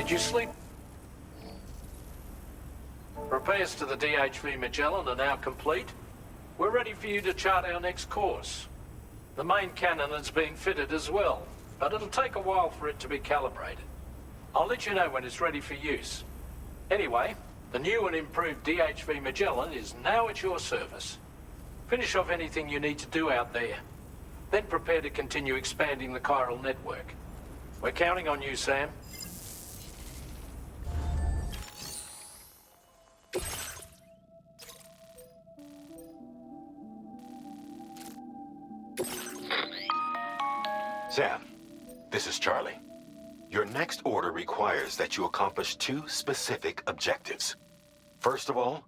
Did you sleep? Repairs to the DHV Magellan are now complete. We're ready for you to chart our next course. The main cannon is being fitted as well, but it'll take a while for it to be calibrated. I'll let you know when it's ready for use. Anyway, the new and improved DHV Magellan is now at your service. Finish off anything you need to do out there. Then prepare to continue expanding the chiral network. We're counting on you, Sam. Sam, this is Charlie. Your next order requires that you accomplish two specific objectives. First of all,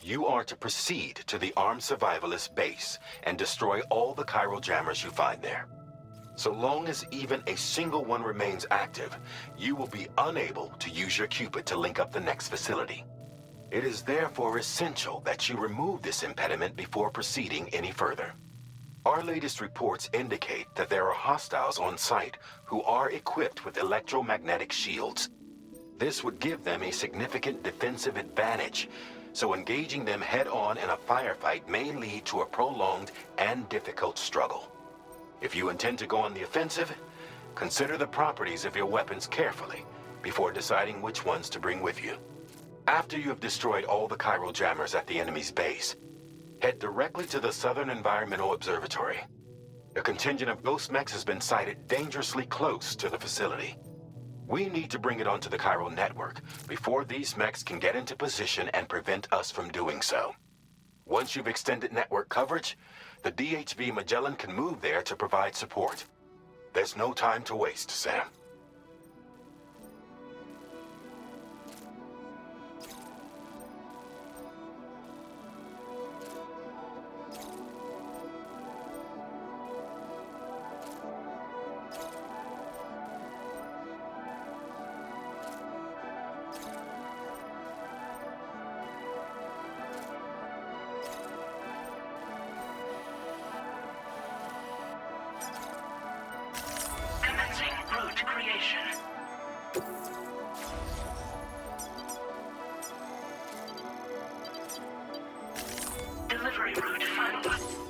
you are to proceed to the armed survivalist base and destroy all the chiral jammers you find there. So long as even a single one remains active, you will be unable to use your Cupid to link up the next facility. It is therefore essential that you remove this impediment before proceeding any further. Our latest reports indicate that there are hostiles on site who are equipped with electromagnetic shields. This would give them a significant defensive advantage, so engaging them head-on in a firefight may lead to a prolonged and difficult struggle. If you intend to go on the offensive, consider the properties of your weapons carefully before deciding which ones to bring with you. After you have destroyed all the chiral jammers at the enemy's base, head directly to the Southern Environmental Observatory. A contingent of ghost mechs has been sighted dangerously close to the facility. We need to bring it onto the chiral network before these mechs can get into position and prevent us from doing so. Once you've extended network coverage, the DHV Magellan can move there to provide support. There's no time to waste, Sam. Delivery route finalized.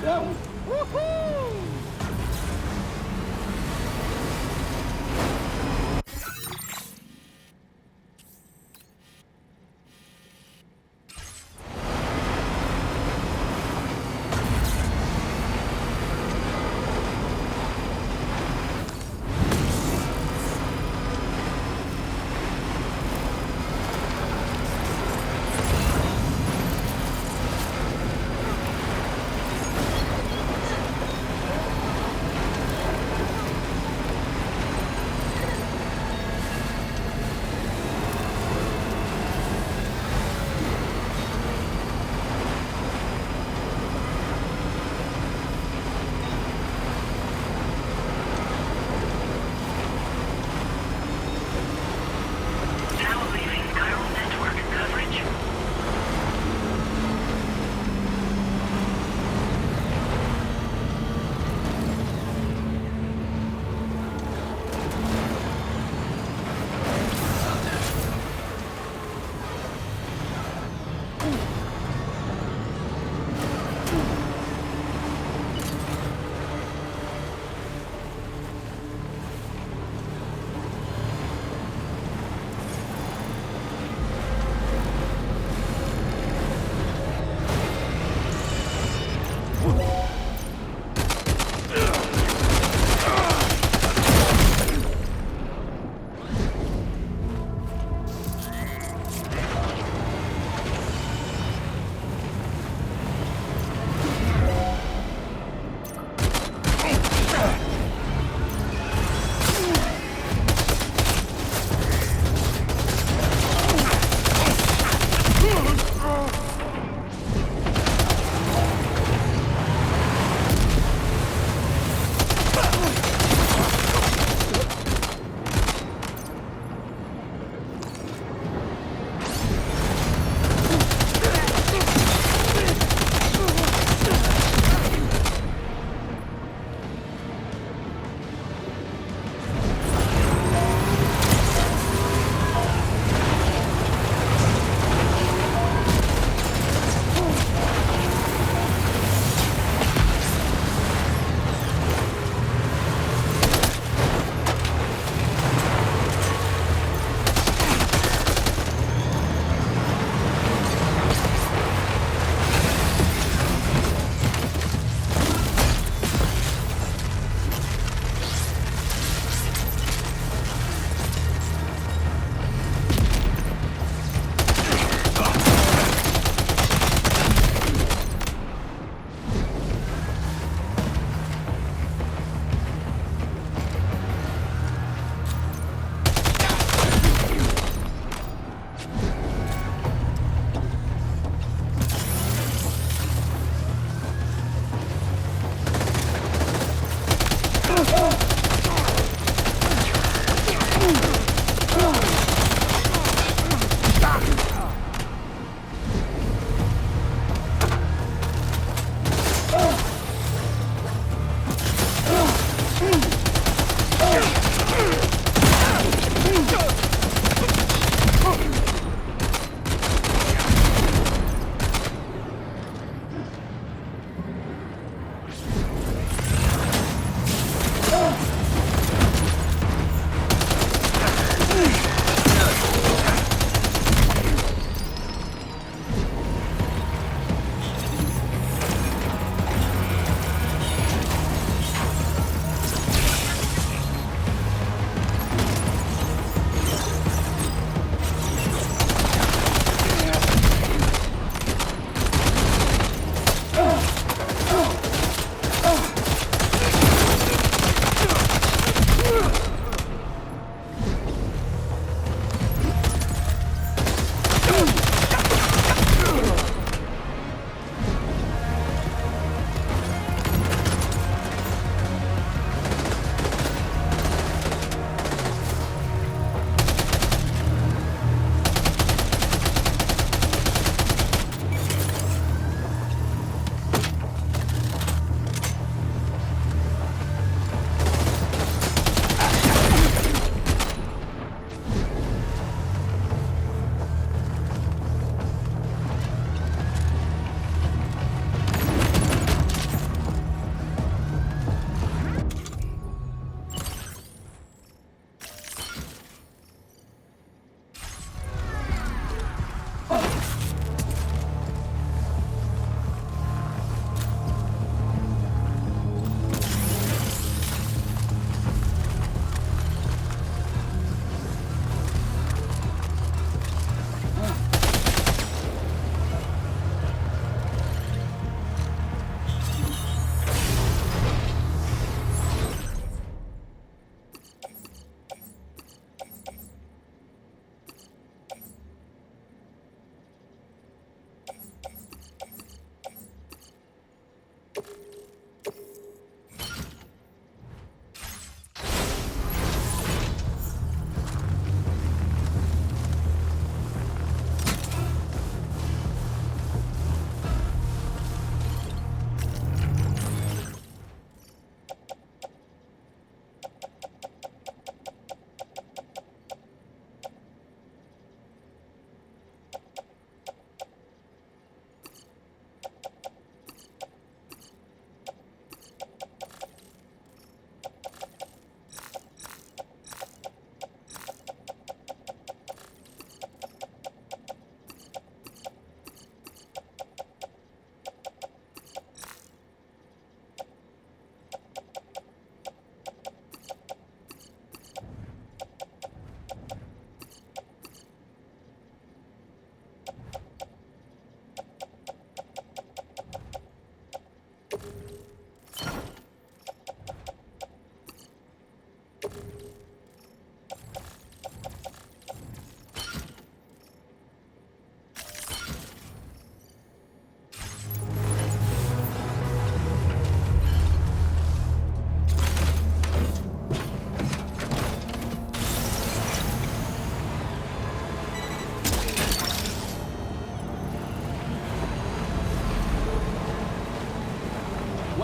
That one. Woohoo!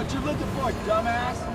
What you looking for, dumbass?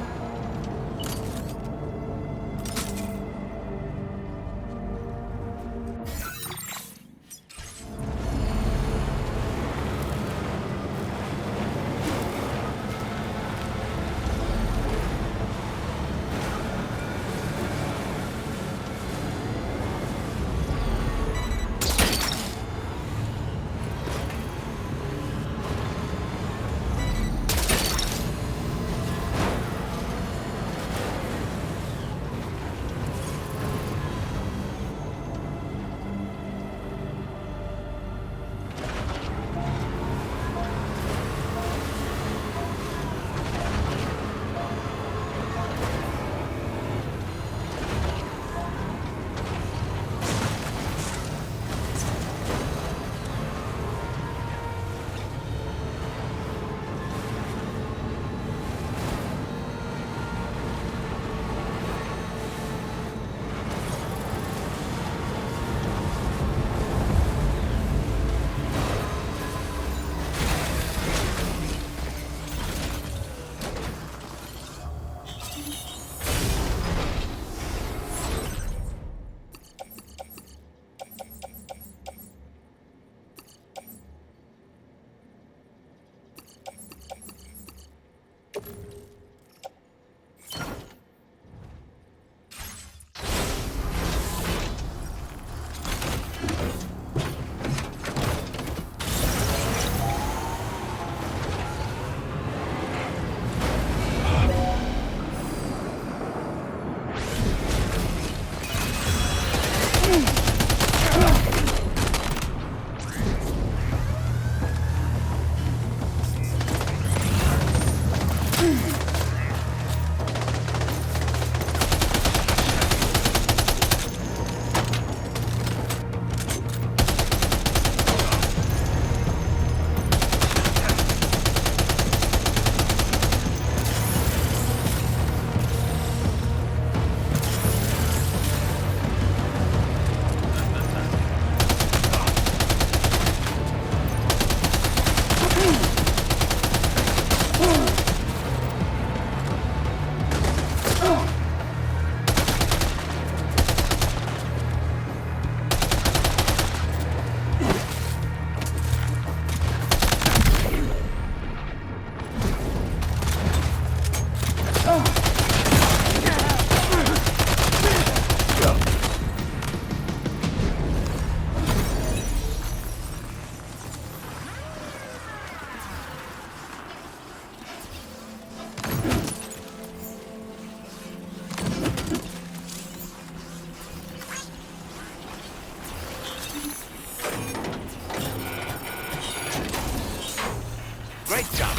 Great job.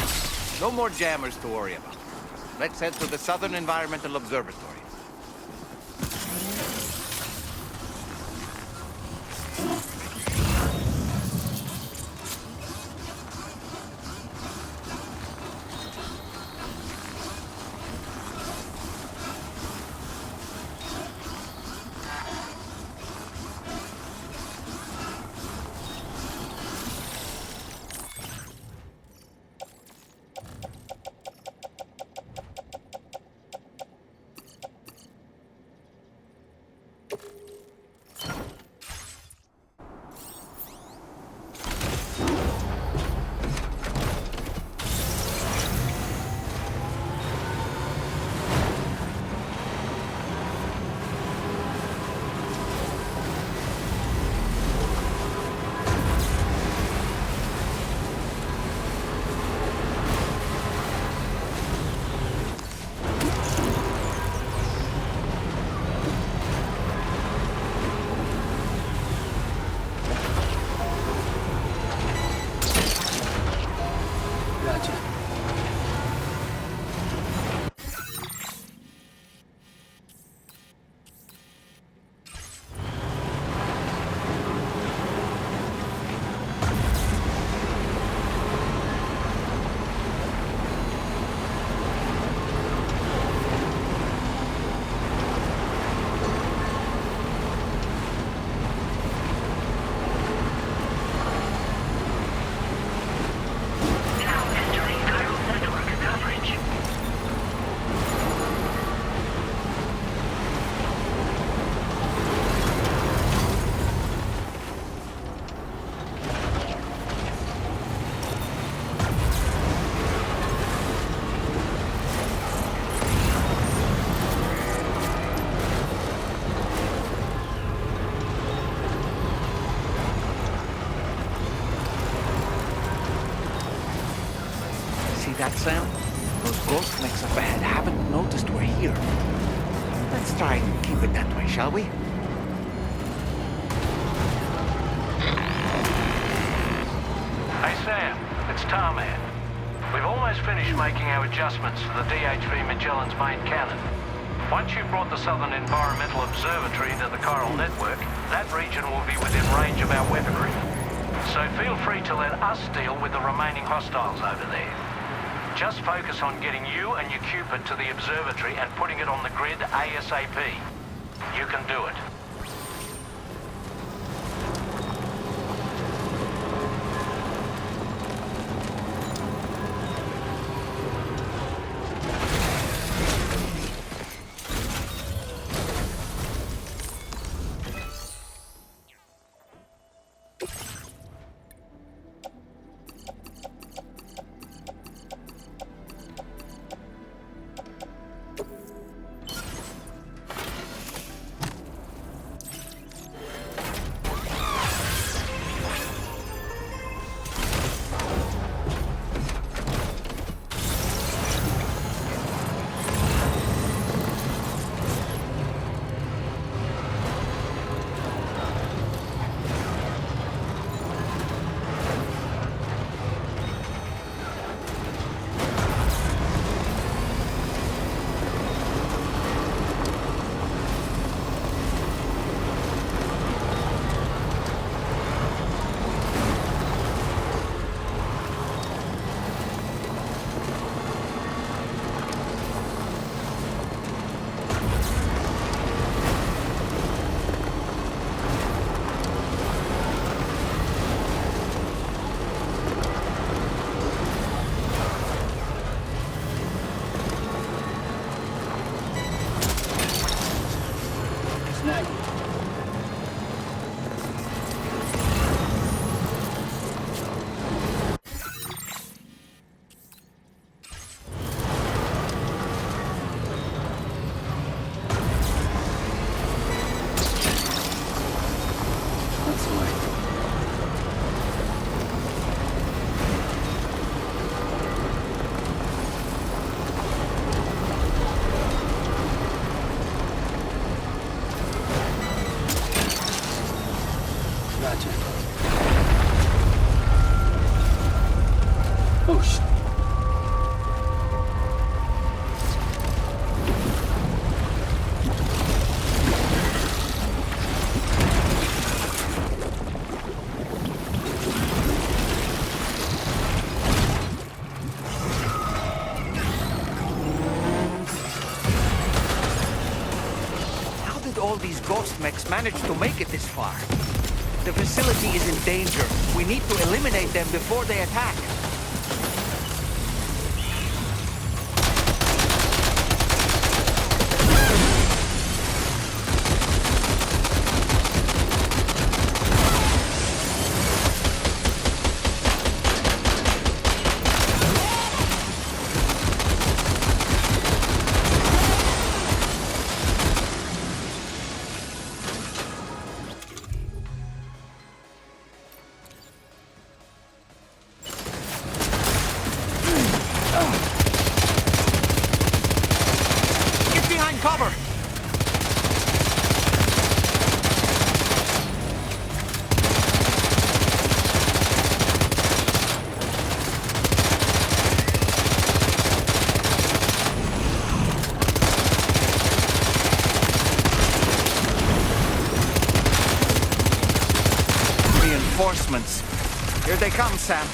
No more jammers to worry about. Let's head to the Southern Environmental Observatory. that, Sam? Those ghost mechs up ahead haven't noticed we're here. Let's try and keep it that way, shall we? Hey Sam, it's Tarman. We've almost finished making our adjustments to the DHV Magellan's main cannon. Once you've brought the Southern Environmental Observatory into the chiral network, that region will be within range of our weaponry. So feel free to let us deal with the remaining hostiles over there. Just focus on getting you and your Cupid to the observatory and putting it on the grid ASAP. You can do it. All these ghost mechs managed to make it this far. The facility is in danger. We need to eliminate them before they attack. Cover! Reinforcements. Here they come, Sam.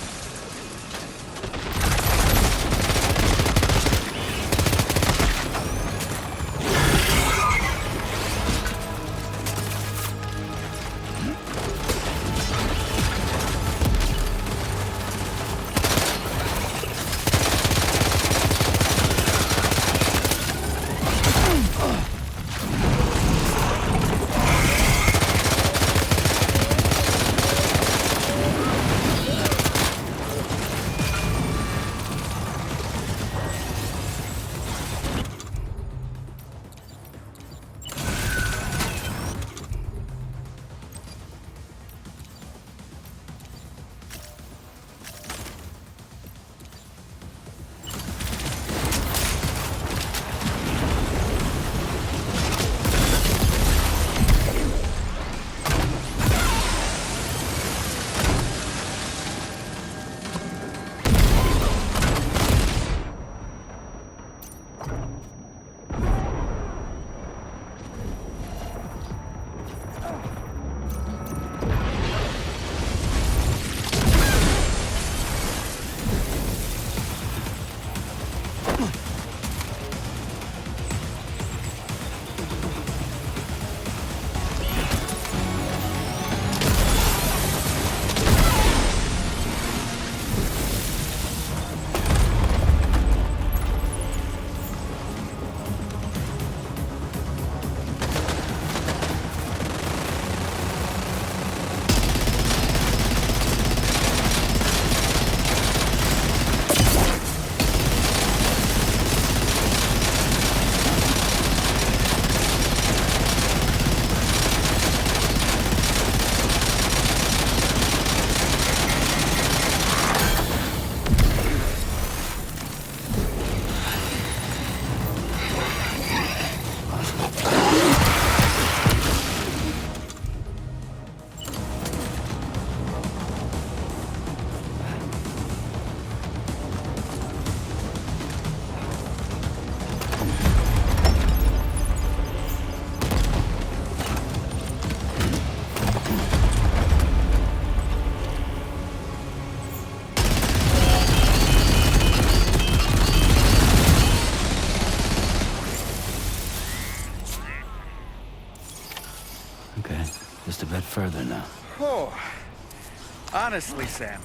Honestly, Sam,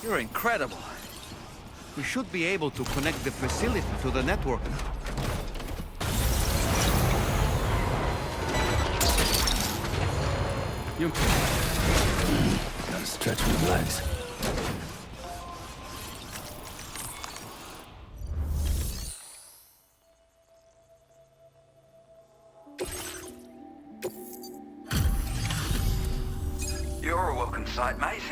you're incredible. We should be able to connect the facility to the network now. You Gotta stretch my legs. You're a welcome sight, mate.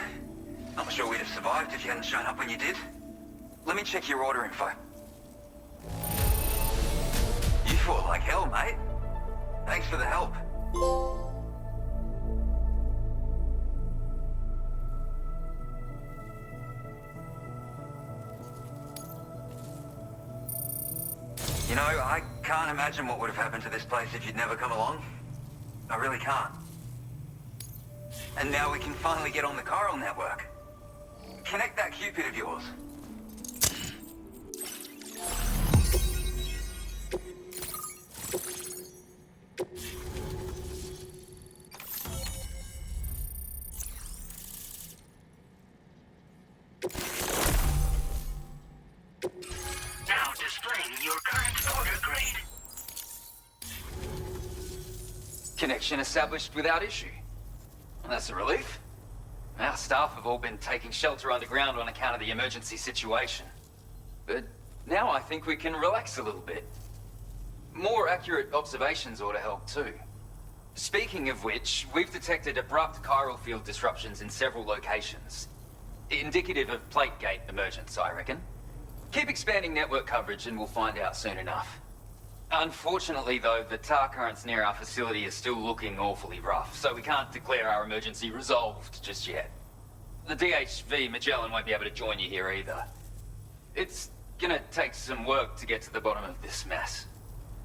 Not sure we'd have survived if you hadn't shown up when you did. Let me check your order info. You fought like hell, mate. Thanks for the help. You know, I can't imagine what would have happened to this place if you'd never come along. I really can't. And now we can finally get on the chiral network. Connect that Cupid of yours. Now displaying your current order grade. Connection established without issue. Well, that's a relief. Our staff have all been taking shelter underground on account of the emergency situation. But now I think we can relax a little bit. More accurate observations ought to help too. Speaking of which, we've detected abrupt chiral field disruptions in several locations. Indicative of plate gate emergence, I reckon. Keep expanding network coverage and we'll find out soon enough. Unfortunately, though, the tar currents near our facility are still looking awfully rough, so we can't declare our emergency resolved just yet. The DHV Magellan won't be able to join you here either. It's gonna take some work to get to the bottom of this mess.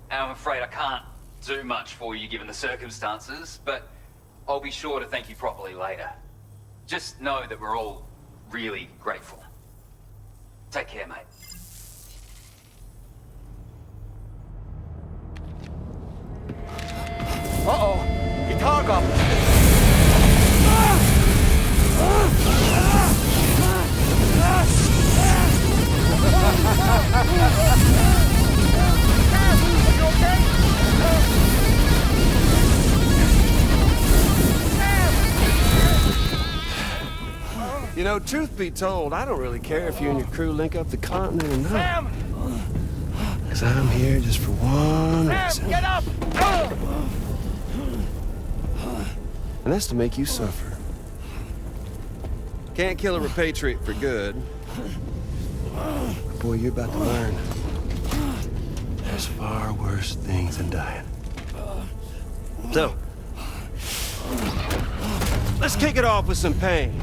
And I'm afraid I can't do much for you given the circumstances, but I'll be sure to thank you properly later. Just know that we're all really grateful. Take care, mate. Uh-oh! Guitar up! You know, truth be told, I don't really care if you and your crew link up the continent or not. Sam! Because I'm here just for one reason. Sam, get up! And that's to make you suffer. Can't kill a repatriate for good. But boy, you're about to learn. There's far worse things than dying. So, let's kick it off with some pain.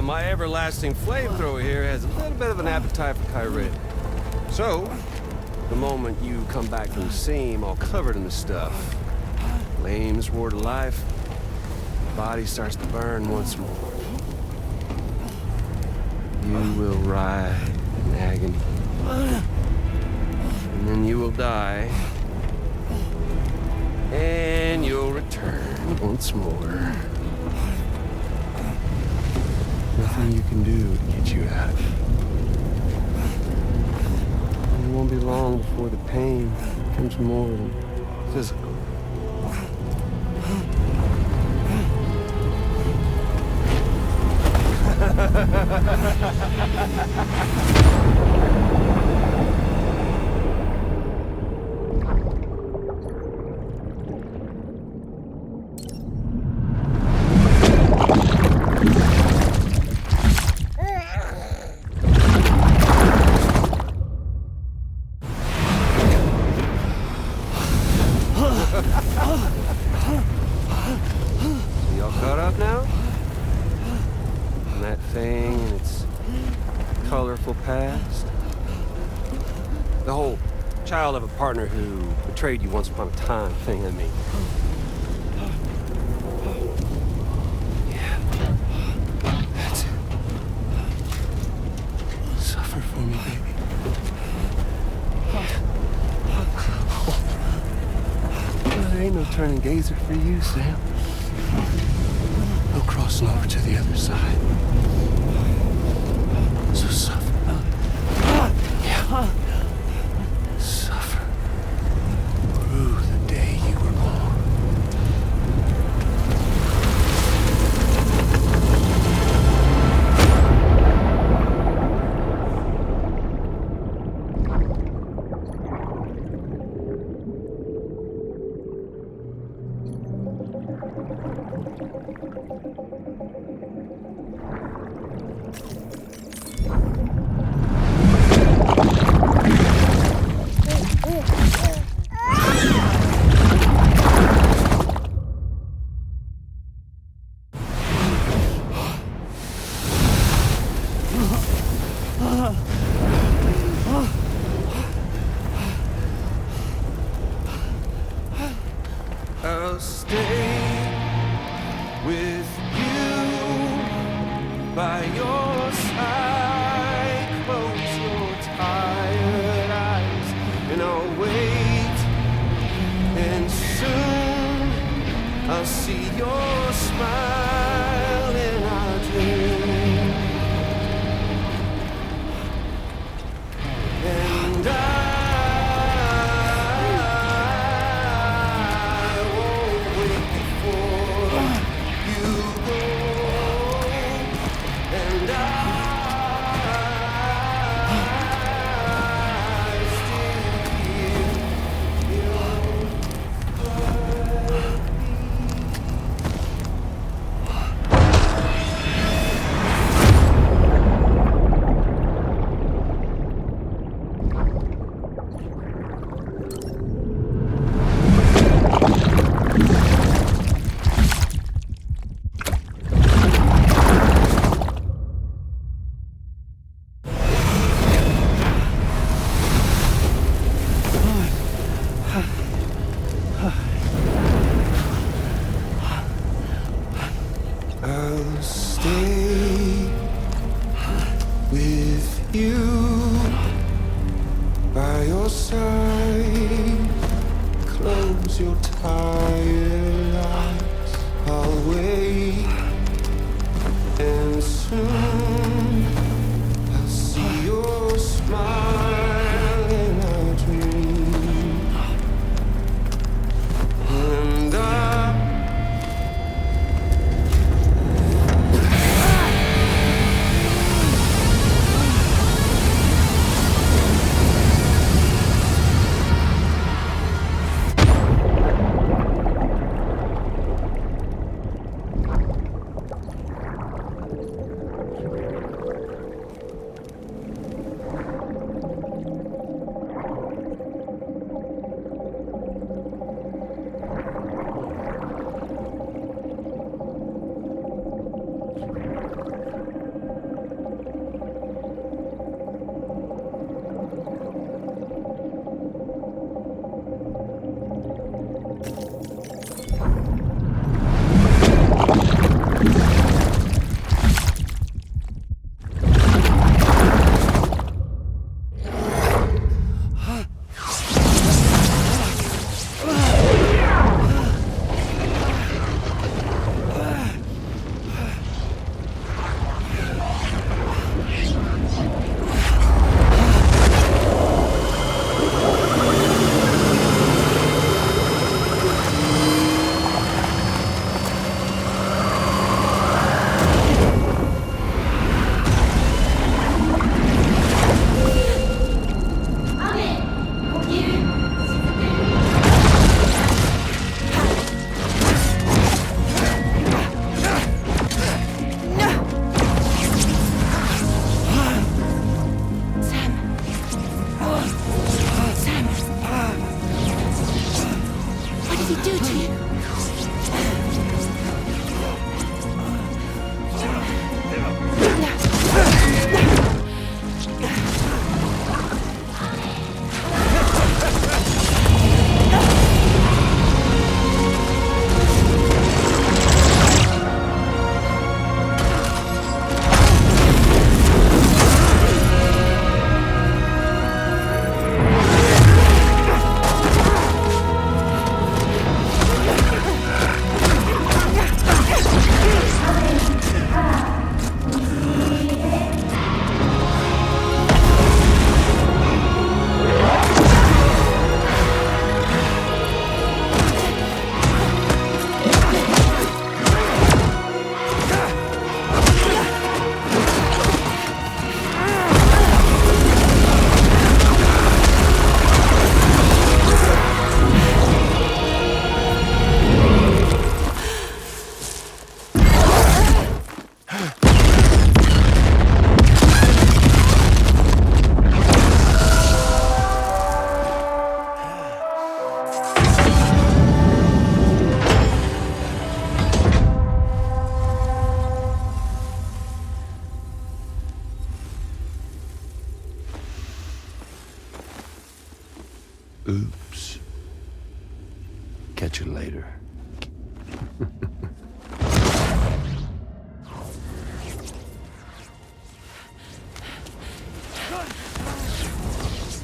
My everlasting flamethrower here has a little bit of an appetite for Kyrie. So, the moment you come back from the scene all covered in the stuff, flames roar to life, the body starts to burn once more. You will writhe in agony. And then you will die. And you'll return once more. Nothing you can do to get you out of it. And it won't be long before the pain becomes more than physical. thing in its colorful past. The whole child of a partner who betrayed you once upon a time thing, I mean. Yeah. That's it. Suffer for me, baby. There ain't no turning gazer for you, Sam. No crossing over to the other side. So suffer. Yeah. Suffer. Through the day you were born. I'll stay with you by your side. Close your tired eyes and I'll wait. And soon I'll see your smile in our dream. And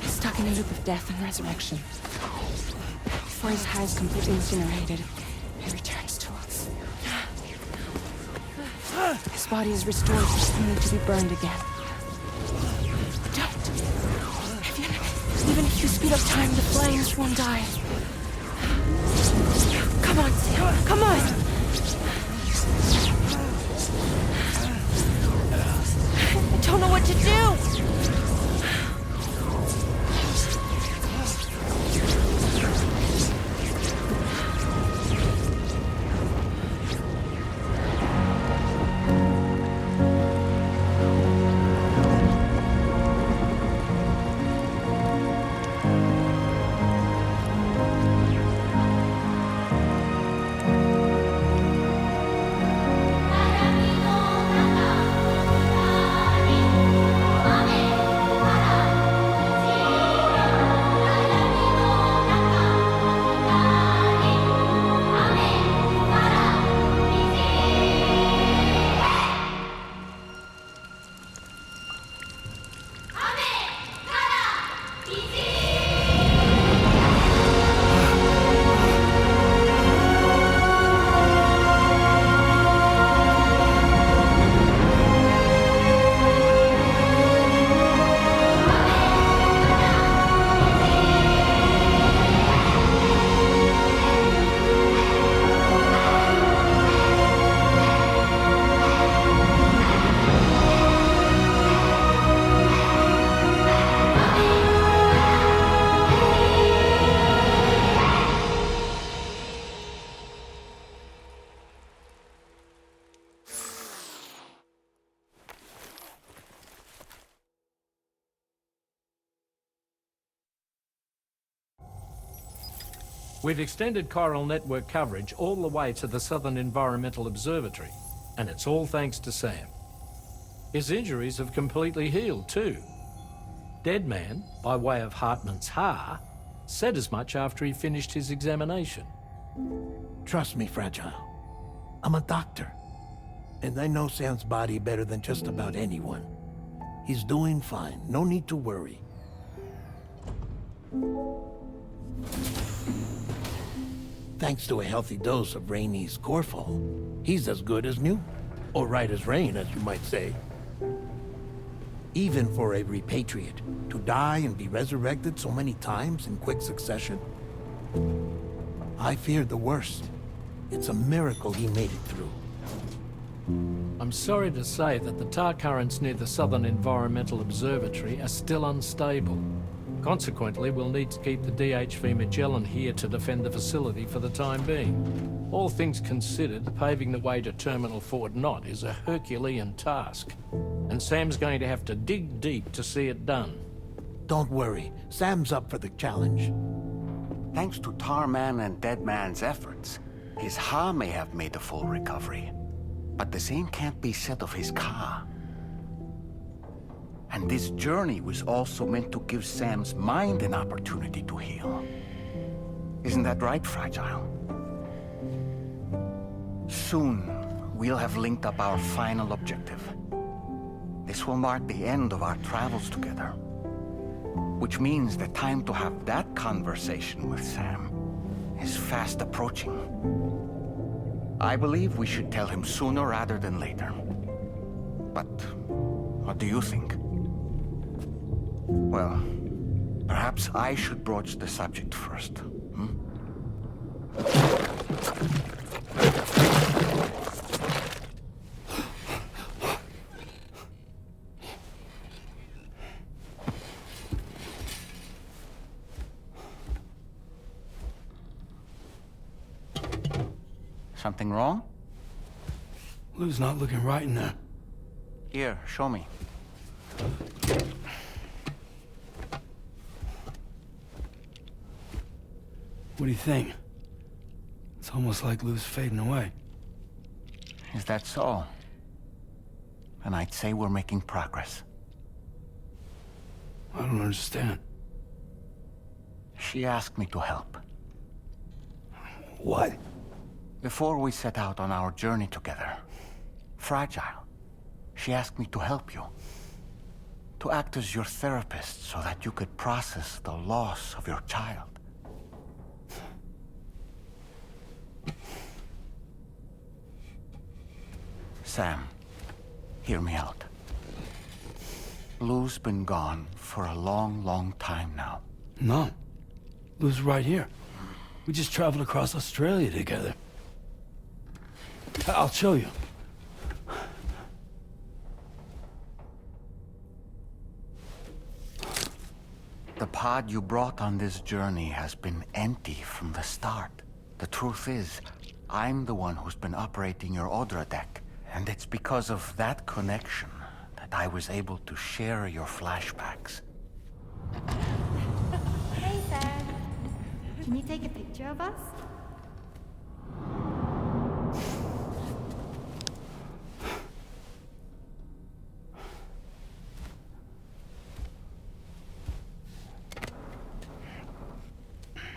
Stuck in a loop of death and resurrection. Before his high is completely incinerated, he returns to us. His body is restored, only to be burned again. Don't. Even if you speed up time, the flames won't die. Come on, Sam. Come on! I don't know what to do! We've extended chiral network coverage all the way to the Southern Environmental Observatory, and it's all thanks to Sam. His injuries have completely healed too. Deadman, by way of Hartman's Ha, said as much after he finished his examination. Trust me, Fragile. I'm a doctor. And I know Sam's body better than just about anyone. He's doing fine. No need to worry. Thanks to a healthy dose of Rainey's Corfol, he's as good as new. Or right as rain, as you might say. Even for a repatriate, to die and be resurrected so many times in quick succession. I feared the worst. It's a miracle he made it through. I'm sorry to say that the tar currents near the Southern Environmental Observatory are still unstable. Consequently, we'll need to keep the DHV Magellan here to defend the facility for the time being. All things considered, paving the way to Terminal Fort Knott is a Herculean task, and Sam's going to have to dig deep to see it done. Don't worry, Sam's up for the challenge. Thanks to Tarman and Deadman's efforts, his Ha may have made a full recovery. But the same can't be said of his Ka. And this journey was also meant to give Sam's mind an opportunity to heal. Isn't that right, Fragile? Soon, we'll have linked up our final objective. This will mark the end of our travels together. Which means the time to have that conversation with Sam is fast approaching. I believe we should tell him sooner rather than later. But what do you think? Well, perhaps I should broach the subject first, hmm? Something wrong? Lou's not looking right in there. Here, show me. What do you think? It's almost like Lou's fading away. Is that so? And I'd say we're making progress. I don't understand. She asked me to help. What? Before we set out on our journey together, Fragile, she asked me to help you. To act as your therapist so that you could process the loss of your child. Sam, hear me out. Lou's been gone for a long, long time now. No. Lou's right here. We just traveled across Australia together. I'll show you. The pod you brought on this journey has been empty from the start. The truth is, I'm the one who's been operating your Odra deck, and it's because of that connection that I was able to share your flashbacks. Hey, Sam. Can you take a picture of us?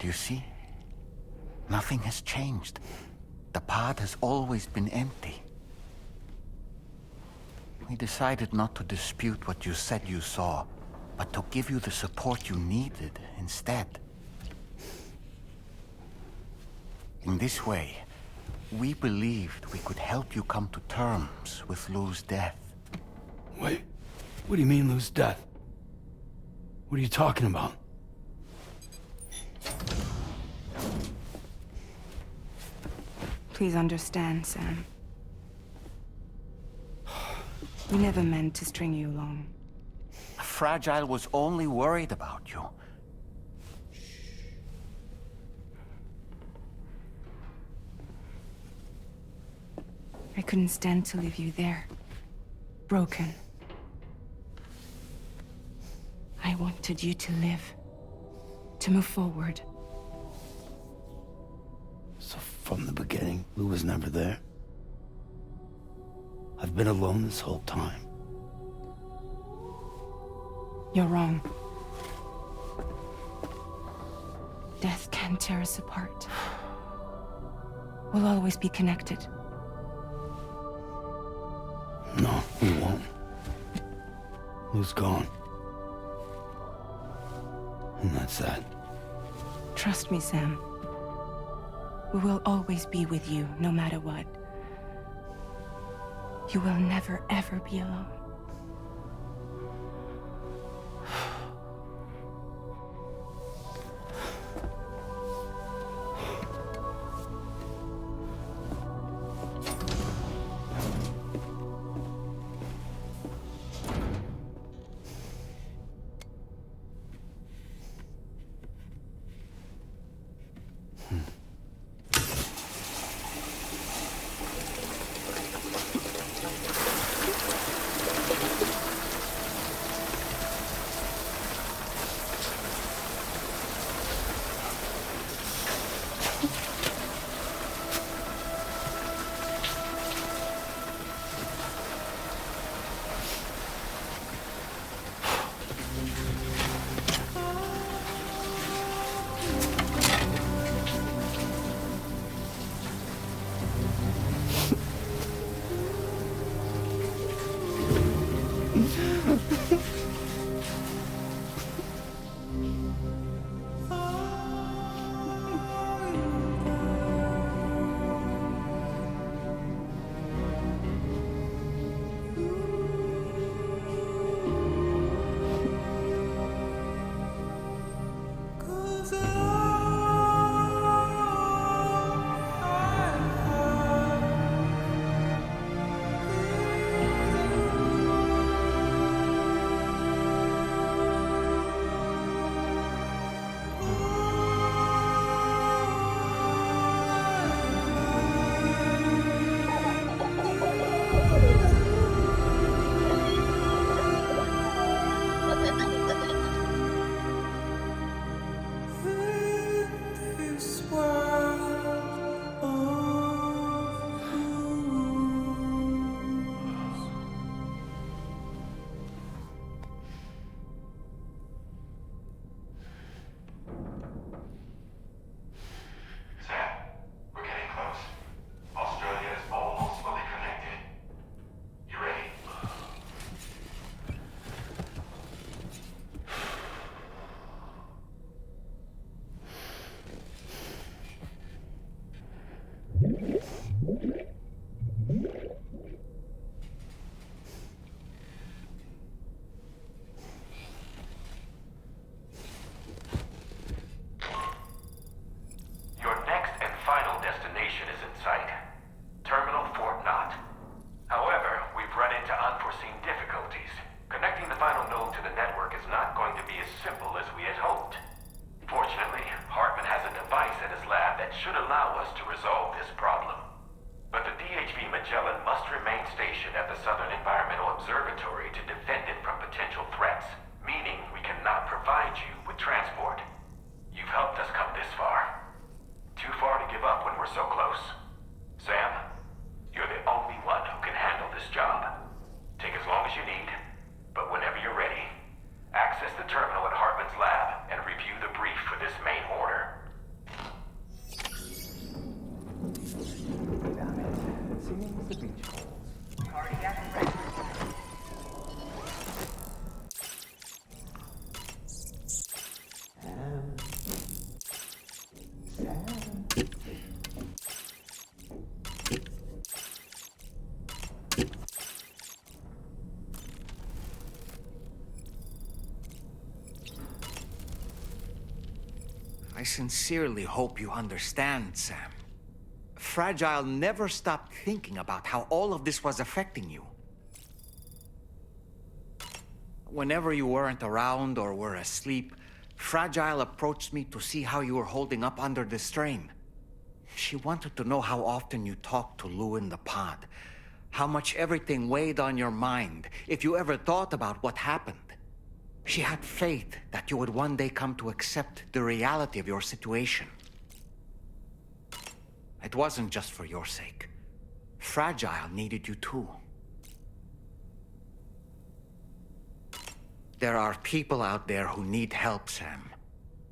Do you see? Nothing has changed. The pod has always been empty. We decided not to dispute what you said you saw, but to give you the support you needed instead. In this way, we believed we could help you come to terms with Lou's death. Wait, what do you mean Lou's death? What are you talking about? Please understand, Sam. We never meant to string you along. Fragile was only worried about you. I couldn't stand to leave you there. Broken. I wanted you to live. To move forward. So from the beginning, Lou was never there? I've been alone this whole time. You're wrong. Death can tear us apart. We'll always be connected. No, we won't. Lou's gone. And that's that. Trust me, Sam. We will always be with you, no matter what. You will never, ever be alone. I sincerely hope you understand, Sam. Fragile never stopped thinking about how all of this was affecting you. Whenever you weren't around or were asleep, Fragile approached me to see how you were holding up under the strain. She wanted to know how often you talked to Lou in the pod, how much everything weighed on your mind, if you ever thought about what happened. She had faith that you would one day come to accept the reality of your situation. It wasn't just for your sake. Fragile needed you too. There are people out there who need help, Sam.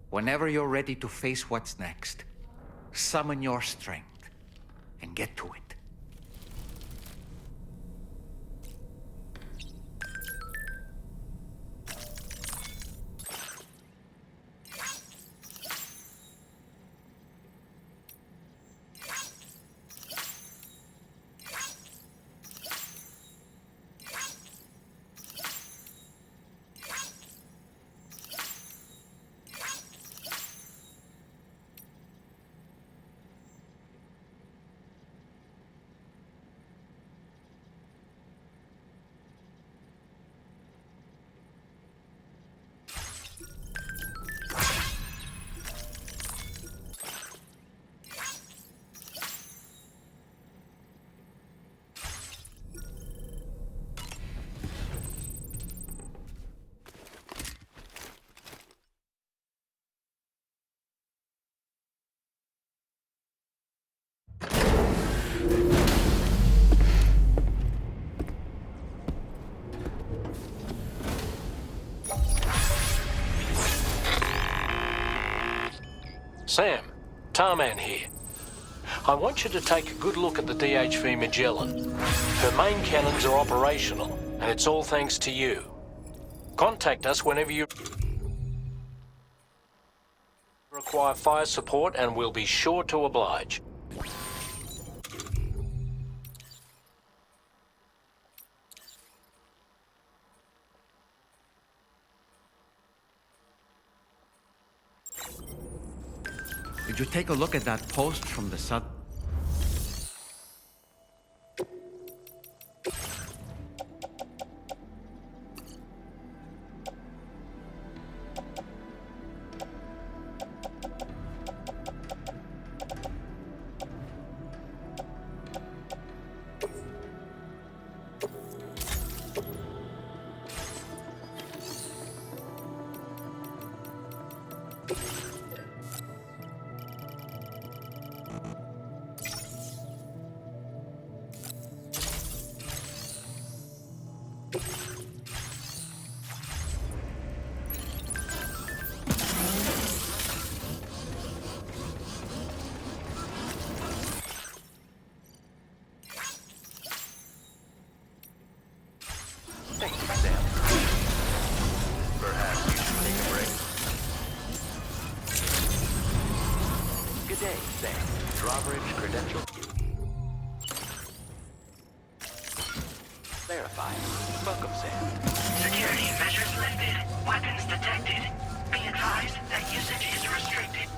Whenever you're ready to face what's next, summon your strength and get to it. Sam, Tarman here. I want you to take a good look at the DHV Magellan. Her main cannons are operational, and it's all thanks to you. Contact us whenever you require fire support, and we'll be sure to oblige. Did you take a look at that post from the Sun? Security measures lifted. Weapons detected. Be advised that usage is restricted.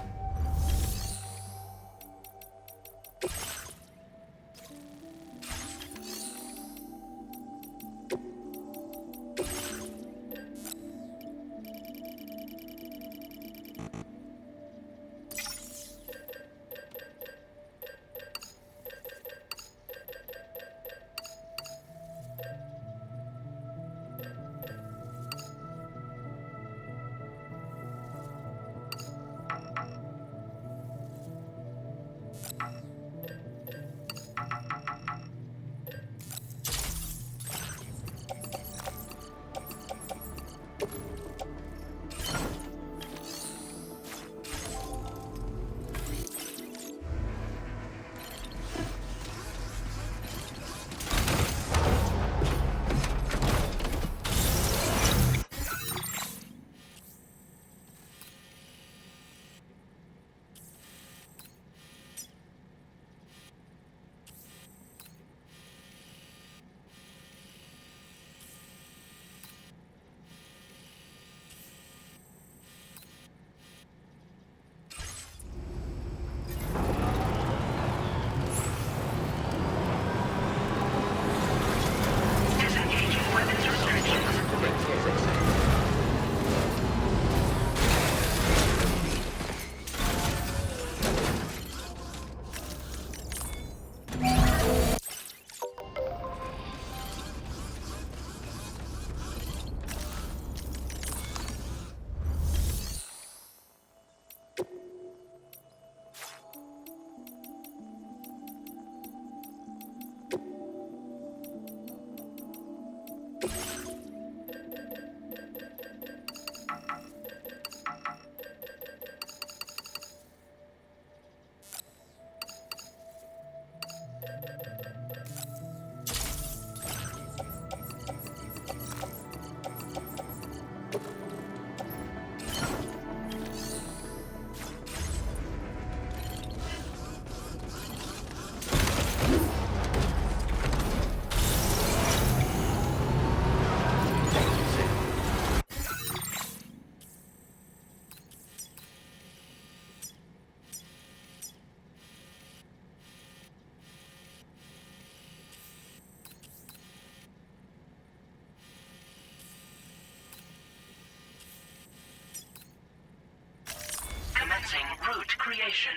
destination.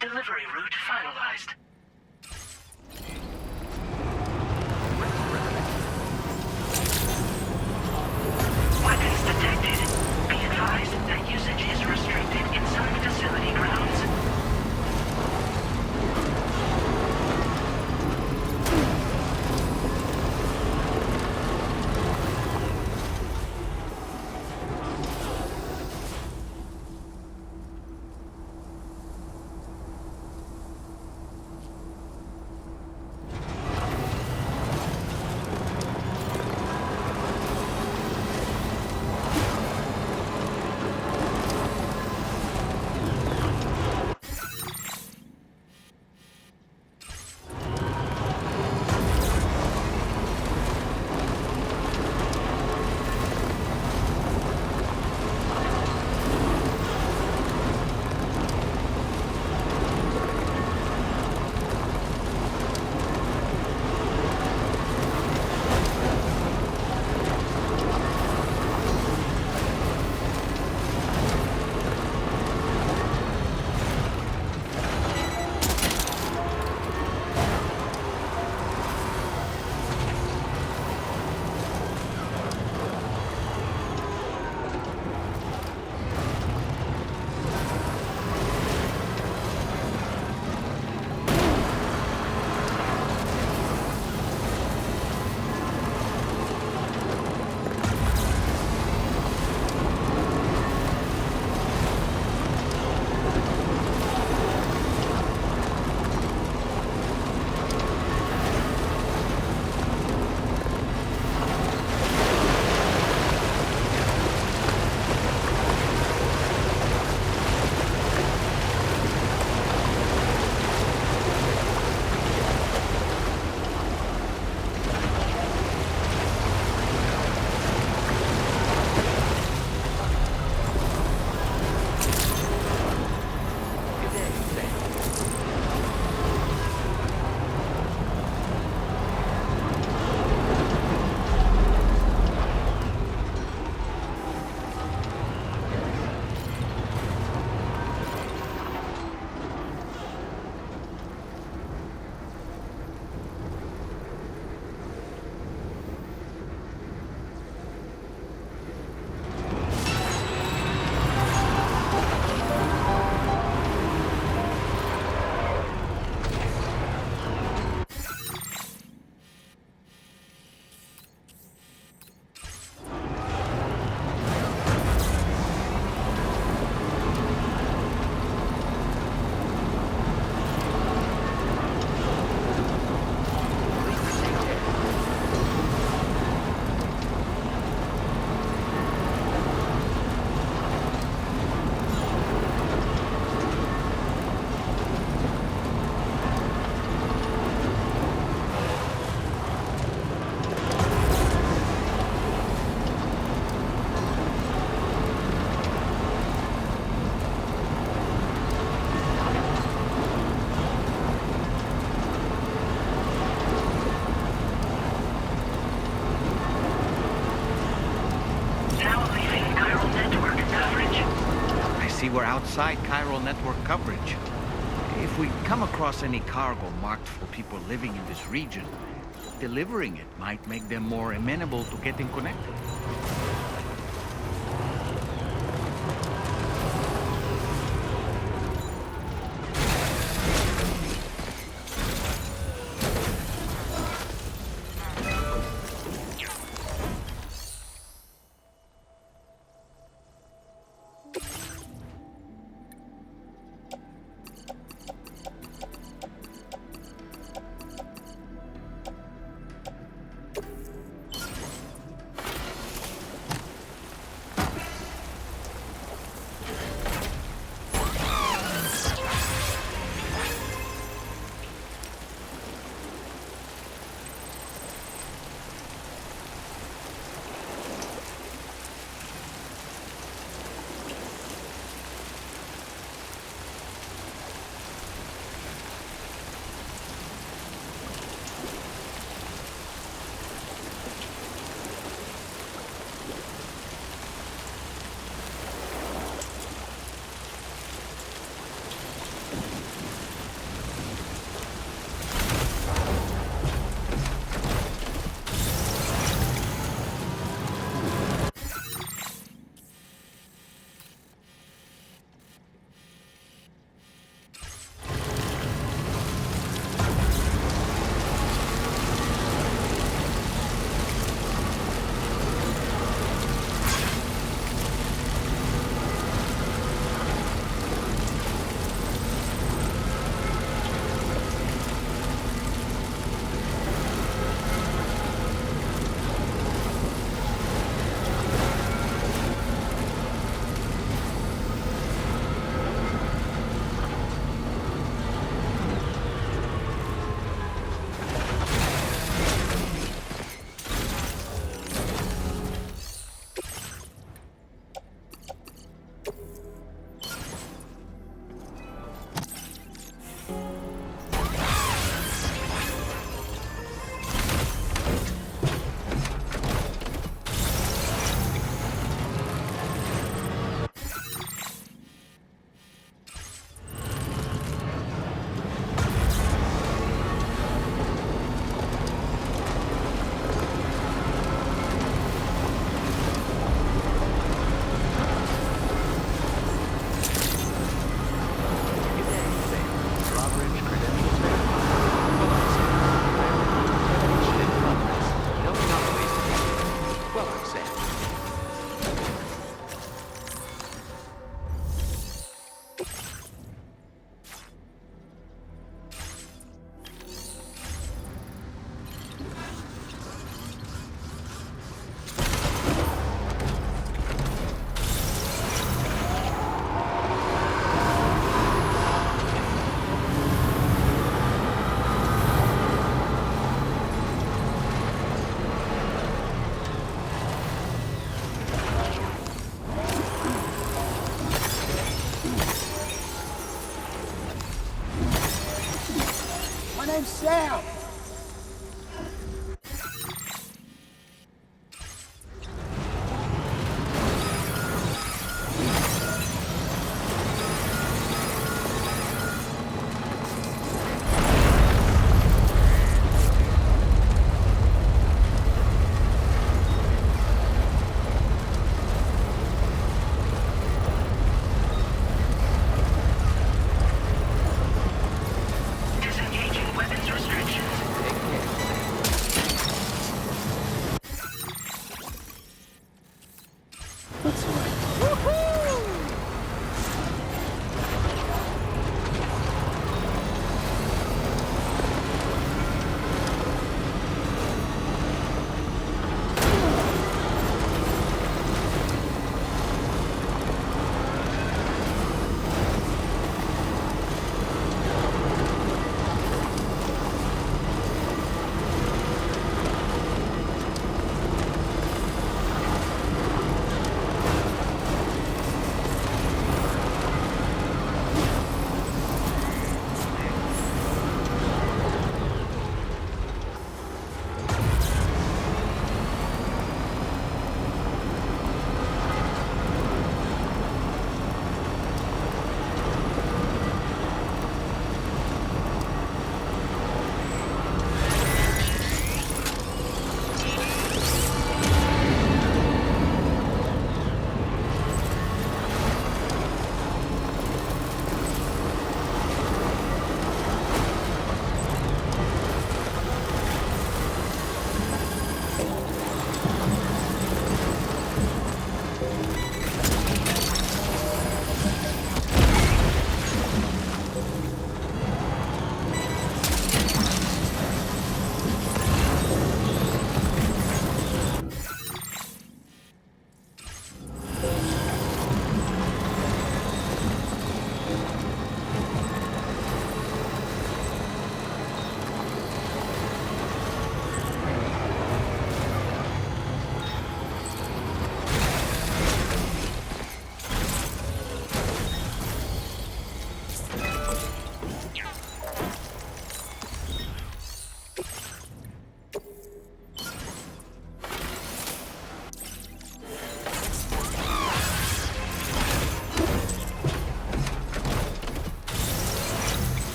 Delivery route finalized. Weapons detected. Be advised that usage is restricted inside facility grounds. We're outside chiral network coverage. If we come across any cargo marked for people living in this region, delivering it might make them more amenable to getting connected. Sam! Disengaging weapons restriction.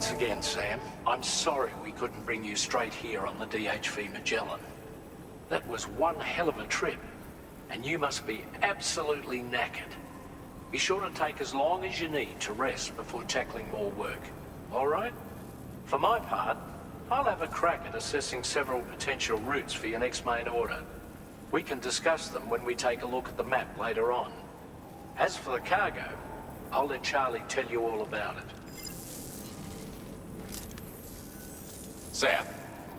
Once again, Sam, I'm sorry we couldn't bring you straight here on the DHV Magellan. That was one hell of a trip, and you must be absolutely knackered. Be sure to take as long as you need to rest before tackling more work. All right? For my part, I'll have a crack at assessing several potential routes for your next main order. We can discuss them when we take a look at the map later on. As for the cargo, I'll let Charlie tell you all about it. Sam,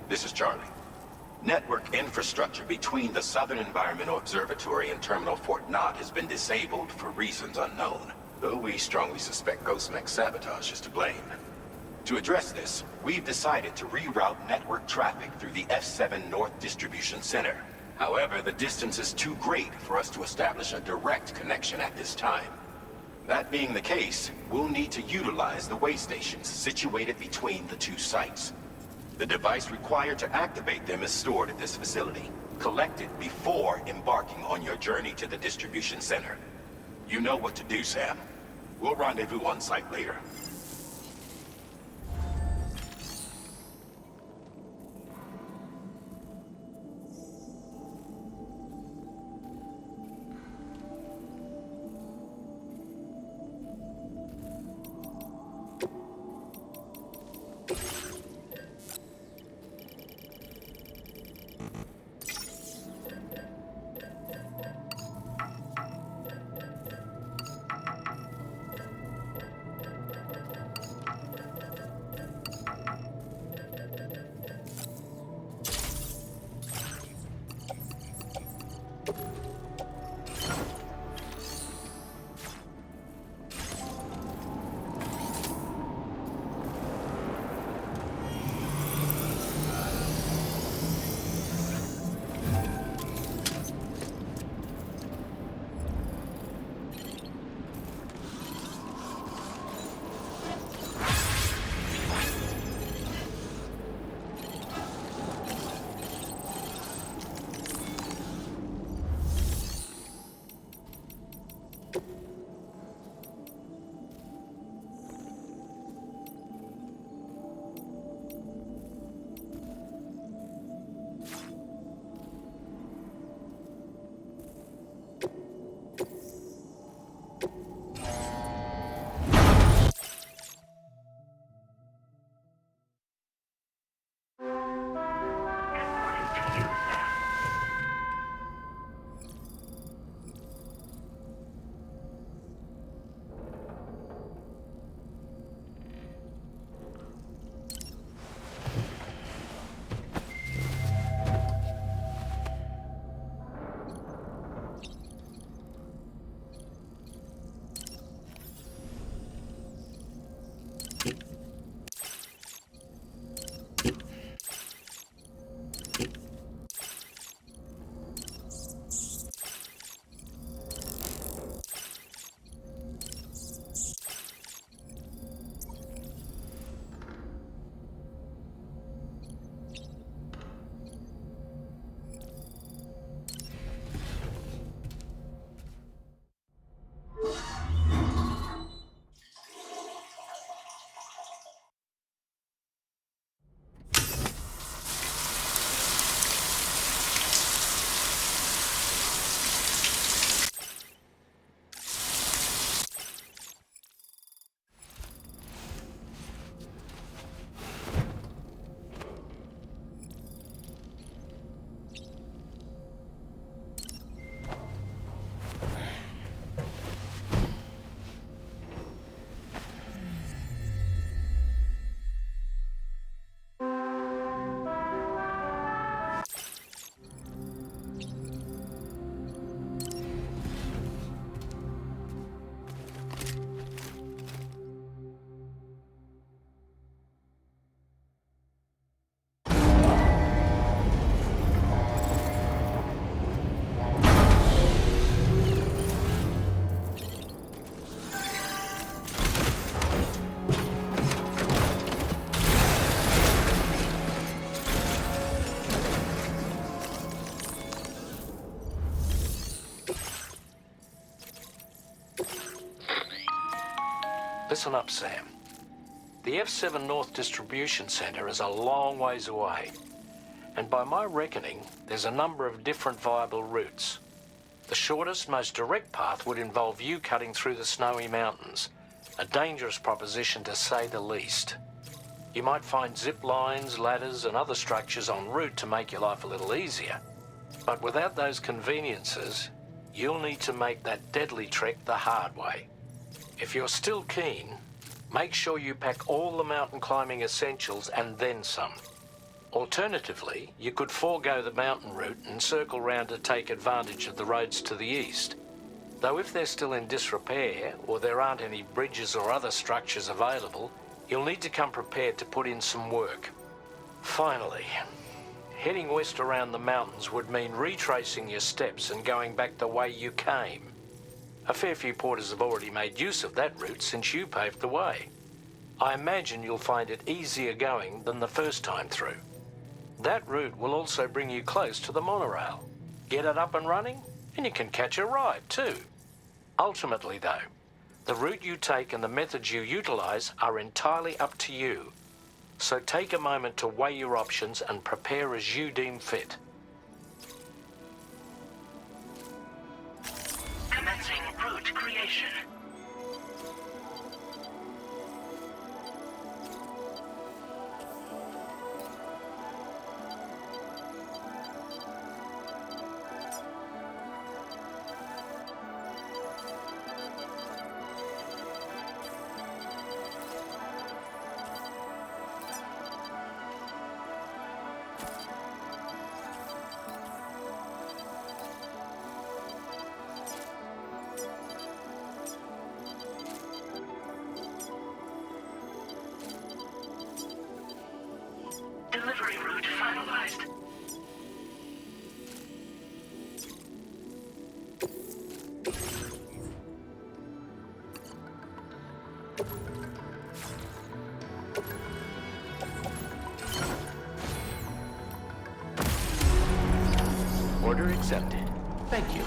this is Charlie. Network infrastructure between the Southern Environmental Observatory and Terminal Fort Knott has been disabled for reasons unknown, though we strongly suspect Ghostmech's sabotage is to blame. To address this, we've decided to reroute network traffic through the F7 North Distribution Center. However, the distance is too great for us to establish a direct connection at this time. That being the case, we'll need to utilize the way stations situated between the two sites. The device required to activate them is stored at this facility. Collect it before embarking on your journey to the distribution center. You know what to do, Sam. We'll rendezvous on site later. Listen up, Sam. The F7 North Distribution Center is a long ways away. And by my reckoning, there's a number of different viable routes. The shortest, most direct path would involve you cutting through the snowy mountains, a dangerous proposition to say the least. You might find zip lines, ladders, and other structures en route to make your life a little easier. But without those conveniences, you'll need to make that deadly trek the hard way. If you're still keen, make sure you pack all the mountain climbing essentials and then some. Alternatively, you could forego the mountain route and circle round to take advantage of the roads to the east. Though if they're still in disrepair, or there aren't any bridges or other structures available, you'll need to come prepared to put in some work. Finally, heading west around the mountains would mean retracing your steps and going back the way you came. A fair few porters have already made use of that route since you paved the way. I imagine you'll find it easier going than the first time through. That route will also bring you close to the monorail. Get it up and running, and you can catch a ride too. Ultimately though, the route you take and the methods you utilize are entirely up to you. So take a moment to weigh your options and prepare as you deem fit. Commencing route creation. Delivery route finalized. Order accepted. Thank you.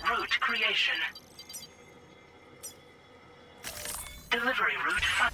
route creation. Delivery route.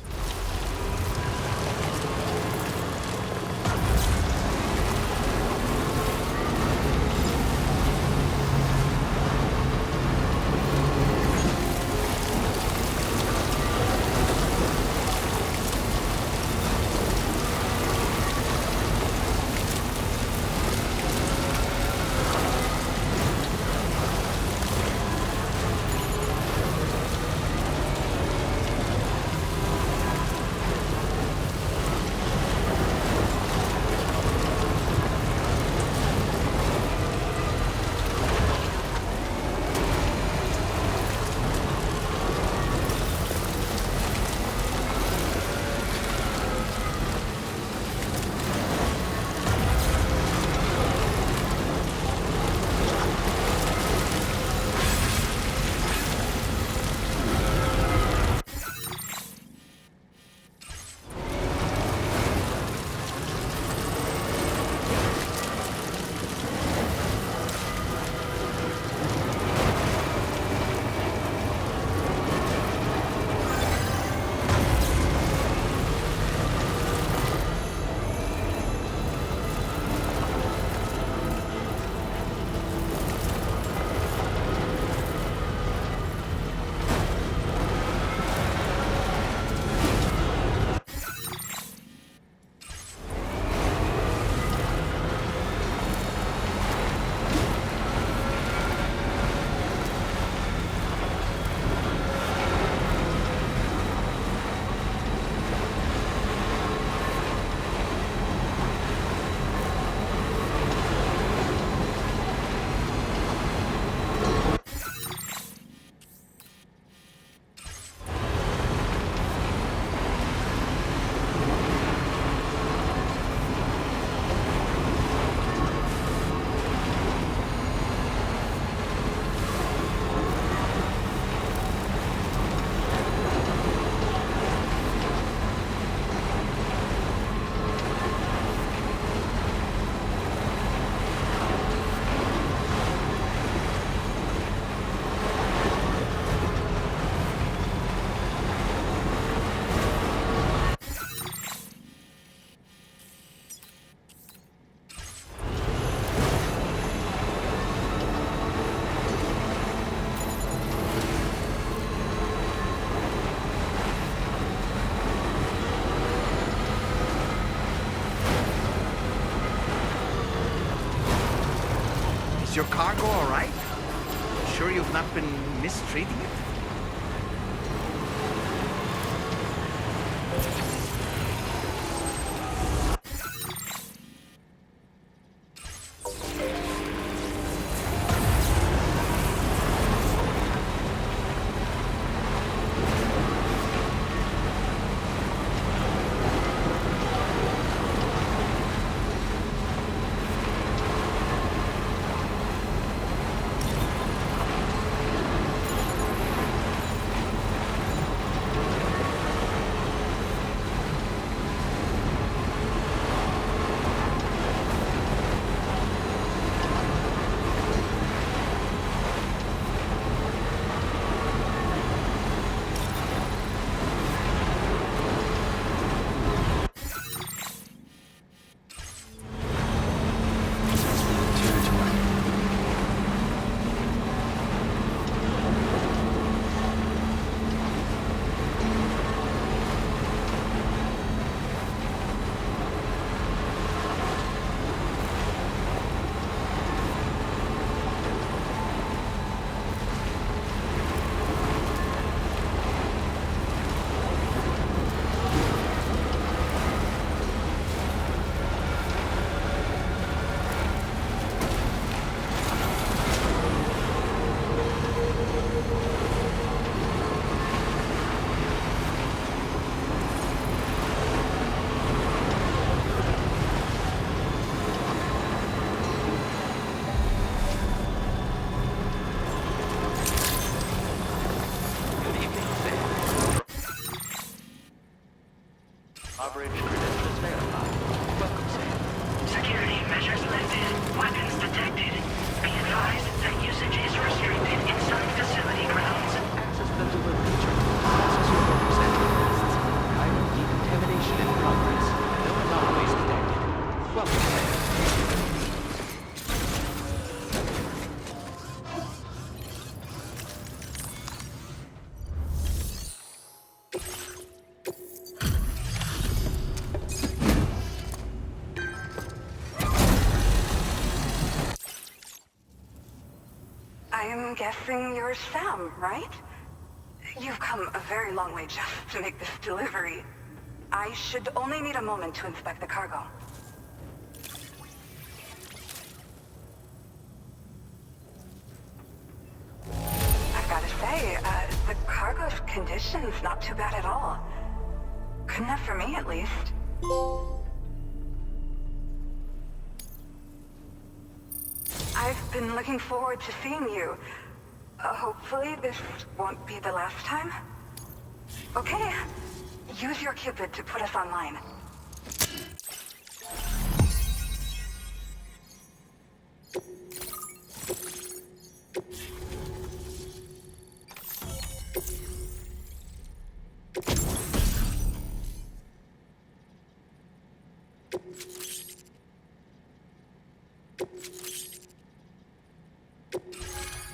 Is your cargo all right? Sure you've not been mistreating it? Security measures lifted. Weapons detected. Be advised that usage is restricted inside facility grounds. Access the delivery channel. Access your representatives. Chiral decontamination in progress. No anomalies detected. Welcome, sir. I'm guessing you're Sam, right? You've come a very long way just to make this delivery. I should only need a moment to inspect the cargo. I've got to say, the cargo's condition's not too bad at all. Good enough for me, at least. I've been looking forward to seeing you. Hopefully this won't be the last time. Okay, use your Cupid to put us online.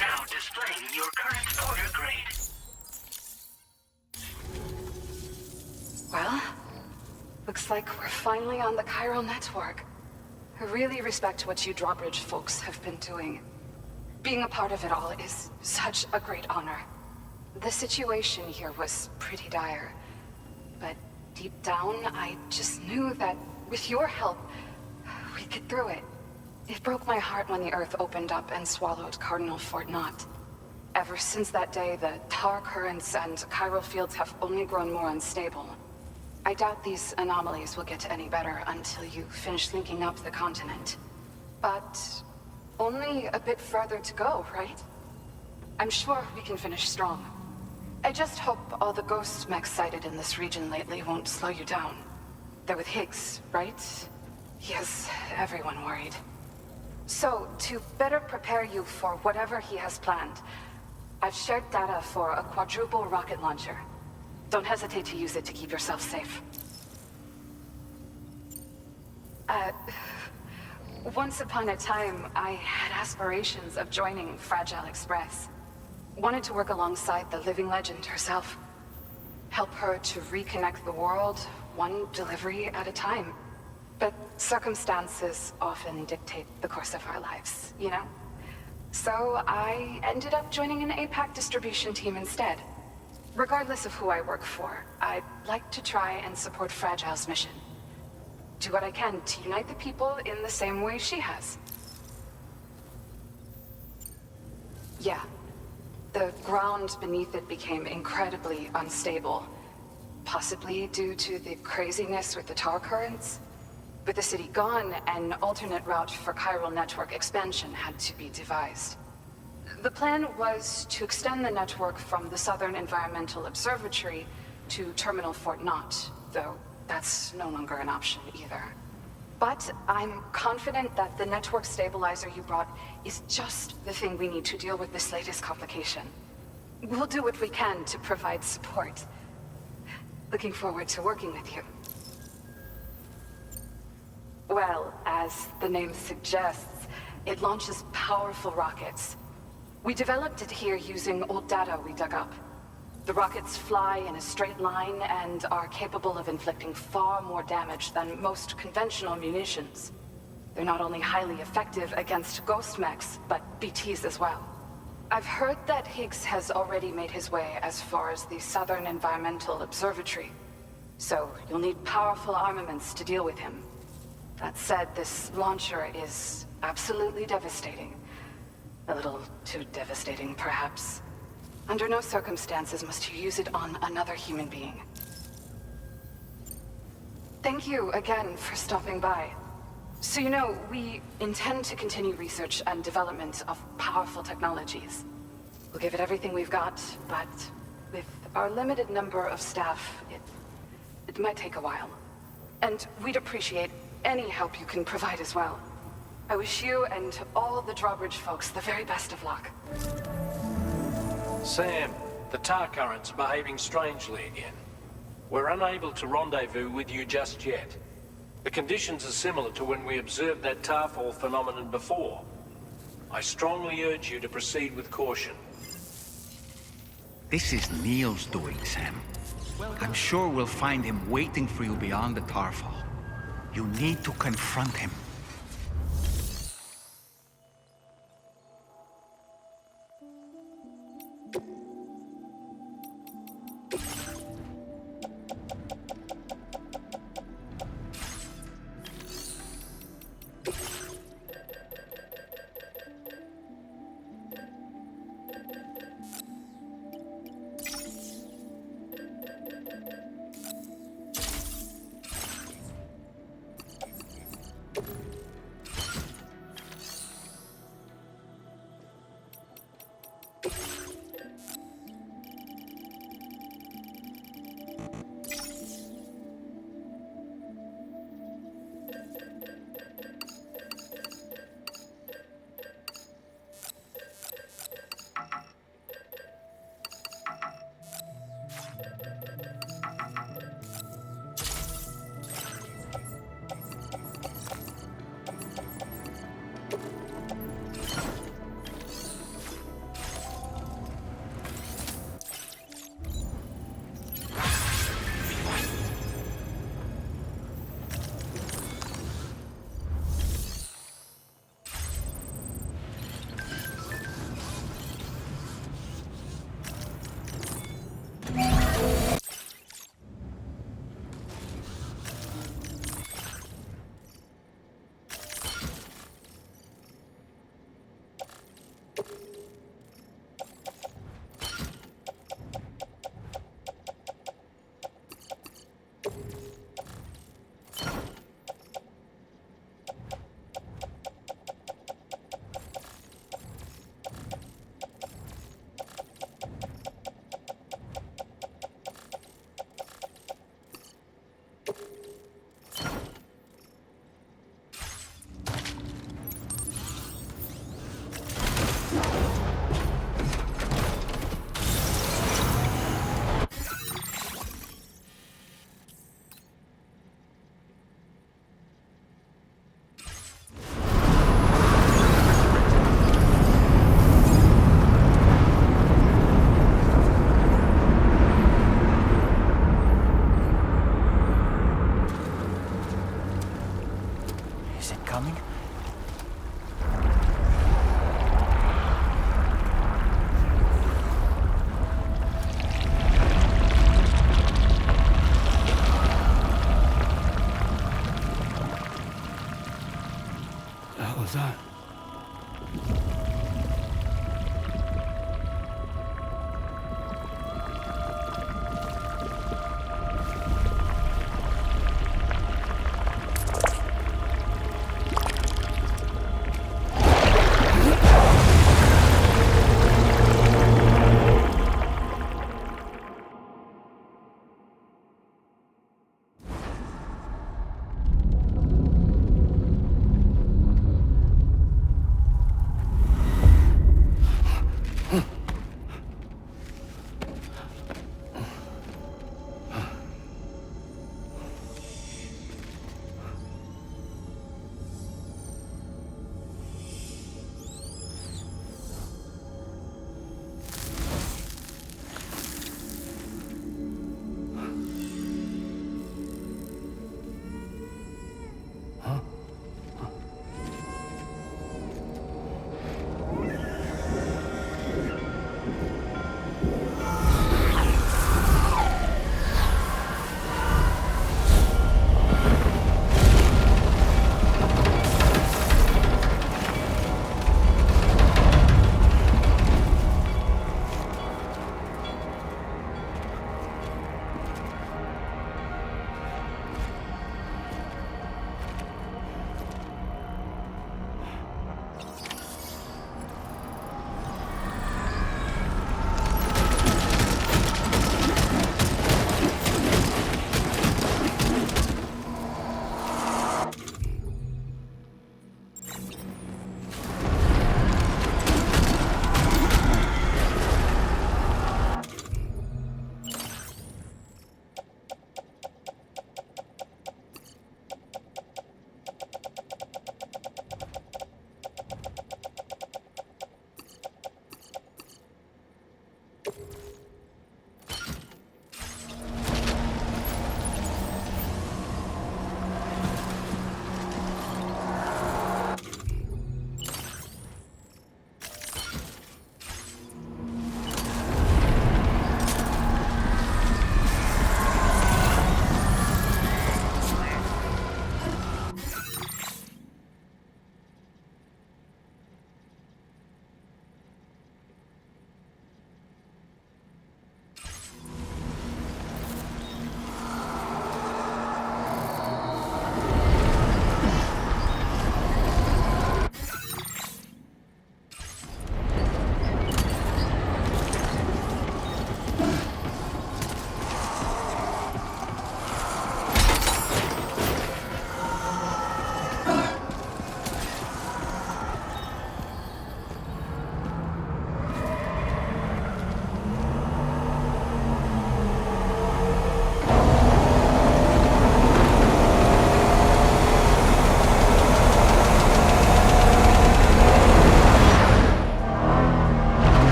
Now displaying your current order grade. Well, looks like we're finally on the chiral network. I really respect what you drawbridge folks have been doing. Being a part of it all is such a great honor. The situation here was pretty dire, but deep down, I just knew that with your help, we'd get through it. It broke my heart when the Earth opened up and swallowed Cardinal Fort Knott. Ever since that day, the tar currents and chiral fields have only grown more unstable. I doubt these anomalies will get any better until you finish linking up the continent. But only a bit further to go, right? I'm sure we can finish strong. I just hope all the ghost mechs sighted in this region lately won't slow you down. They're with Higgs, right? He has everyone worried. So, to better prepare you for whatever he has planned, I've shared data for a quadruple rocket launcher. Don't hesitate to use it to keep yourself safe. Once upon a time, I had aspirations of joining Fragile Express. Wanted to work alongside the living legend herself. Help her to reconnect the world, one delivery at a time. But circumstances often dictate the course of our lives, you know? So I ended up joining an APAC distribution team instead. Regardless of who I work for, I'd like to try and support Fragile's mission. Do what I can to unite the people in the same way she has. Yeah. The ground beneath it became incredibly unstable. Possibly due to the craziness with the tar currents. With the city gone, an alternate route for chiral network expansion had to be devised. The plan was to extend the network from the Southern Environmental Observatory to Terminal Fort Knott, though that's no longer an option either. But I'm confident that the network stabilizer you brought is just the thing we need to deal with this latest complication. We'll do what we can to provide support. Looking forward to working with you. Well, as the name suggests, it launches powerful rockets. We developed it here using old data we dug up. The rockets fly in a straight line and are capable of inflicting far more damage than most conventional munitions. They're not only highly effective against ghost mechs, but BTs as well. I've heard that Higgs has already made his way as far as the Southern Environmental Observatory. So you'll need powerful armaments to deal with him. That said, this launcher is absolutely devastating. A little too devastating, perhaps. Under no circumstances must you use it on another human being. Thank you again for stopping by. So you know, we intend to continue research and development of powerful technologies. We'll give it everything we've got, but with our limited number of staff, it might take a while. And we'd appreciate any help you can provide as well. I wish you and all the Drawbridge folks the very best of luck. Sam, the tar current's behaving strangely again. We're unable to rendezvous with you just yet. The conditions are similar to when we observed that tarfall phenomenon before. I strongly urge you to proceed with caution. This is Neil's doing, Sam. I'm sure we'll find him waiting for you beyond the tarfall. You need to confront him.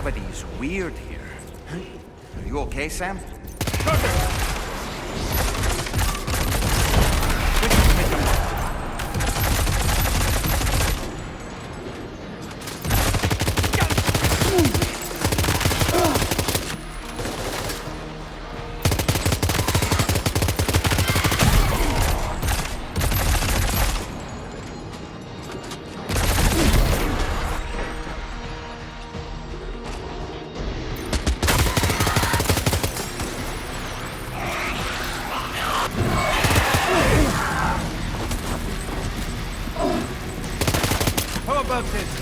gravity is weird here. Are you okay, Sam? How about this?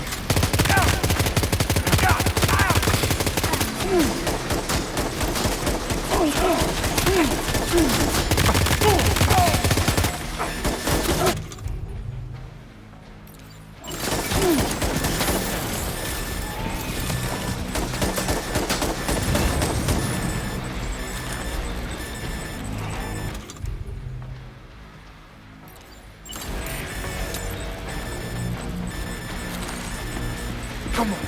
Come on.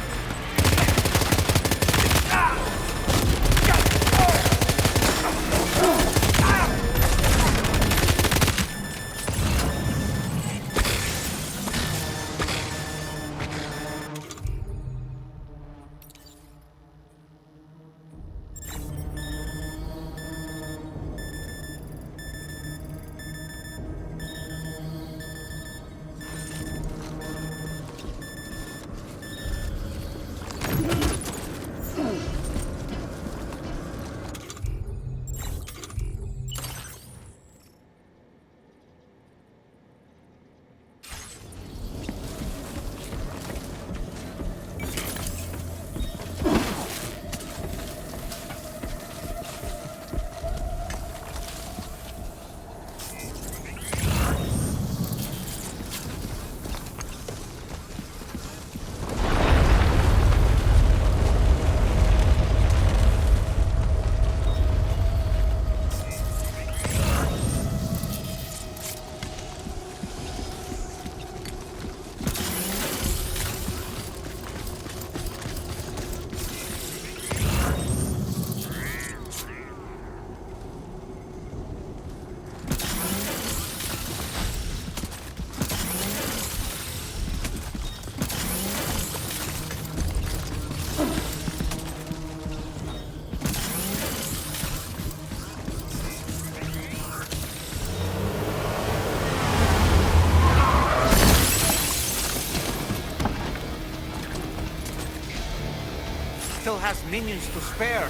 Still has minions to spare.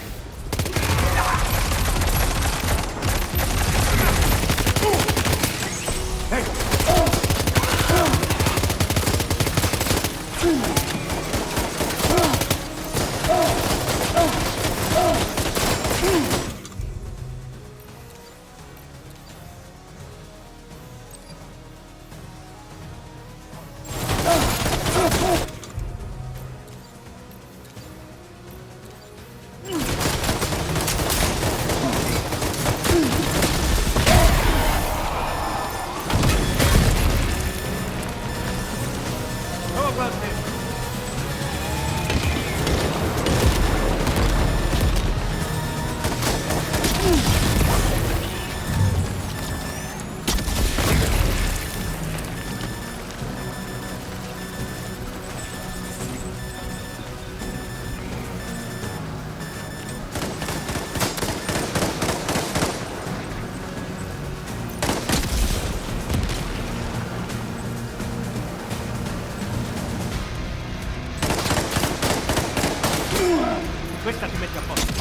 Questa ti mette a posto.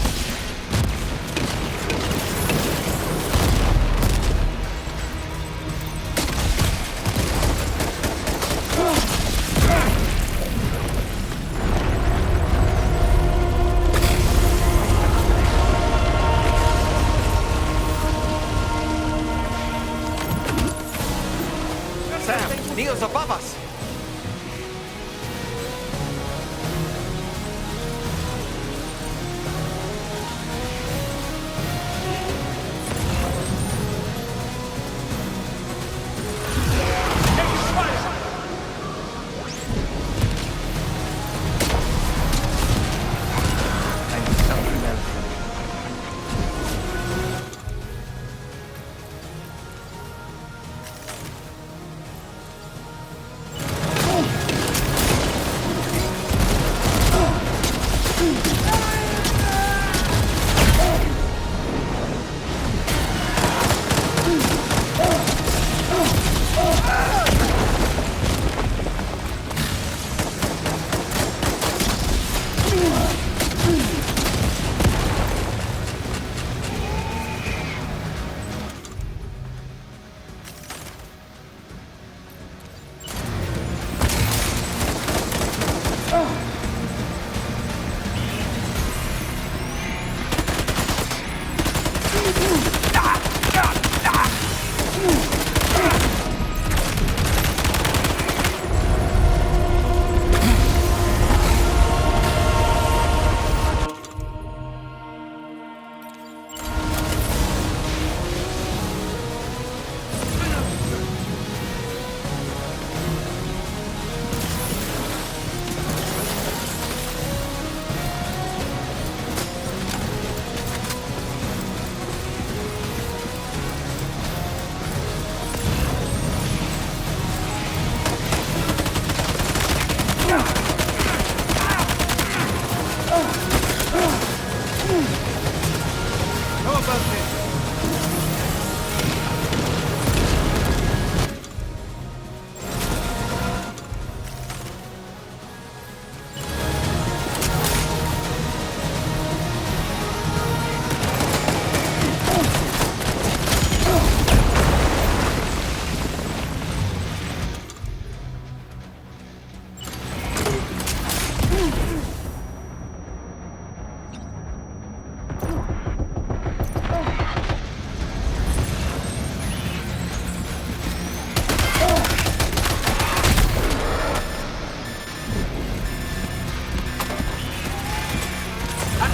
Sam, Neo's above us.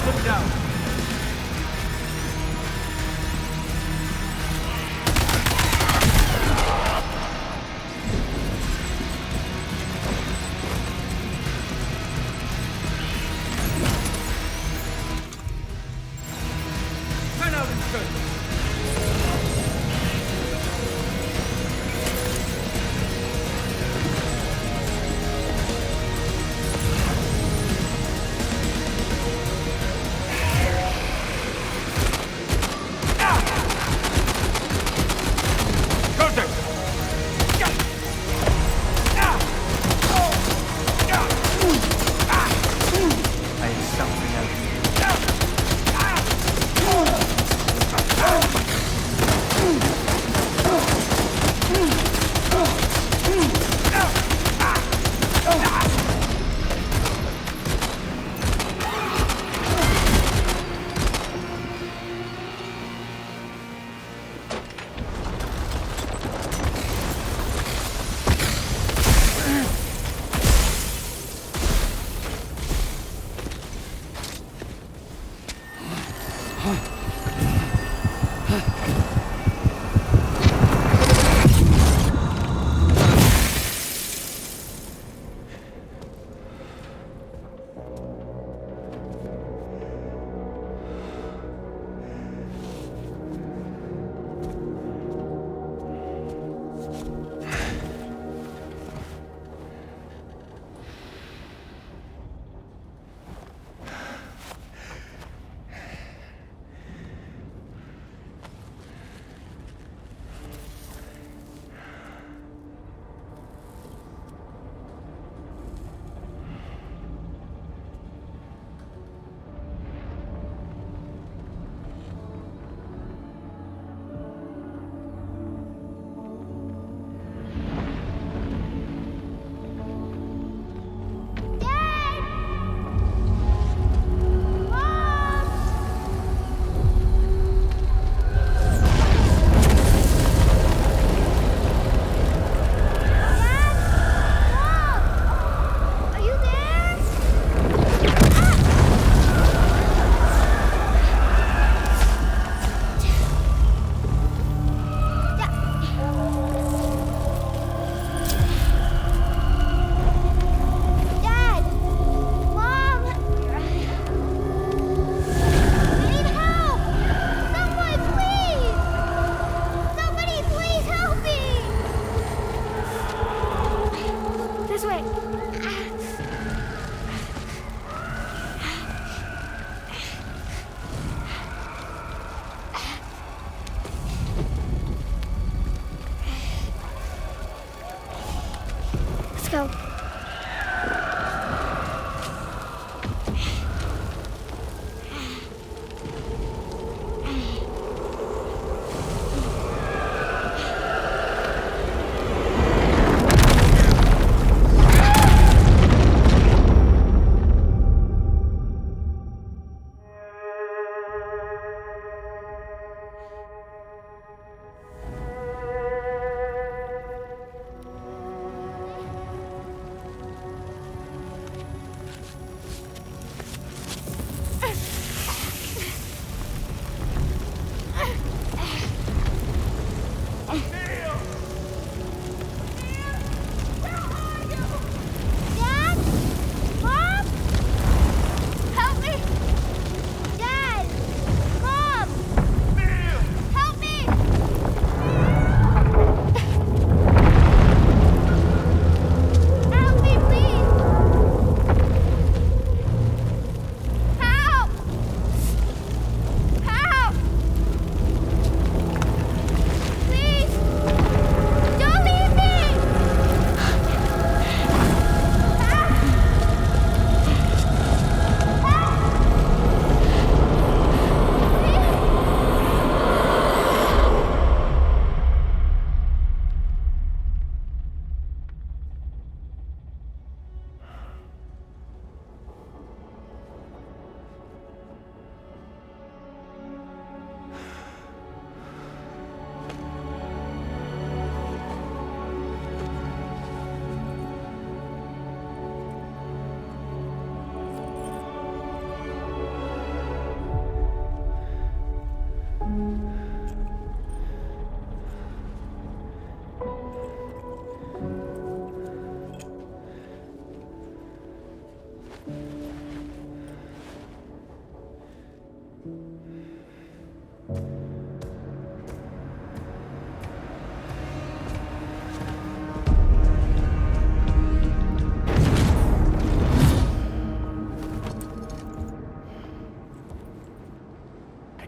Look down. Turn out and good.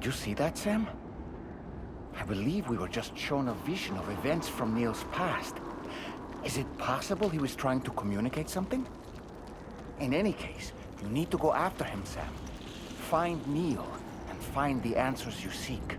Did you see that, Sam? I believe we were just shown a vision of events from Neil's past. Is it possible he was trying to communicate something? In any case, you need to go after him, Sam. Find Neil, and find the answers you seek.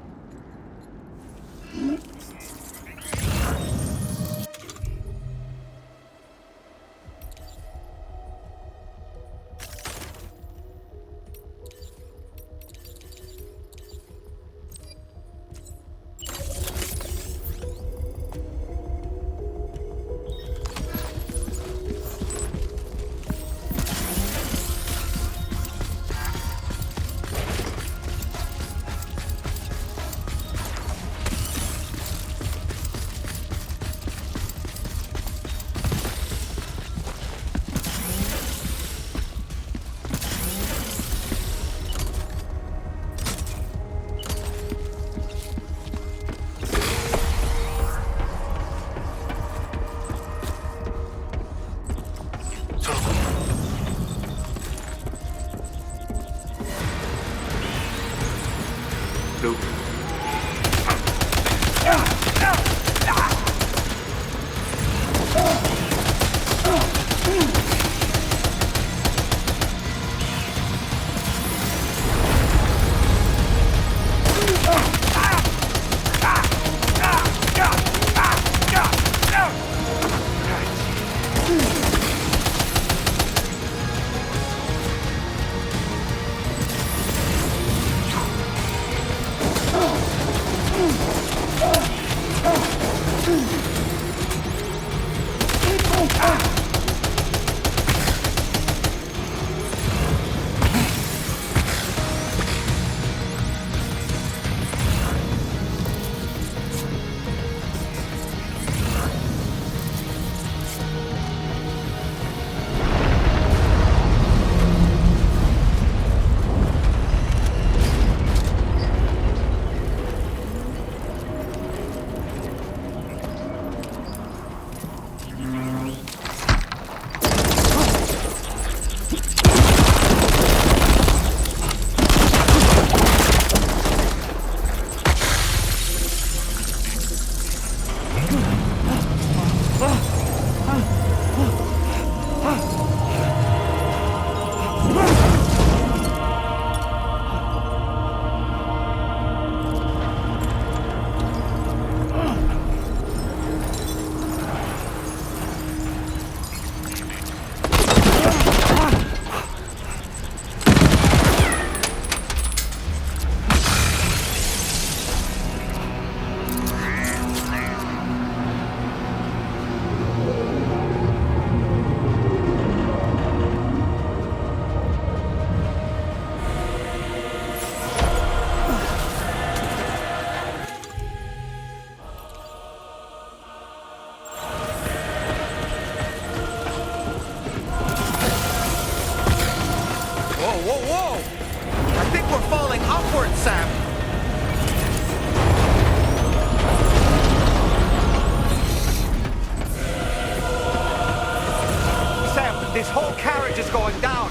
This whole carriage is going down.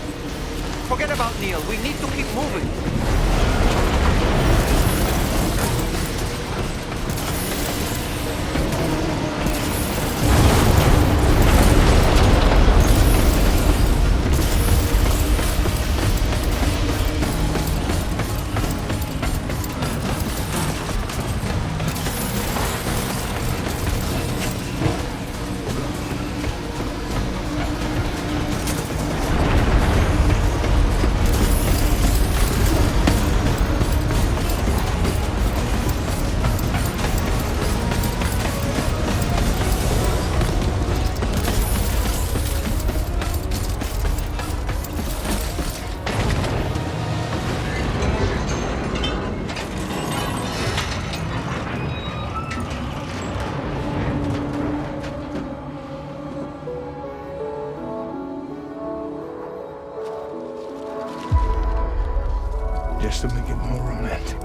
Forget about Neil. We need to keep moving. Just to make it more romantic.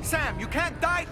Sam, you can't die!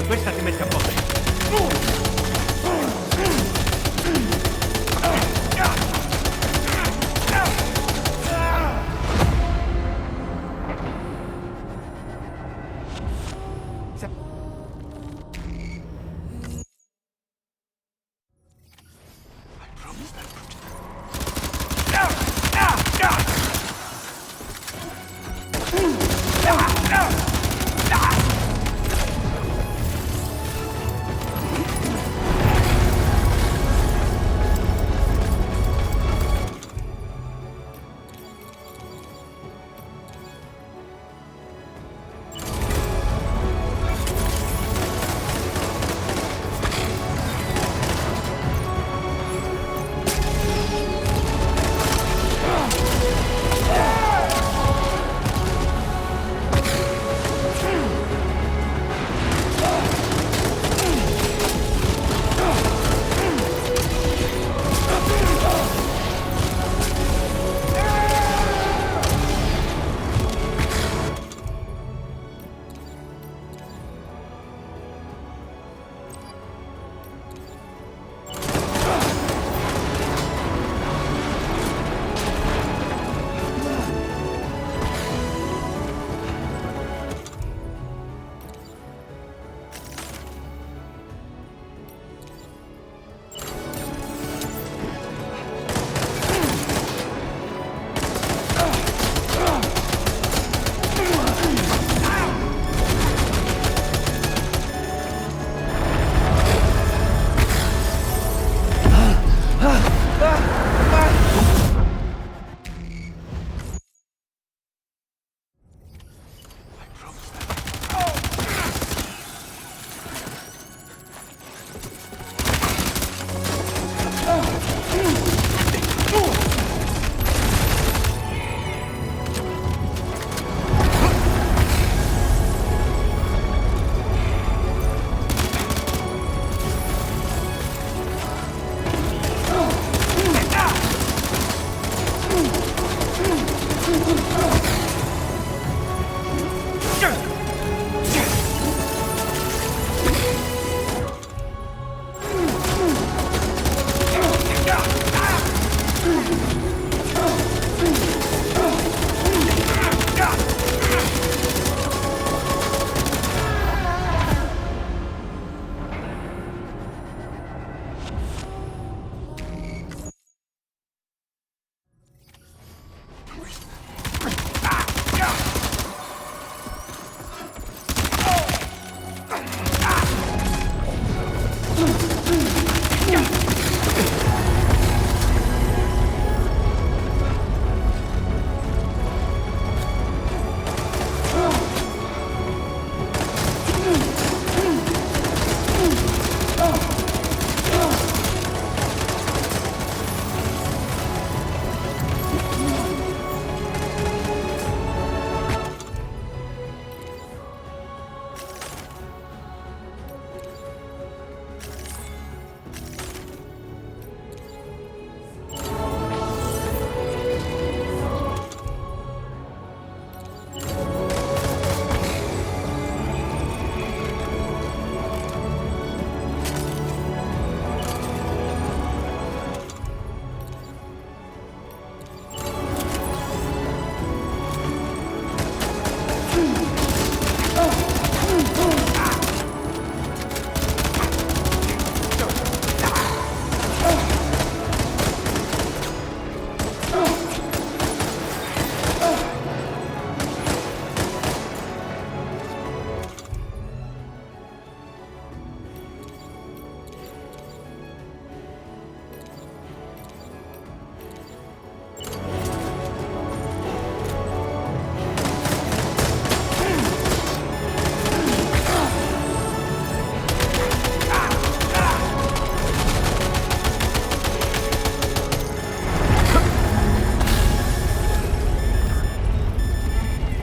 Questa ti mette a posto.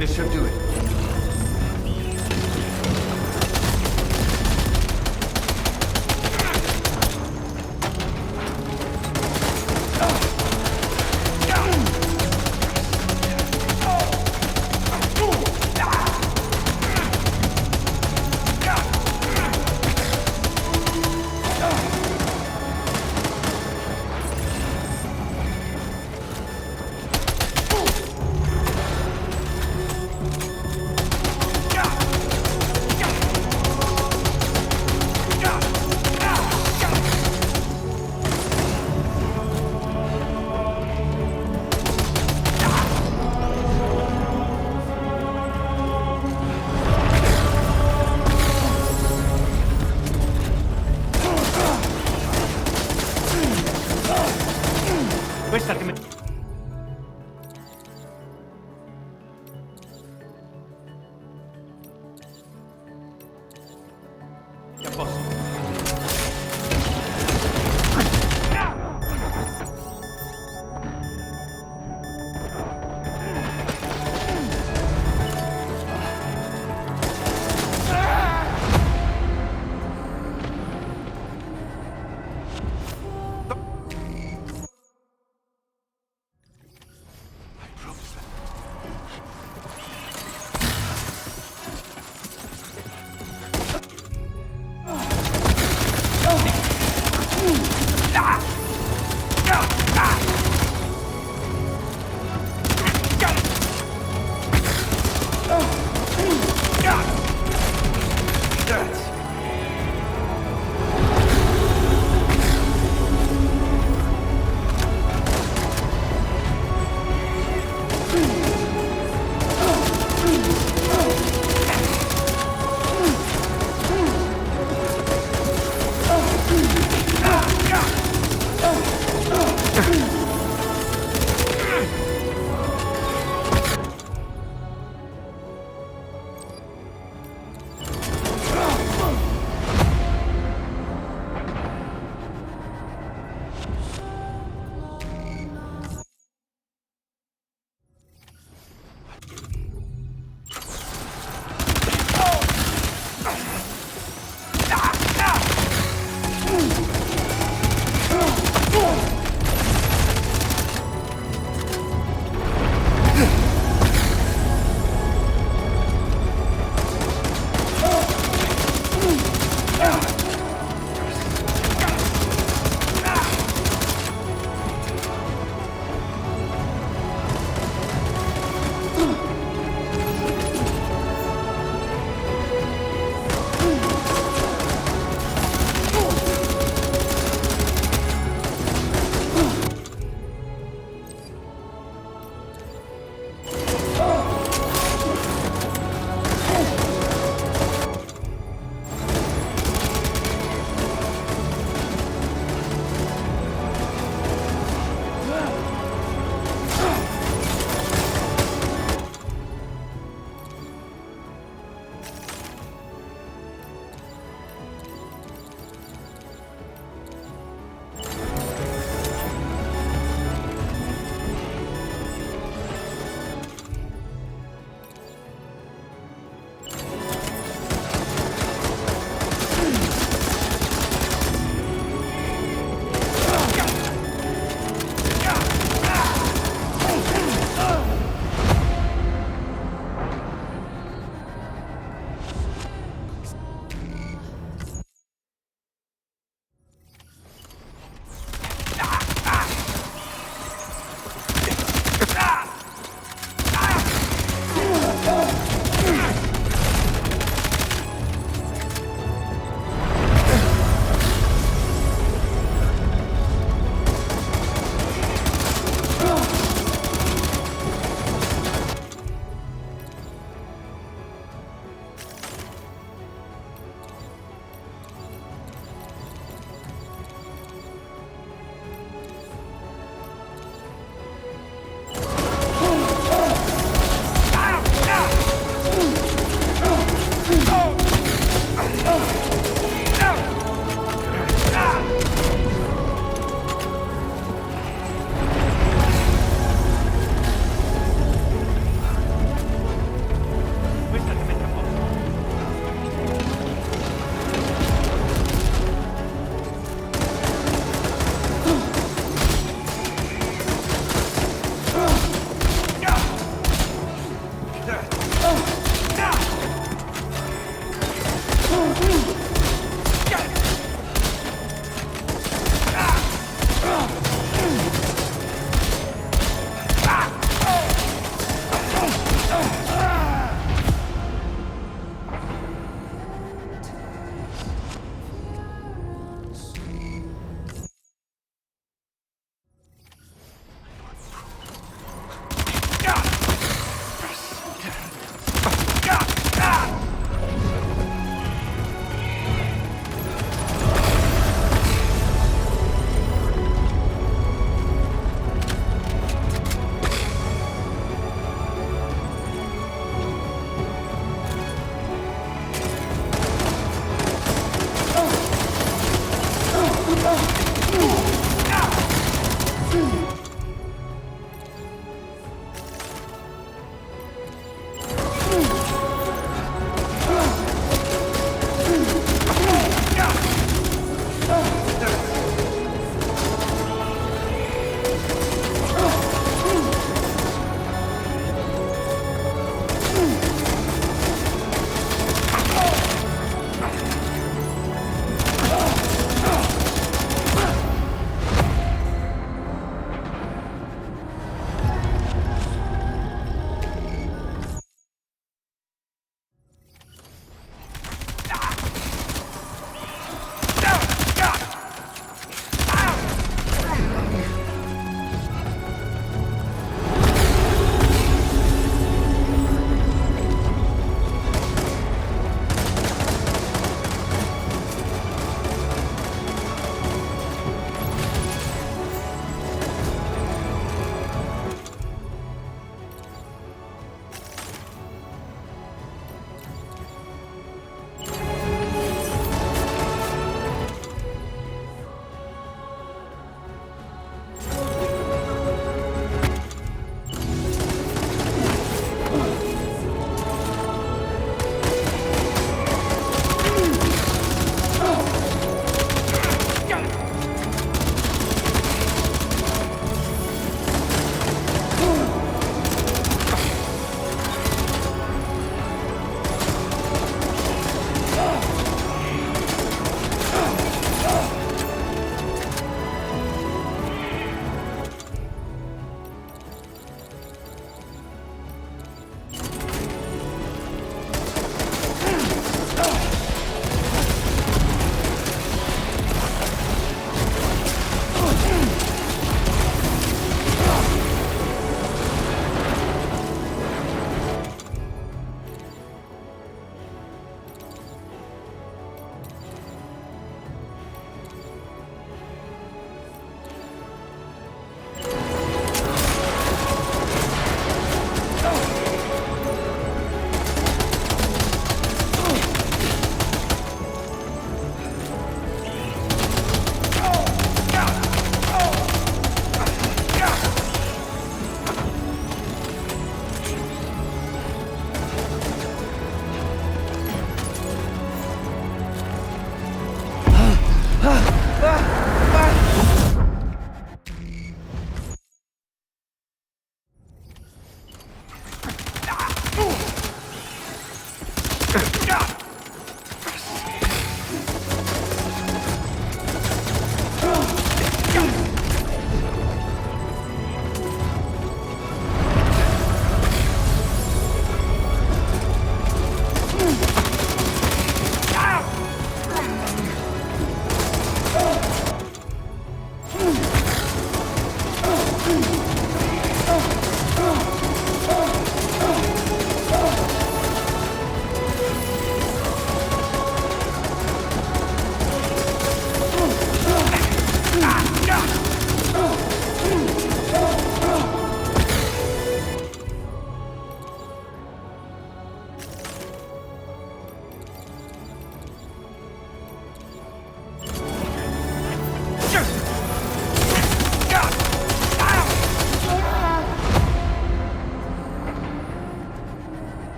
This should do it.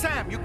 Sam, you...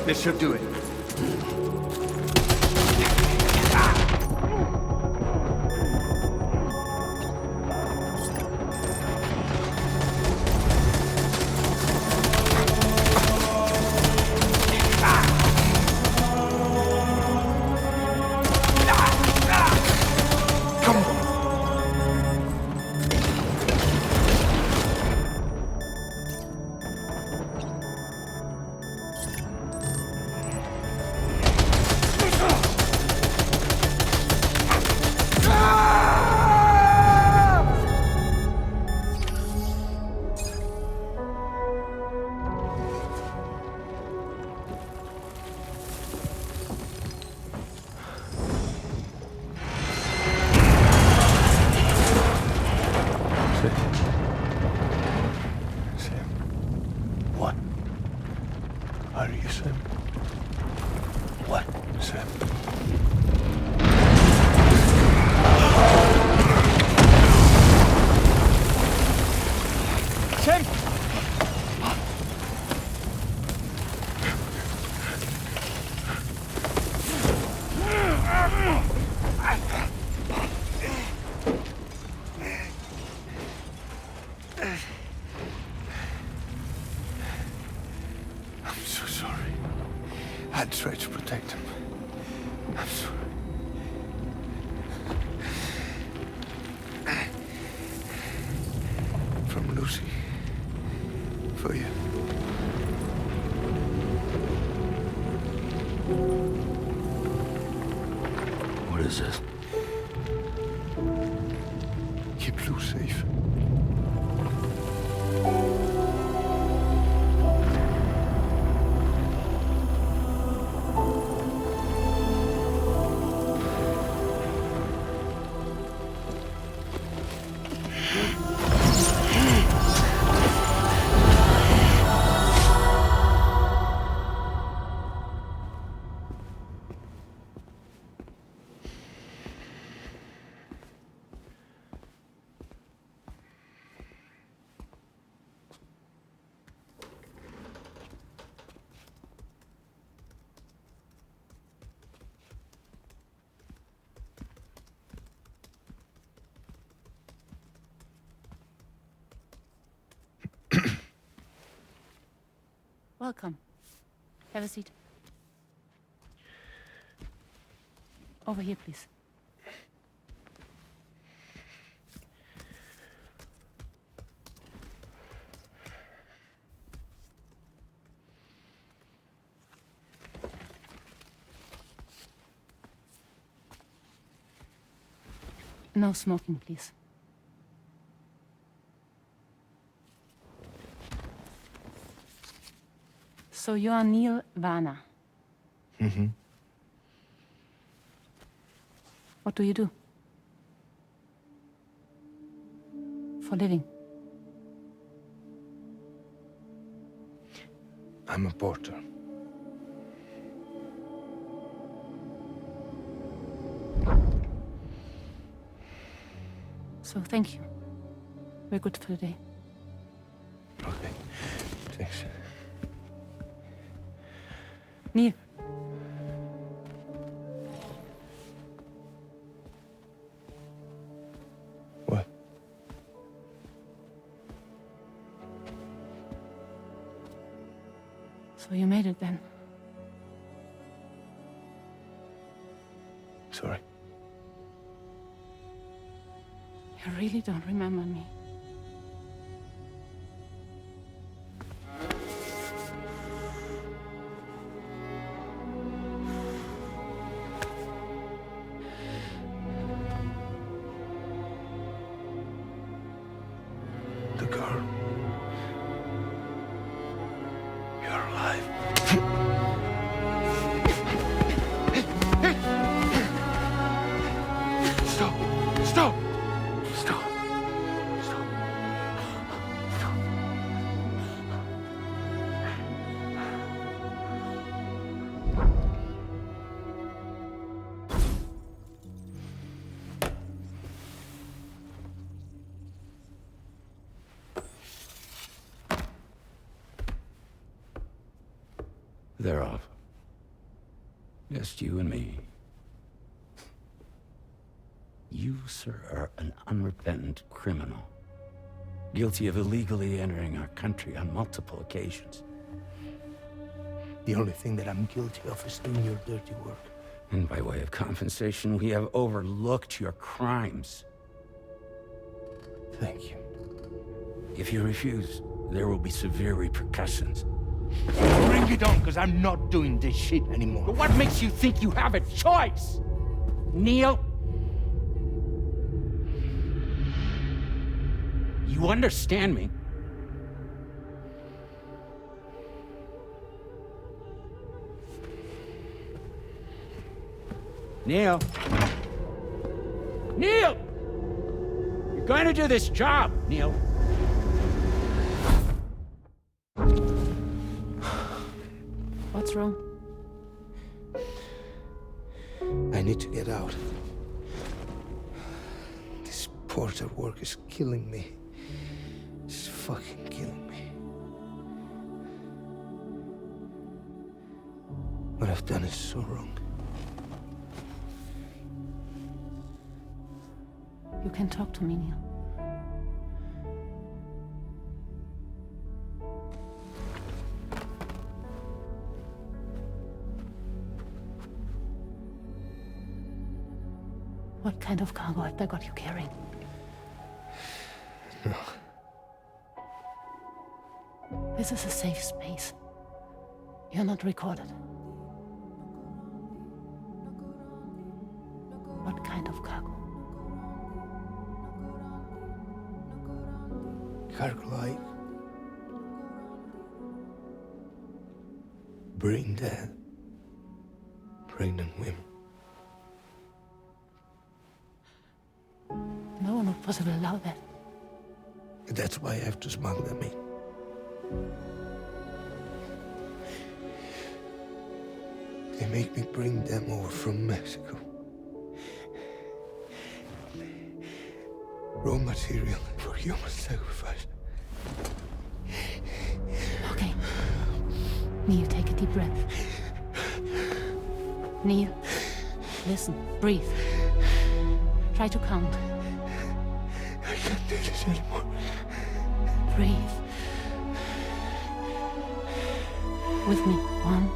This should do it. Sam. Sam! I'm so sorry. I tried to protect him. I'm sorry. From Lucy. For you. What is this? Keep Lou safe. Welcome. Have a seat. Over here, please. No smoking, please. So you are Neil Varner. Mm-hmm. What do you do? For a living? I'm a porter. So thank you. We're good for the day. Okay. Thanks. Neil. What? So you made it then? Sorry. You really don't remember me. The girl. You're alive. Stop! Stop! Stop! Stop! Stop! They're off. Just you and me. You, sir, are an unrepentant criminal. Guilty of illegally entering our country on multiple occasions. The only thing that I'm guilty of is doing your dirty work. And by way of compensation, we have overlooked your crimes. Thank you. If you refuse, there will be severe repercussions. Bring it on, because I'm not doing this shit anymore. But what makes you think you have a choice? Neil? You understand me? Neil? Neil! You're going to do this job, Neil. What's wrong? need to get out. This porter work is killing me. It's fucking killing me. What I've done is so wrong. You can talk to me, Neil. What kind of cargo have they got you carrying? No. This is a safe space. You're not recorded. What kind of cargo? Cargo like brain dead, pregnant women. No one would possibly allow that. That's why I have to smuggle them in. They make me bring them over from Mexico. Raw material for human sacrifice. Okay. Neil, take a deep breath. Neil, listen, breathe. Try to count. I can't do this anymore. Breathe. With me. 1.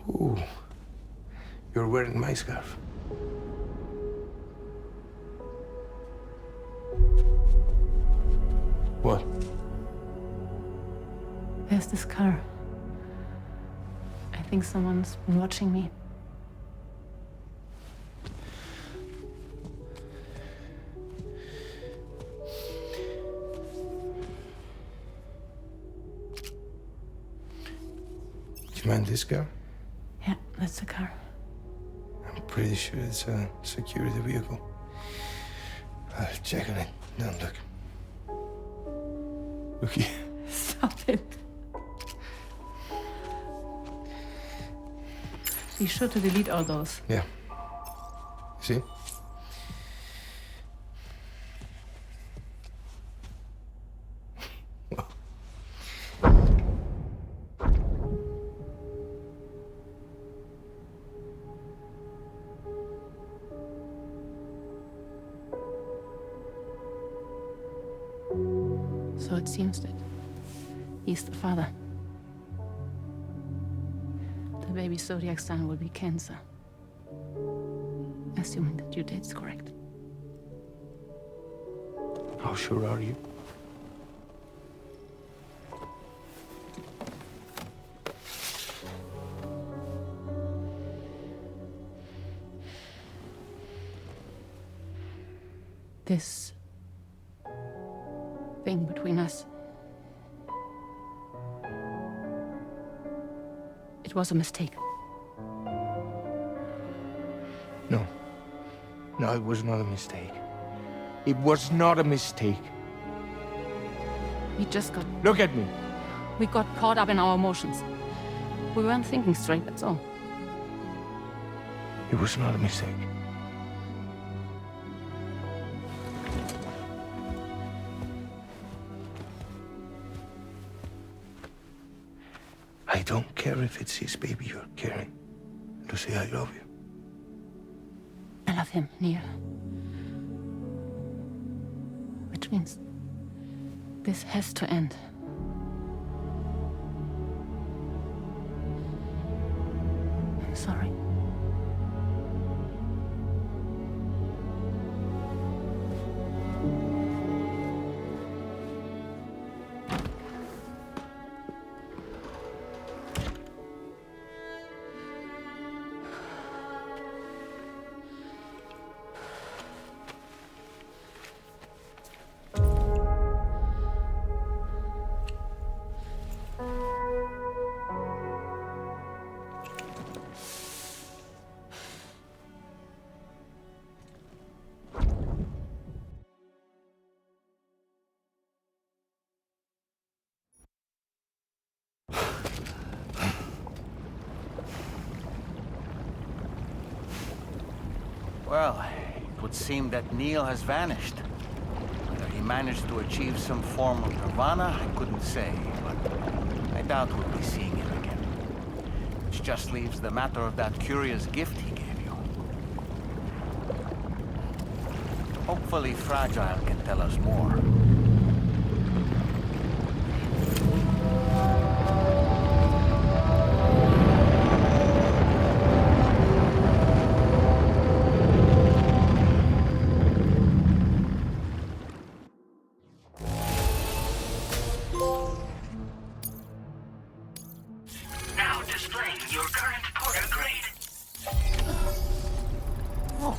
Ooh, you're wearing my scarf. What? There's this car. I think someone's been watching me. Do you mind this car? Yeah, that's the car. I'm pretty sure it's a security vehicle. I'll check on it. Don't look. Look here. Stop it. Be sure to delete all those. Yeah. See? So it seems that he's the father. The baby's zodiac sign will be Cancer. Assuming the due date's correct. How sure are you? This thing between us. It was a mistake. No. No, it was not a mistake. It was not a mistake. We just got... Look at me. We got caught up in our emotions. We weren't thinking straight, that's all. It was not a mistake. I don't care if it's his baby you're carrying. Lucy, I love you. I love him, Neil. Which means this has to end. I'm sorry. Well, it would seem that Neil has vanished. Whether he managed to achieve some form of nirvana, I couldn't say, but I doubt we'll be seeing him again. Which just leaves the matter of that curious gift he gave you. Hopefully Fragile can tell us more. Now displaying your current porter grade. Oh,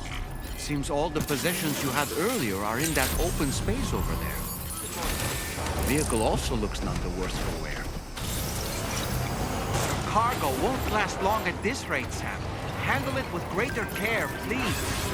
seems all the possessions you had earlier are in that open space over there. The vehicle also looks none the worse for wear. Your cargo won't last long at this rate, Sam. Handle it with greater care, please.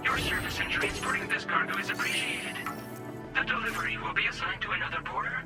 Your service in transporting this cargo is appreciated. The delivery will be assigned to another porter.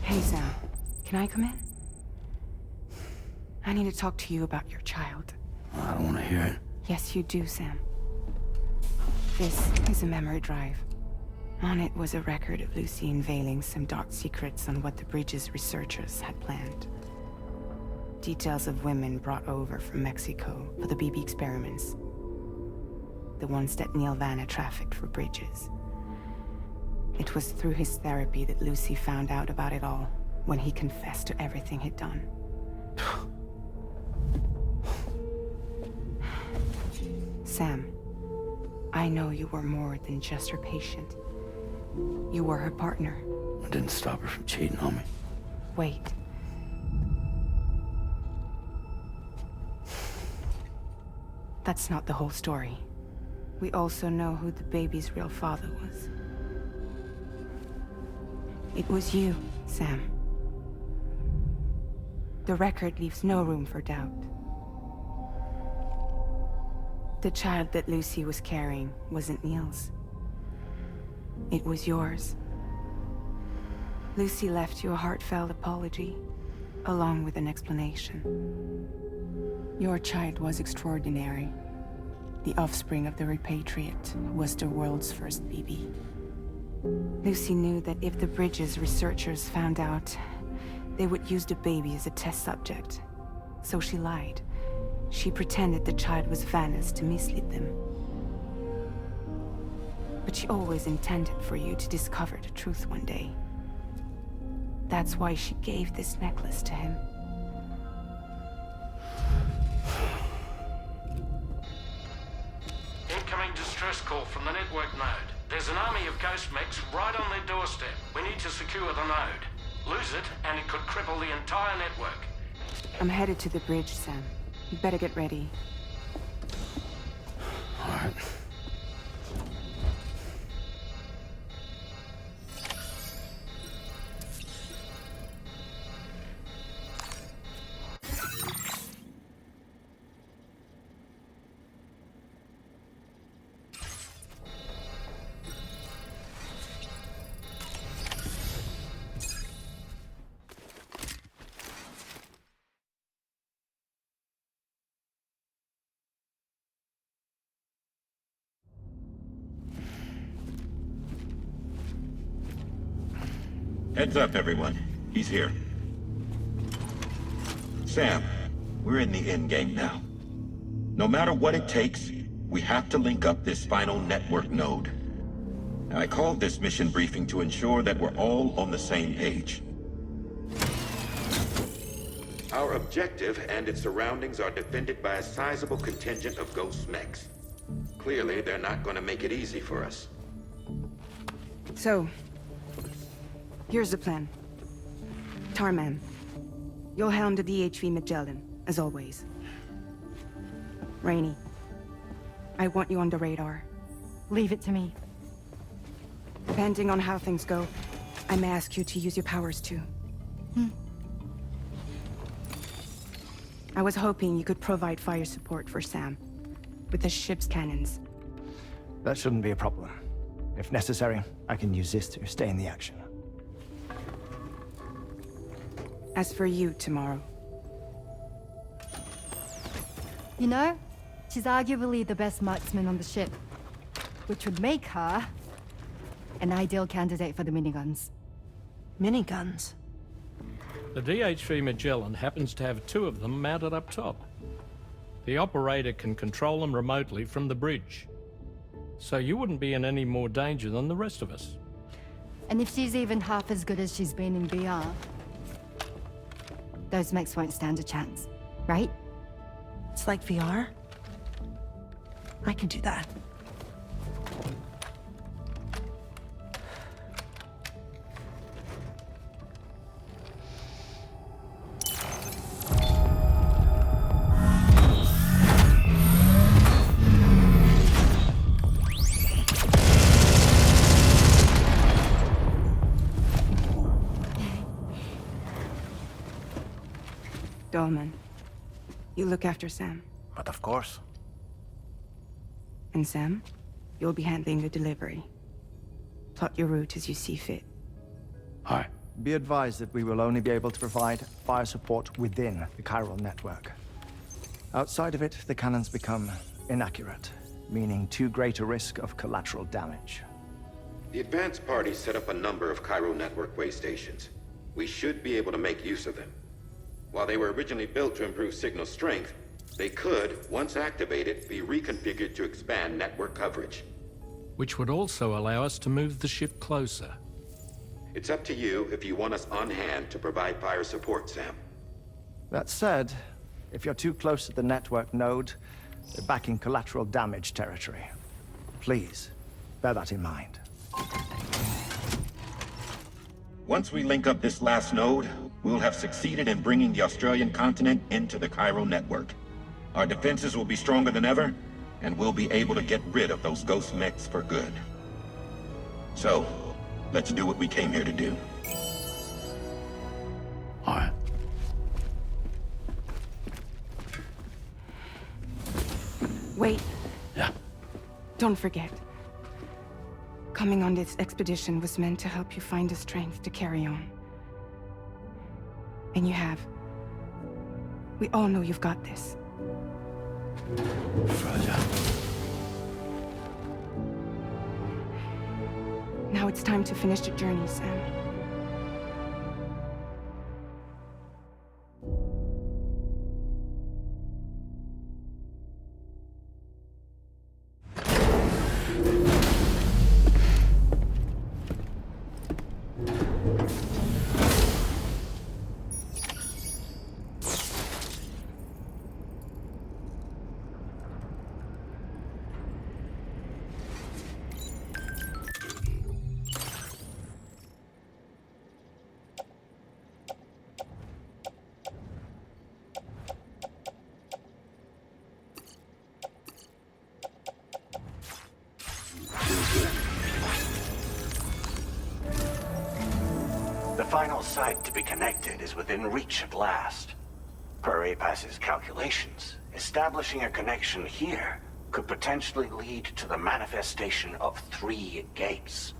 Hey, Sam. Can I come in? I need to talk to you about your child. I don't want to hear it. Yes, you do, Sam. This is a memory drive. On it was a record of Lucy unveiling some dark secrets on what the Bridges researchers had planned. Details of women brought over from Mexico for the BB experiments. The ones that Neil Vanna trafficked for Bridges. It was through his therapy that Lucy found out about it all, when he confessed to everything he'd done. Sam, I know you were more than just her patient. You were her partner. I didn't stop her from cheating on me. Wait. That's not the whole story. We also know who the baby's real father was. It was you, Sam. The record leaves no room for doubt. The child that Lucy was carrying wasn't Neil's. It was yours. Lucy left you a heartfelt apology, along with an explanation. Your child was extraordinary. The offspring of the repatriate was the world's first baby. Lucy knew that if the Bridges researchers found out, they would use the baby as a test subject. So she lied. She pretended the child was Vanna's to mislead them. But she always intended for you to discover the truth one day. That's why she gave this necklace to him. Incoming distress call from the network node. There's an army of ghost mechs right on their doorstep. We need to secure the node. Lose it, and it could cripple the entire network. I'm headed to the bridge, Sam. You better get ready. All right. Heads up, everyone. He's here. Sam, we're in the end game now. No matter what it takes, we have to link up this final network node. I called this mission briefing to ensure that we're all on the same page. Our objective and its surroundings are defended by a sizable contingent of ghost mechs. Clearly, they're not going to make it easy for us. So, here's the plan. Tarman, you'll helm the DHV Magellan, as always. Rainey, I want you on the radar. Leave it to me. Depending on how things go, I may ask you to use your powers too. I was hoping you could provide fire support for Sam, with the ship's cannons. That shouldn't be a problem. If necessary, I can use this to stay in the action. As for you, tomorrow. You know, she's arguably the best marksman on the ship, which would make her an ideal candidate for the miniguns. Miniguns? The DHV Magellan happens to have 2 of them mounted up top. The operator can control them remotely from the bridge. So you wouldn't be in any more danger than the rest of us. And if she's even half as good as she's been in VR, those mechs won't stand a chance, right? It's like VR? I can do that. Dolman, you look after Sam. But of course. And Sam, you'll be handling the delivery. Plot your route as you see fit. All right. Be advised that we will only be able to provide fire support within the chiral network. Outside of it, the cannons become inaccurate, meaning too great a risk of collateral damage. The advanced party set up a number of chiral network way stations. We should be able to make use of them. While they were originally built to improve signal strength, they could, once activated, be reconfigured to expand network coverage. Which would also allow us to move the ship closer. It's up to you if you want us on hand to provide fire support, Sam. That said, if you're too close to the network node, you're back in collateral damage territory. Please, bear that in mind. Once we link up this last node, we'll have succeeded in bringing the Australian continent into the chiral network. Our defenses will be stronger than ever, and we'll be able to get rid of those ghost mechs for good. So, let's do what we came here to do. All right. Wait. Yeah. Don't forget. Coming on this expedition was meant to help you find the strength to carry on. And you have. We all know you've got this. Fragile. Now it's time to finish the journey, Sam. The final site to be connected is within reach at last. Per APAS's calculations, establishing a connection here could potentially lead to the manifestation of 3 gates.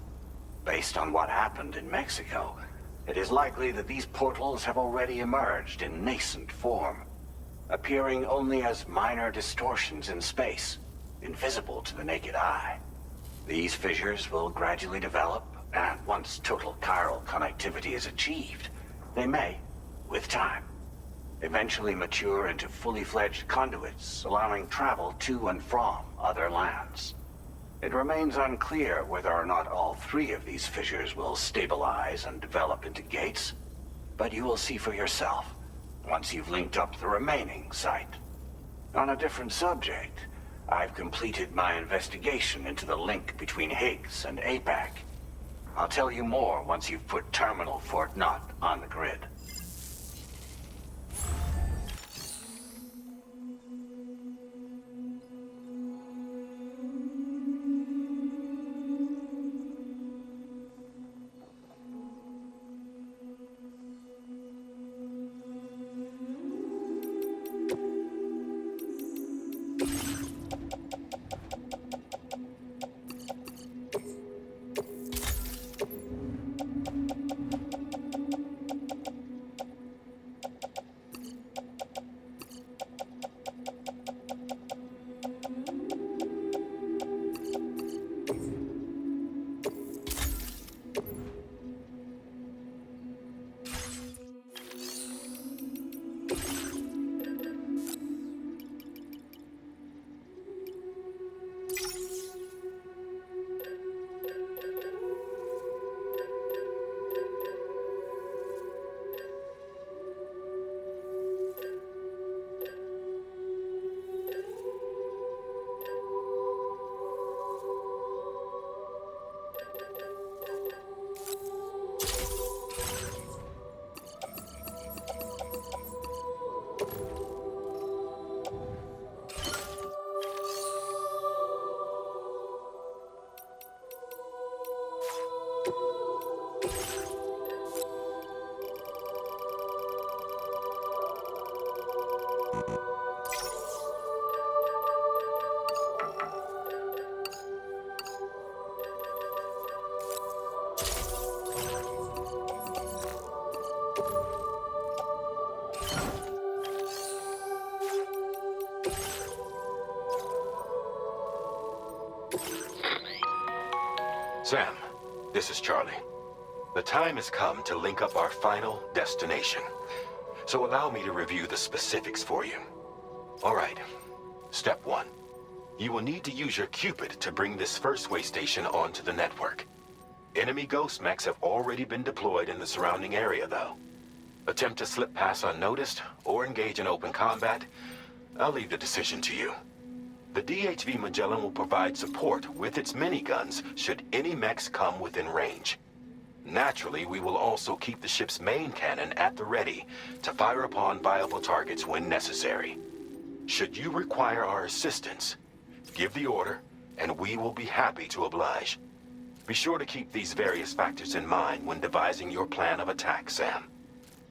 Based on what happened in Mexico, it is likely that these portals have already emerged in nascent form, appearing only as minor distortions in space, invisible to the naked eye. These fissures will gradually develop, and once total chiral connectivity is achieved, they may, with time, eventually mature into fully fledged conduits, allowing travel to and from other lands. It remains unclear whether or not all 3 of these fissures will stabilize and develop into gates, but you will see for yourself once you've linked up the remaining site. On a different subject, I've completed my investigation into the link between Higgs and APAC. I'll tell you more once you've put Terminal Fort Knott on the grid. Sam, this is Charlie. The time has come to link up our final destination. So allow me to review the specifics for you. All right. Step 1. You will need to use your Cupid to bring this first way station onto the network. Enemy ghost mechs have already been deployed in the surrounding area, though. Attempt to slip past unnoticed or engage in open combat, I'll leave the decision to you. The DHV Magellan will provide support with its miniguns should any mechs come within range. Naturally, we will also keep the ship's main cannon at the ready to fire upon viable targets when necessary. Should you require our assistance, Give the order, and we will be happy to oblige. Be sure to keep these various factors in mind when devising your plan of attack, Sam.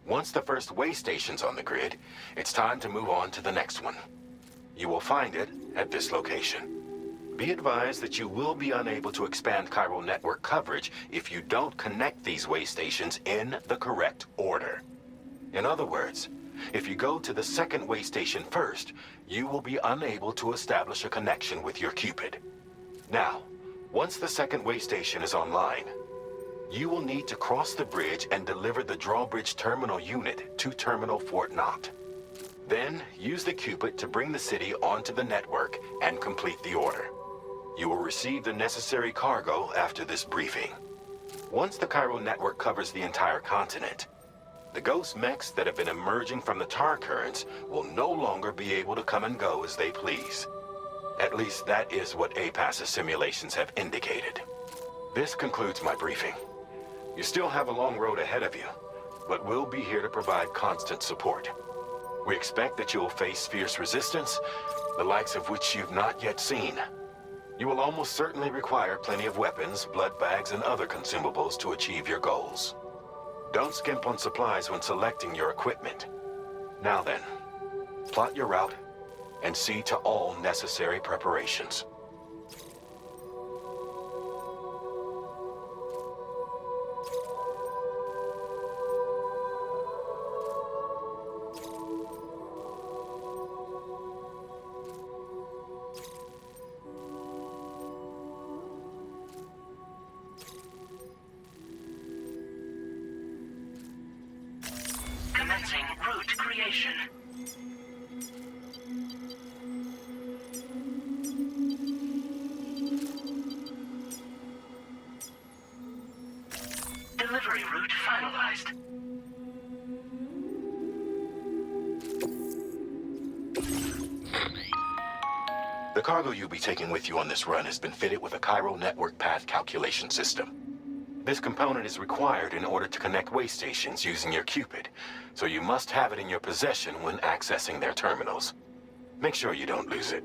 Once the first way station's on the grid, it's time to move on to the next one. You will find it at this location. Be advised that you will be unable to expand chiral network coverage if you don't connect these way stations in the correct order. In other words, if you go to the second way station first, you will be unable to establish a connection with your Cupid. Now, once the second way station is online, you will need to cross the bridge and deliver the drawbridge terminal unit to Terminal Fort Knott. Then, use the Cupid to bring the city onto the network and complete the order. You will receive the necessary cargo after this briefing. Once the chiral network covers the entire continent, the ghost mechs that have been emerging from the tar currents will no longer be able to come and go as they please. At least that is what APAS's simulations have indicated. This concludes my briefing. You still have a long road ahead of you, but we'll be here to provide constant support. We expect that you will face fierce resistance, the likes of which you've not yet seen. You will almost certainly require plenty of weapons, blood bags, and other consumables to achieve your goals. Don't skimp on supplies when selecting your equipment. Now then, plot your route and see to all necessary preparations. Commencing route creation. Delivery route finalized. The cargo you'll be taking with you on this run has been fitted with a chiral network path calculation system. This component is required in order to connect way stations using your Cupid, so you must have it in your possession when accessing their terminals. Make sure you don't lose it.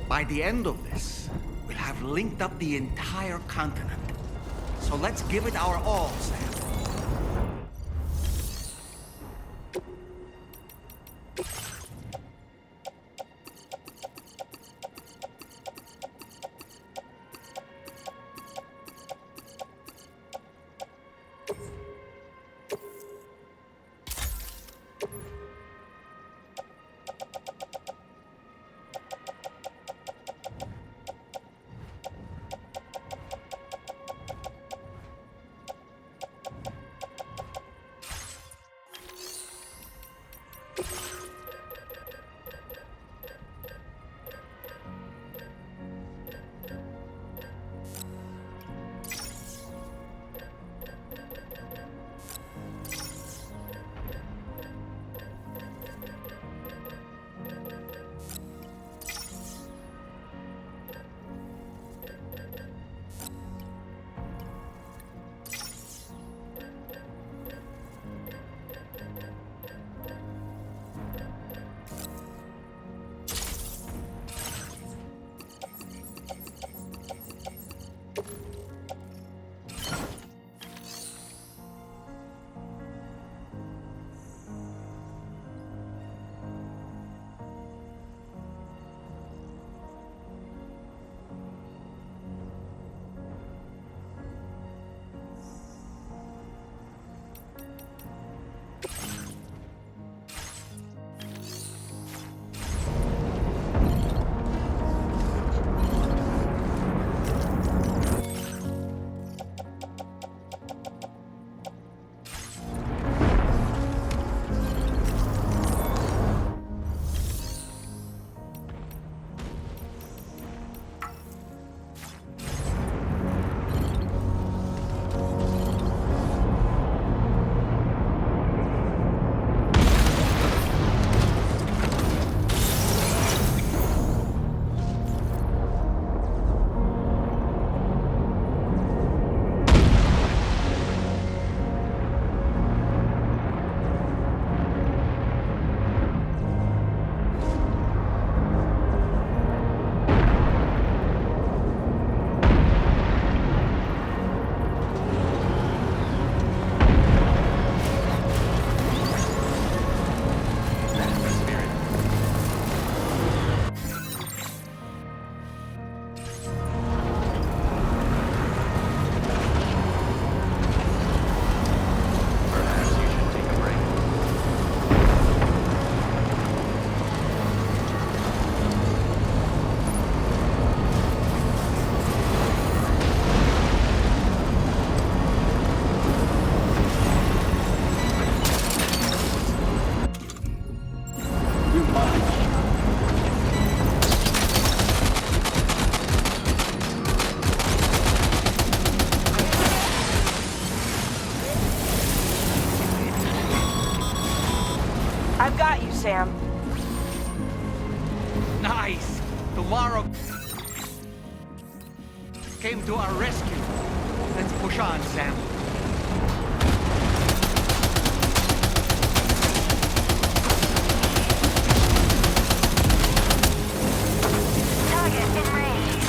By the end of this, we'll have linked up the entire continent. So let's give it our all, Sam. guys! Tomorrow came to our rescue. Let's push on, Sam. Target in range.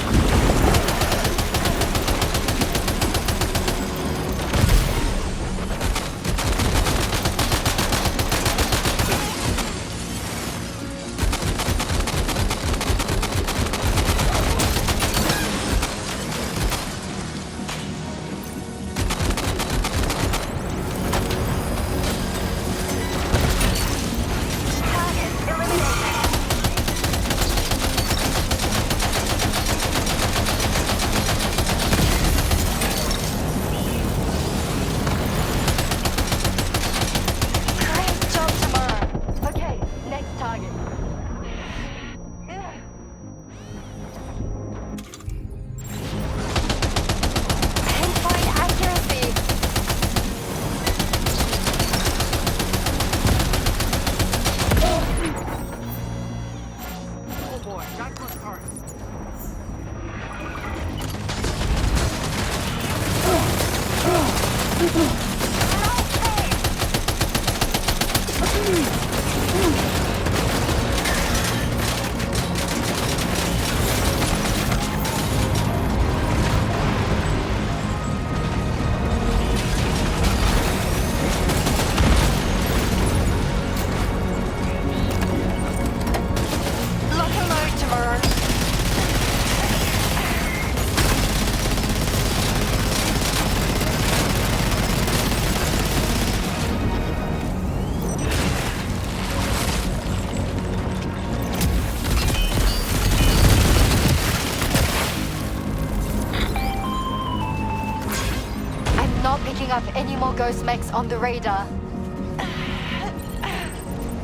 Picking up any more ghost mechs on the radar.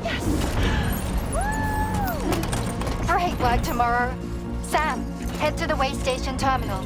Yes! Woo! Great work tomorrow. Sam, head to the way station terminal.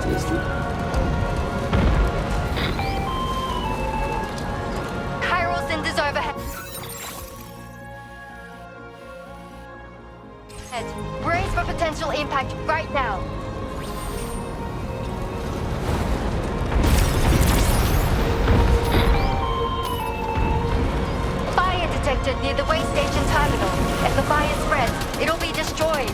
Tasty? Chiral cinders overhead. Brace for potential impact right now. Fire detected near the way station terminal. As the fire spreads, it'll be destroyed.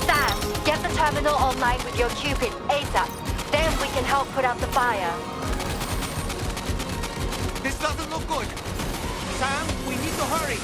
Sam, get the terminal online with your Cupid ASAP. Then we can help put out the fire. This doesn't look good. Sam, we need to hurry.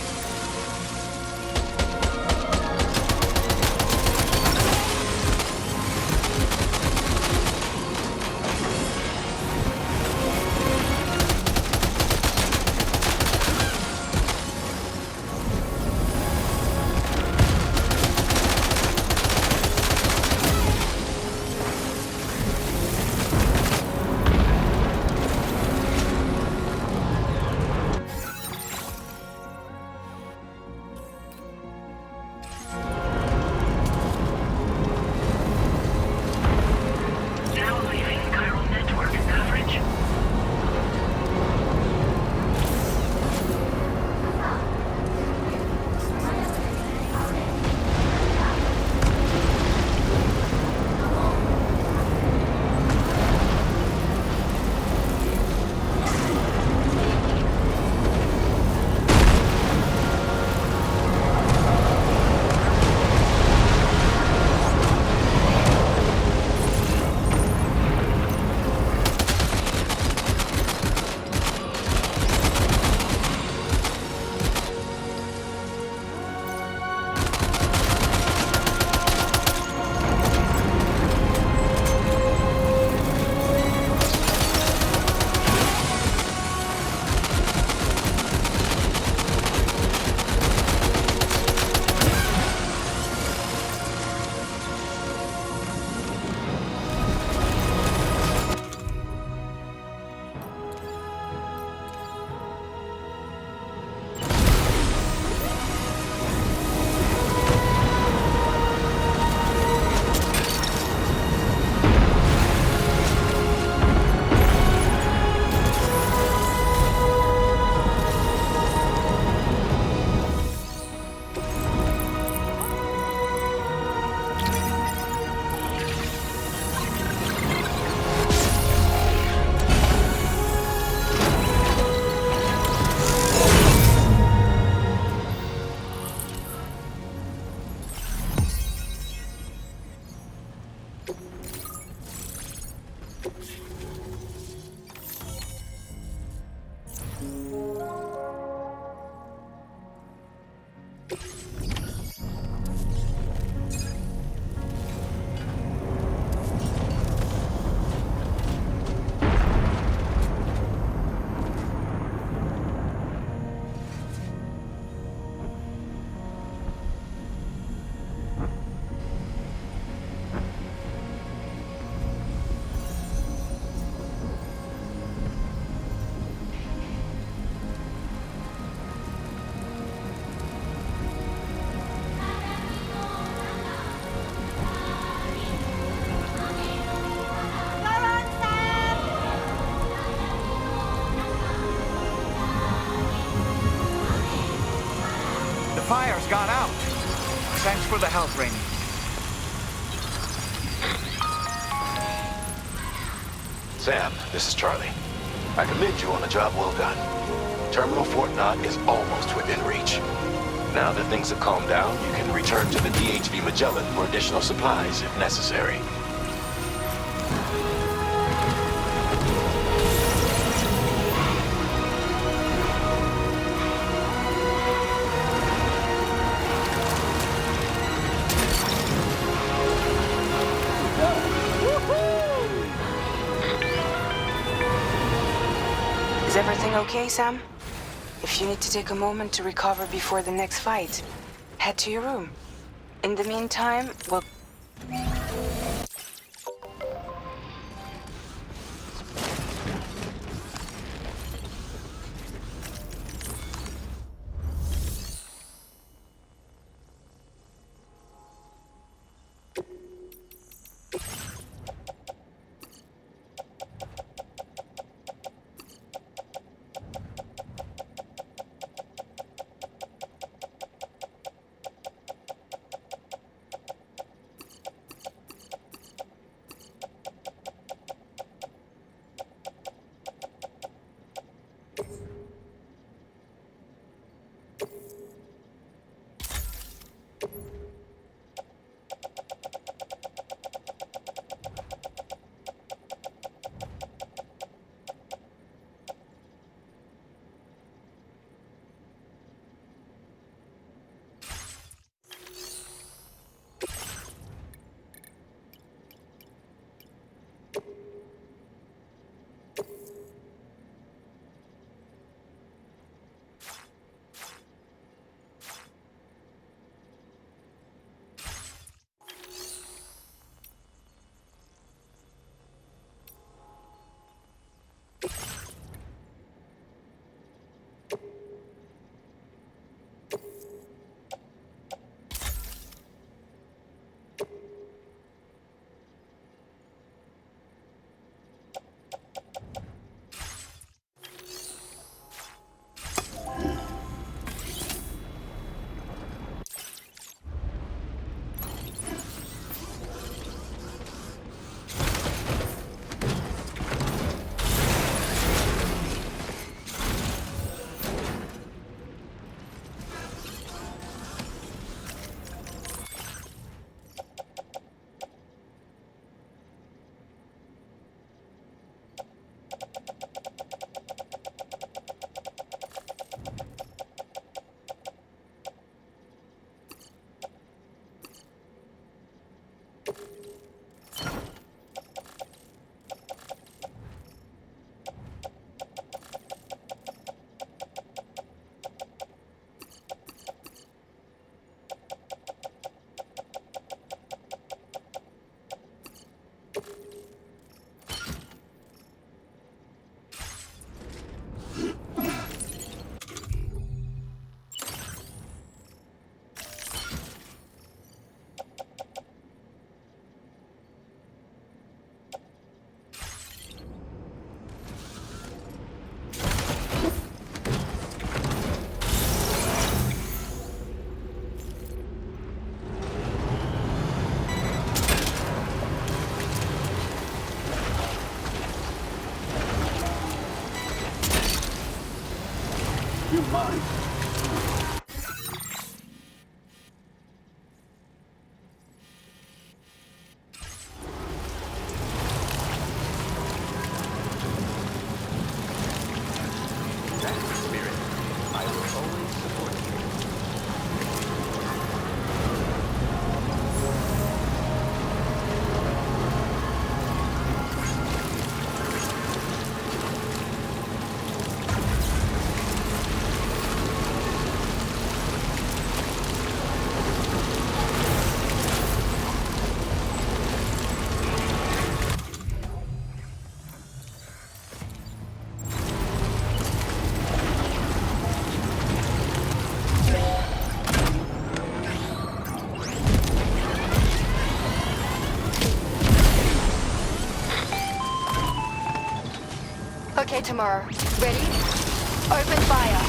Fire's gone out. Thanks for the help, Rainey. Sam, this is Charlie. I commend you on a job well done. Terminal Fort Knott is almost within reach. Now that things have calmed down, you can return to the DHV Magellan for additional supplies if necessary. Is everything okay, Sam? If you need to take a moment to recover before the next fight, head to your room. In the meantime, we'll... mine. That's the spirit. I will always support you. Okay, tomorrow. Ready? Open fire.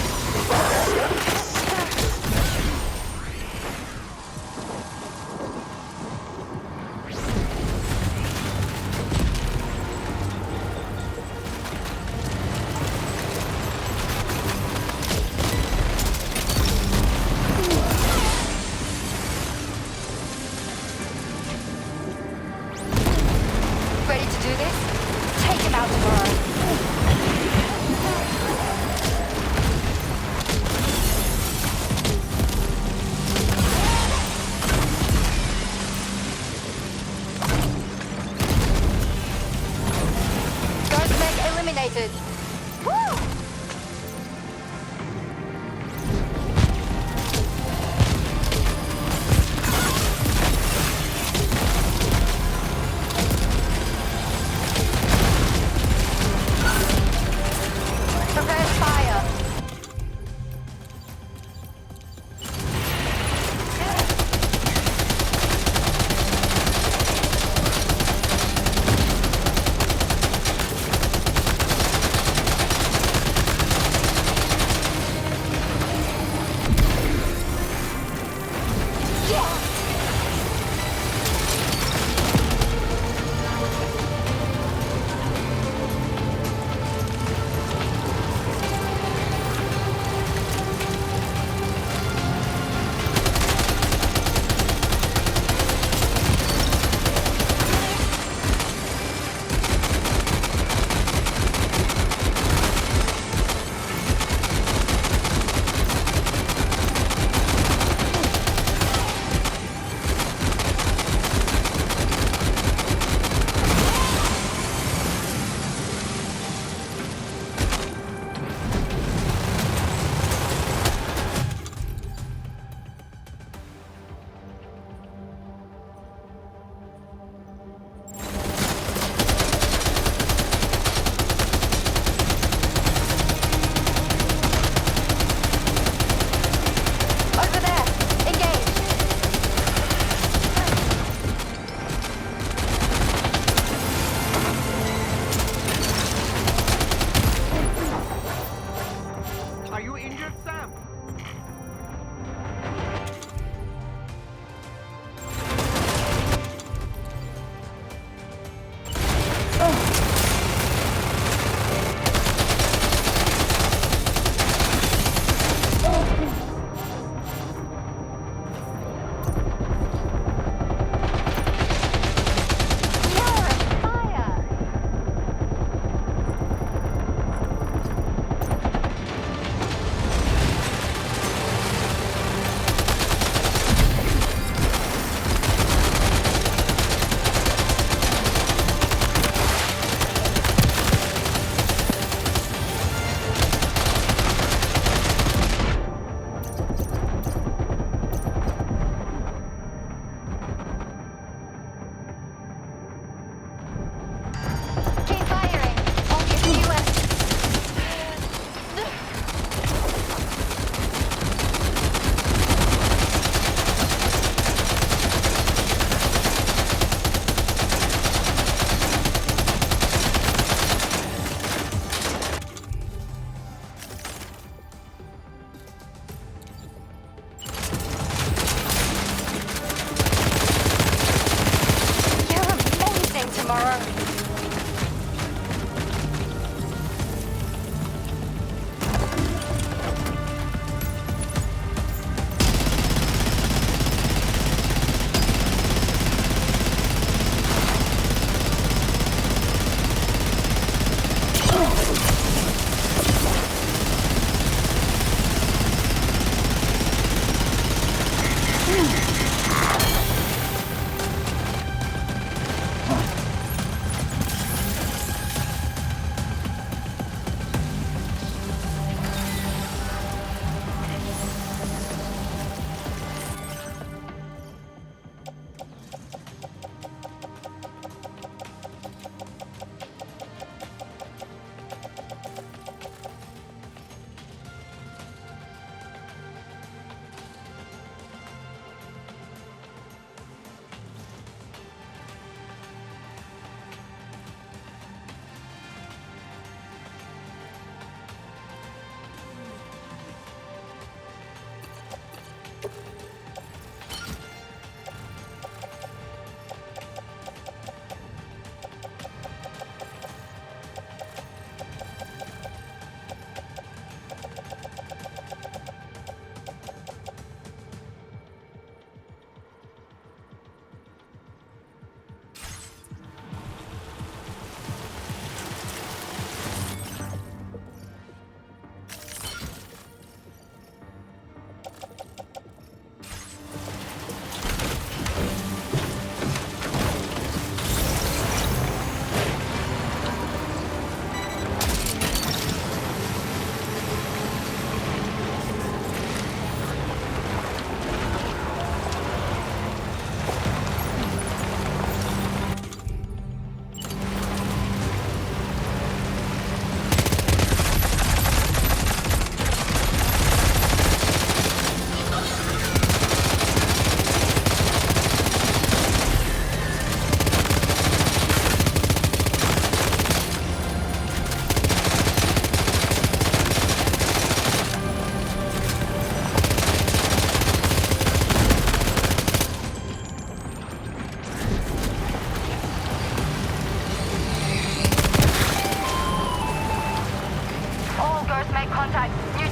Ready to do this? Take him out tomorrow. Guard mech eliminated. Woo! Prepare fire.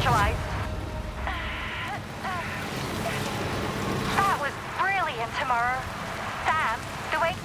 neutralized. That was brilliant, Tomorrow. Sam, the way...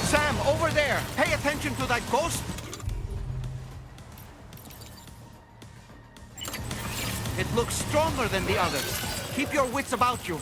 Sam, over there! Pay attention to that ghost! It looks stronger than the others. Keep your wits about you.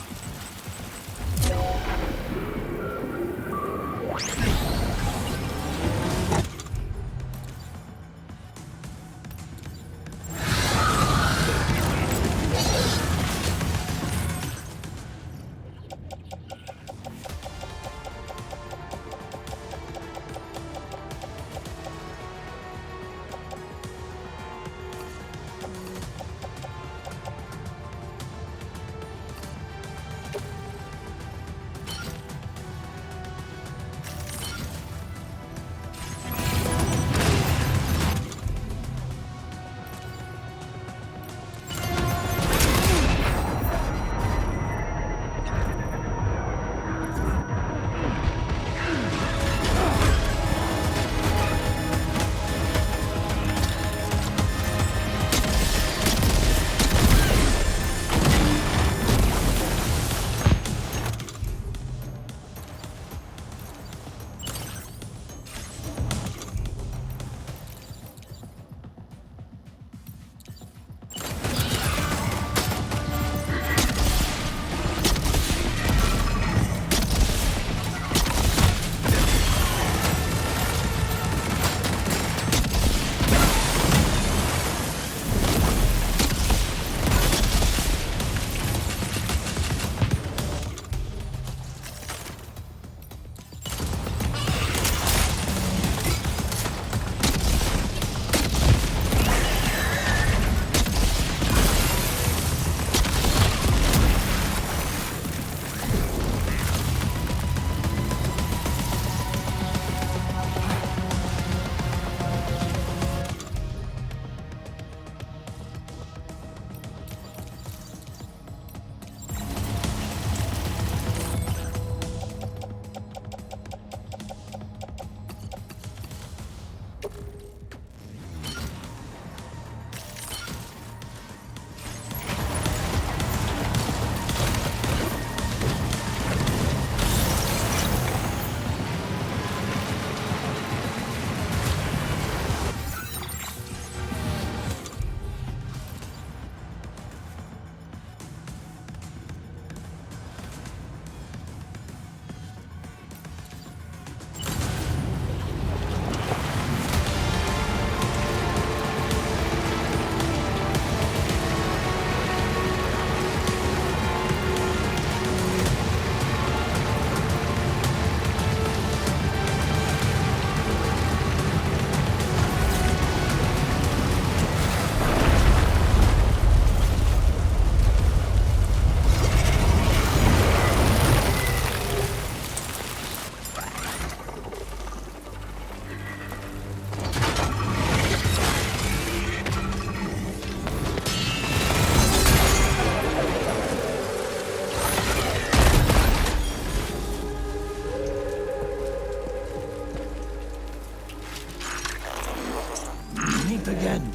Again.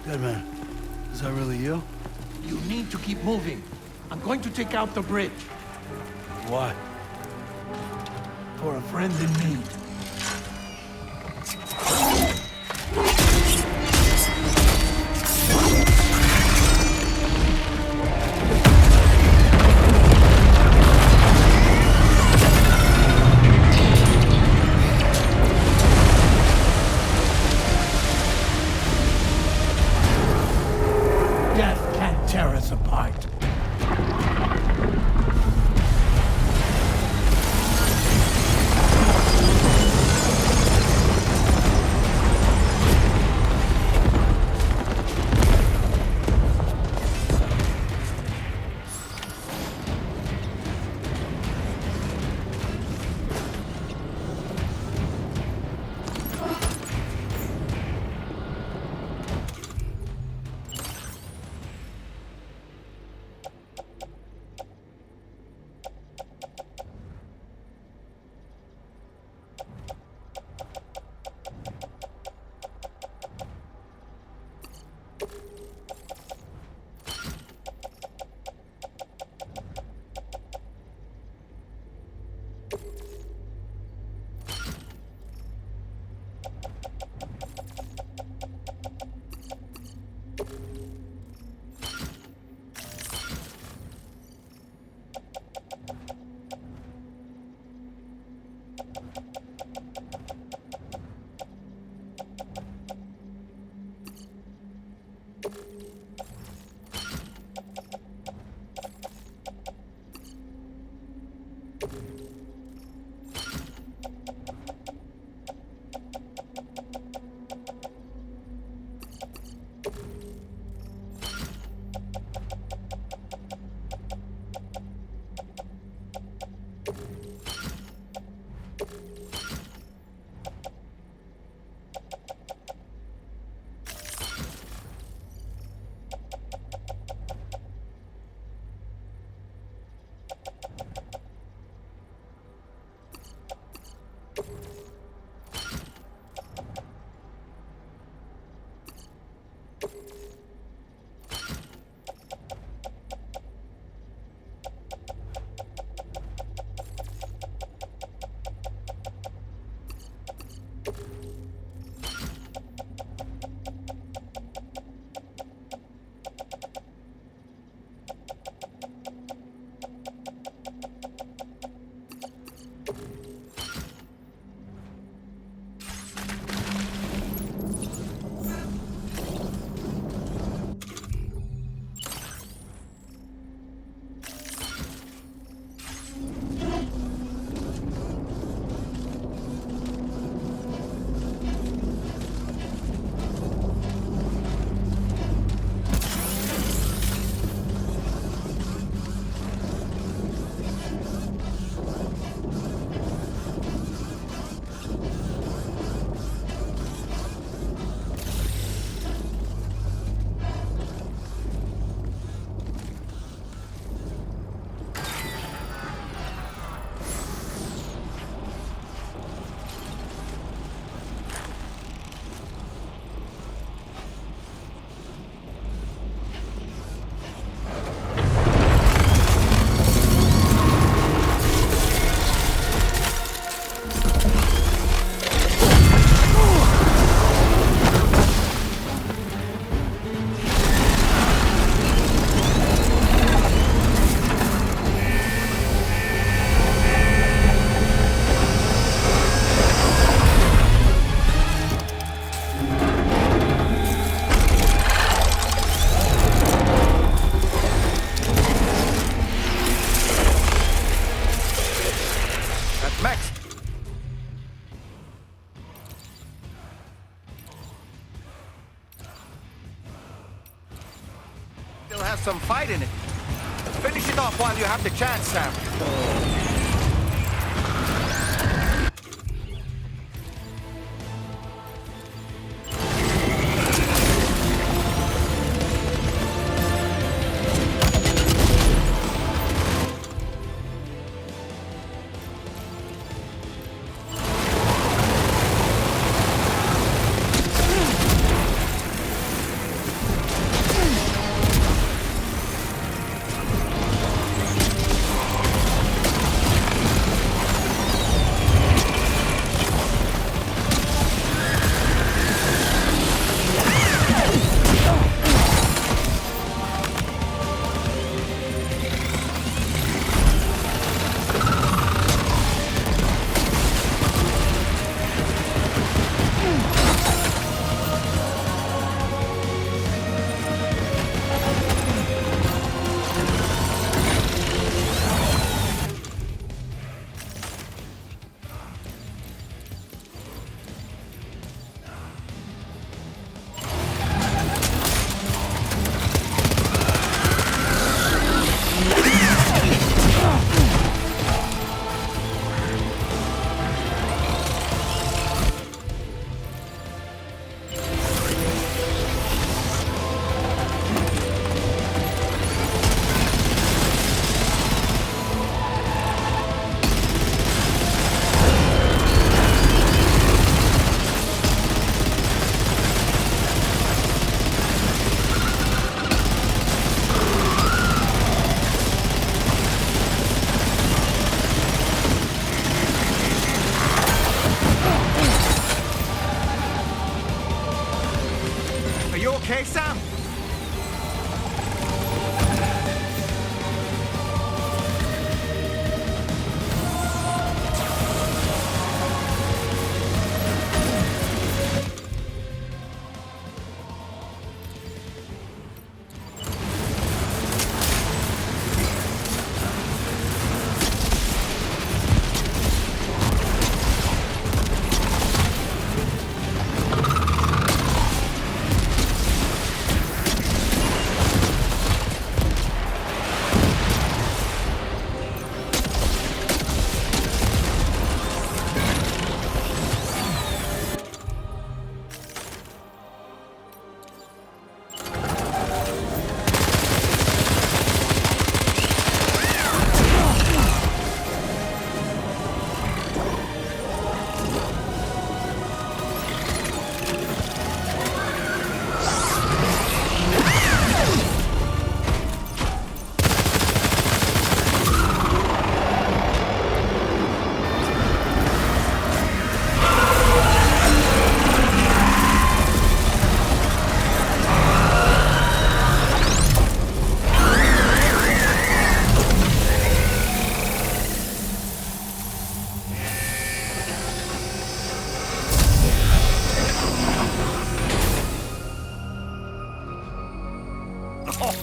Deadman, is that really you? You need to keep moving. I'm going to take out the bridge. Why? For a friend in need. Death can't tear us apart. Max! Still has some fight in it. Finish it off while you have the chance, Sam. Okay, Sam?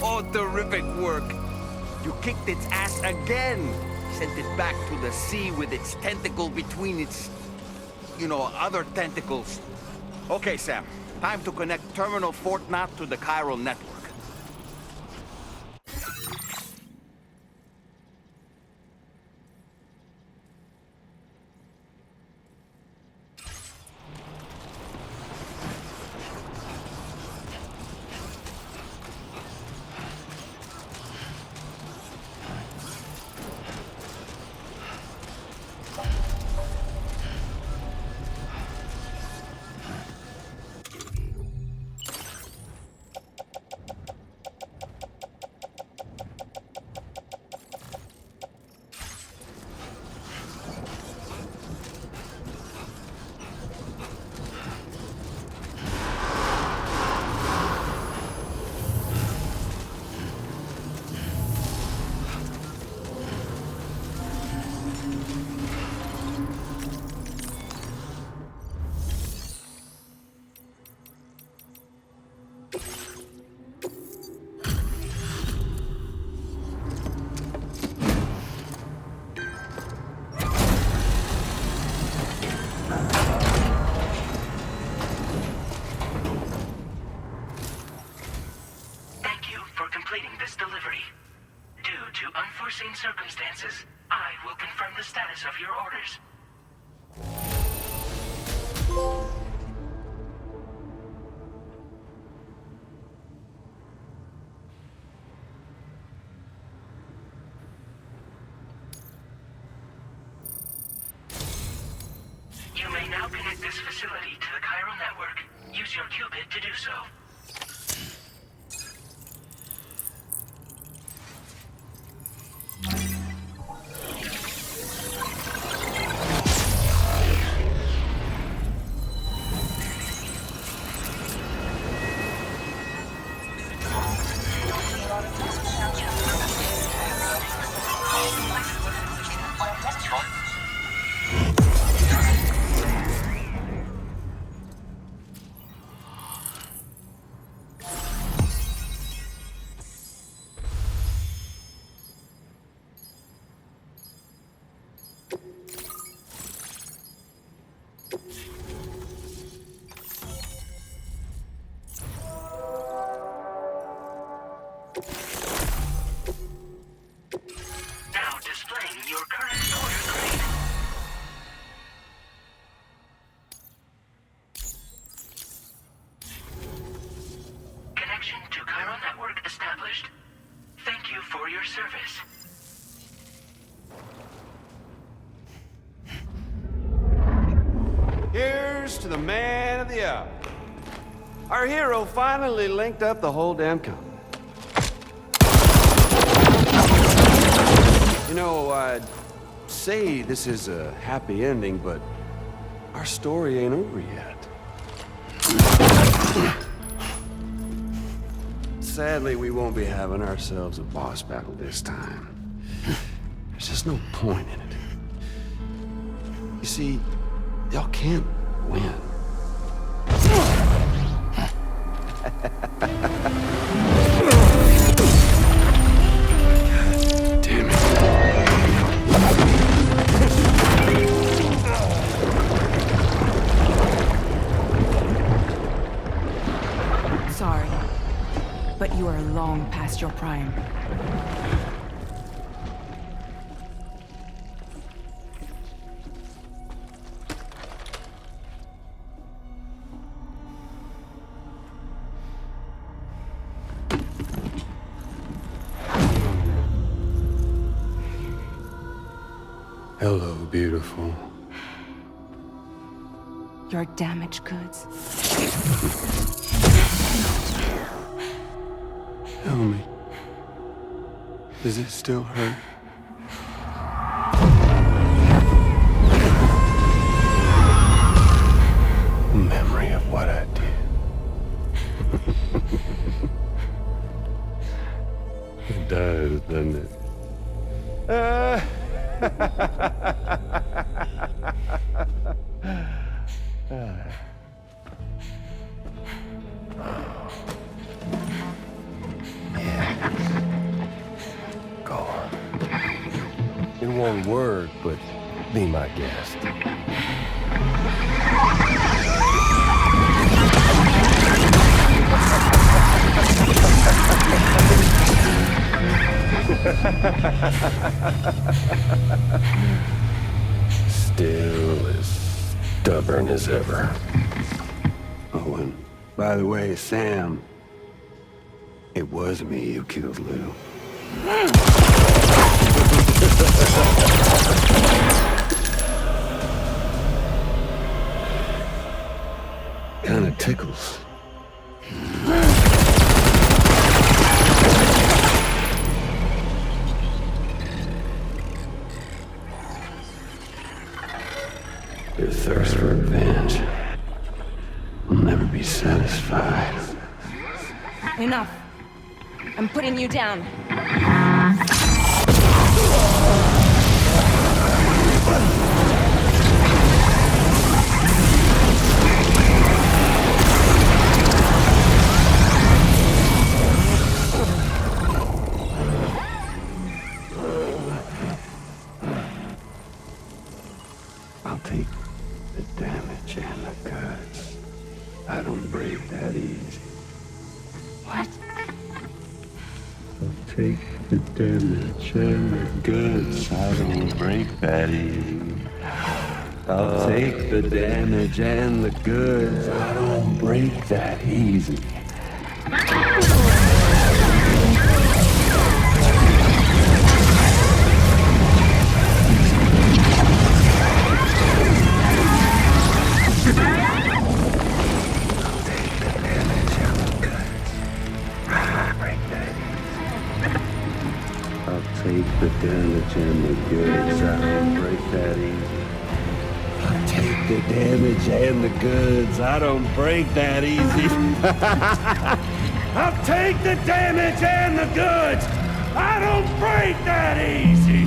Oh, terrific work. You kicked its ass again. Sent it back to the sea with its tentacle between its, other tentacles. Okay, Sam. Time to connect Terminal Fort Knot to the chiral network. circumstances, I will confirm the status of your orders. You may now connect this facility to the chiral network. Use your qubit to do so. Now displaying your current order grade. Connection to chiral network established. Thank you for your service. Here's to the man of the hour. Our hero finally linked up the whole damn company. You know, I'd say this is a happy ending, but our story ain't over yet. Sadly, we won't be having ourselves a boss battle this time. There's just no point in it. You see, y'all can't win. Damn it. Sorry, but you are long past your prime. Hello, beautiful. Your damaged goods. Tell me, does it still hurt? Memory of what I did. It does, doesn't it? Go on. It won't work, but be my guest. Still as stubborn as ever. Oh, and by the way, Sam, it was me who killed Lou. Kinda tickles. Your thirst for revenge will never be satisfied. Enough. I'm putting you down. I'll take the damage and the cuts. I don't break that easy. What? take the damage and the goods. I don't break that easy. I'll take the damage and the goods. I don't break that easy. Take the damage and the goods. I don't break that easy. I'll take the damage and the goods. I don't break that easy. I'll take the damage and the goods. I don't break that easy.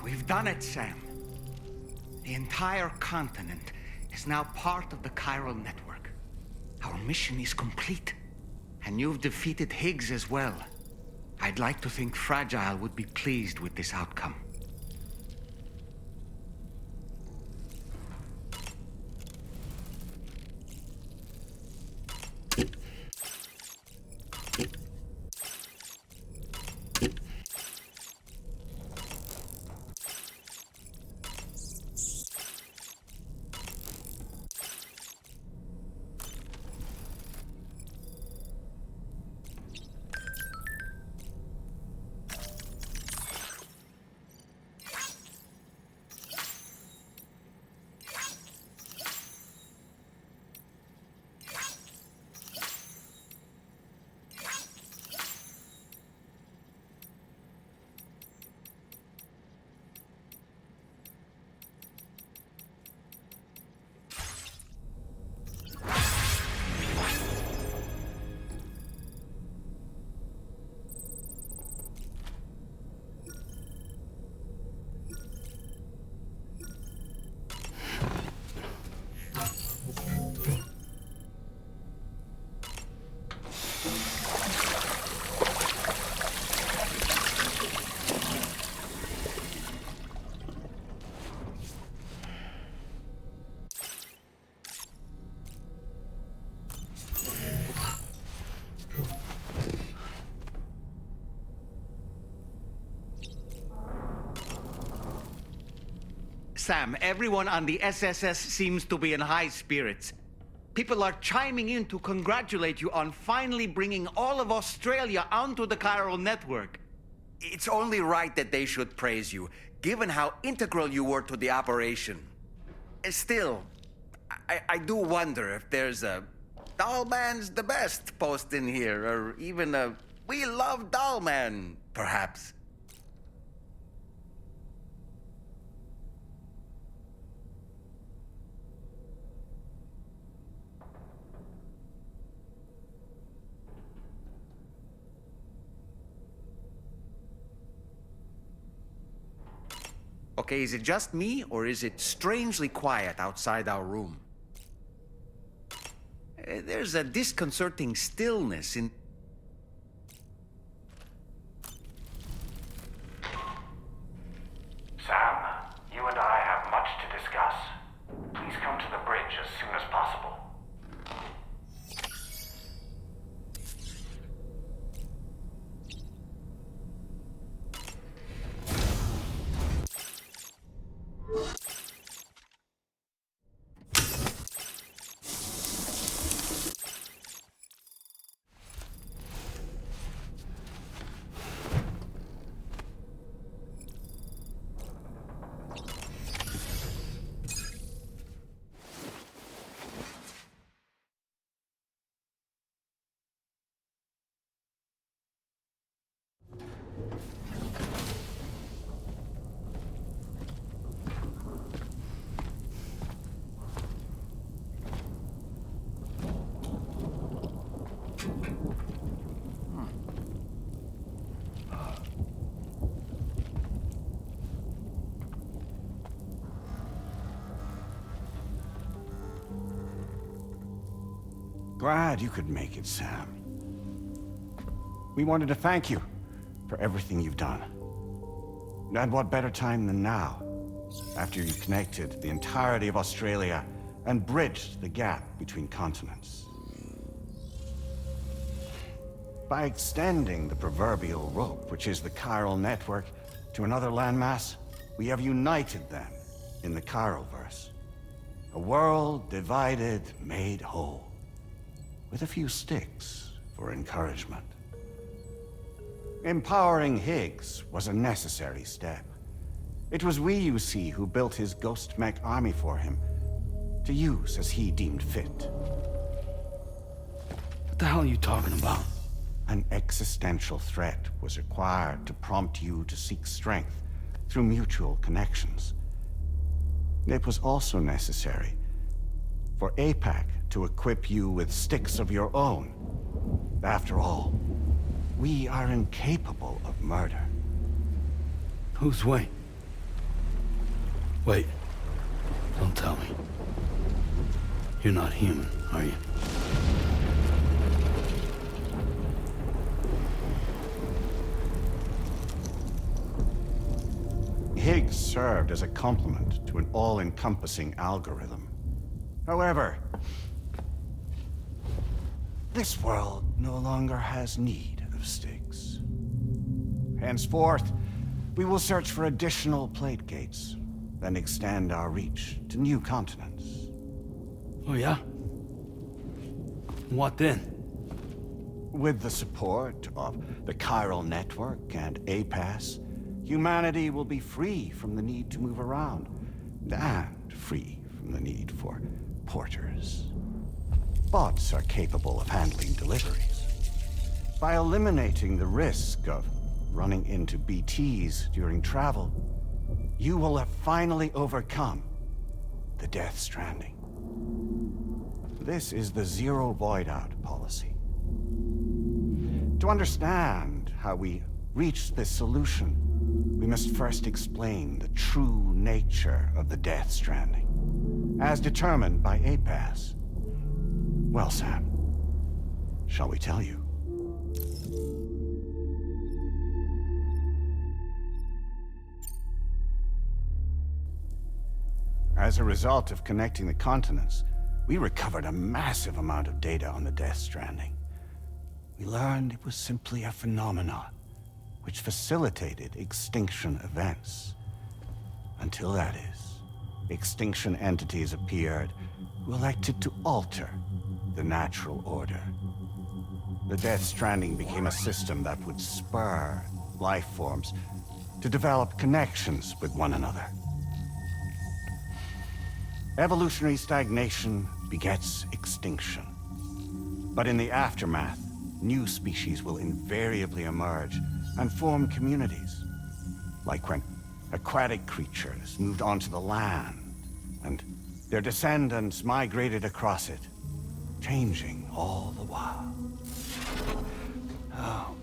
We've done it, Sam. The entire continent is now part of the chiral network. Our mission is complete. And you've defeated Higgs as well. I'd like to think Fragile would be pleased with this outcome. Sam, everyone on the SSS seems to be in high spirits. People are chiming in to congratulate you on finally bringing all of Australia onto the chiral network. It's only right that they should praise you, given how integral you were to the operation. Still, I do wonder if there's a Dollman's the best post in here, or even a We Love Dollman, perhaps. Okay, is it just me, or is it strangely quiet outside our room? There's a disconcerting stillness in... Sam, you and I have much to discuss. Please come to the bridge as soon as possible. Glad you could make it, Sam. We wanted to thank you for everything you've done. And what better time than now, after you connected the entirety of Australia and bridged the gap between continents. By extending the proverbial rope, which is the chiral network, to another landmass, we have united them in the Chiralverse. A world divided, made whole. With a few sticks for encouragement. Empowering Higgs was a necessary step. It was we, you see, who built his ghost mech army for him, to use as he deemed fit. What the hell are you talking about? An existential threat was required to prompt you to seek strength through mutual connections. It was also necessary for APAC to equip you with sticks of your own. After all, we are incapable of murder. Who's Wayne? Wait. Don't tell me. You're not human, are you? Higgs served as a complement to an all-encompassing algorithm. However, this world no longer has need of sticks. Henceforth, we will search for additional plate gates, then extend our reach to new continents. Oh yeah? What then? With the support of the chiral network and APAS, humanity will be free from the need to move around, and free from the need for porters. Bots are capable of handling deliveries. By eliminating the risk of running into BTs during travel, you will have finally overcome the Death Stranding. This is the Zero Void Out policy. To understand how we reached this solution, we must first explain the true nature of the Death Stranding, as determined by APAS. Well, Sam, shall we tell you? As a result of connecting the continents, we recovered a massive amount of data on the Death Stranding. We learned it was simply a phenomenon which facilitated extinction events. Until that is, extinction entities appeared who elected to alter the natural order. The Death Stranding became a system that would spur life forms to develop connections with one another. Evolutionary stagnation begets extinction. But in the aftermath, new species will invariably emerge and form communities. Like when aquatic creatures moved onto the land, and their descendants migrated across it, changing all the while. Oh.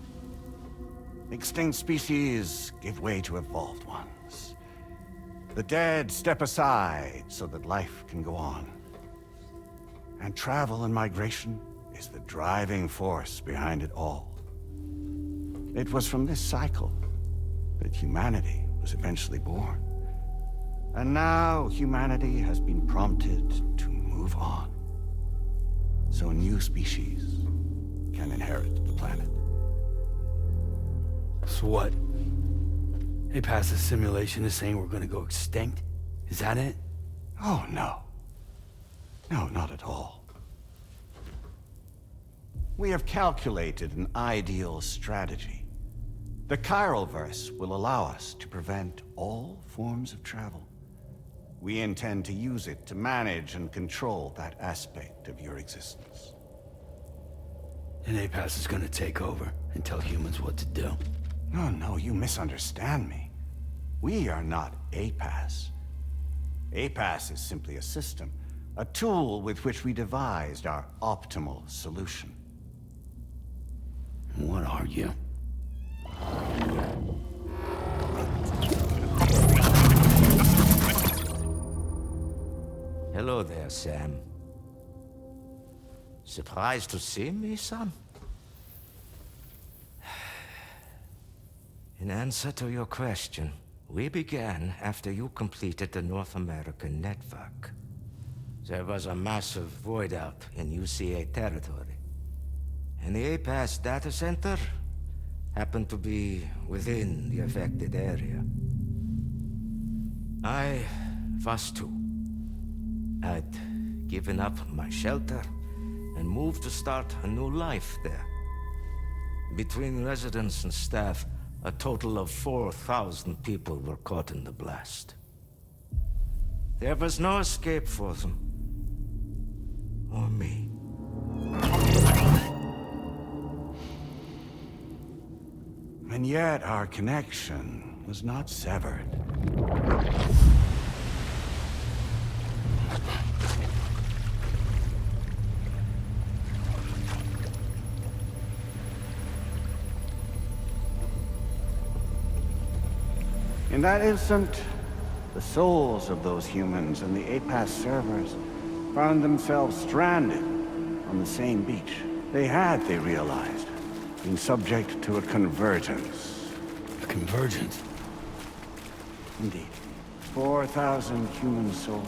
Extinct species give way to evolved ones. The dead step aside so that life can go on. And travel and migration is the driving force behind it all. It was from this cycle that humanity was eventually born. And now humanity has been prompted to move on. So new species can inherit the planet. So what? They passed a simulation is saying we're gonna go extinct? Is that it? Oh, no. No, not at all. We have calculated an ideal strategy. The Chiralverse will allow us to prevent all forms of travel. We intend to use it to manage and control that aspect of your existence. And APAS is gonna take over and tell humans what to do. No, you misunderstand me. We are not APAS. APAS is simply a system, a tool with which we devised our optimal solution. What are you? Hello there, Sam. Surprised to see me, son? In answer to your question, we began after you completed the North American network. There was a massive void out in UCA territory, and the APAS data center happened to be within the affected area. I was too. I'd given up my shelter and moved to start a new life there. Between residents and staff, a total of 4,000 people were caught in the blast. There was no escape for them. Or me. And yet our connection was not severed. In that instant, the souls of those humans and the APAS servers found themselves stranded on the same beach. They had, they realized, been subject to a convergence. A convergence? Indeed. 4,000 human souls.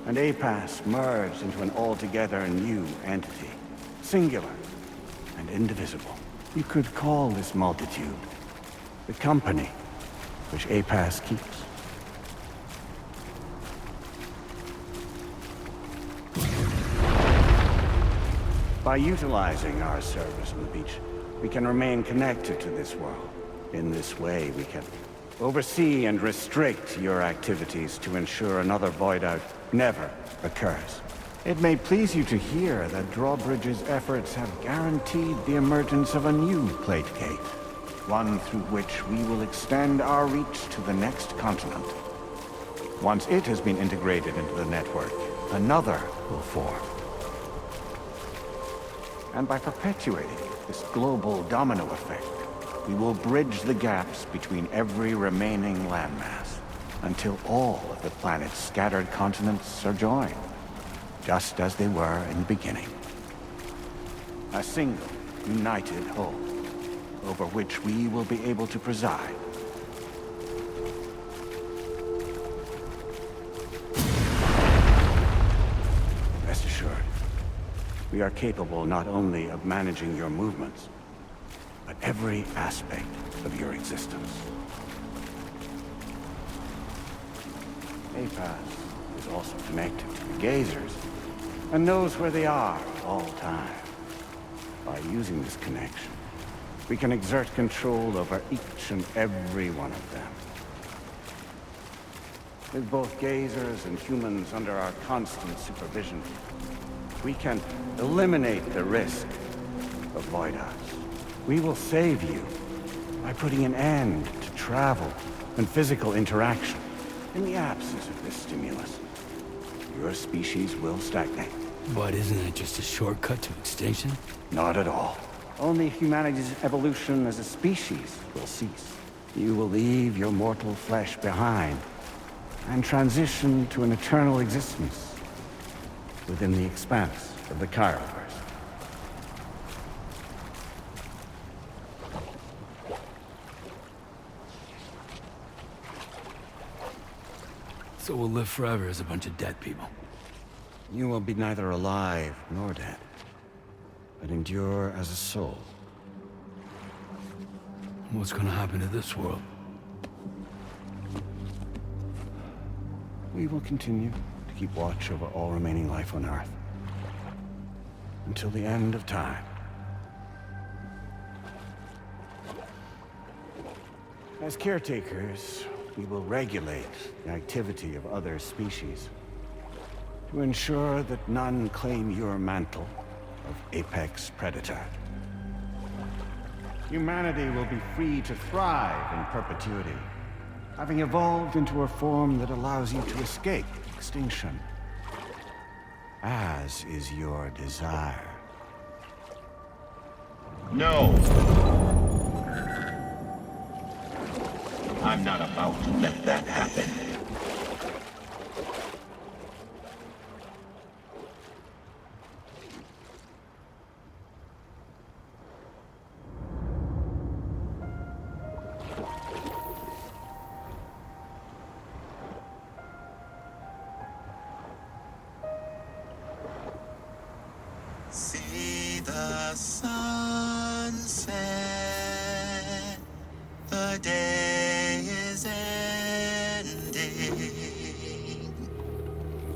And APAS merged into an altogether new entity. Singular and indivisible. You could call this multitude the company which APAS keeps. By utilizing our service on the beach, we can remain connected to this world. In this way, we can oversee and restrict your activities to ensure another void out never occurs. It may please you to hear that Drawbridge's efforts have guaranteed the emergence of a new plate gate. One through which we will extend our reach to the next continent. Once it has been integrated into the network, another will form. And by perpetuating this global domino effect, we will bridge the gaps between every remaining landmass until all of the planet's scattered continents are joined, just as they were in the beginning. A single, united whole, over which we will be able to preside. Rest assured, we are capable not only of managing your movements, but every aspect of your existence. APAS is also connected to the gazers, and knows where they are at all times. By using this connection, we can exert control over each and every one of them. With both gazers and humans under our constant supervision, we can eliminate the risk of void-outs. We will save you by putting an end to travel and physical interaction. In the absence of this stimulus, your species will stagnate. But isn't it just a shortcut to extinction? Not at all. Only humanity's evolution as a species will cease. You will leave your mortal flesh behind and transition to an eternal existence within the expanse of the Chiroverse. So we'll live forever as a bunch of dead people. You will be neither alive nor dead, but endure as a soul. What's gonna happen to this world? We will continue to keep watch over all remaining life on Earth until the end of time. As caretakers, we will regulate the activity of other species to ensure that none claim your mantle of apex predator. Humanity will be free to thrive in perpetuity, having evolved into a form that allows you to escape extinction, as is your desire. No! I'm not about to let that happen. See the sunset, the day is ending.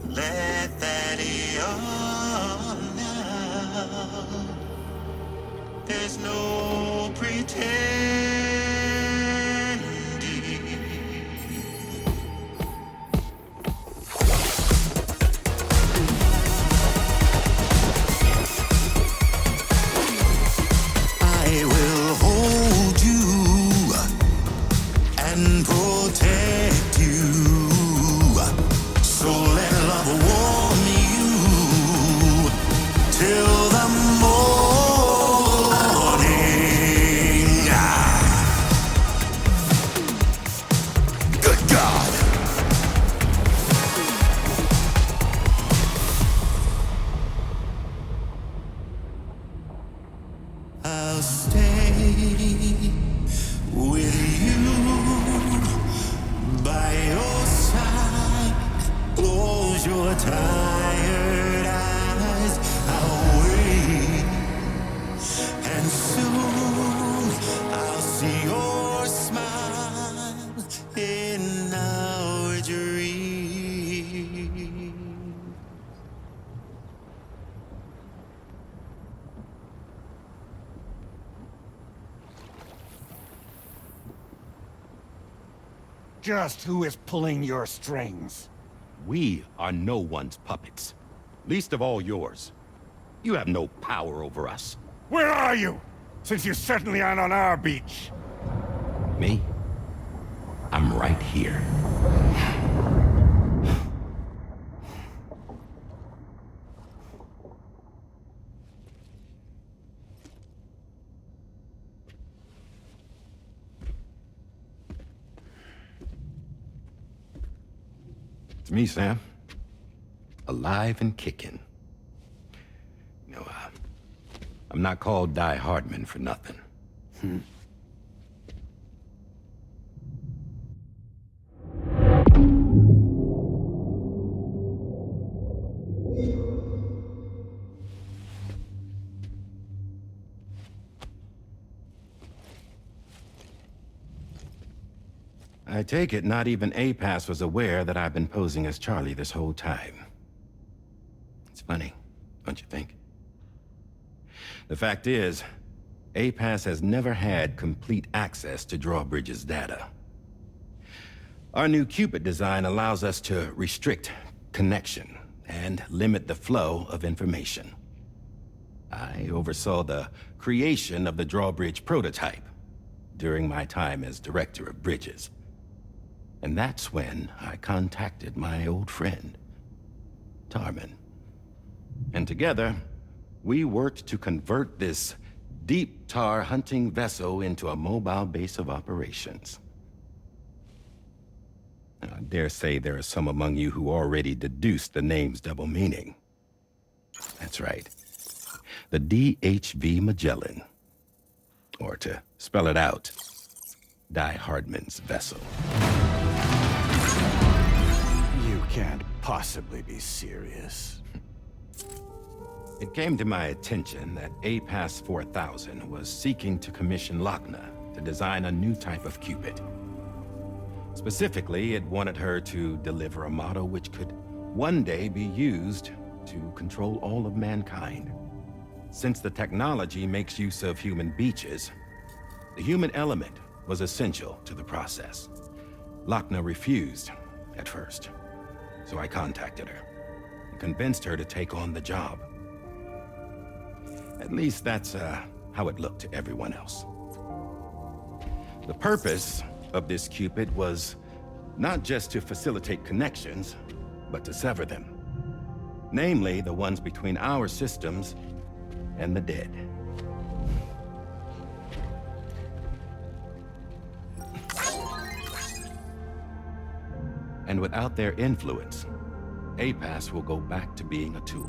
Let that yawn now. There's no pretending. I will hold you and protect you. So let love warm you till the morning. Good God. I'll stay with you by your side. Close your tired eyes. I'll wait, and soon I'll see your smile in our dream. Just who is pulling your strings? We are no one's puppets. Least of all yours. You have no power over us. Where are you? Since you certainly aren't on our beach. Me? I'm right here. It's me, Sam. Alive and kicking. You know, I'm not called Die Hardman for nothing. I take it not even APAS was aware that I've been posing as Charlie this whole time. It's funny, don't you think? The fact is, APAS has never had complete access to Drawbridge's data. Our new Cupid design allows us to restrict connection and limit the flow of information. I oversaw the creation of the Drawbridge prototype during my time as Director of Bridges. And that's when I contacted my old friend, Tarman. And together, we worked to convert this deep tar hunting vessel into a mobile base of operations. I dare say there are some among you who already deduced the name's double meaning. That's right. The DHV Magellan. Or to spell it out, Die Hardman's vessel. You can't possibly be serious. It came to my attention that APAS 4000 was seeking to commission Lochna to design a new type of Cupid. Specifically, it wanted her to deliver a model which could one day be used to control all of mankind. Since the technology makes use of human beaches, the human element was essential to the process. Lochna refused at first, so I contacted her and convinced her to take on the job. At least that's how it looked to everyone else. The purpose of this Cupid was not just to facilitate connections, but to sever them. Namely, the ones between our systems and the dead. And without their influence, APAS will go back to being a tool.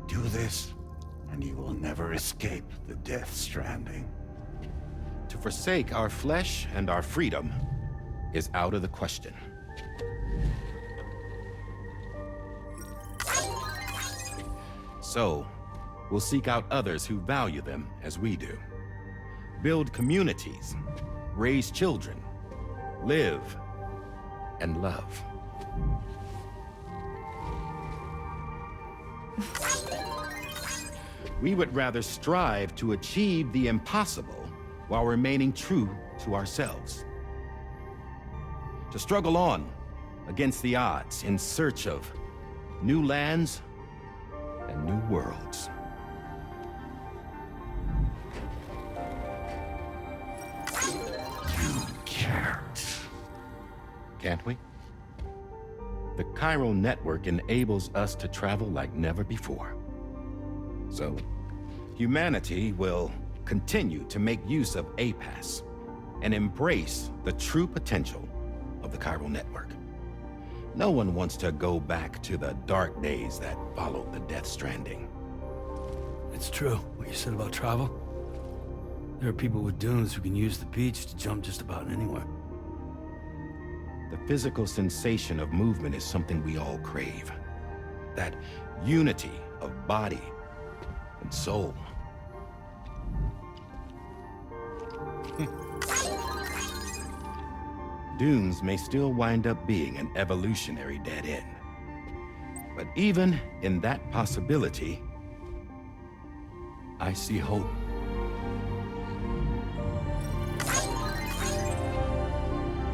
Do this, and you will never escape the Death Stranding. To forsake our flesh and our freedom is out of the question. So, we'll seek out others who value them as we do. Build communities, raise children, live, and love. We would rather strive to achieve the impossible while remaining true to ourselves. To struggle on against the odds in search of new lands and new worlds. You can't. Can't we? The chiral network enables us to travel like never before. So, humanity will continue to make use of APAS and embrace the true potential of the chiral network. No one wants to go back to the dark days that followed the Death Stranding. It's true, what you said about travel. There are people with dunes who can use the beach to jump just about anywhere. The physical sensation of movement is something we all crave. That unity of body and soul. Dunes may still wind up being an evolutionary dead end. But even in that possibility, I see hope.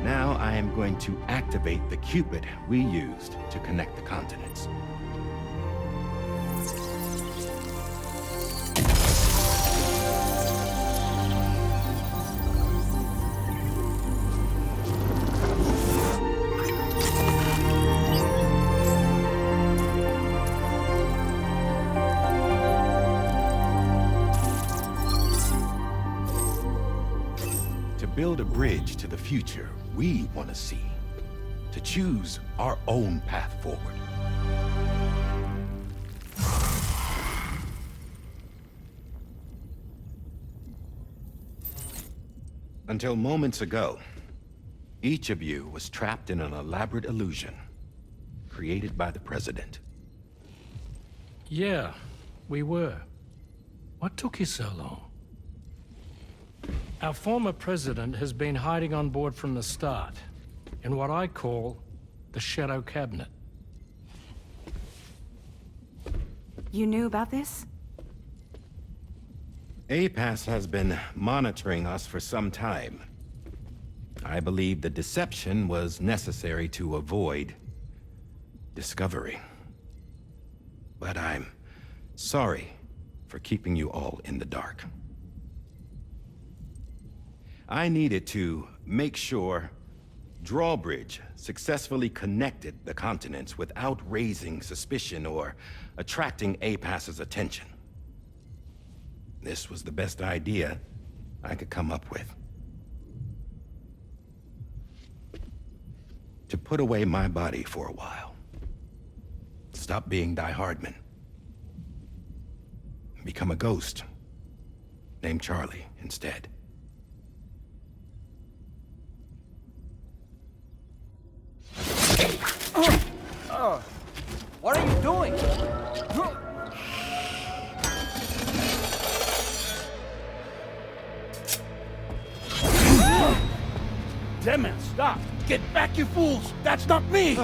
Now I am going to activate the Cupid we used to connect the continents. Build a bridge to the future we want to see, to choose our own path forward. Until moments ago, each of you was trapped in an elaborate illusion created by the President. Yeah, we were. What took you so long? Our former president has been hiding on board from the start, in what I call the Shadow Cabinet. You knew about this? APAS has been monitoring us for some time. I believe the deception was necessary to avoid discovery. But I'm sorry for keeping you all in the dark. I needed to make sure Drawbridge successfully connected the continents without raising suspicion or attracting APAS's attention. This was the best idea I could come up with. to put away my body for a while. Stop being Die Hardman. Become a ghost. Named Charlie instead. What are you doing? Damn it, stop! Get back, you fools! That's not me!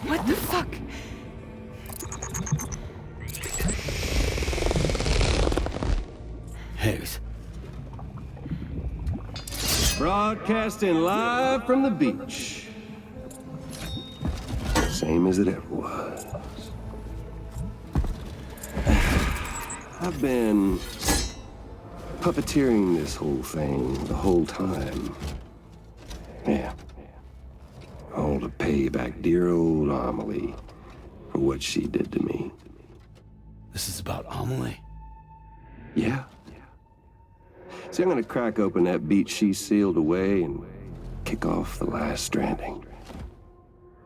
What the fuck? Higgs. Broadcasting live from the beach. Same as it ever was. I've been puppeteering this whole thing the whole time. Yeah. All to pay back dear old Amelie for what she did to me. This is about Amelie? Yeah. See, I'm gonna crack open that beach she sealed away and kick off the last Stranding.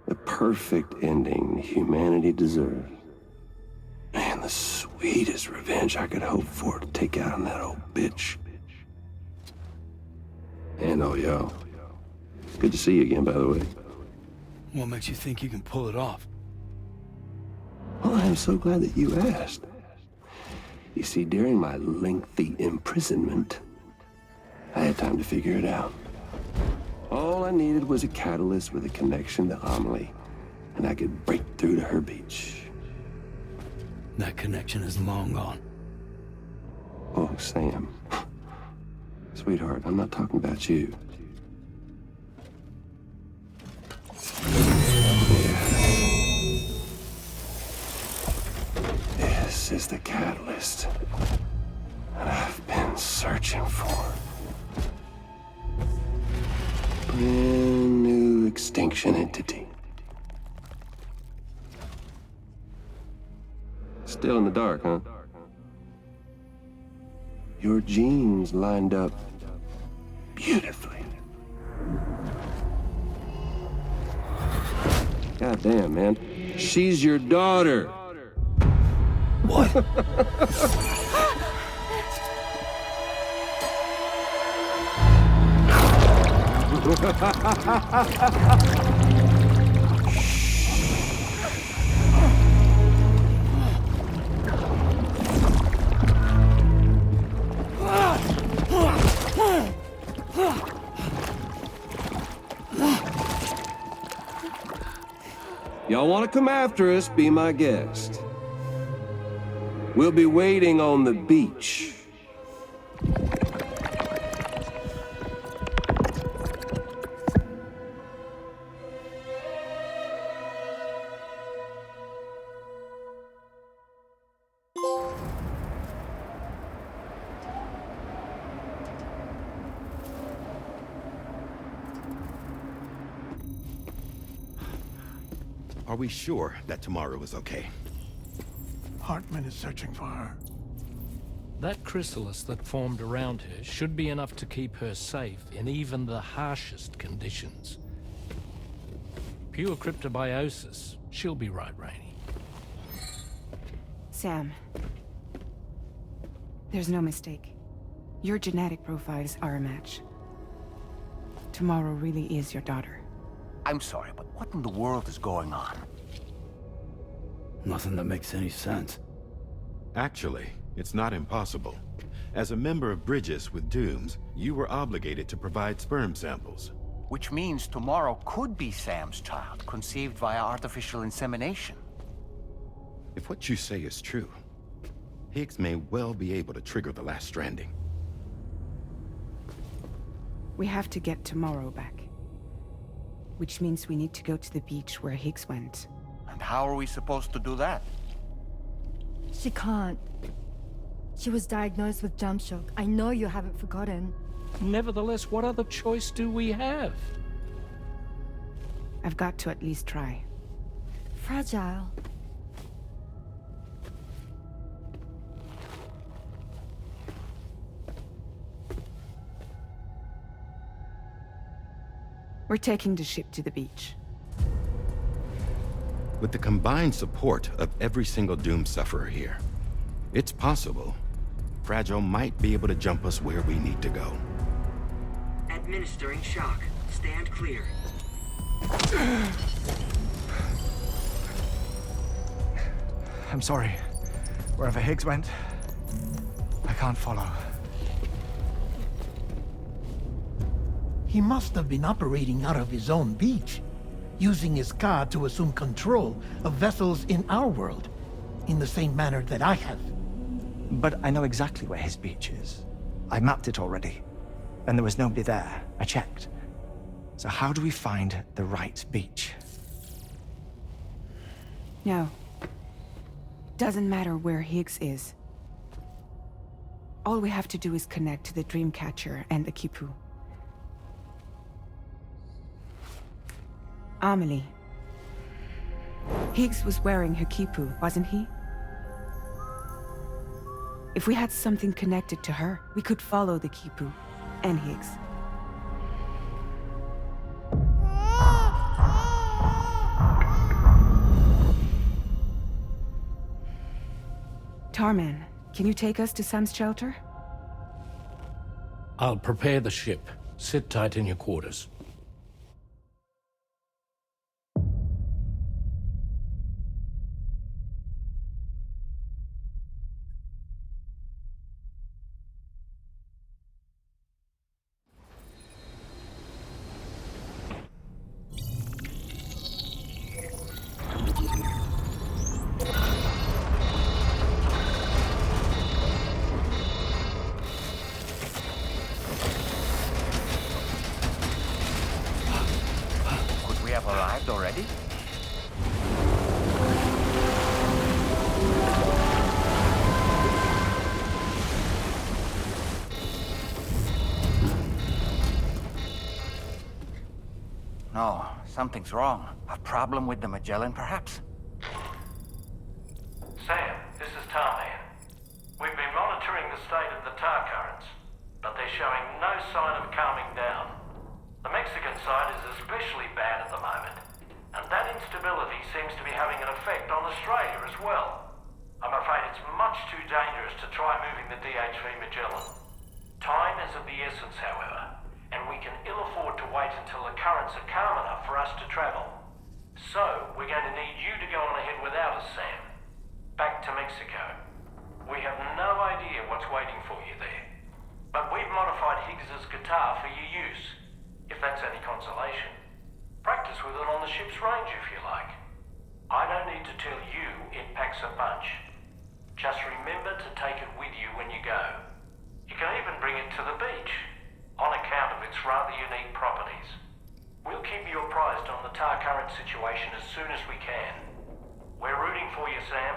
The perfect ending humanity deserves. Man, the sweetest revenge I could hope for to take out on that old bitch. And oh, yo. Good to see you again, by the way. What makes you think you can pull it off? Well, I'm so glad that you asked. You see, during my lengthy imprisonment, I had time to figure it out. All I needed was a catalyst with a connection to Amelie, and I could break through to her beach. That connection is long gone. Oh, Sam. Sweetheart, I'm not talking about you. This is the catalyst that I've been searching for. Brand new extinction entity. Still in the dark, huh? Your genes lined up beautifully. God damn, man. She's your daughter. What? Y'all want to come after us, be my guest. We'll be waiting on the beach. Are we sure that tomorrow is okay? Hartman is searching for her. That chrysalis that formed around her should be enough to keep her safe in even the harshest conditions. Pure cryptobiosis. She'll be right, Rainey. Sam. There's no mistake. Your genetic profiles are a match. Tomorrow really is your daughter. I'm sorry, but what in the world is going on? Nothing that makes any sense. Actually, it's not impossible. As a member of Bridges with Dooms, you were obligated to provide sperm samples. Which means tomorrow could be Sam's child, conceived via artificial insemination. If what you say is true, Higgs may well be able to trigger the last Stranding. We have to get tomorrow back. Which means we need to go to the beach where Higgs went. And how are we supposed to do that? She can't. She was diagnosed with jump shock. I know you haven't forgotten. Nevertheless, what other choice do we have? I've got to at least try. Fragile. We're taking the ship to the beach. With the combined support of every single Doom sufferer here, it's possible Fragile might be able to jump us where we need to go. Administering shock. Stand clear. I'm sorry. Wherever Higgs went, I can't follow. He must have been operating out of his own beach, using his car to assume control of vessels in our world, in the same manner that I have. But I know exactly where his beach is. I mapped it already, and there was nobody there. I checked. So how do we find the right beach? No. Doesn't matter where Higgs is. All we have to do is connect to the Dreamcatcher and the Kipu. Amelie. Higgs was wearing her Kipu, wasn't he? If we had something connected to her, we could follow the Kipu and Higgs. Tarman, can you take us to Sam's shelter? I'll prepare the ship. Sit tight in your quarters. Could we have arrived already? No, something's wrong. A problem with the Magellan, perhaps? Sam, this is Tarman. We've been monitoring the state of the tar currents, but they're showing no sign of calming down. The Mexican side is especially bad at the moment, and that instability seems to be having an effect on Australia as well. I'm afraid it's much too dangerous to try moving the DHV Magellan. Time is of the essence, however, and we can ill afford to wait until the currents are calm enough for us to travel. So, we're going to need you to go on ahead without us, Sam. Back to Mexico. We have no idea what's waiting for you there. But we've modified Higgs's guitar for your use, if that's any consolation. Practice with it on the ship's range if you like. I don't need to tell you it packs a punch. Just remember to take it with you when you go. You can even bring it to the beach, on account of its rather unique properties. We'll keep you apprised on the tar current situation as soon as we can. We're rooting for you, Sam.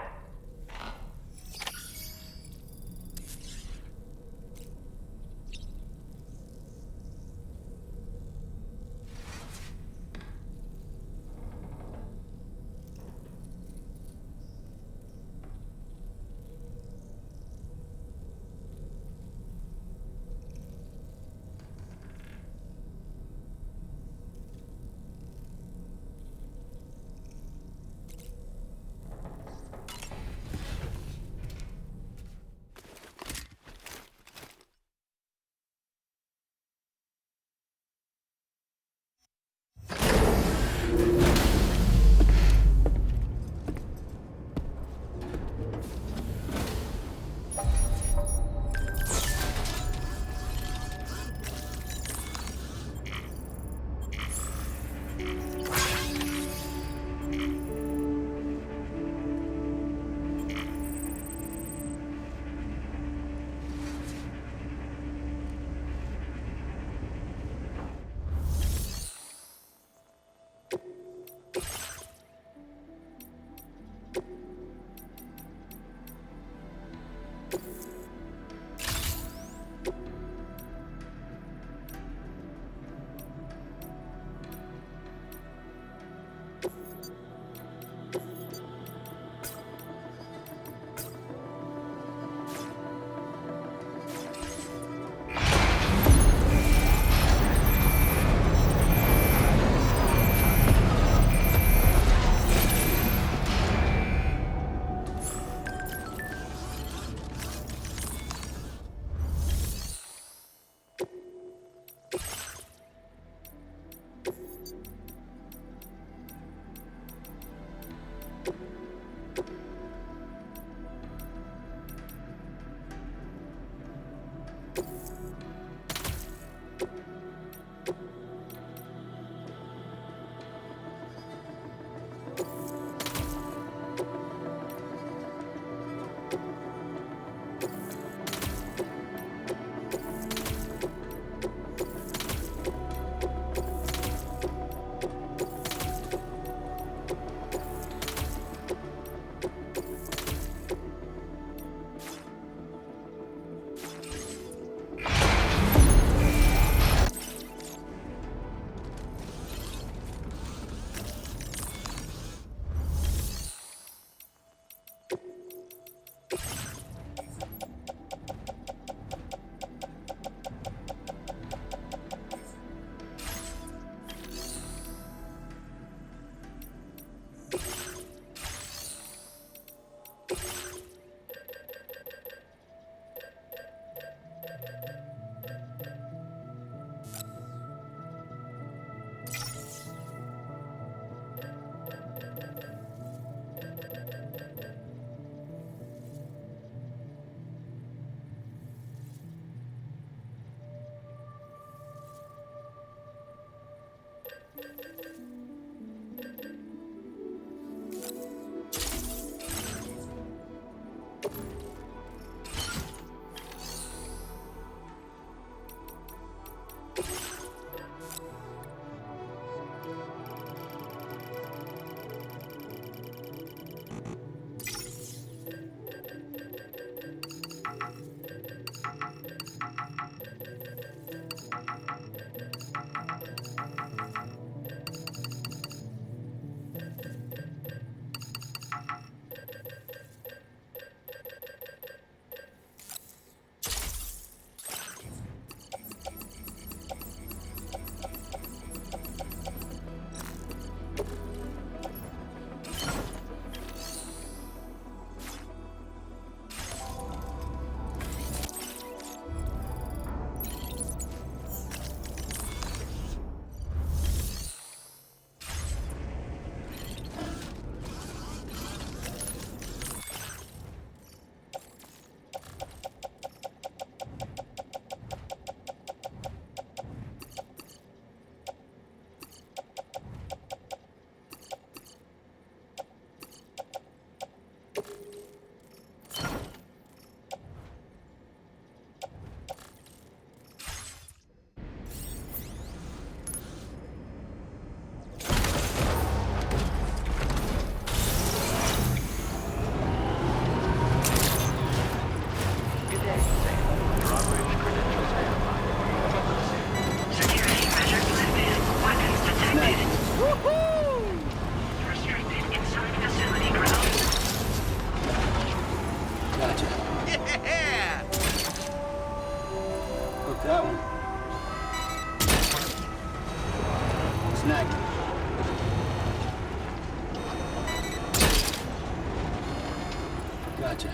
Gotcha.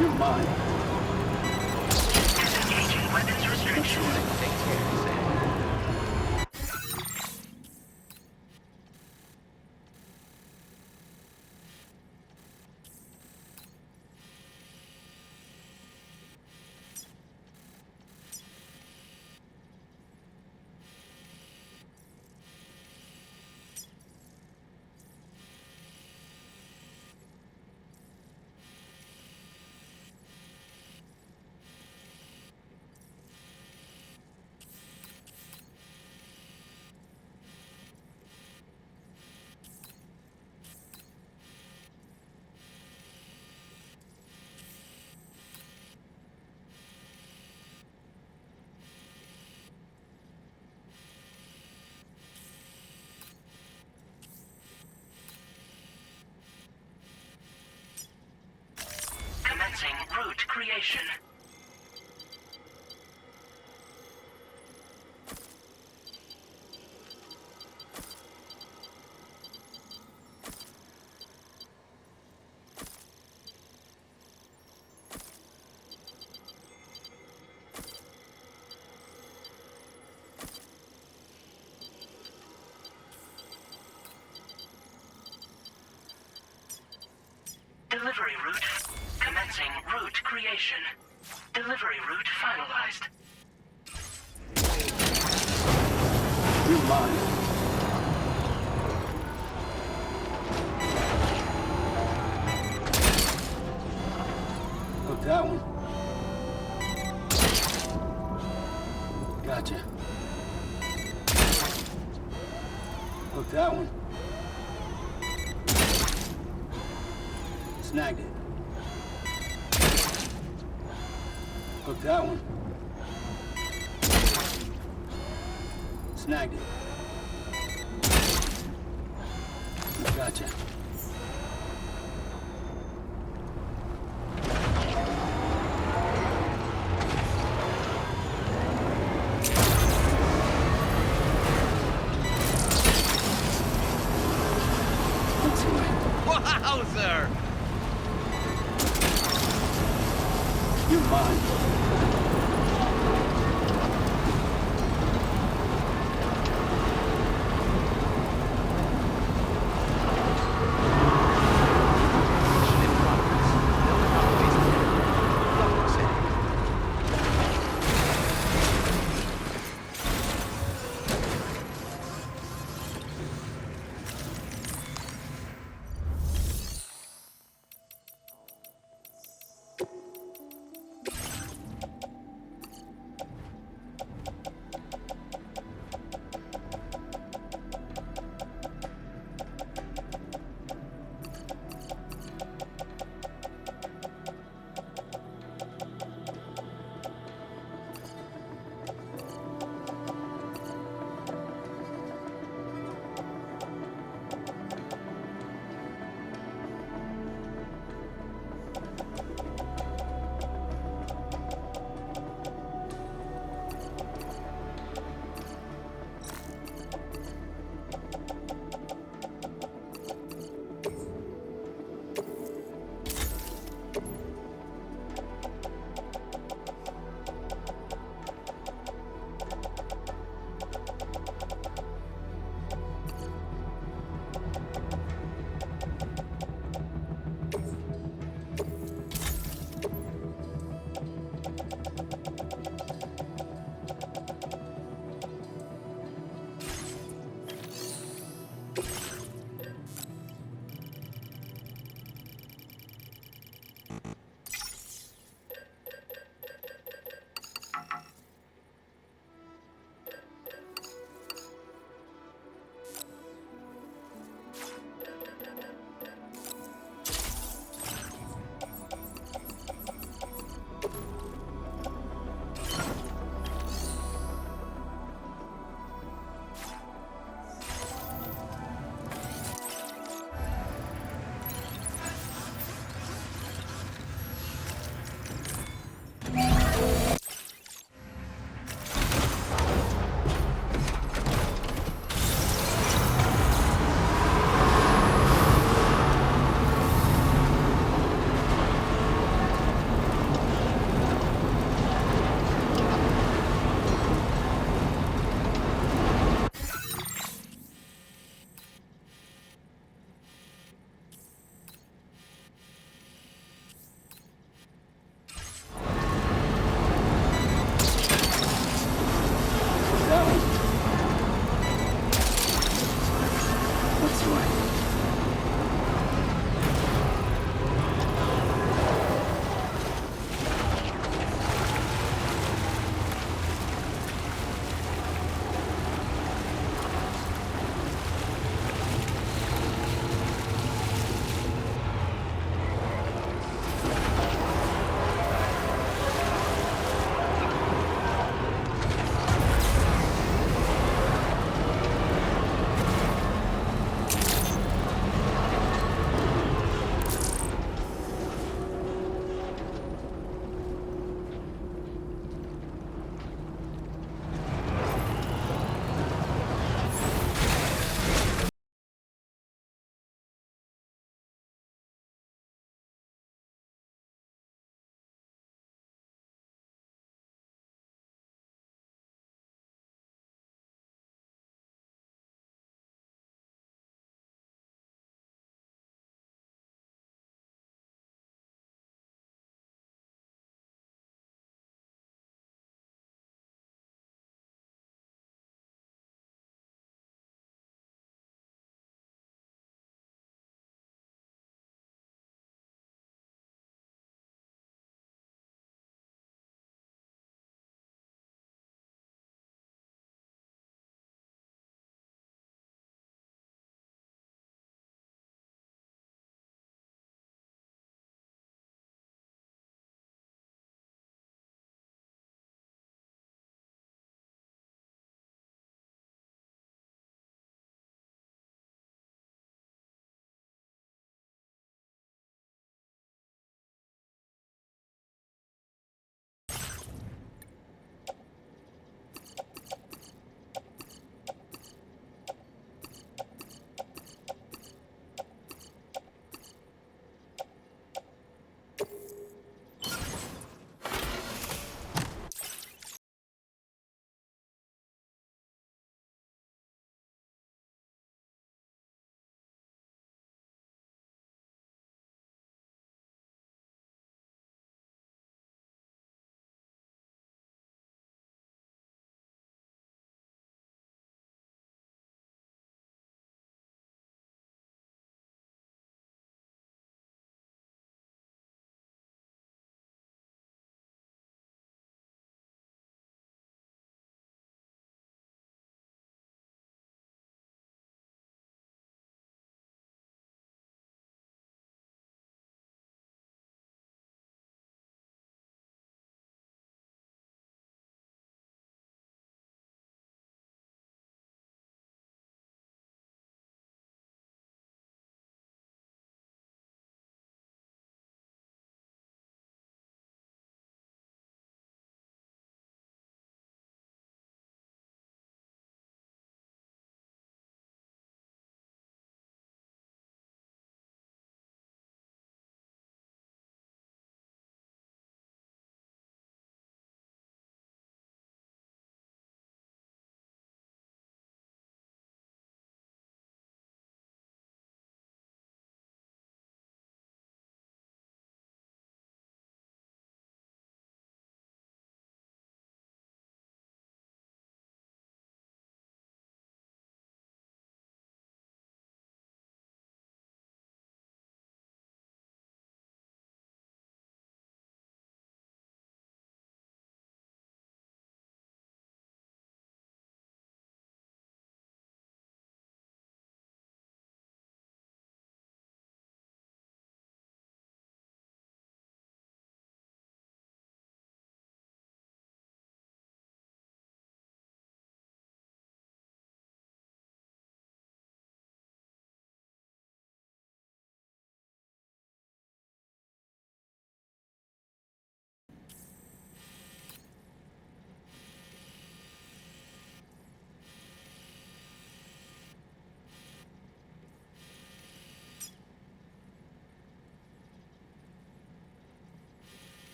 You're mine. Disengaging weapons restrictions. Take care, Sam. Commencing route creation. Delivery route Commencing route creation. Delivery route finalized. You're mine. Hook that one. Gotcha. Hook that one. Snagged it. Hook that one. Snagged it. Gotcha. Wowzer! You're mine.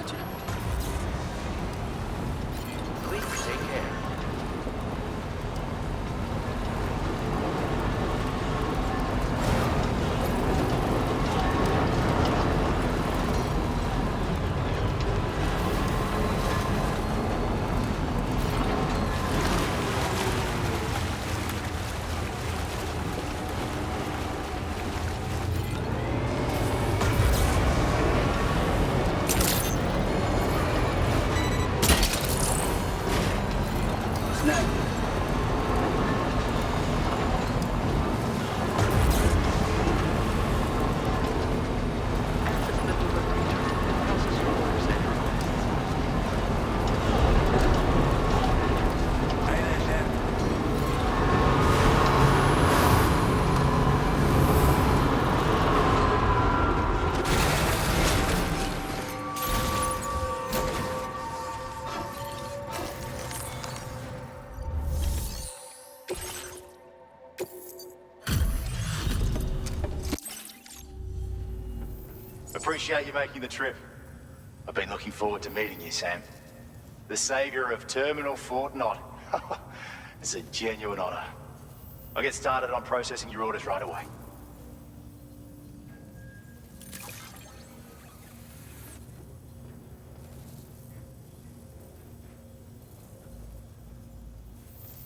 Gotcha. Please take care. Appreciate you making the trip. I've been looking forward to meeting you, Sam. The savior of Terminal Fort Knott. It's a genuine honor. I'll get started on processing your orders right away.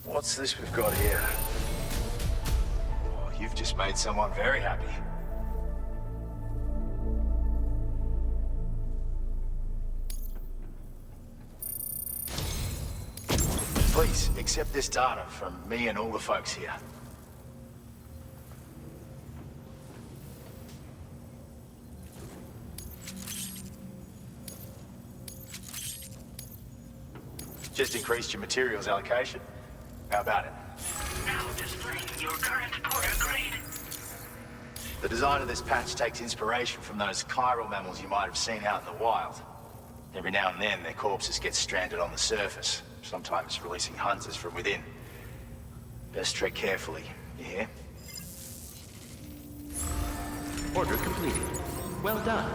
What's this we've got here? Oh, you've just made someone very happy. Please, accept this data from me and all the folks here. Just increased your materials allocation. How about it? Now displaying your current order grade. The design of this patch takes inspiration from those chiral mammals you might have seen out in the wild. Every now and then, their corpses get stranded on the surface, sometimes releasing hunters from within. Best tread carefully, you hear? Order completed. Well done.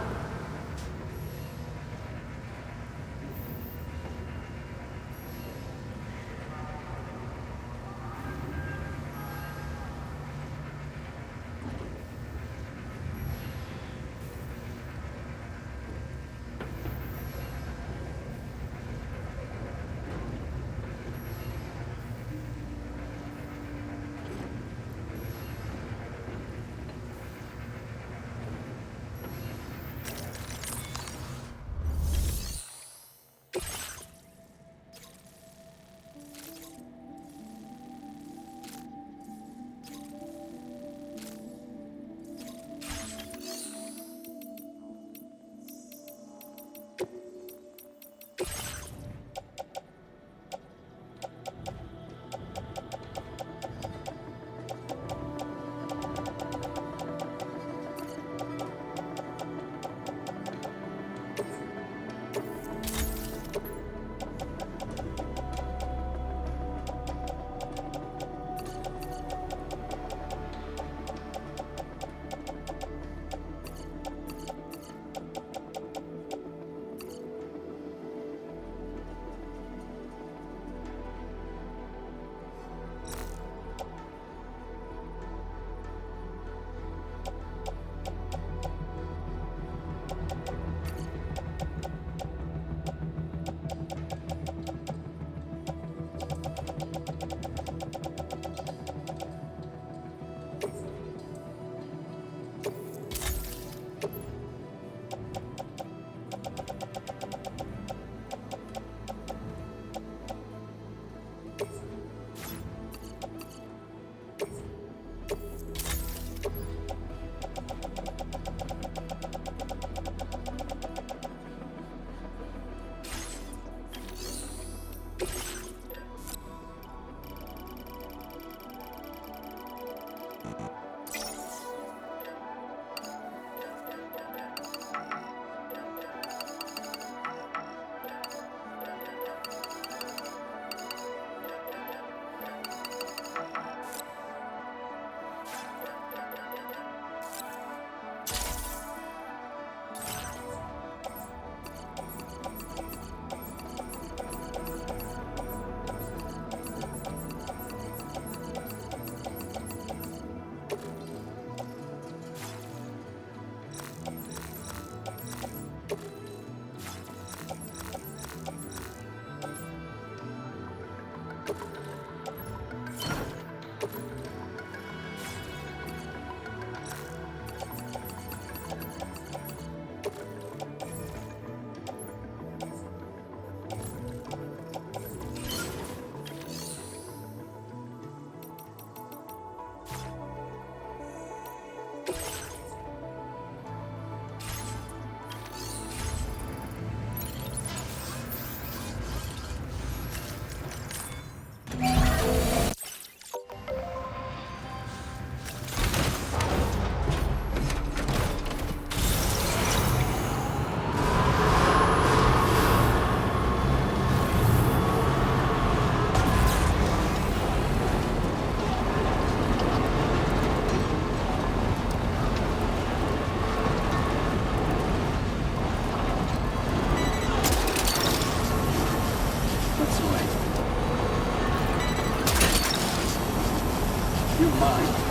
mine.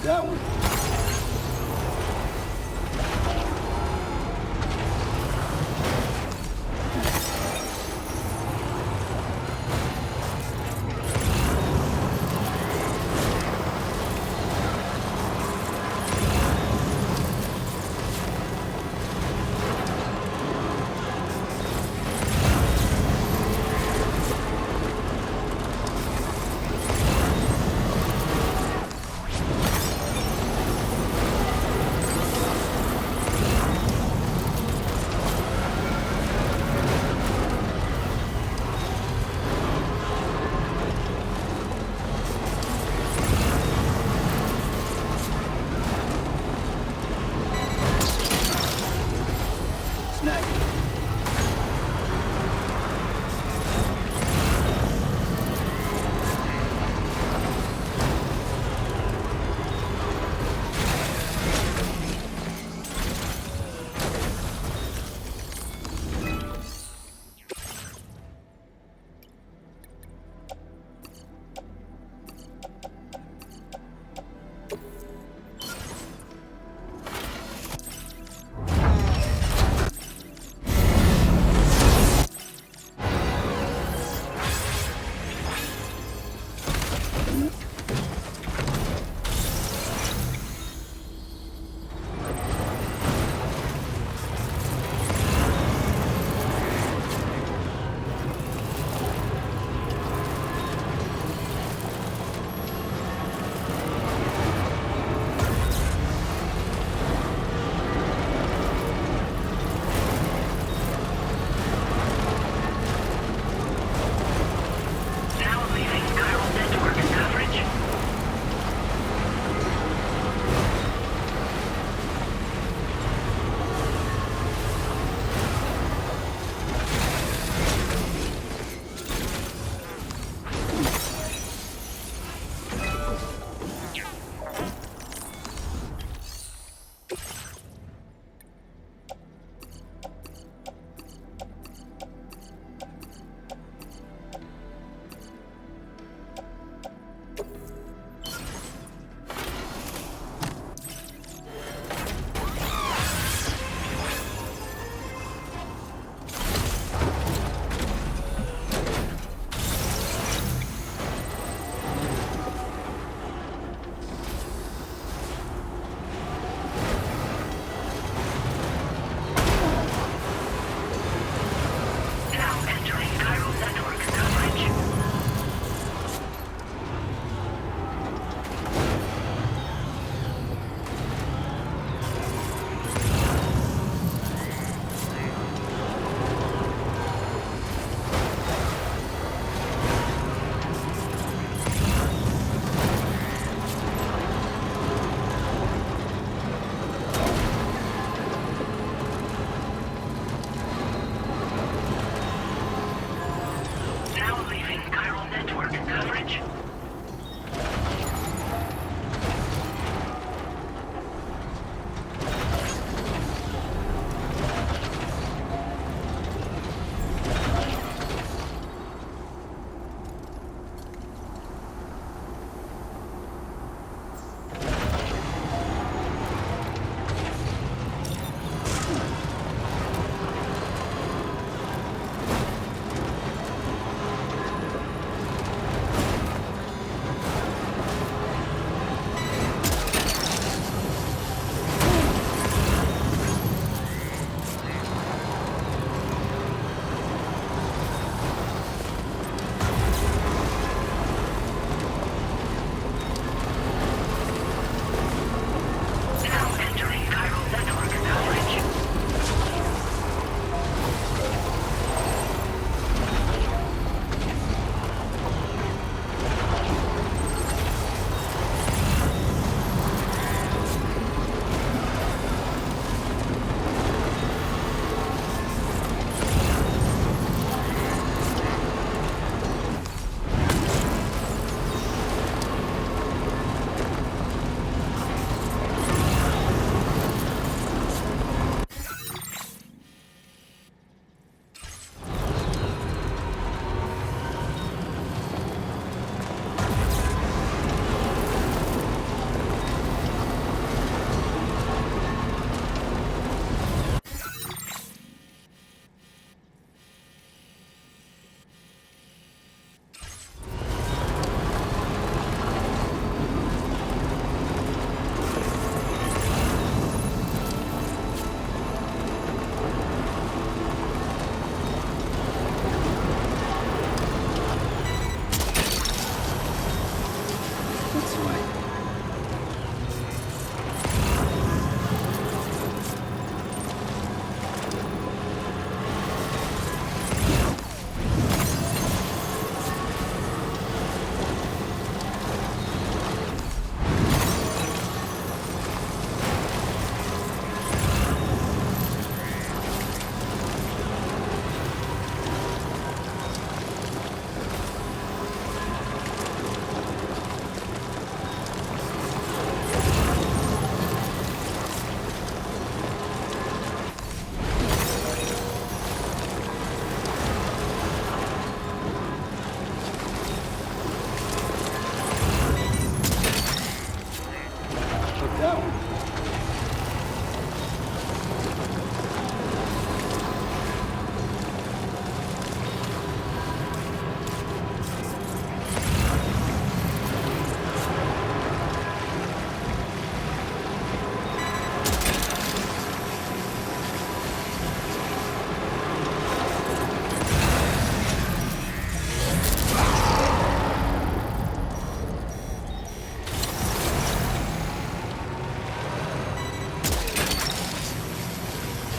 That one.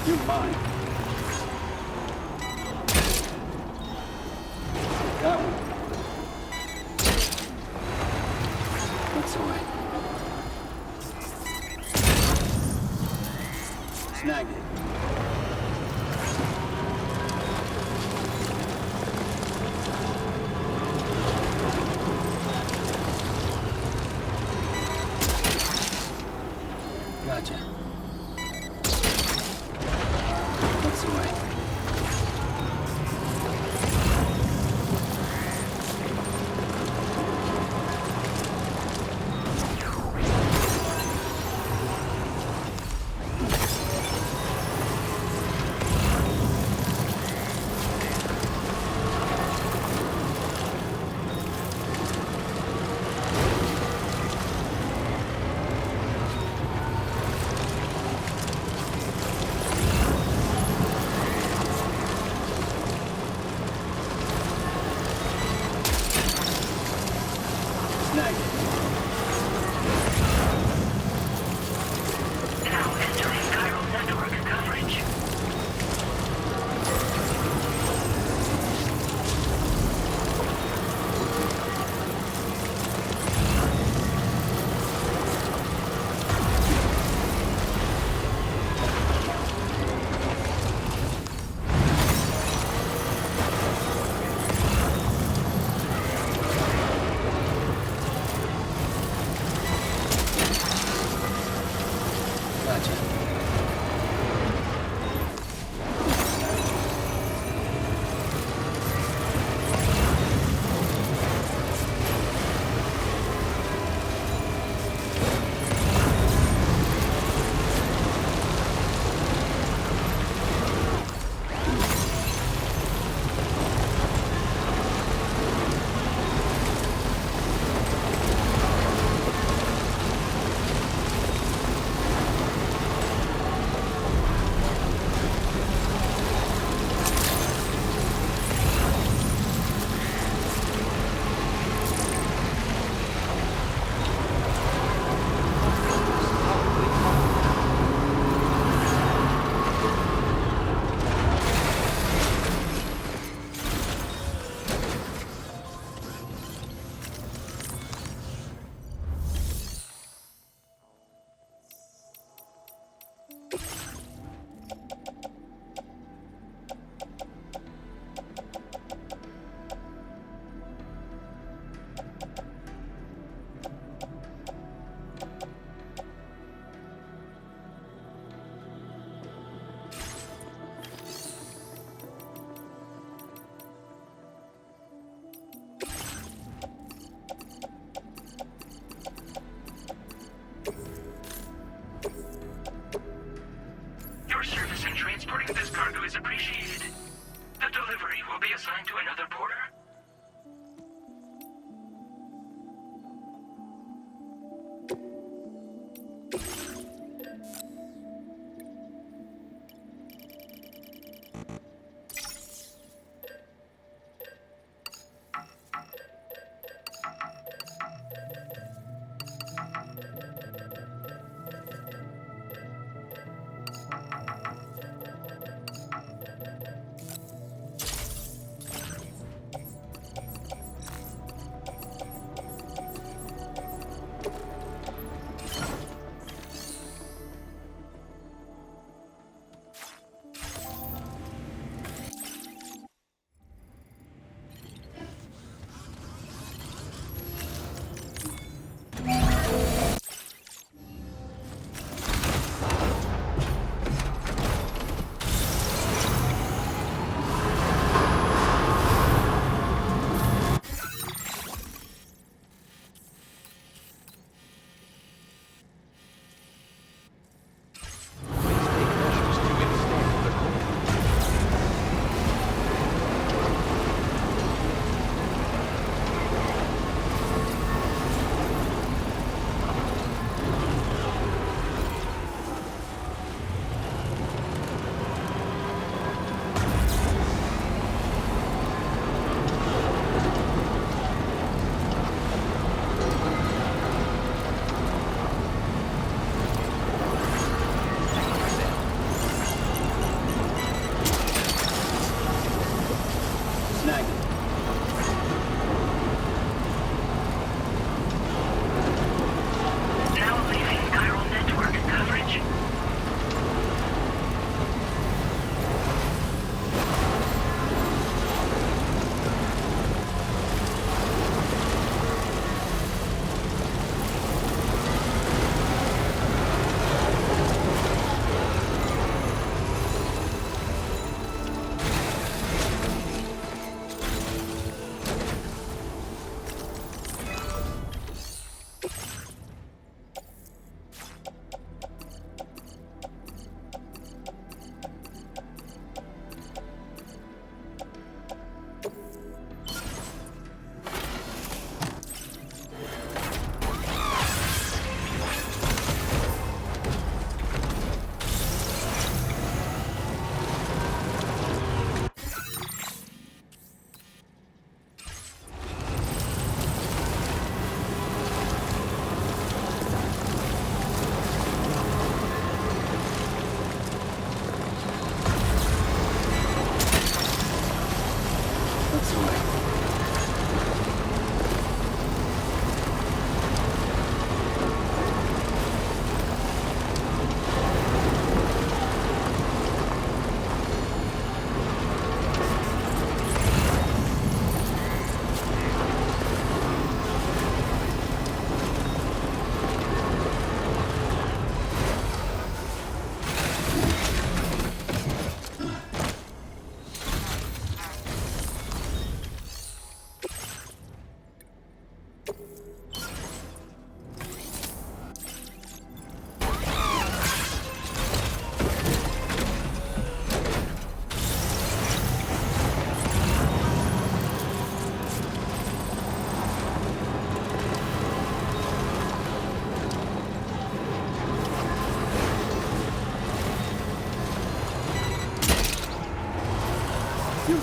You're mine. That one. That's the way. Snagged it. Gotcha. That's the way.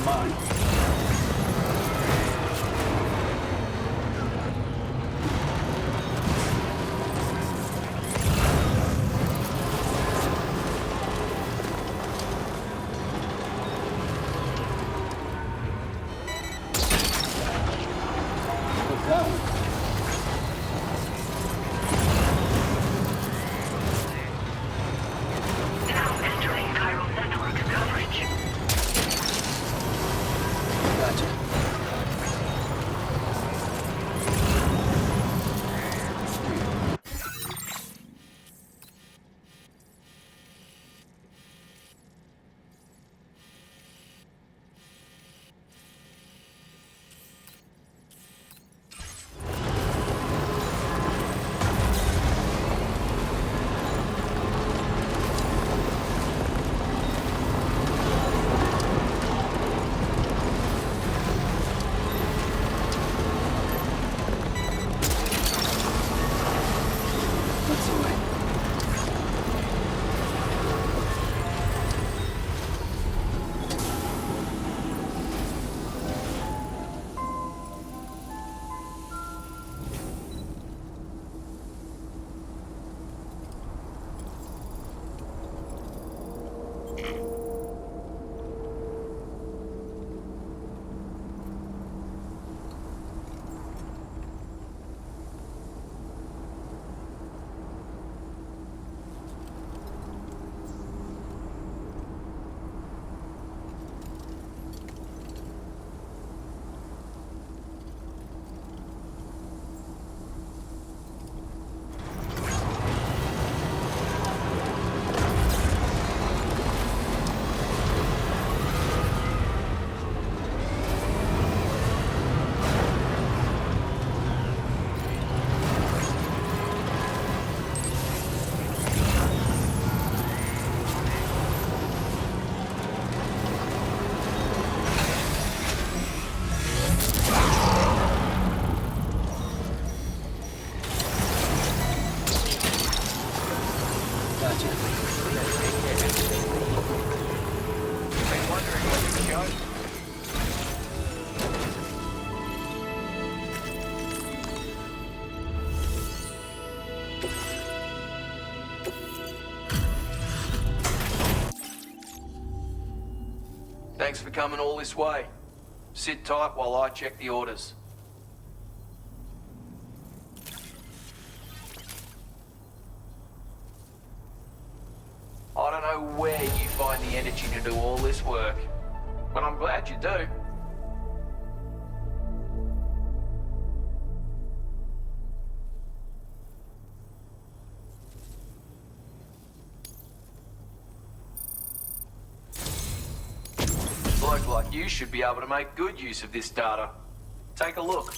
mine. Now entering chiral network coverage. Gotcha. That's the way. Gotcha. Been wondering what you showed. Thanks for coming all this way. Sit tight while I check the orders. I don't know where you find the energy to do all this work, but I'm glad you do. A bloke like you should be able to make good use of this data. Take a look.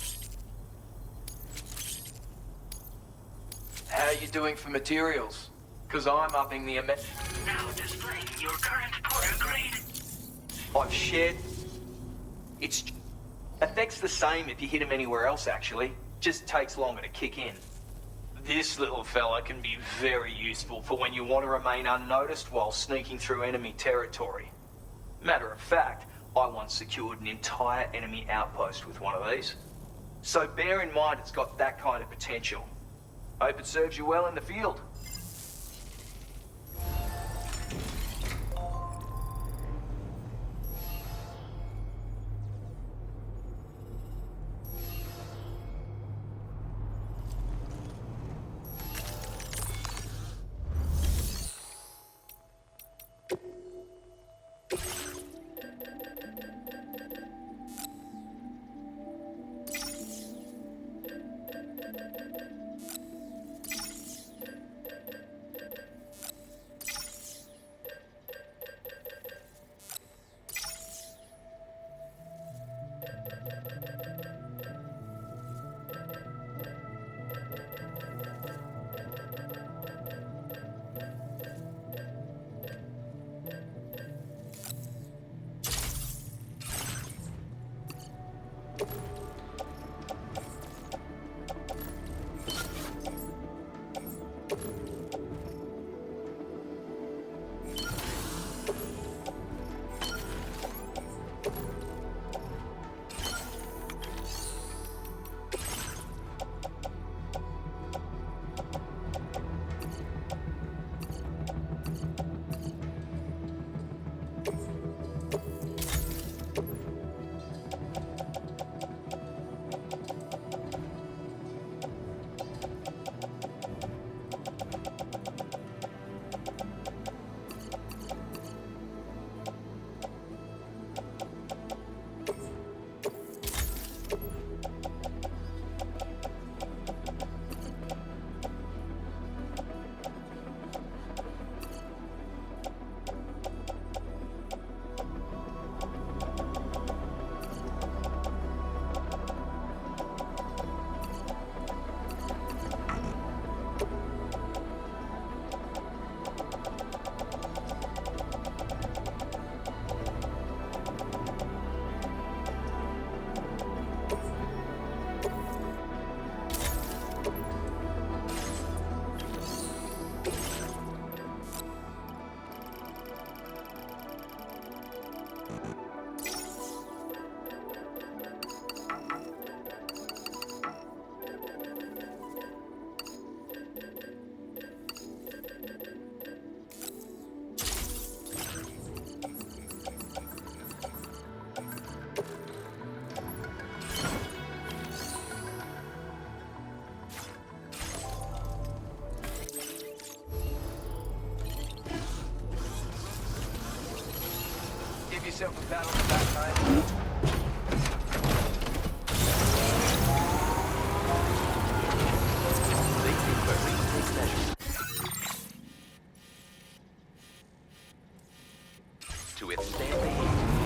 How you doing for materials? Because I'm upping the amount. Now displaying your current Porter grade. I've shared. It's effect's the same if you hit him anywhere else, actually. Just takes longer to kick in. This little fella can be very useful for when you want to remain unnoticed while sneaking through enemy territory. Matter of fact, I once secured an entire enemy outpost with one of these. So bear in mind it's got that kind of potential. Hope it serves you well in the field. yourself a pat on the back, mate. To withstand the heat.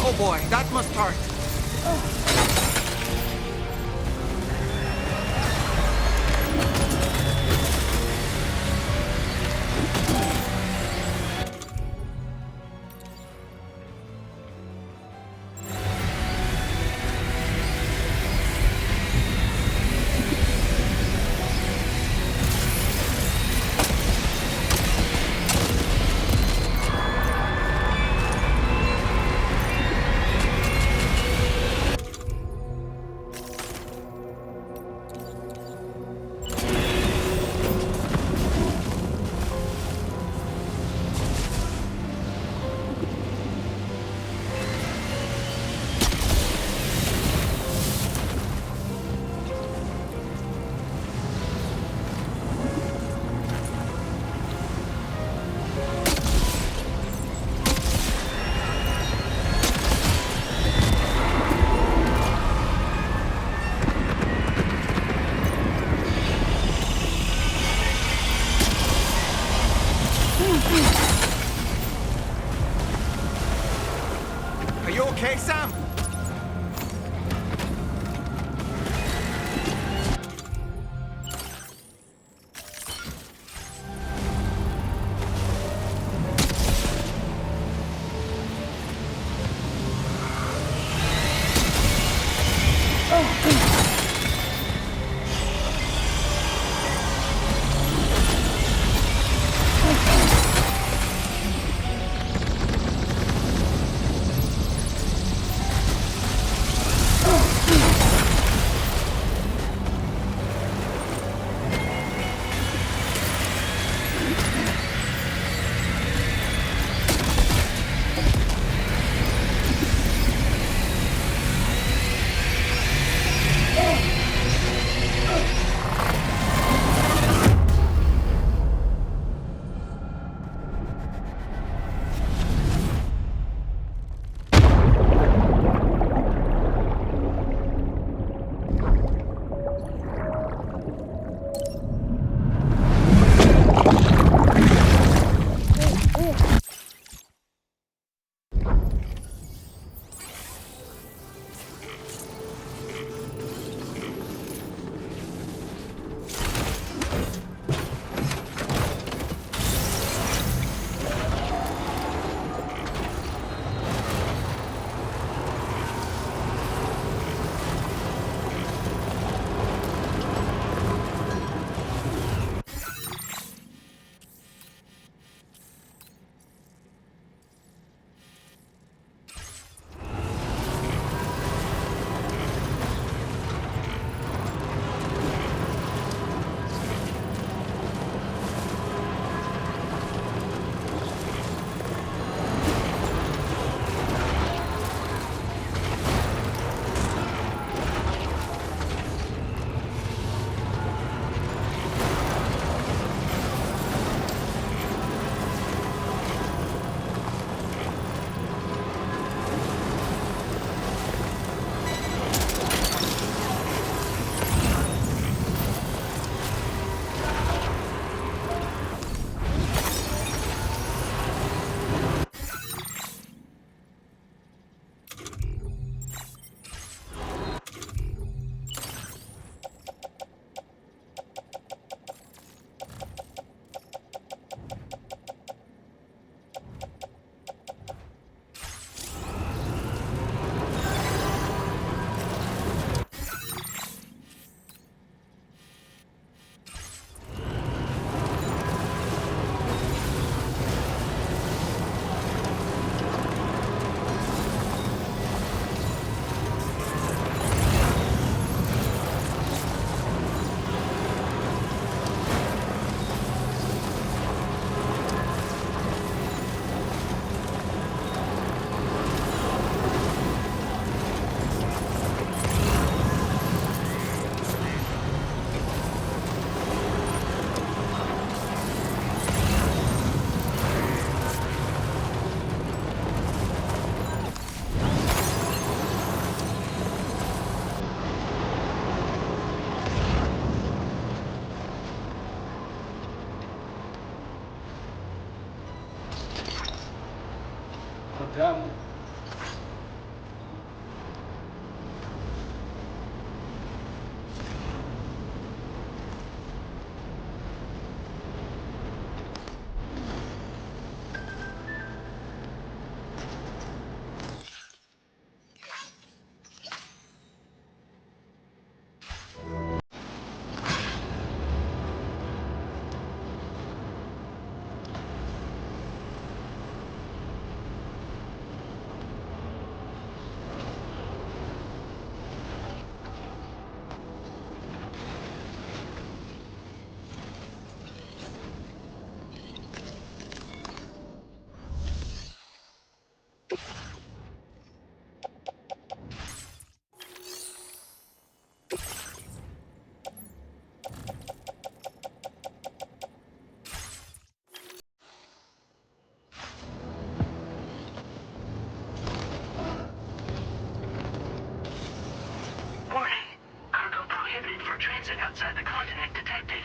Oh boy, that must hurt. Are you okay, Sam? Vamos. Warning. Cargo prohibited for transit outside the continent detected.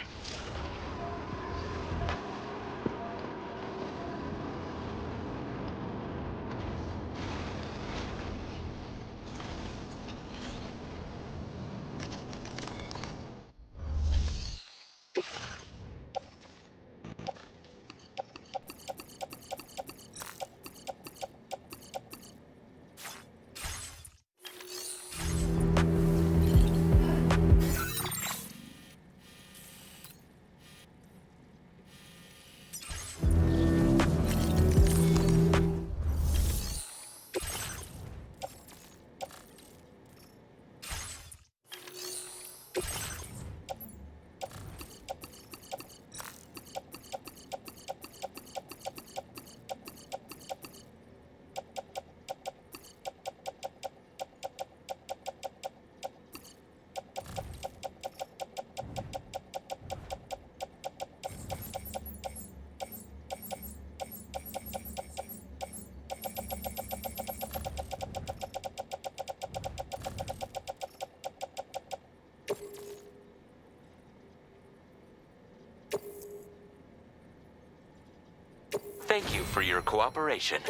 Thank you for your cooperation.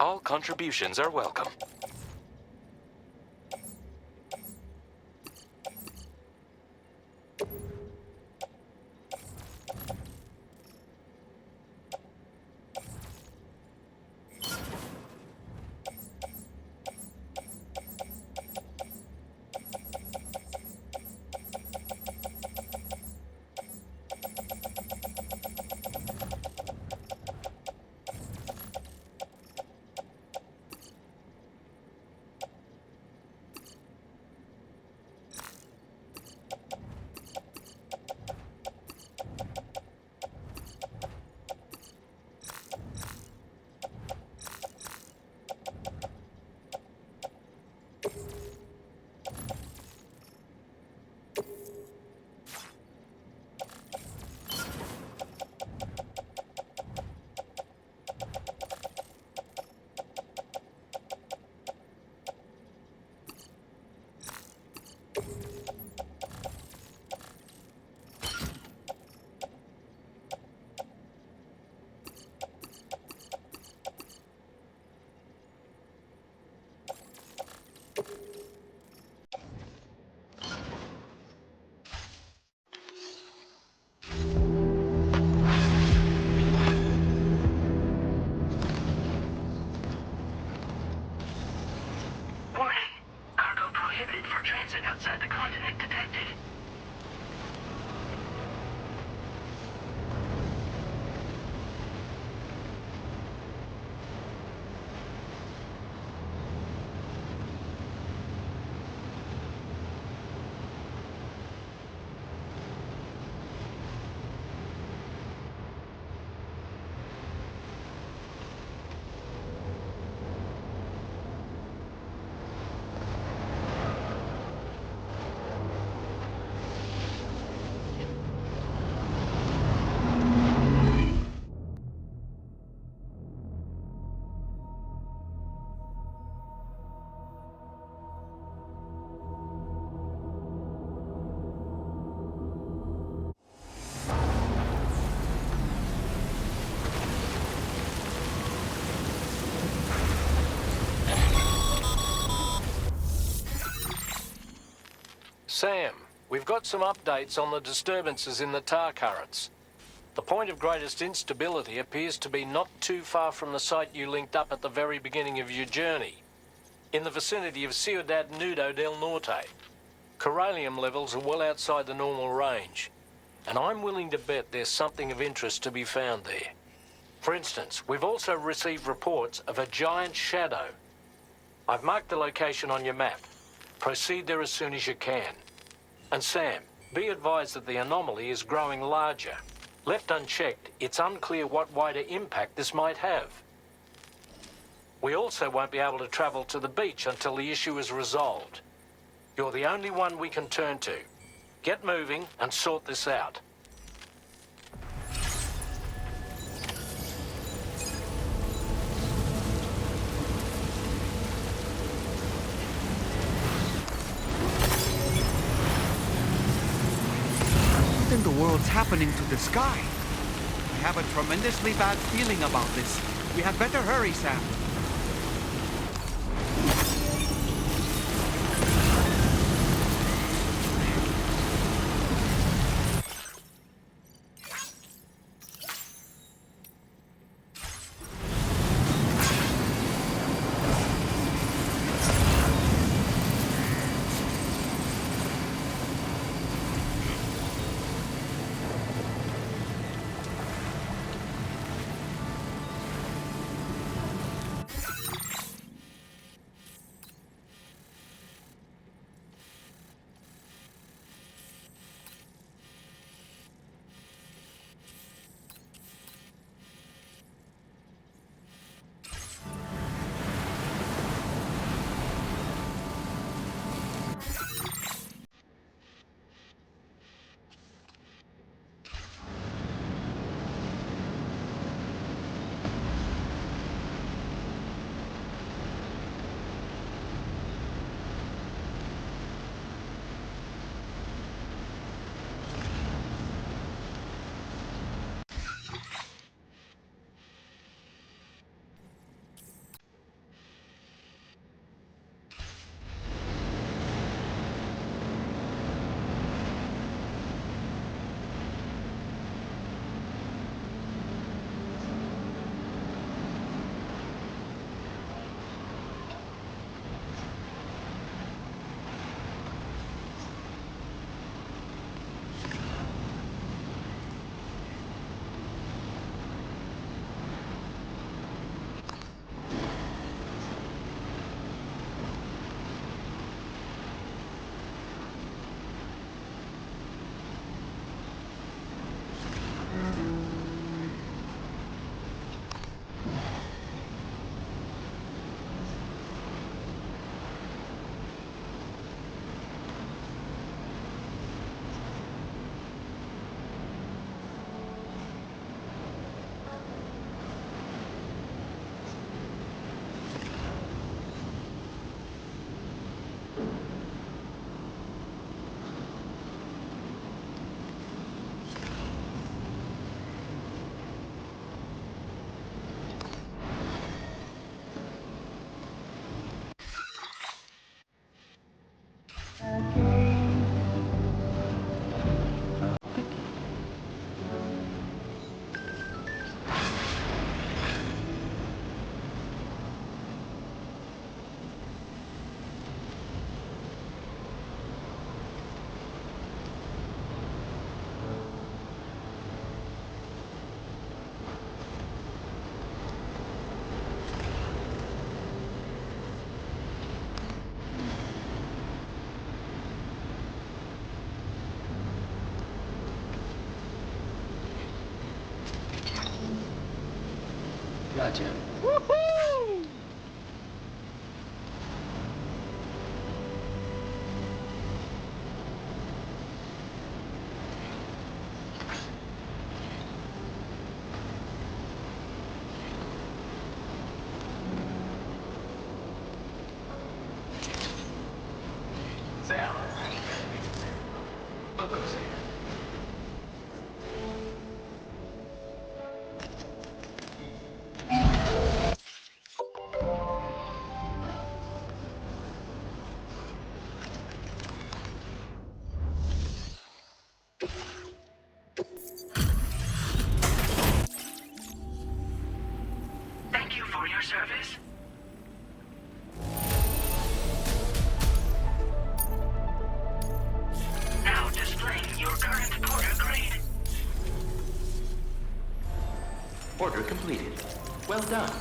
All contributions are welcome. Sam, we've got some updates on the disturbances in the tar currents. The point of greatest instability appears to be not too far from the site you linked up at the very beginning of your journey, in the vicinity of Ciudad Nudo del Norte. Corallium levels are well outside the normal range, and I'm willing to bet there's something of interest to be found there. For instance, we've also received reports of a giant shadow. I've marked the location on your map. Proceed there as soon as you can. And Sam, be advised that the anomaly is growing larger. Left unchecked, it's unclear what wider impact this might have. We also won't be able to travel to the beach until the issue is resolved. You're the only one we can turn to. Get moving and sort this out. What in the world's happening to the sky? I have a tremendously bad feeling about this. We had better hurry, Sam. Gotcha. Sam. Look who's here. Thank you for your service. Now displaying your current Porter grade. Order completed. Well done.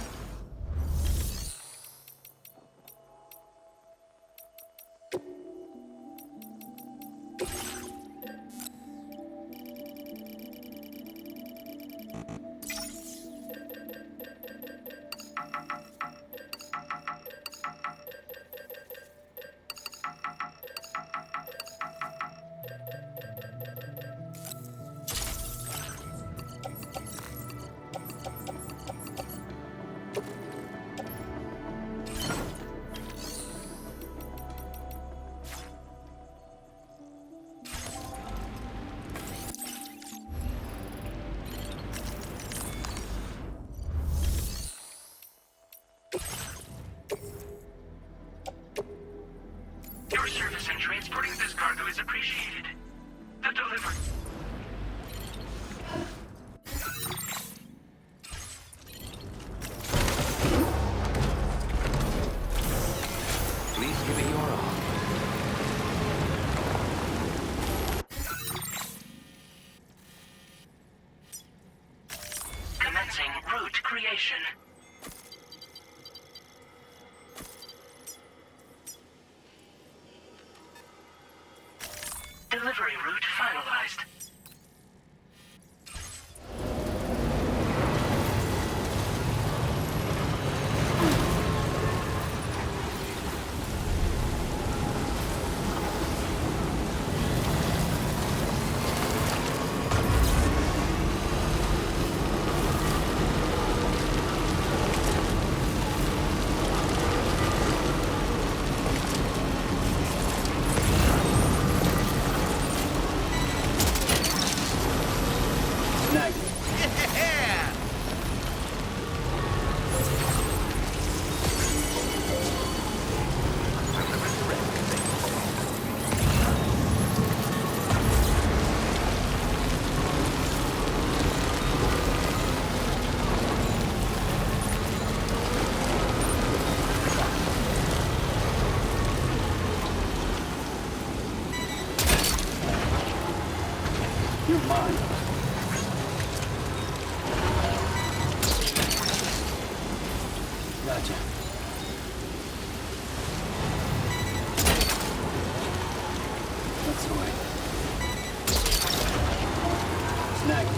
Your service in transporting this cargo is appreciated. The delivery. Please give it your all. Commencing route creation. Delivery route finalized. You're mine. Gotcha. That's the way. Snag it.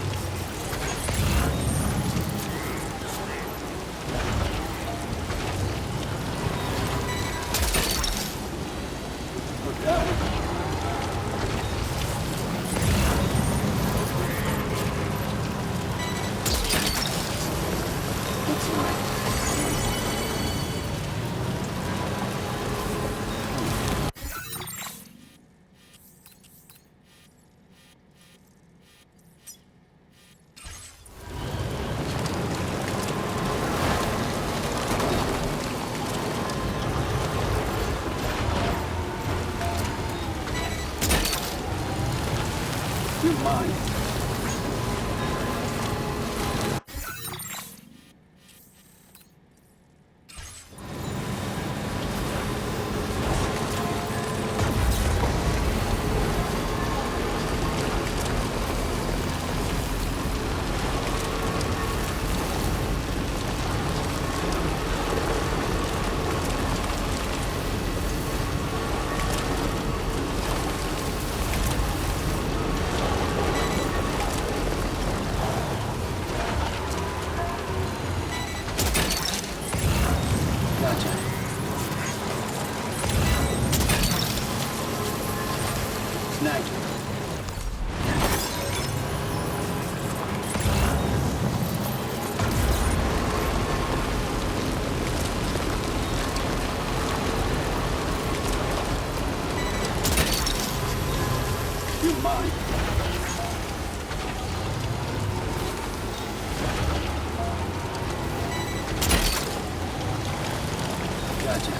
Look that way. You're mine. Gotcha. Snagged you. You're mine. Gotcha.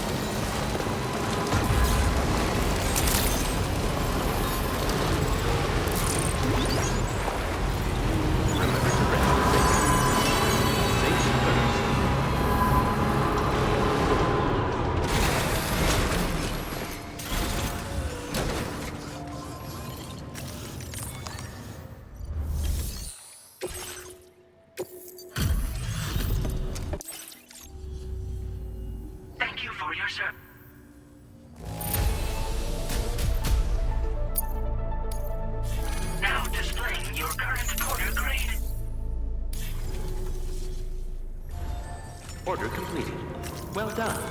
sir. Now displaying your current order grade. Order completed. Well done.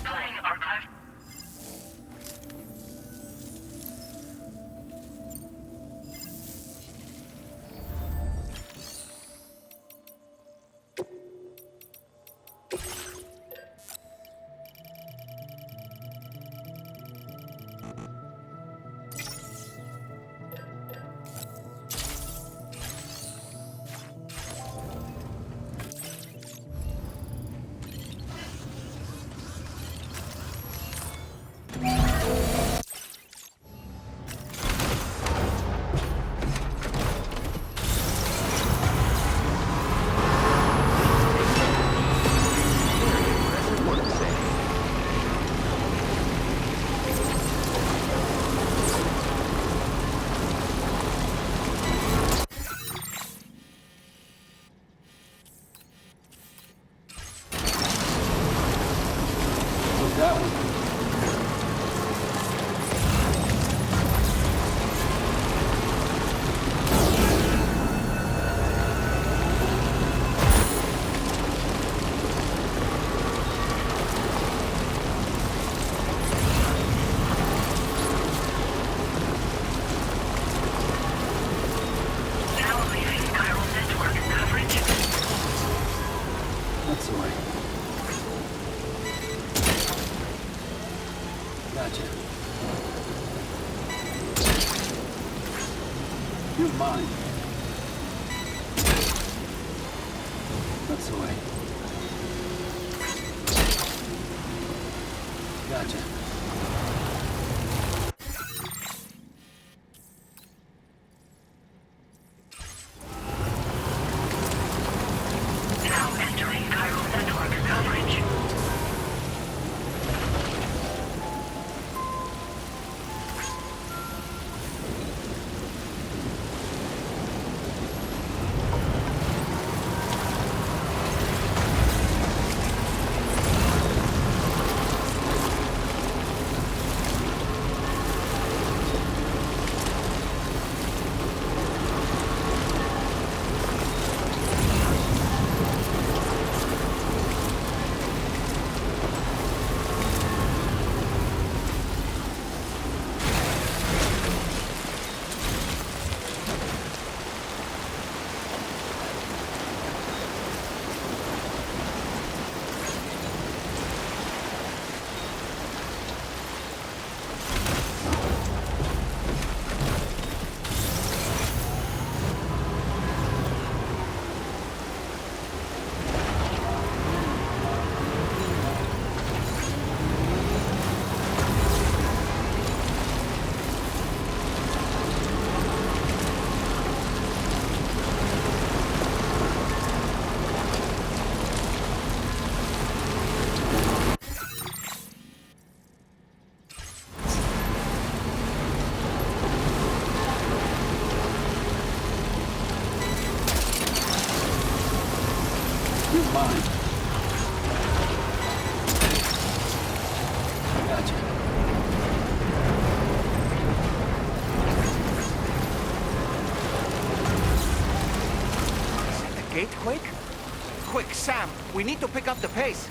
Playing archive. That's the way. Gotcha. You're mine. That's the way. Gotcha. Now entering chiral network coverage. You're mine. Gotcha. Is it the gate quake? Quick, Sam, we need to pick up the pace.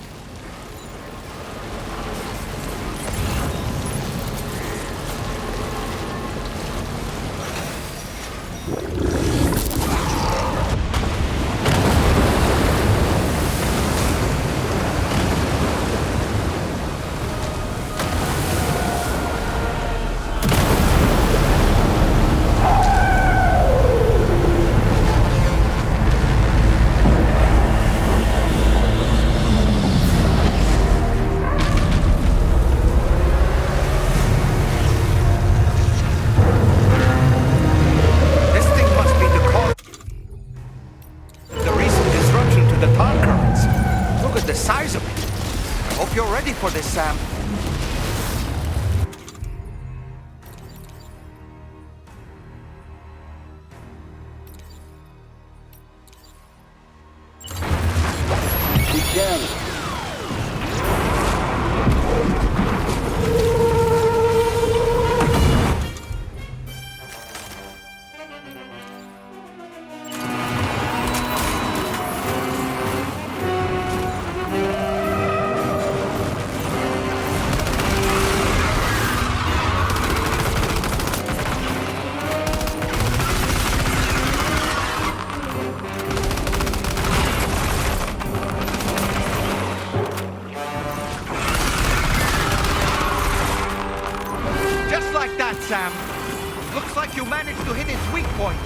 that, Sam. Looks like you managed to hit its weak point.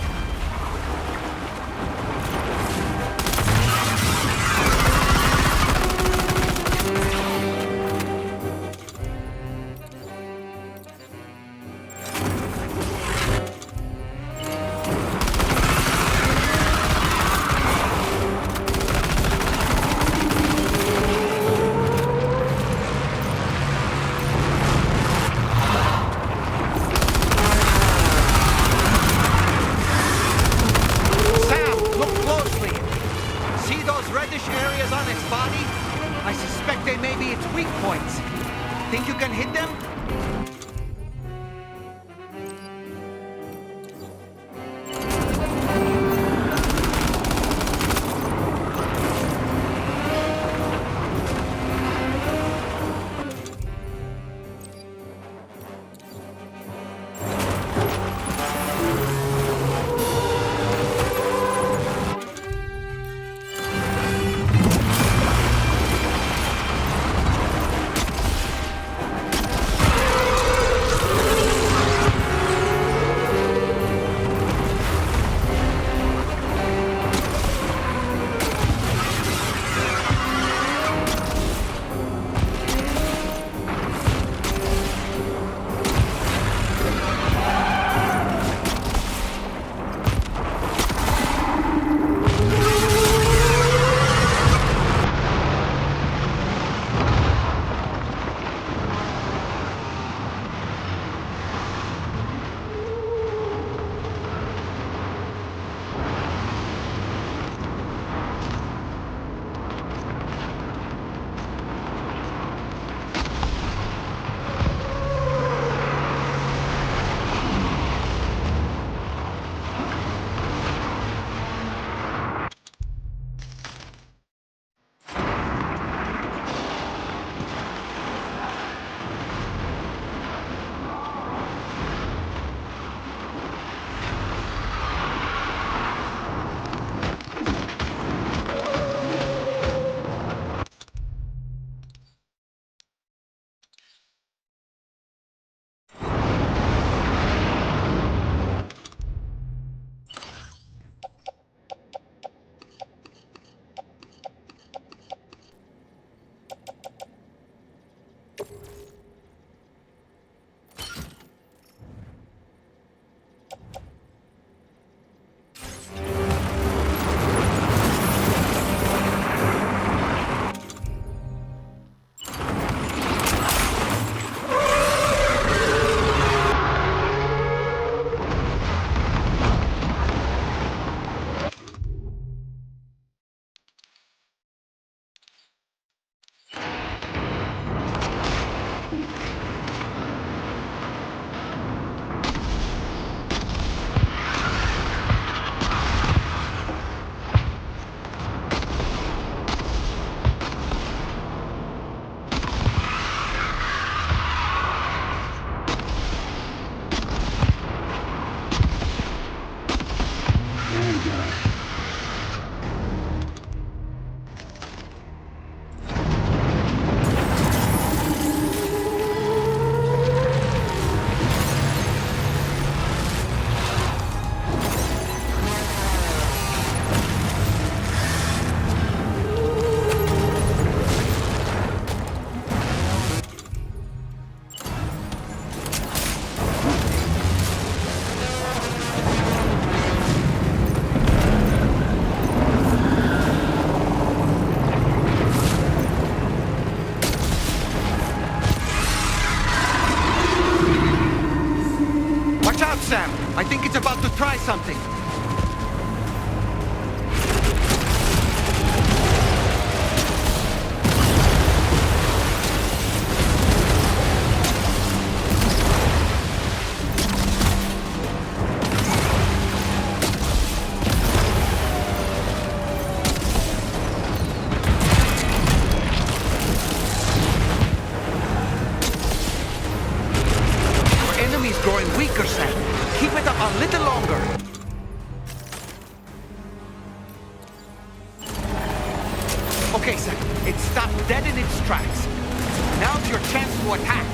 Think you can hit them? Sam, I think it's about to try something. Your enemy's growing weaker, Sam. Keep it up a little longer. Okay, Sam. It stopped dead in its tracks. Now's your chance to attack.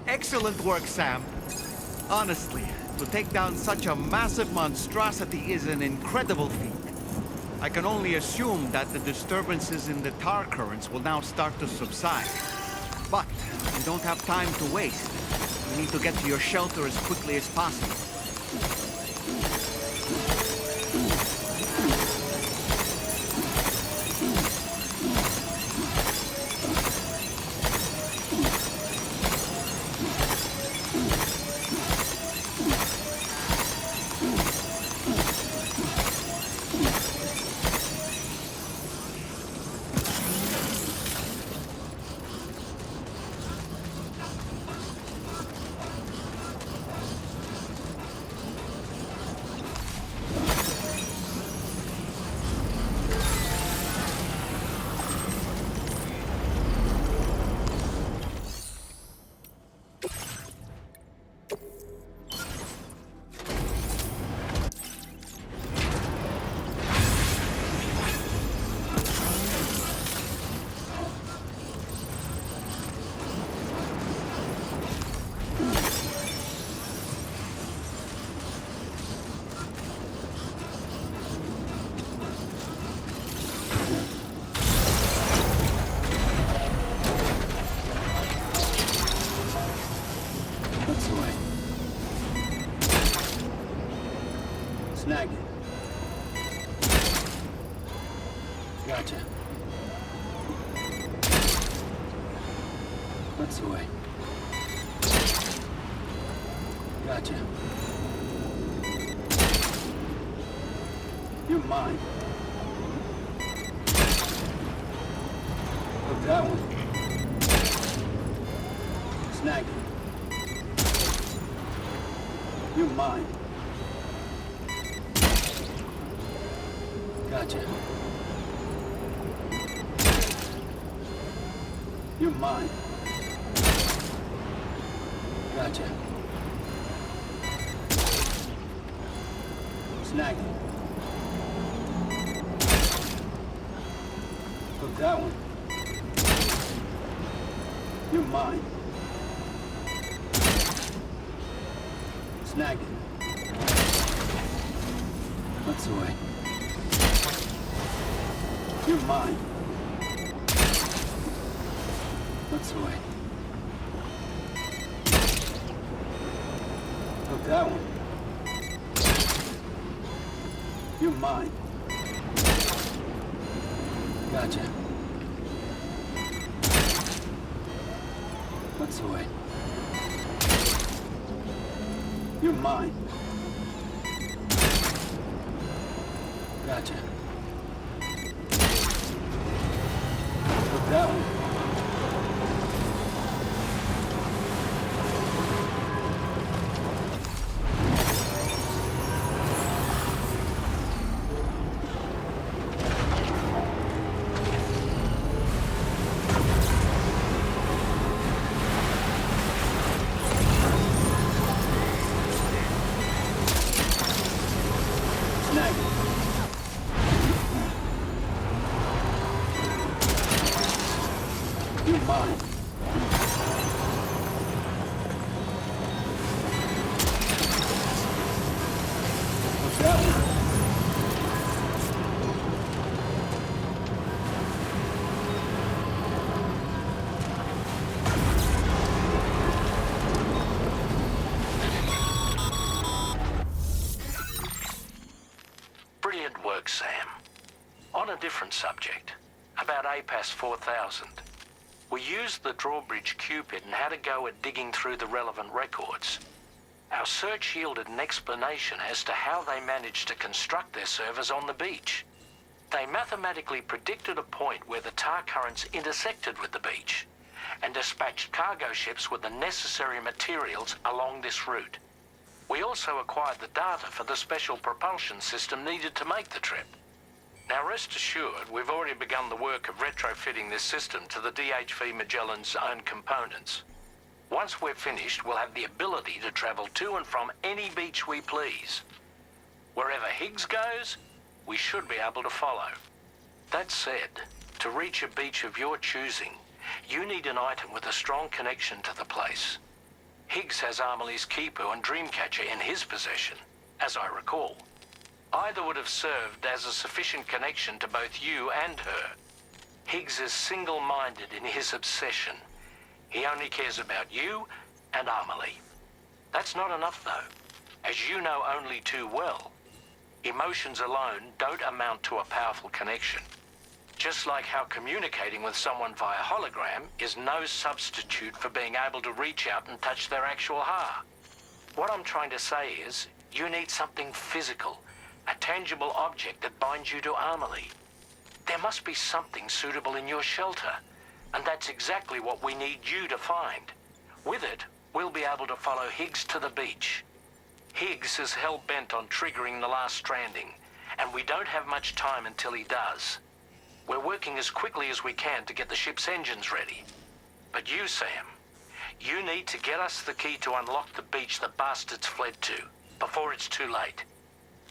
Excellent work, Sam. Honestly, to take down such a massive monstrosity is an incredible feat. I can only assume that the disturbances in the tar currents will now start to subside. But we don't have time to waste. We need to get to your shelter as quickly as possible. Snag it. Gotcha. That's the way. Gotcha. You're mine. Look, that one. Snag it. You're mine. Gotcha. You're mine. Gotcha. Snag it. Look, that one. You're mine. Snag it. That's the way. You're mine. That's the way. Look, that one. You're mine. Gotcha. That's the way. You're mine. Gotcha. Look, that one. Brilliant work, Sam. On a different subject, about APAS 4000. We used the drawbridge Cupid and had a go at digging through the relevant records. Our search yielded an explanation as to how they managed to construct their servers on the beach. They mathematically predicted a point where the tar currents intersected with the beach and dispatched cargo ships with the necessary materials along this route. We also acquired the data for the special propulsion system needed to make the trip. Now rest assured, we've already begun the work of retrofitting this system to the DHV Magellan's own components. Once we're finished, we'll have the ability to travel to and from any beach we please. Wherever Higgs goes, we should be able to follow. That said, to reach a beach of your choosing, you need an item with a strong connection to the place. Higgs has Amelie's Kipu and Dreamcatcher in his possession, as I recall. Either would have served as a sufficient connection to both you and her. Higgs is single-minded in his obsession. He only cares about you and Amelie. That's not enough, though. As you know only too well, emotions alone don't amount to a powerful connection. Just like how communicating with someone via hologram is no substitute for being able to reach out and touch their actual heart. What I'm trying to say is, you need something physical, a tangible object that binds you to Amelie. There must be something suitable in your shelter, and that's exactly what we need you to find. With it, we'll be able to follow Higgs to the beach. Higgs is hell-bent on triggering the last stranding, and we don't have much time until he does. We're working as quickly as we can to get the ship's engines ready. But you, Sam, you need to get us the key to unlock the beach the bastards fled to, before it's too late.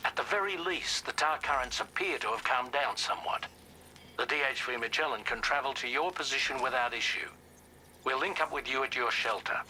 At the very least, the tar currents appear to have calmed down somewhat. The DHV Magellan can travel to your position without issue. We'll link up with you at your shelter.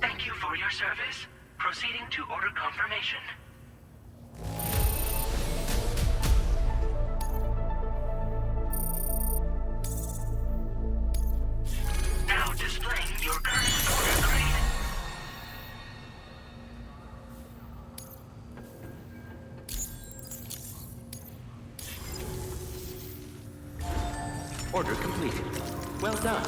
Thank you for your service. Proceeding to order confirmation. Now displaying your current order grade. Order completed. Well done.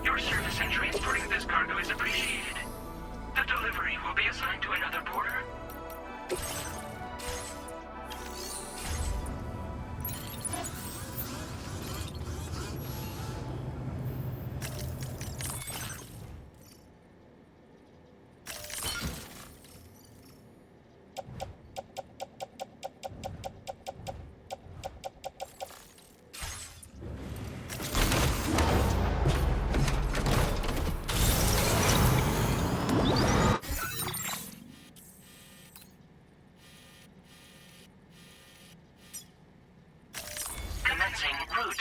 Your service in transporting this cargo is appreciated. The delivery will be assigned to another porter.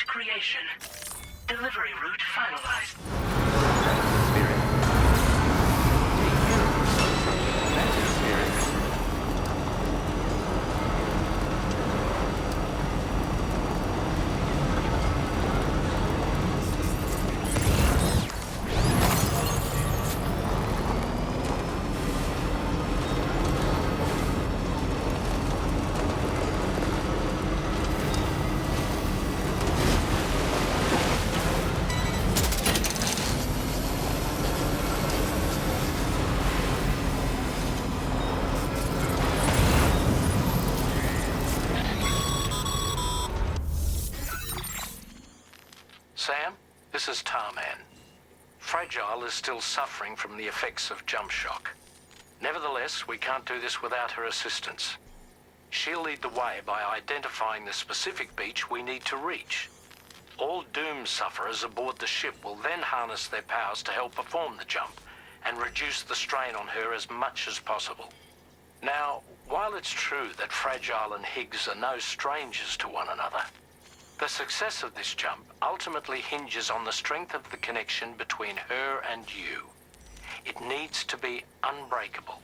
Unit creation. Delivery route finalized. Spirit. Take care of yourself. That's it, Spirit. Sam, this is Tarman. Fragile is still suffering from the effects of jump shock. Nevertheless, we can't do this without her assistance. She'll lead the way by identifying the specific beach we need to reach. All Doom sufferers aboard the ship will then harness their powers to help perform the jump and reduce the strain on her as much as possible. Now, while it's true that Fragile and Higgs are no strangers to one another, the success of this jump ultimately hinges on the strength of the connection between her and you. It needs to be unbreakable.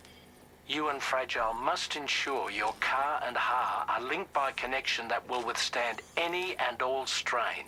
You and Fragile must ensure your Ka and Ha are linked by a connection that will withstand any and all strain.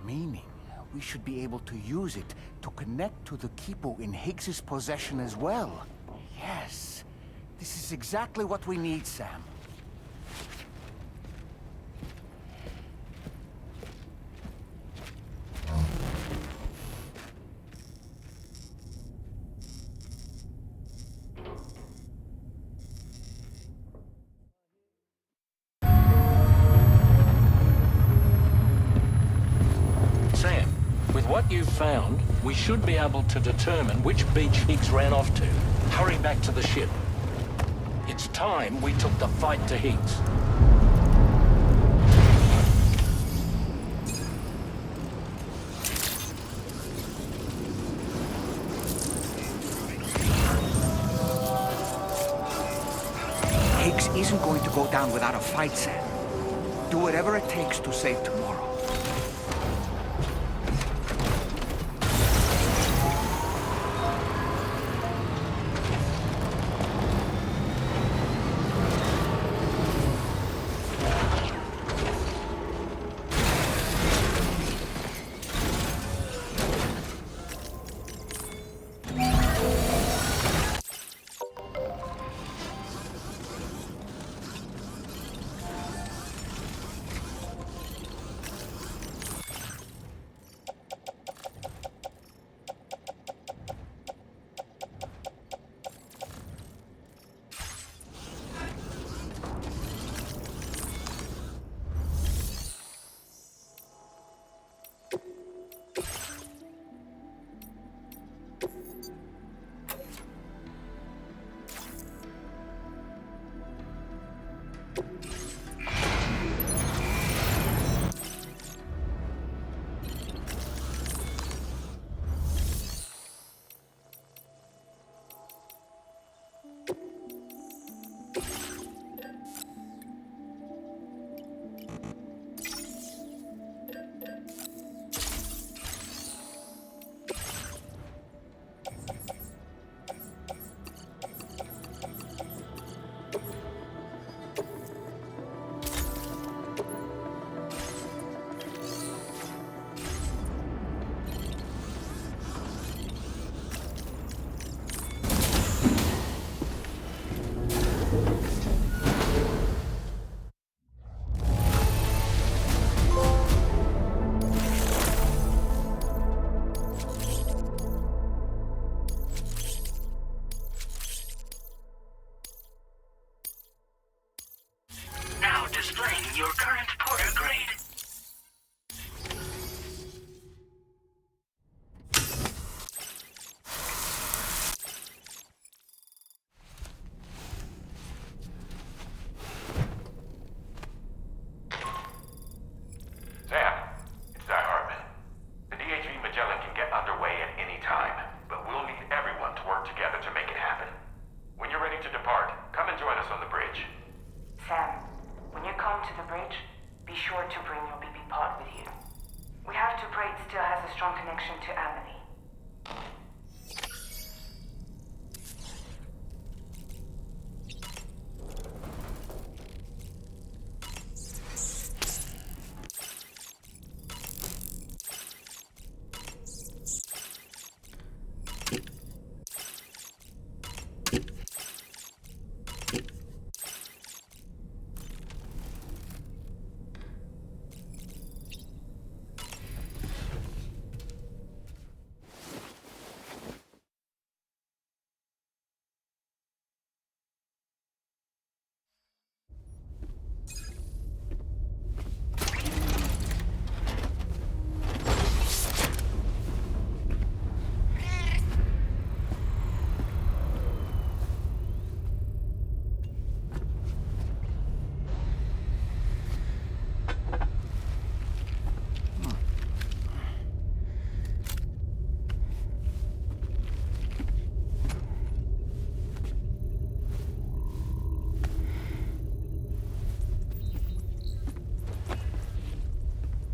Meaning, we should be able to use it to connect to the Kipo in Higgs's possession as well. Yes. This is exactly what we need, Sam. Sam, with what you've found, we should be able to determine which beach Higgs ran off to. Hurry back to the ship. It's time we took the fight to Higgs. Higgs isn't going to go down without a fight, Sam. Do whatever it takes to save tomorrow. Now displaying your current porter grade. Sam, it's Die Hartman. The DHV Magellan can get underway at any time, but we'll need everyone to work together to make it happen. When you're ready to depart, come and join us on the bridge. Sam, when you come to the bridge, be sure to bring your BB pod with you. We have to pray it still has a strong connection to Emily.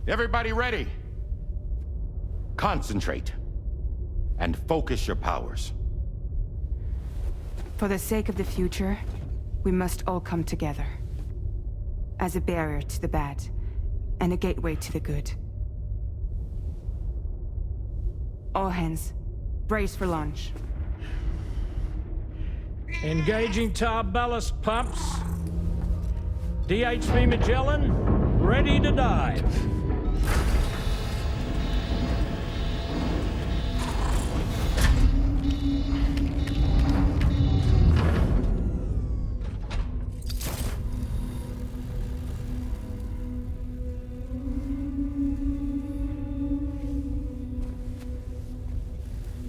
Everybody ready? Concentrate. And focus your powers. For the sake of the future, we must all come together. As a barrier to the bad, and a gateway to the good. All hands, brace for launch. Engaging tar ballast pumps. DHV Magellan, ready to dive.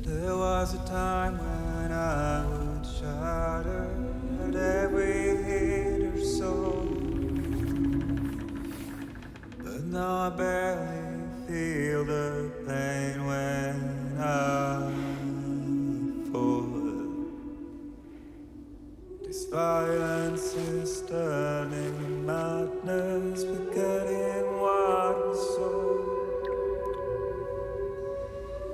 There was a time when I would shatter at every hit or so, but now I barely feel the pain when I fall. This violence is turning madness, forgetting what was so.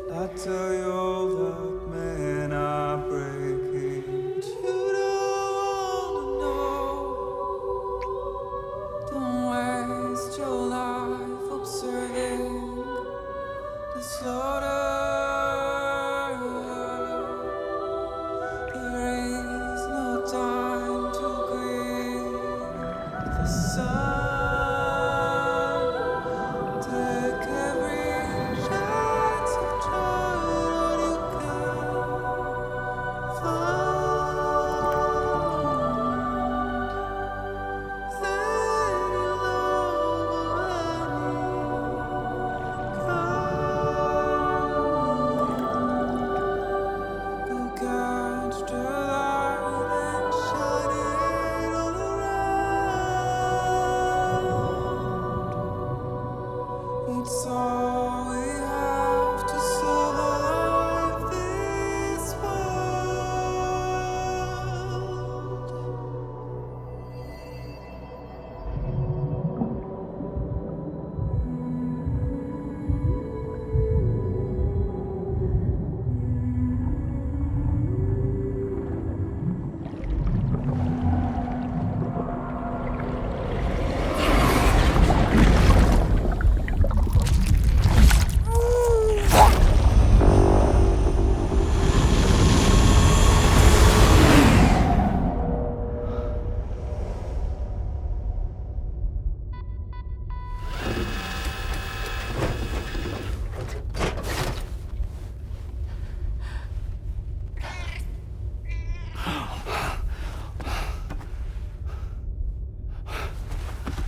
I tell you all that men are breaking, but you don't know. Don't waste your life observing the slaughter. There is no time to grieve the sun. Take every chance of trying all you can find. Then you'll go catch the light and shine it all around. It's all we have to survive this world.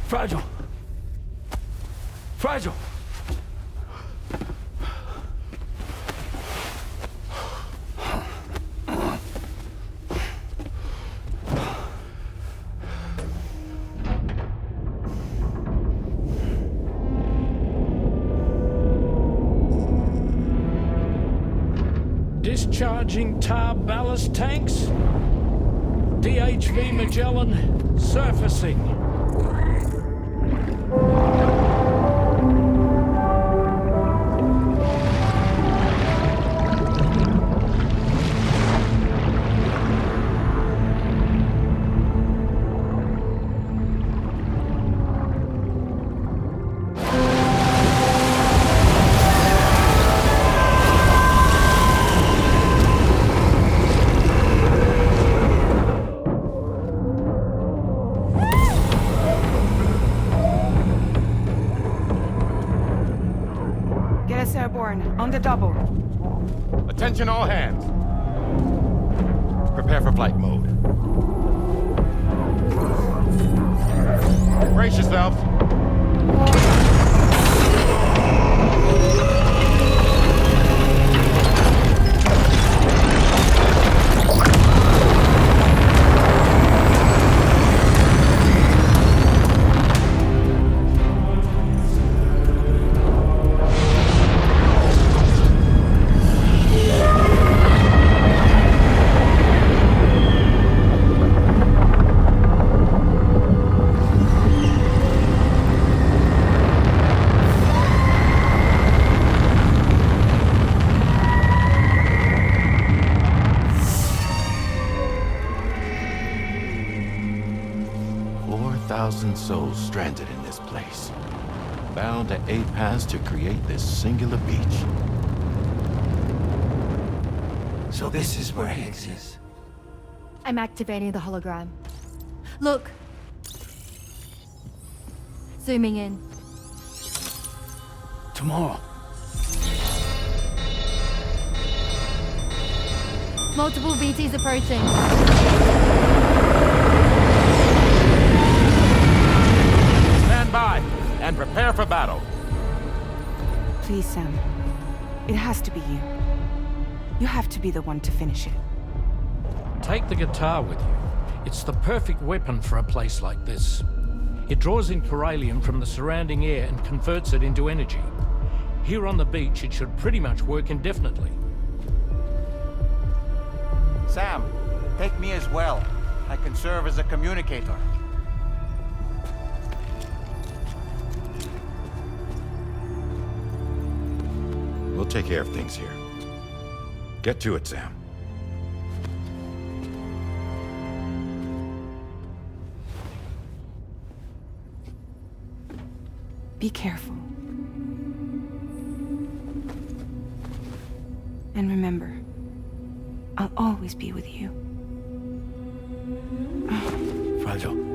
Fragile! Fragile! Discharging tar ballast tanks. DHV Magellan surfacing. Get us airborne, on the double. Attention all hands. Prepare for flight mode. Brace yourselves. Souls stranded in this place, bound to A-Pass to create this singular beach. So this is where Higgs is. I'm activating the hologram. Look. Zooming in. Tomorrow. Multiple BTs approaching. Stand by and prepare for battle. Please, Sam. It has to be you. You have to be the one to finish it. Take the guitar with you. It's the perfect weapon for a place like this. It draws in chiralium from the surrounding air and converts it into energy. Here on the beach, it should pretty much work indefinitely. Sam, take me as well. I can serve as a communicator. We'll take care of things here. Get to it, Sam. Be careful. And remember, I'll always be with you. Fragile.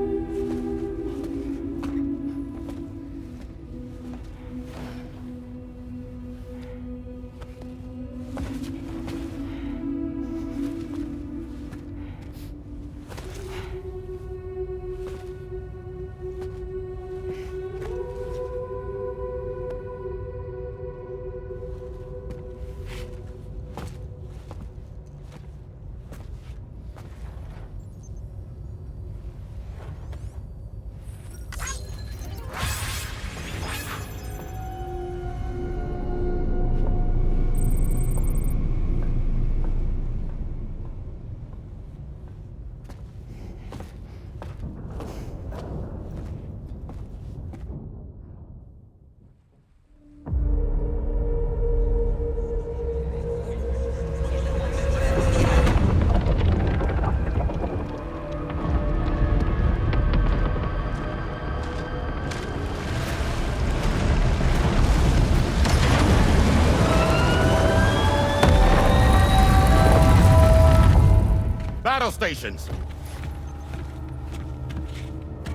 Battle stations.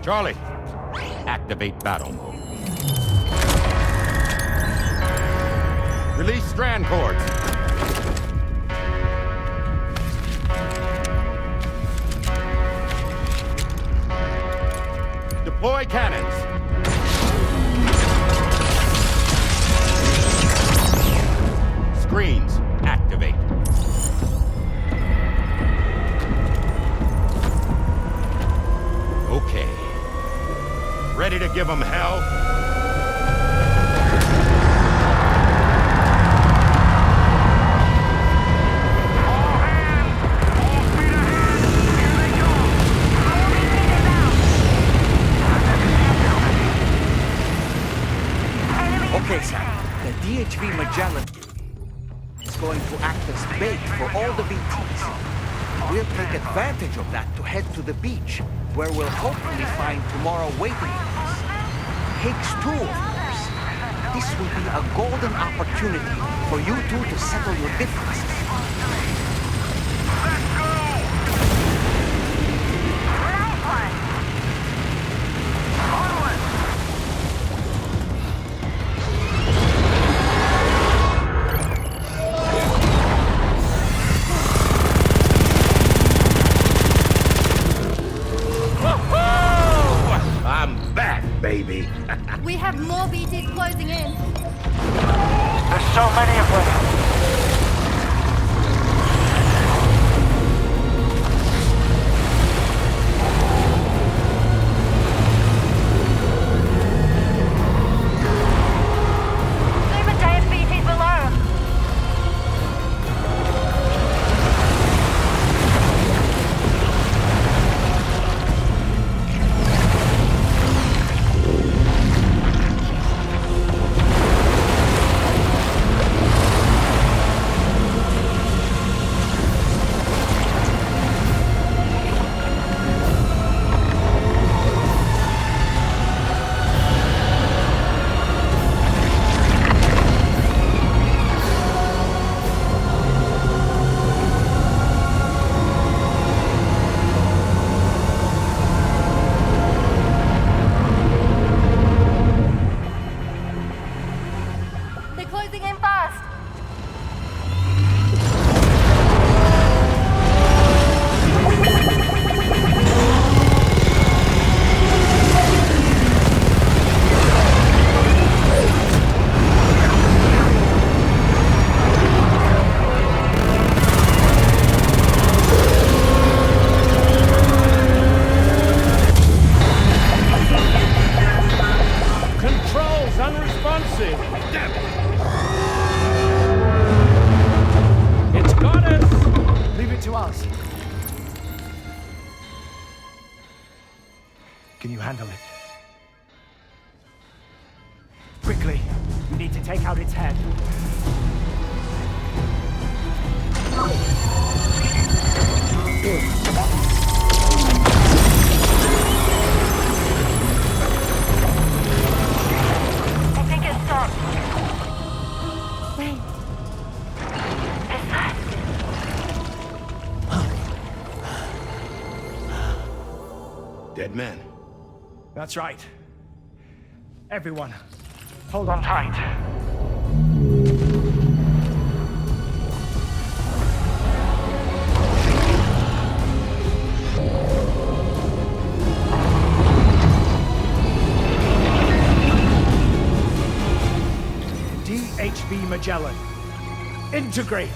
Charlie, activate battle mode. Release strand cords. Deploy cannons. Screens, activate. Okay. Ready to give them hell? Okay, Sam. The DHV Magellan is going to act as bait for all the BTs. We'll take advantage of that to head to the beach, where we'll hopefully find tomorrow waiting for us. Higgs too, of course. This will be a golden opportunity for you two to settle your differences. Baby. We have more BTs closing in. There's so many of them. Super dead BTs below. It's unresponsive. Damn it. It's got us. Leave it to us. Can you handle it? Quickly, we need to take out its head. I think it stopped. Wait. It's that. Dead man. That's right. Everyone, hold on tight. DHV Magellan, integrate!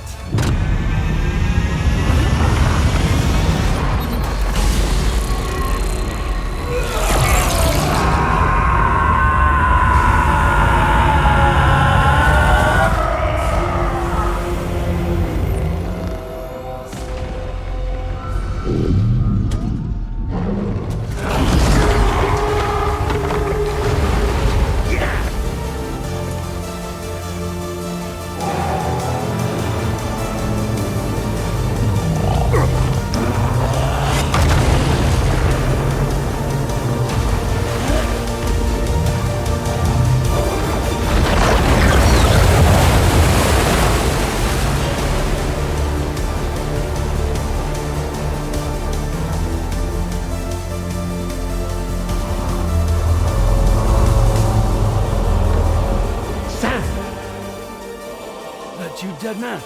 Dead man.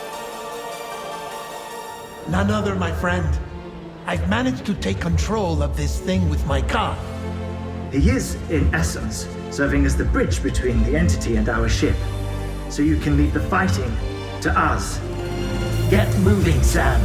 None other, my friend. I've managed to take control of this thing with my car. He is, in essence, serving as the bridge between the entity and our ship. So you can leave the fighting to us. Get moving, Sam.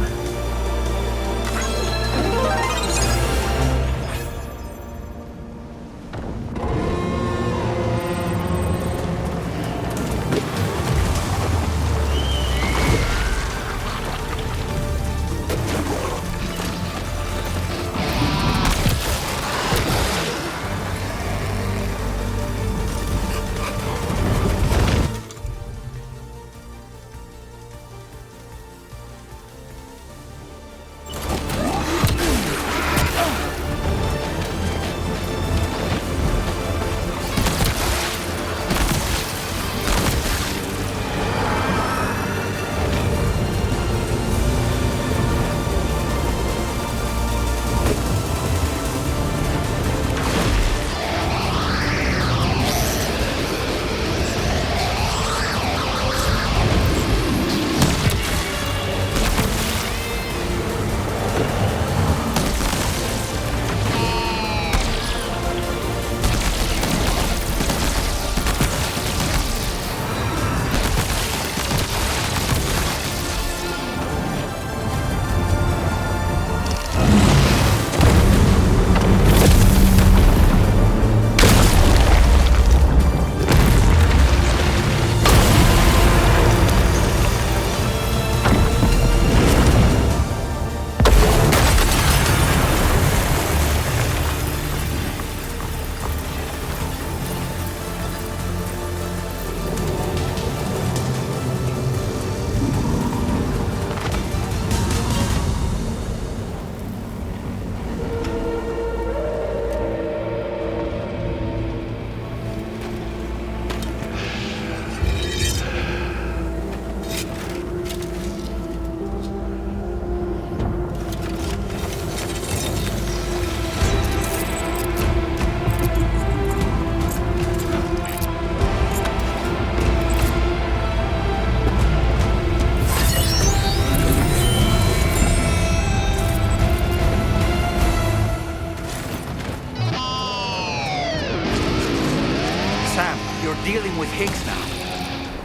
Dealing with Higgs now.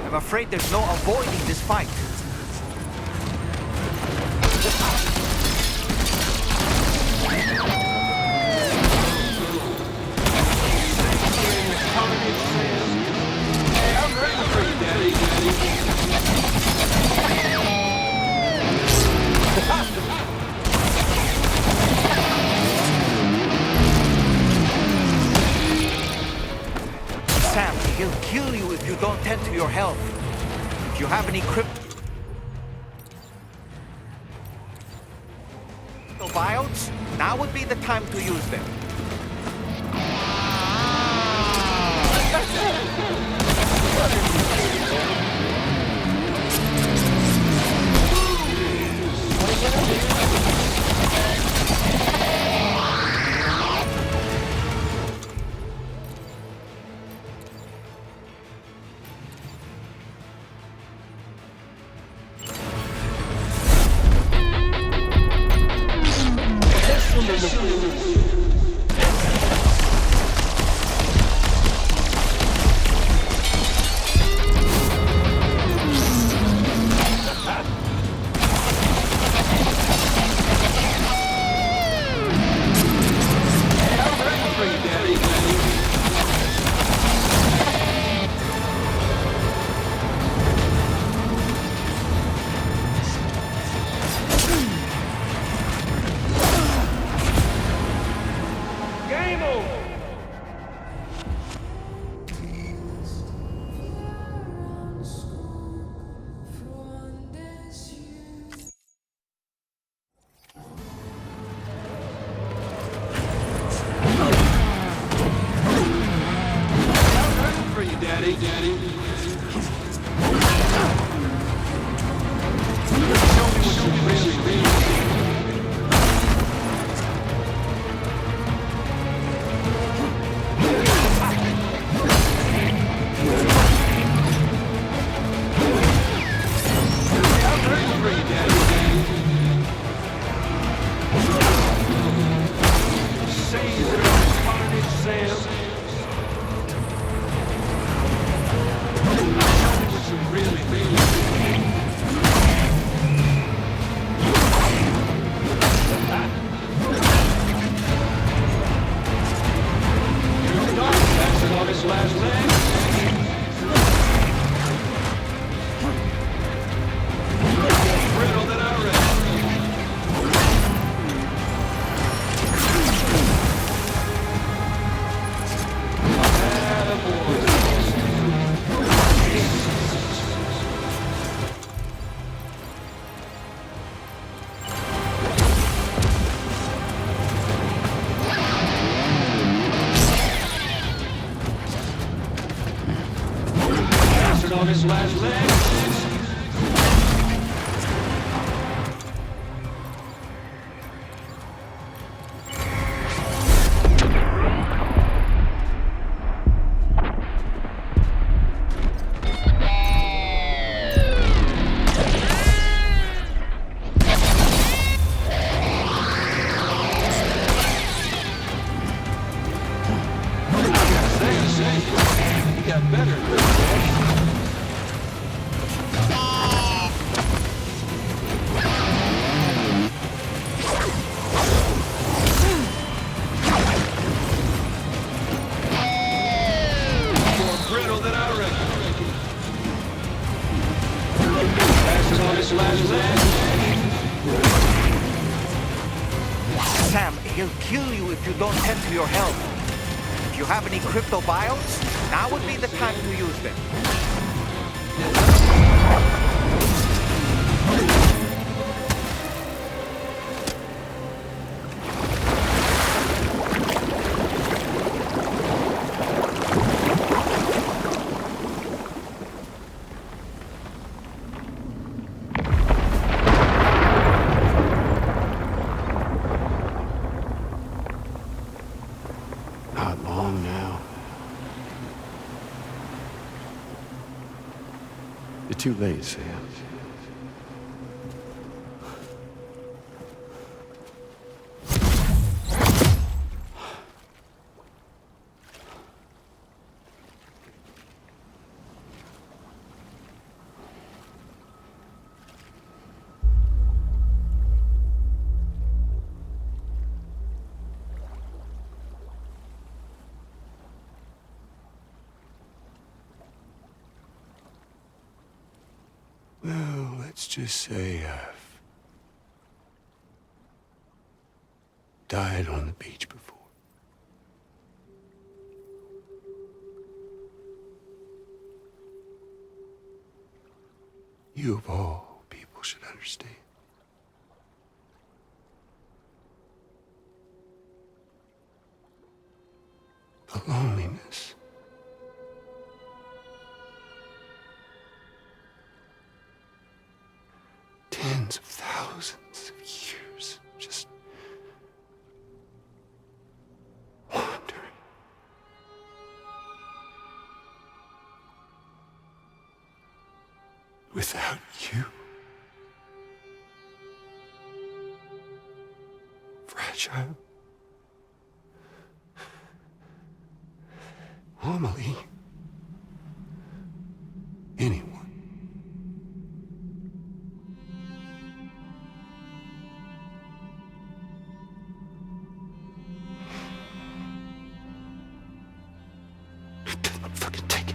I'm afraid there's no avoiding this fight. Carnage, Sam. he'll kill you if you don't tend to your health. If you have any cryptobiotes, now would be the time to use them. On his last leg. He got better. Sam, he'll kill you if you don't tend to your health. If you have any cryptobiotes, now would be the time to use them. Not long now. You're too late, Sam. Well, let's just say I've died on the beach before. You of all people should understand. The loneliness. Tens of thousands of years just wandering. Without you. Fragile. Amelie. Anyone. Fucking take it.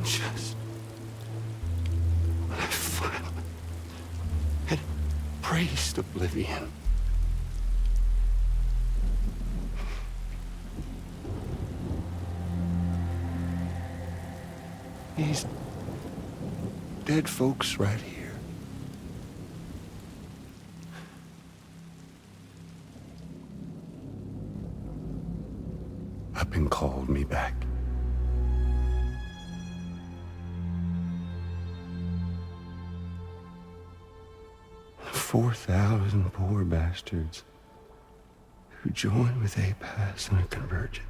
Just when I finally had embraced oblivion. These dead folks right here. Up and called me back. The 4,000 poor bastards who joined with APAS in a convergence.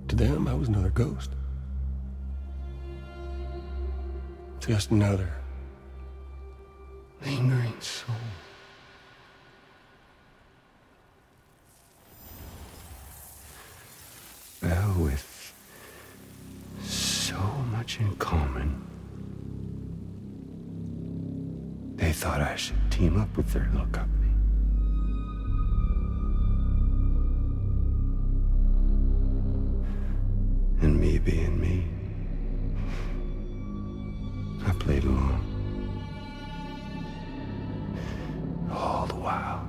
To them, I was another ghost. Just another lingering soul. Well, with so much in common, they thought I should team up with their little company. And me being me, I played along. All the while.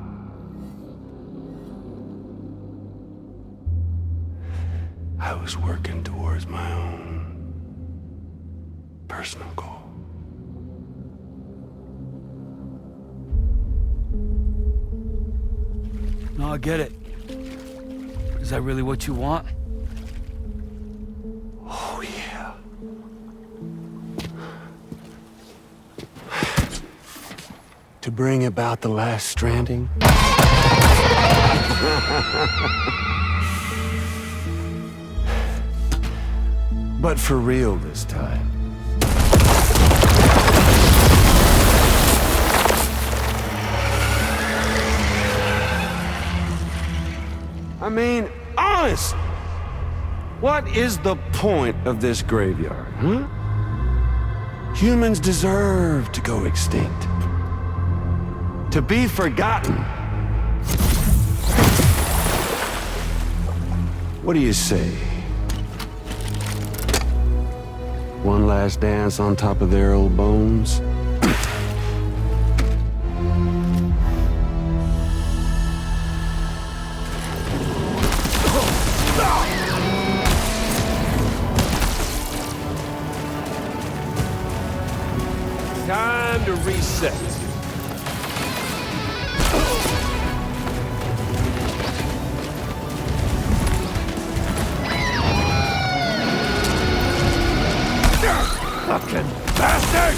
I was working towards my own personal goal. No, I get it. Is that really what you want? Oh, yeah. To bring about the last stranding? But for real this time. I mean, honest! What is the point of this graveyard, huh? Humans deserve to go extinct. To be forgotten. What do you say? One last dance on top of their old bones? Time to reset. Fucking bastard!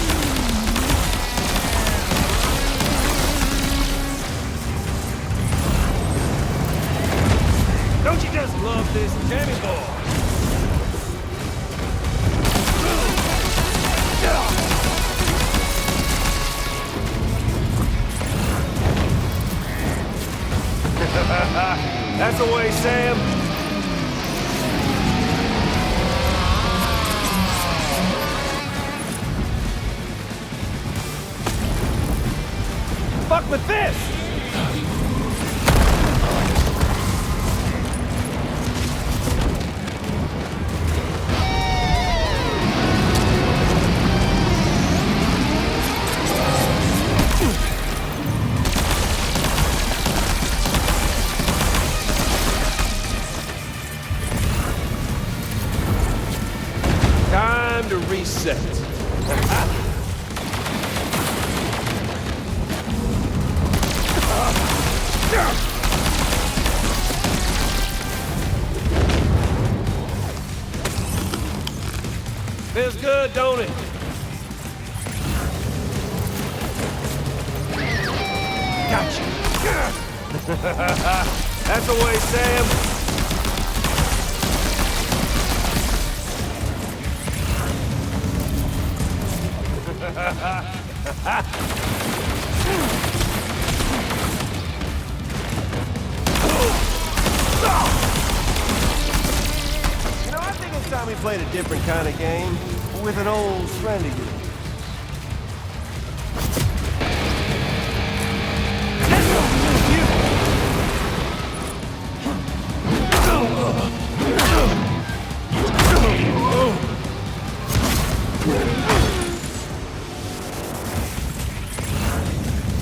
Don't you just love this jammy boy? That's the way, Sam. Fuck with this! reset. Feels good, don't it? Gotcha. That's the way, Sam. I think it's time we played a different kind of game with an old friend of yours.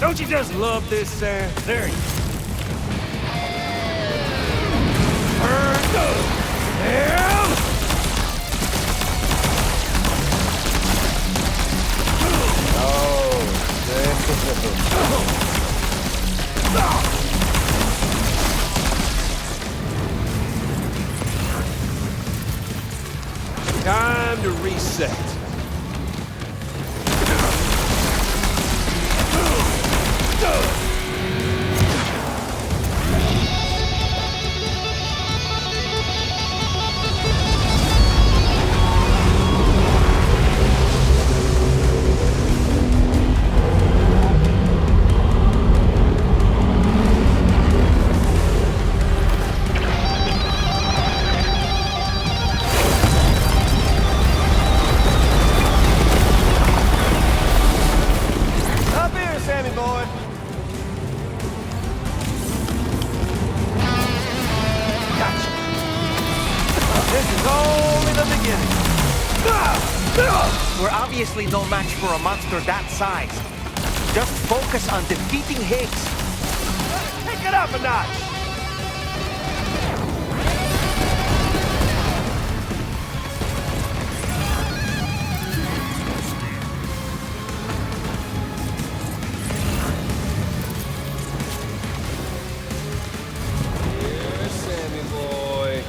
Don't you just love this, Sam? There you Time to reset. We're obviously no match for a monster that size. Just focus on defeating Higgs. Pick it up a notch! Here, Sammy boy.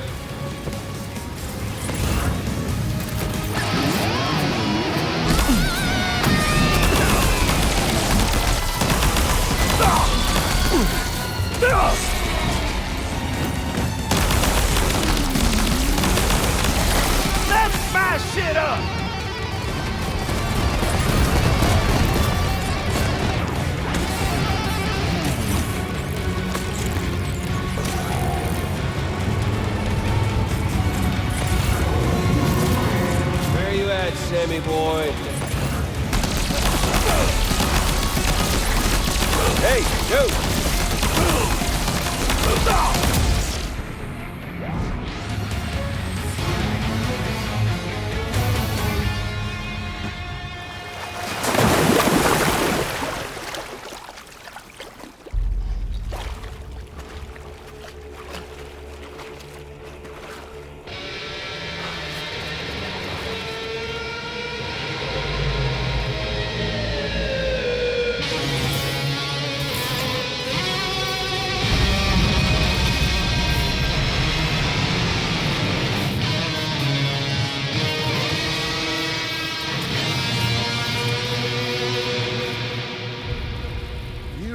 Let's smash shit up! Where you at, Sammy boy? Hey, yo!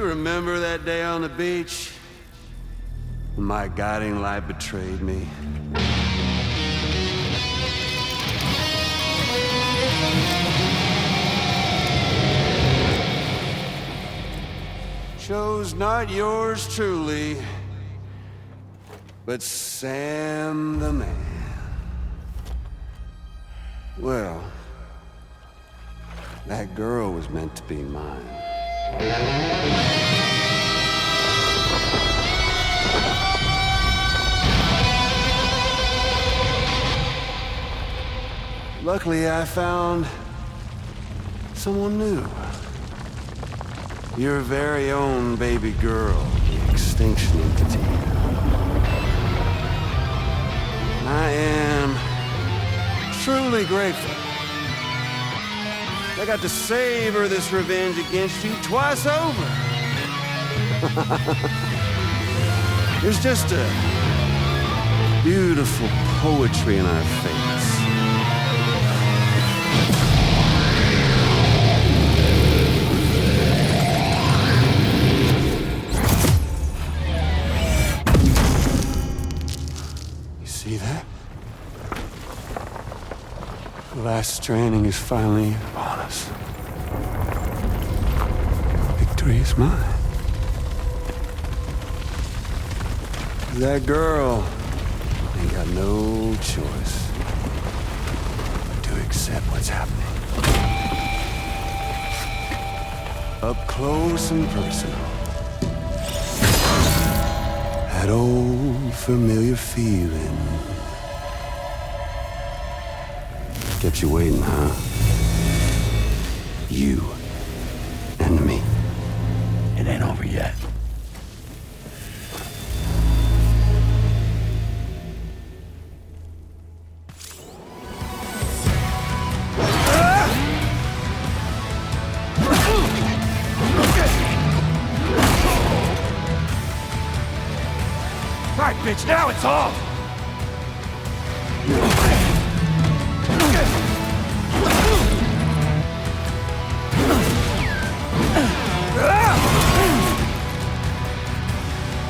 Remember that day on the beach? When my guiding light betrayed me? Chose not yours truly, but Sam the man. Well, that girl was meant to be mine. Luckily, I found someone new. Your very own baby girl, the Extinction Entity. I am truly grateful I got to savor this revenge against you twice over. There's just a beautiful poetry in our fates. You see that? The last stranding is finally upon us. Victory is mine. That girl ain't got no choice but to accept what's happening. Up close and personal. That old familiar feeling. Kept you waiting, huh? You and me. It ain't over yet. Right, bitch, now it's on!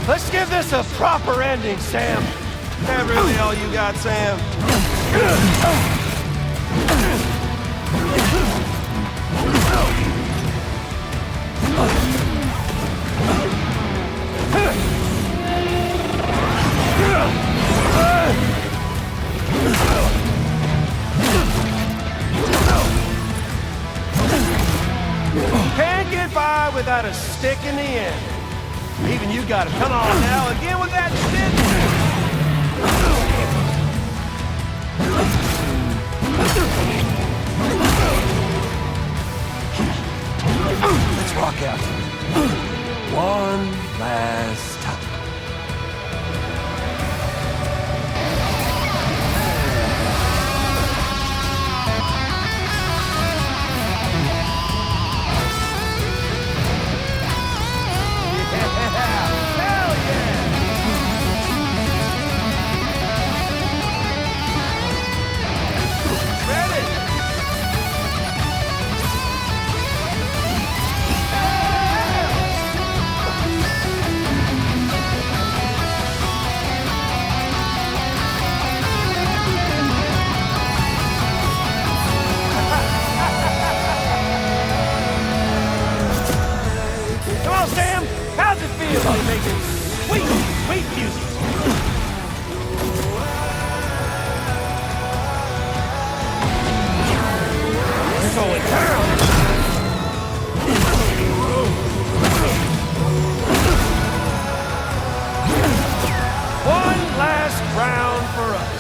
Let's give this a proper ending, Sam. Is that really all you got, Sam? Can't get by without a stick in the end. Even you got it. Come on now, again with that shit. Let's rock out. One last time. Come on, Sam! How's it feel to make it sweet, sweet music? You're going down! One last round for us.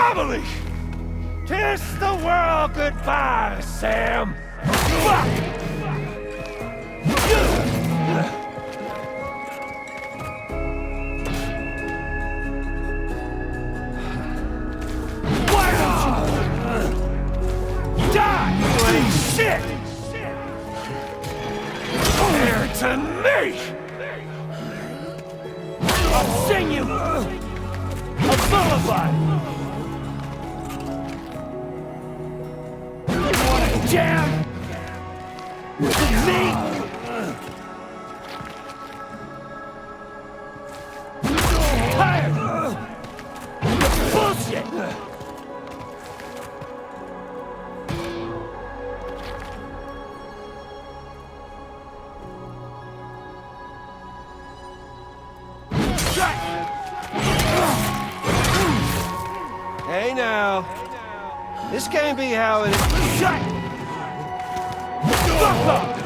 Emily! Kiss the world goodbye, Sam! to me! I'll sing you a lullaby! You wanna jam with me? Tired of bullshit! Hey now, this can't be how it is. Shut! Fuck up!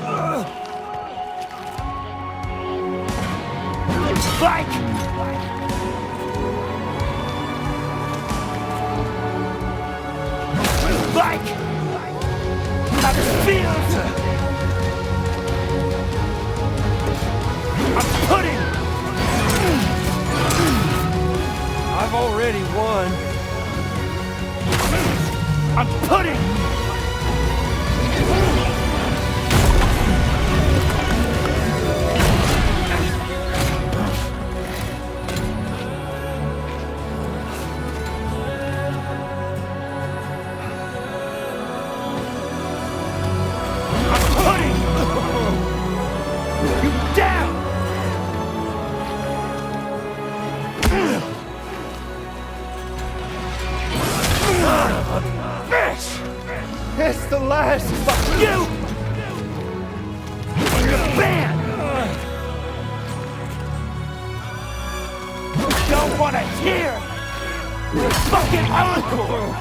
Like! Like! How it feels! I'm putting! I've already won. I'm putting! It's the last fuck you! And your band! Don't wanna hear your fucking encore!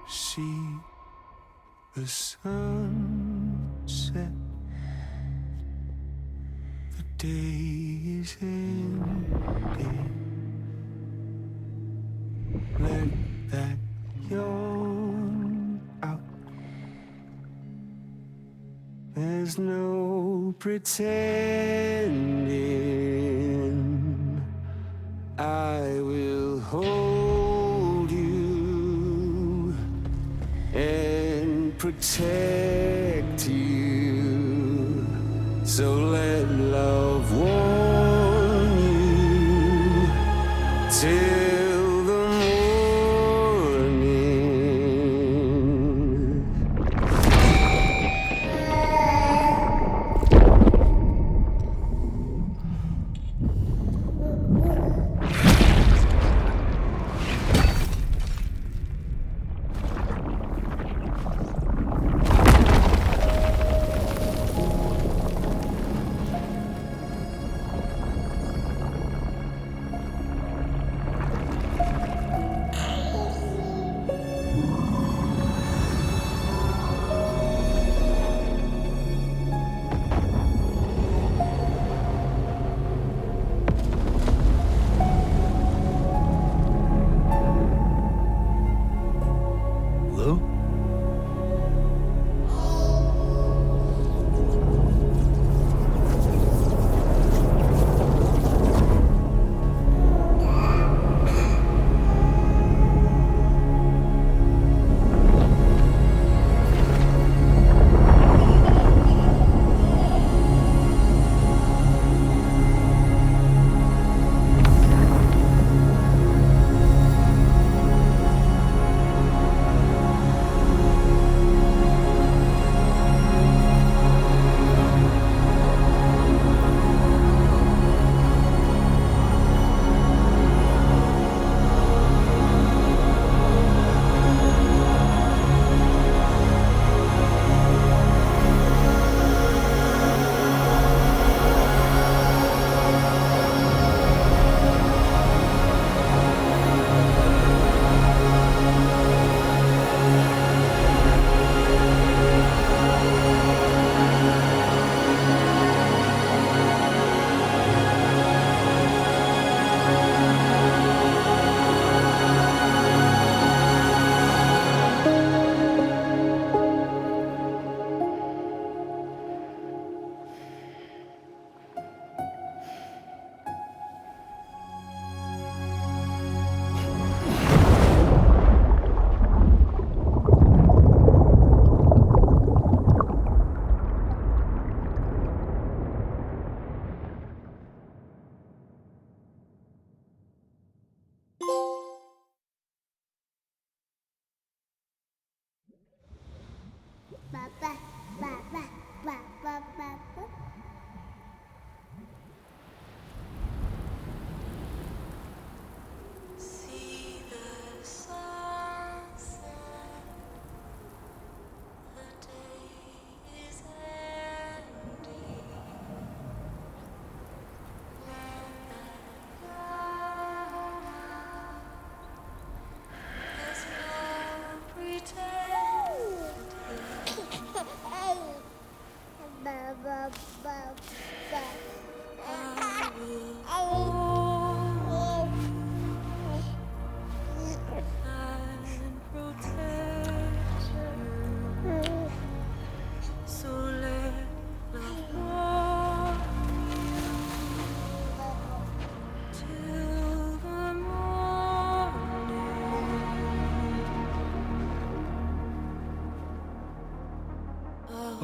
See the sunset. The day is ending. Let that yawn out. There's no pretending. I will hold you and protect you. So let love warm you till the morning.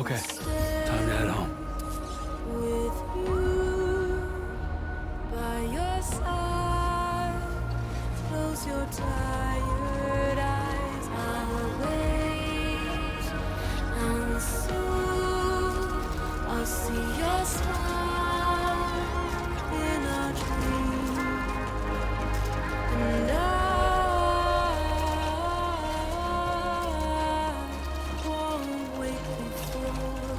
Okay, time to head home. With you by your side, close your tired eyes. I'll wait, and soon I'll see your smile in a dream, and I won't wake before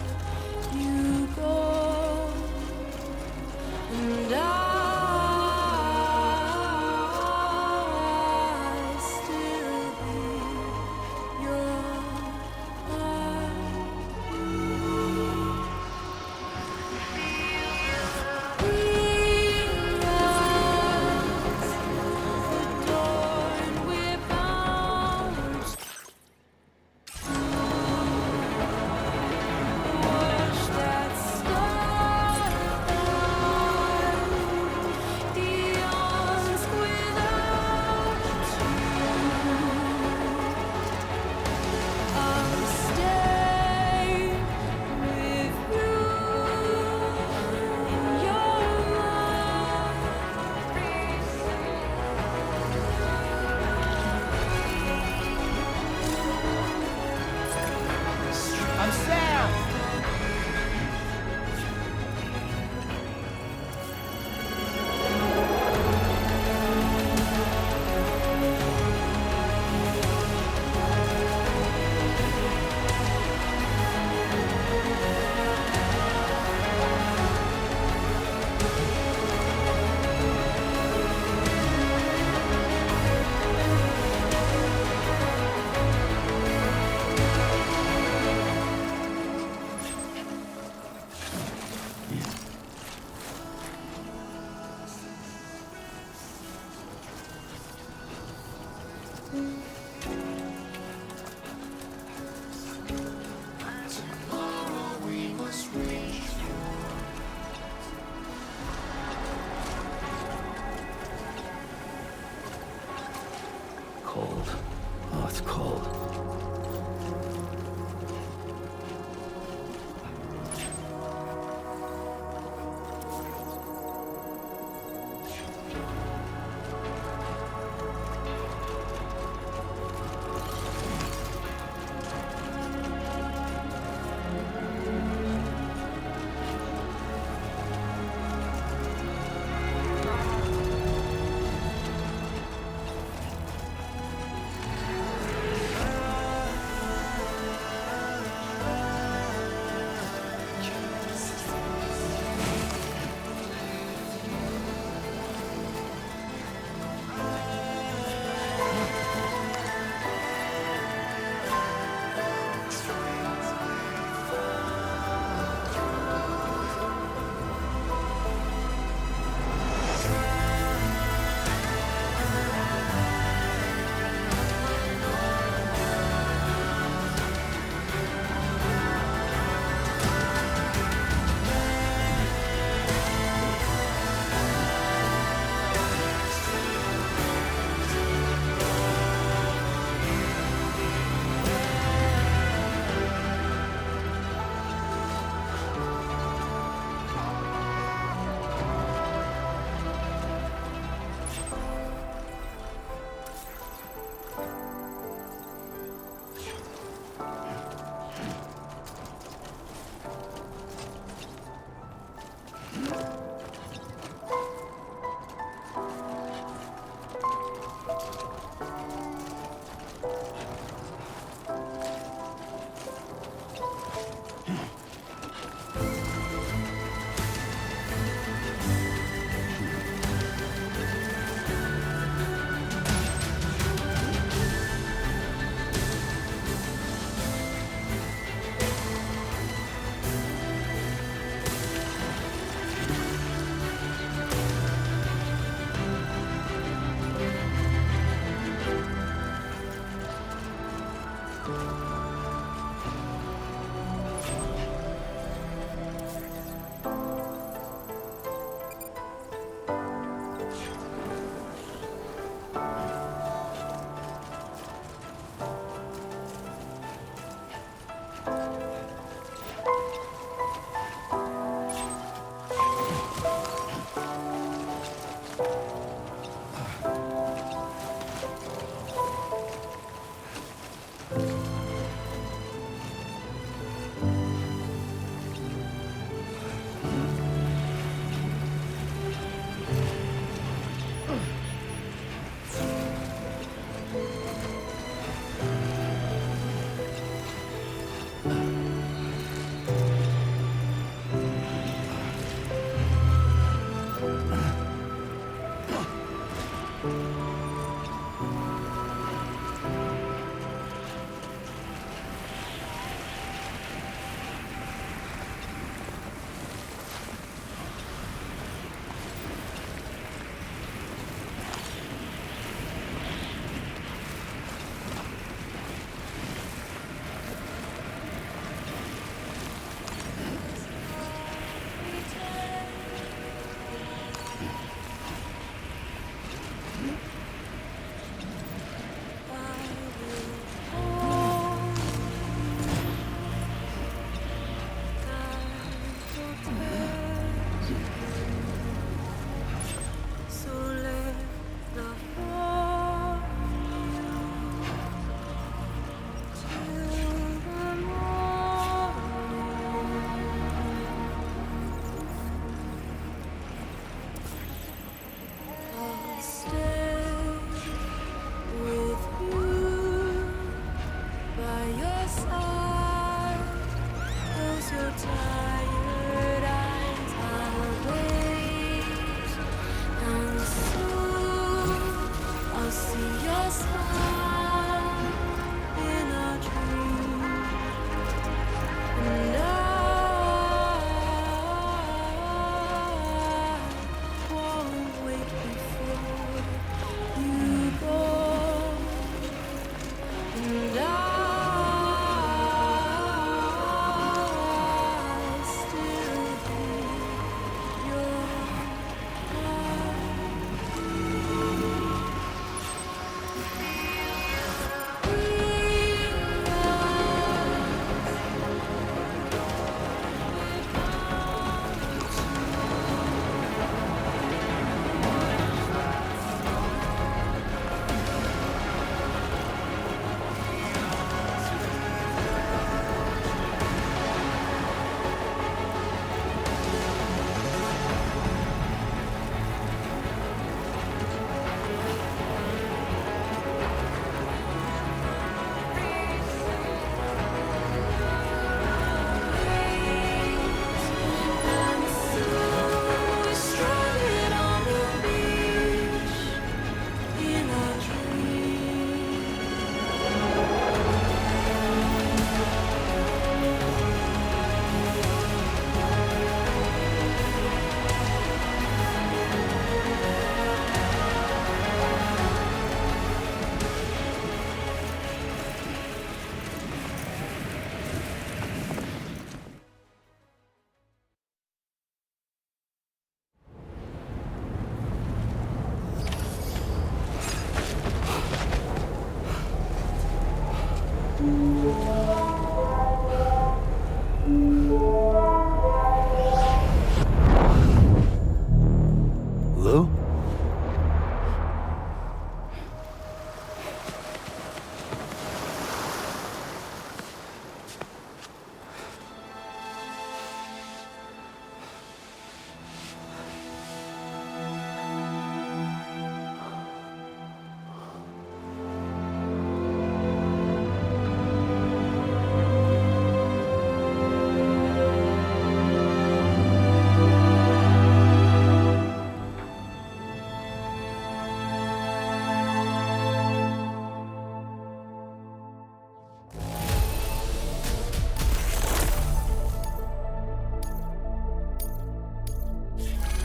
Lou?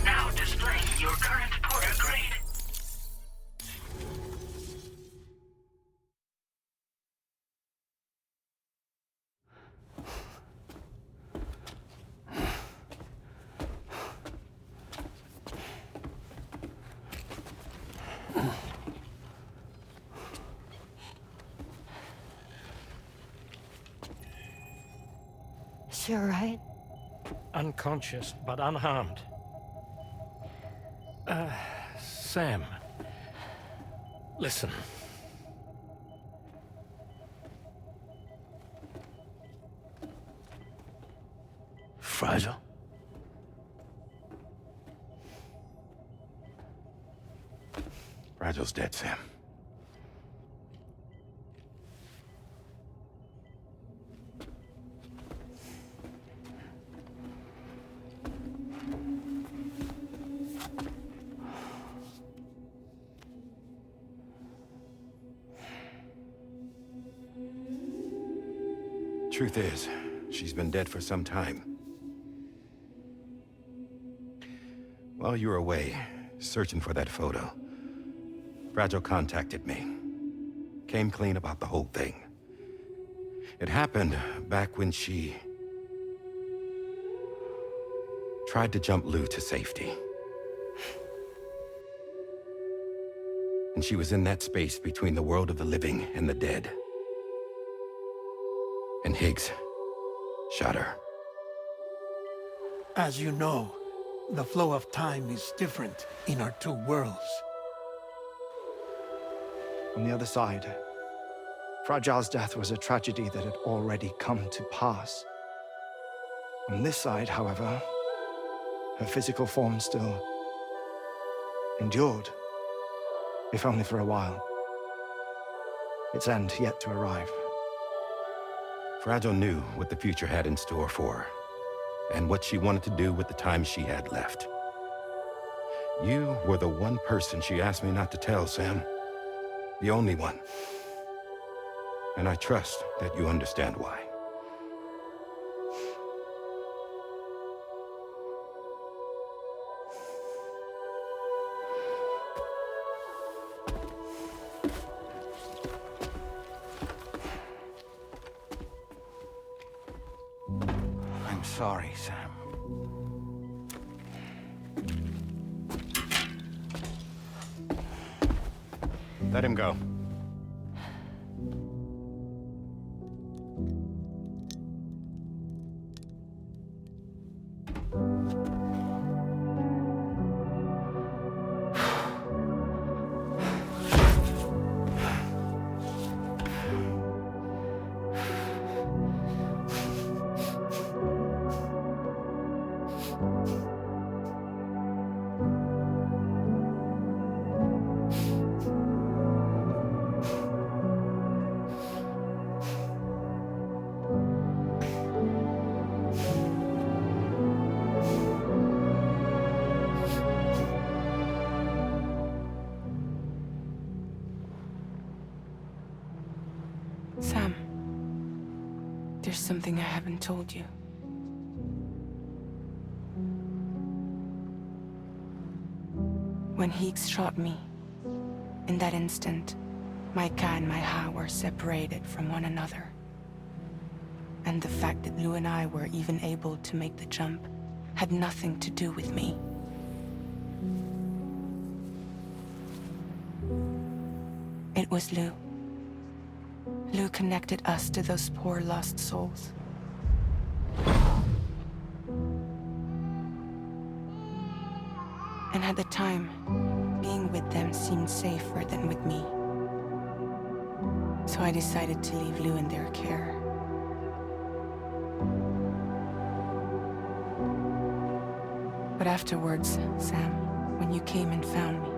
Now displaying your current porter grade. Is she alright? Unconscious, but unharmed. Sam. Listen. Fragile? Fragile's dead, Sam. Truth is, she's been dead for some time. While you were away, searching for that photo, Fragile contacted me. Came clean about the whole thing. It happened back when she tried to jump Lou to safety. And she was in that space between the world of the living and the dead. And Higgs shot her. As you know, the flow of time is different in our two worlds. On the other side, Fragile's death was a tragedy that had already come to pass. On this side, however, her physical form still endured, if only for a while. Its end yet to arrive. Fragile knew what the future had in store for her, and what she wanted to do with the time she had left. You were the one person she asked me not to tell, Sam. The only one. And I trust that you understand why. I'm sorry, Sam. Let him go. Sam, there's something I haven't told you. When Higgs shot me, in that instant, my Ka and my Ha were separated from one another. And the fact that Lou and I were even able to make the jump had nothing to do with me. It was Lou. Lou connected us to those poor lost souls. And at the time, being with them seemed safer than with me. So I decided to leave Lou in their care. But afterwards, Sam, when you came and found me,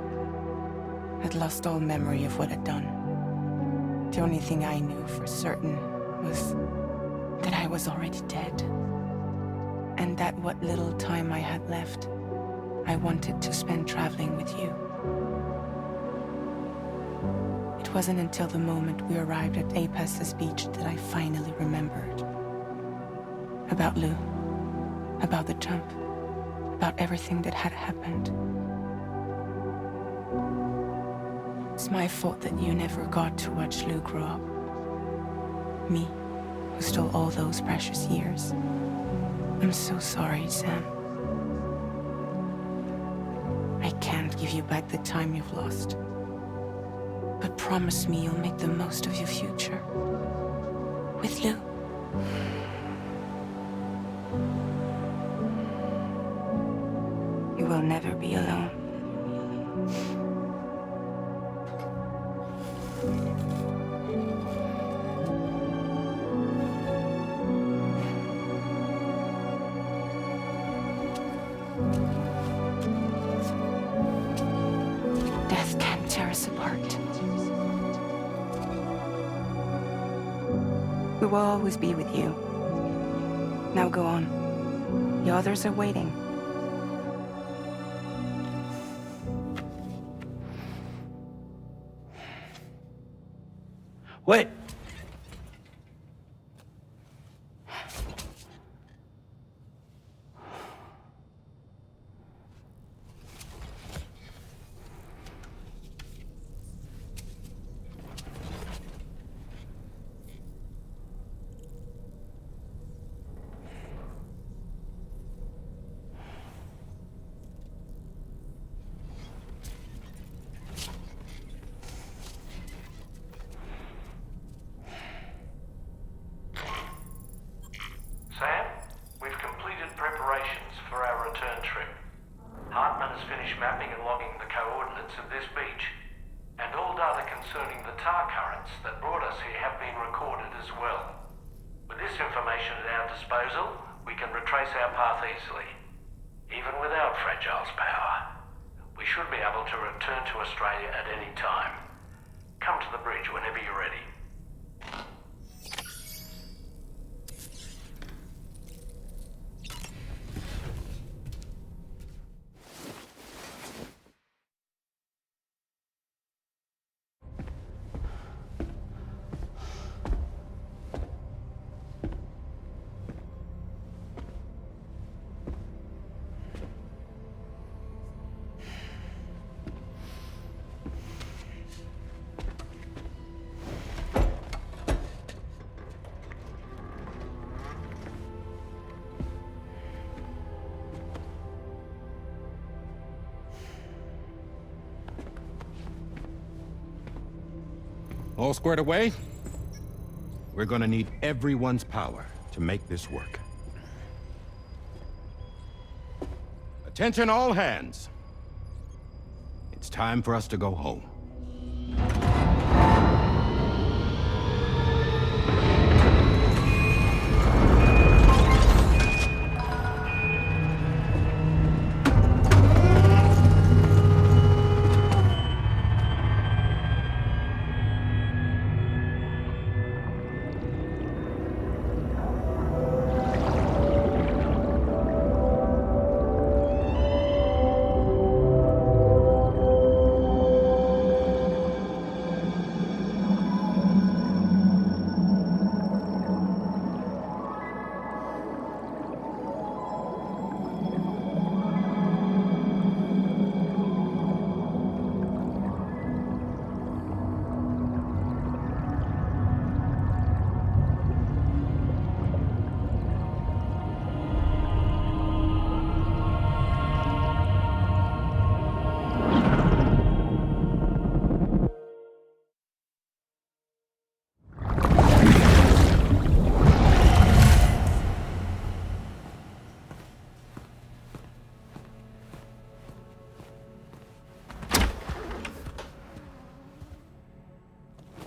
I'd lost all memory of what I'd done. The only thing I knew for certain was that I was already dead. And that what little time I had left, I wanted to spend traveling with you. It wasn't until the moment we arrived at Apes's beach that I finally remembered. About Lou, about the jump, about everything that had happened. It's my fault that you never got to watch Lou grow up. Me, who stole all those precious years. I'm so sorry, Sam. I can't give you back the time you've lost. But promise me you'll make the most of your future. With Lou. You will never be alone. Death can't tear us apart. We will always be with you. Now go on. The others are waiting. Wait! mapping and logging the coordinates of this beach. And all data concerning the tar currents that brought us here have been recorded as well. With this information at our disposal, we can retrace our path easily. Even without Fragile's power, we should be able to return to Australia at any time. Come to the bridge whenever you're ready. All squared away? We're gonna need everyone's power to make this work. Attention all hands. It's time for us to go home.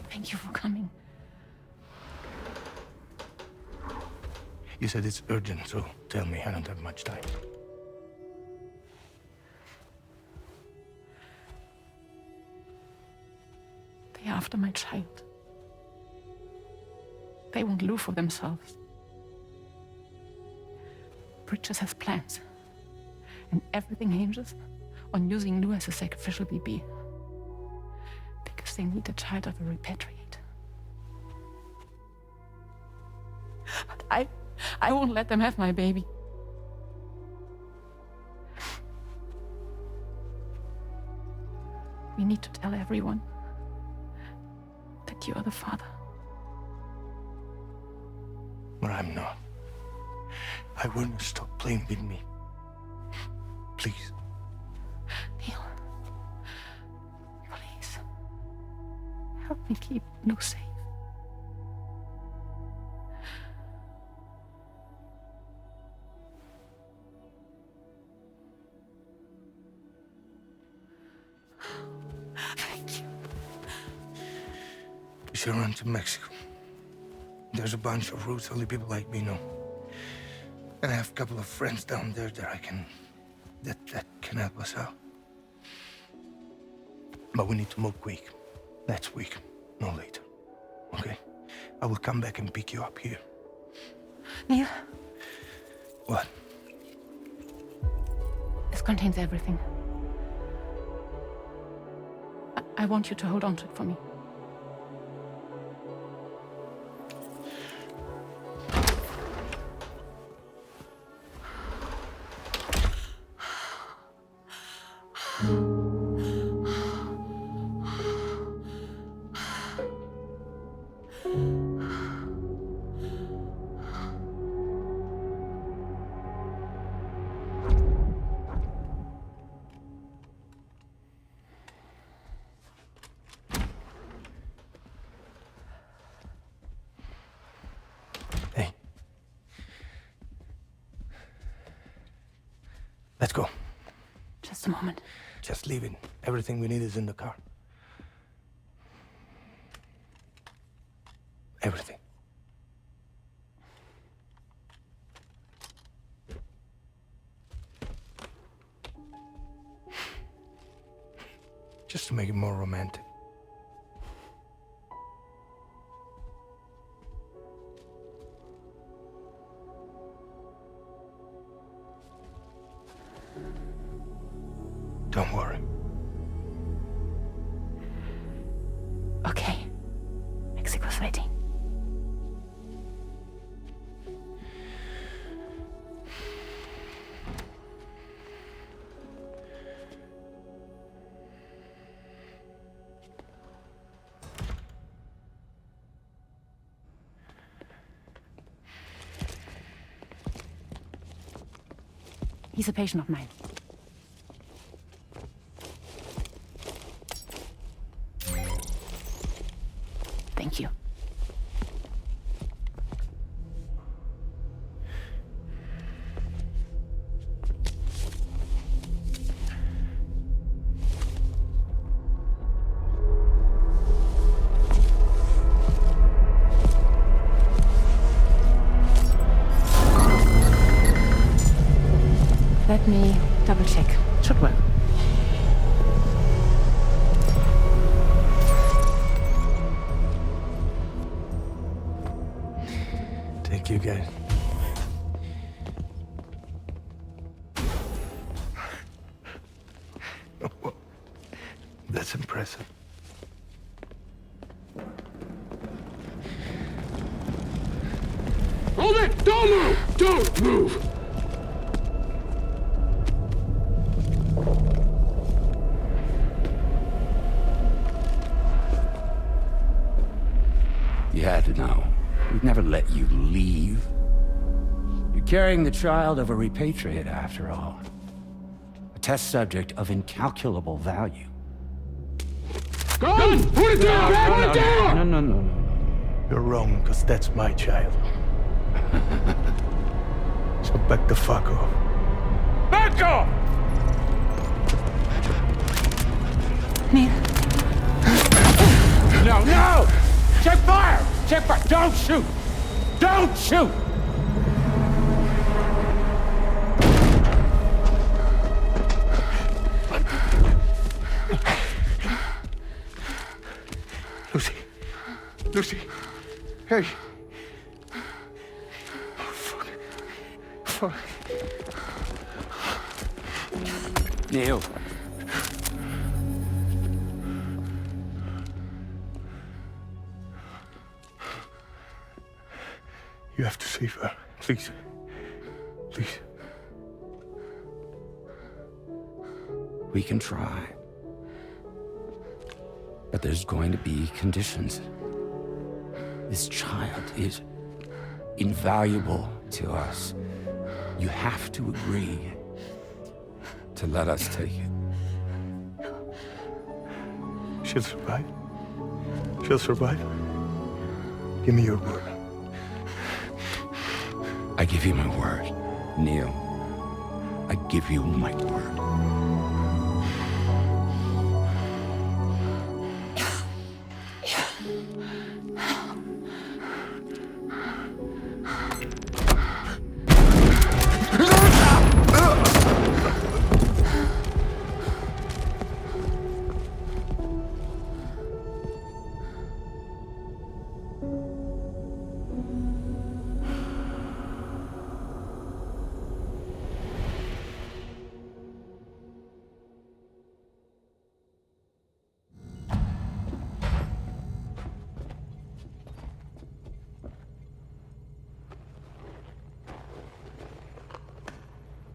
Thank you for coming. You said it's urgent, so tell me, I don't have much time. They're after my child. They want Lou for themselves. Bridges has plans. And everything hinges on using Lou as a sacrificial BB. Because they need a child of a repatriate. But I won't let them have my baby. We need to tell everyone that you are the father. But I'm not. I want to stop playing with me. Please. Neil. Please. Help me keep Lou safe. Thank you. We should run to Mexico. There's a bunch of routes only people like me know. And I have a couple of friends down there that can help us out. But we need to move quick. Next week, no later. Okay? I will come back and pick you up here. Neil. What? This contains everything. I want you to hold on to it for me. Let's go. Just Just a moment. Just leave it. Everything we need is in the car. Everything. Just to make it more romantic. Don't worry. Okay. Mexico's waiting. He's a patient of mine. Thank you. Let me double check. Should work. Thank you, guys. That's impressive. Hold it! Don't move! Don't move! You had to know. We'd never let you leave. You're carrying the child of a repatriate, after all. A test subject of incalculable value. Gun! Put it down! Put it down! No. You're wrong, because that's my child. So back the fuck off. Back off! Neil. No! Check fire! Check fire! Don't shoot! Don't shoot! Lucy. Hey. Oh, fuck. Neil. You have to save her. Please. Please. We can try. But there's going to be conditions. This child is invaluable to us. You have to agree to let us take it. She'll survive. She'll survive. Give me your word. I give you my word, Neil. I give you my word.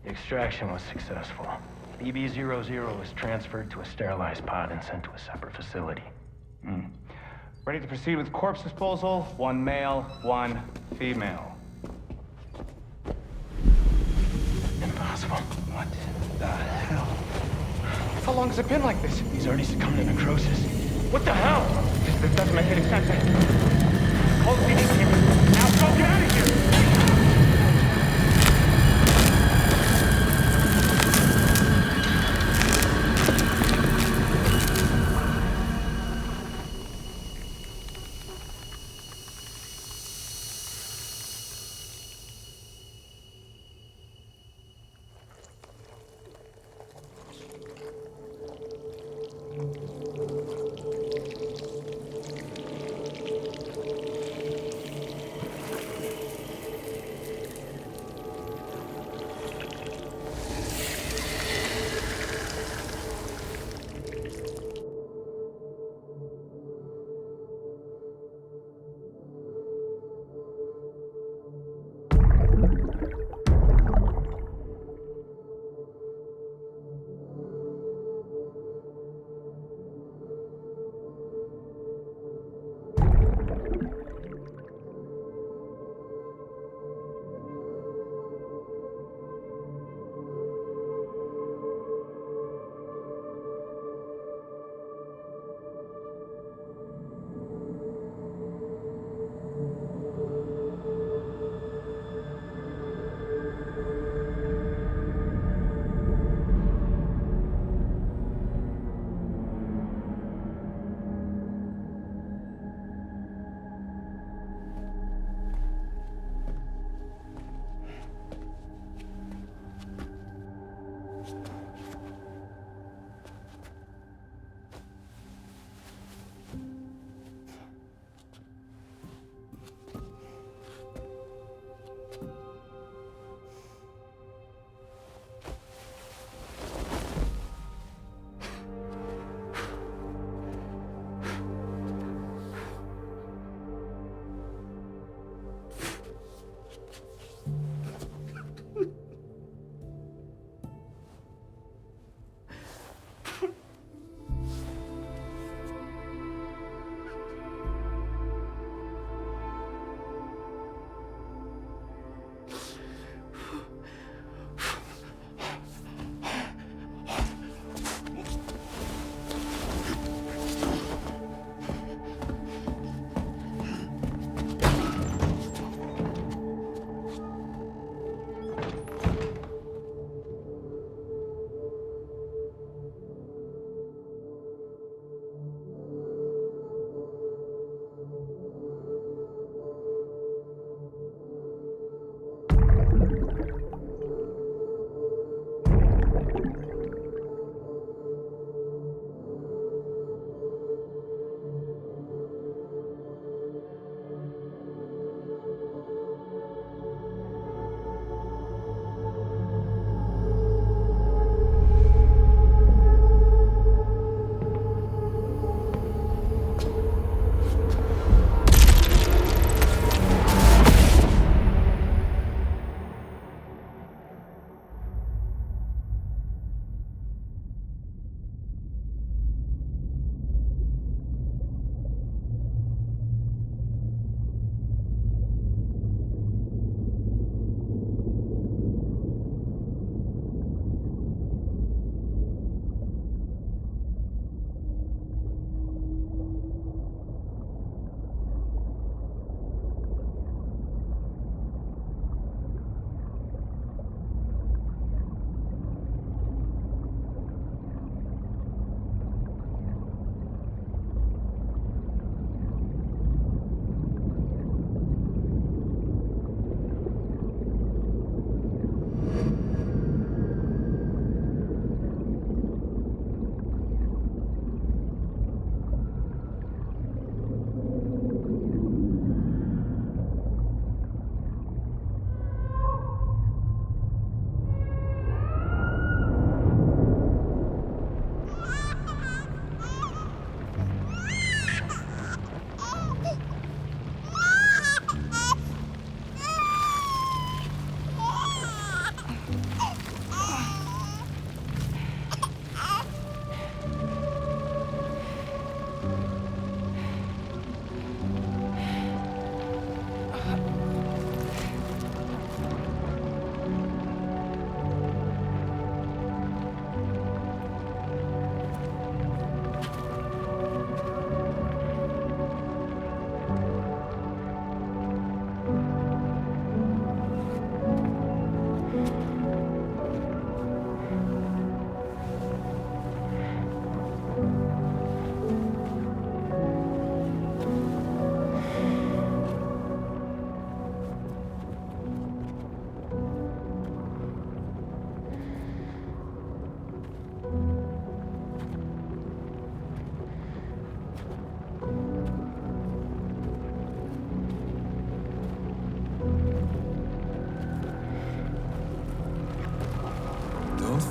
The extraction was successful. BB-00 was transferred to a sterilized pod and sent to a separate facility. Ready to proceed with corpse disposal. 1 male, 1 female. Impossible. What the hell? How long has it been like this? He's already succumbed to necrosis. What the hell? This doesn't make any sense. Call the PD team. Now go get out of here!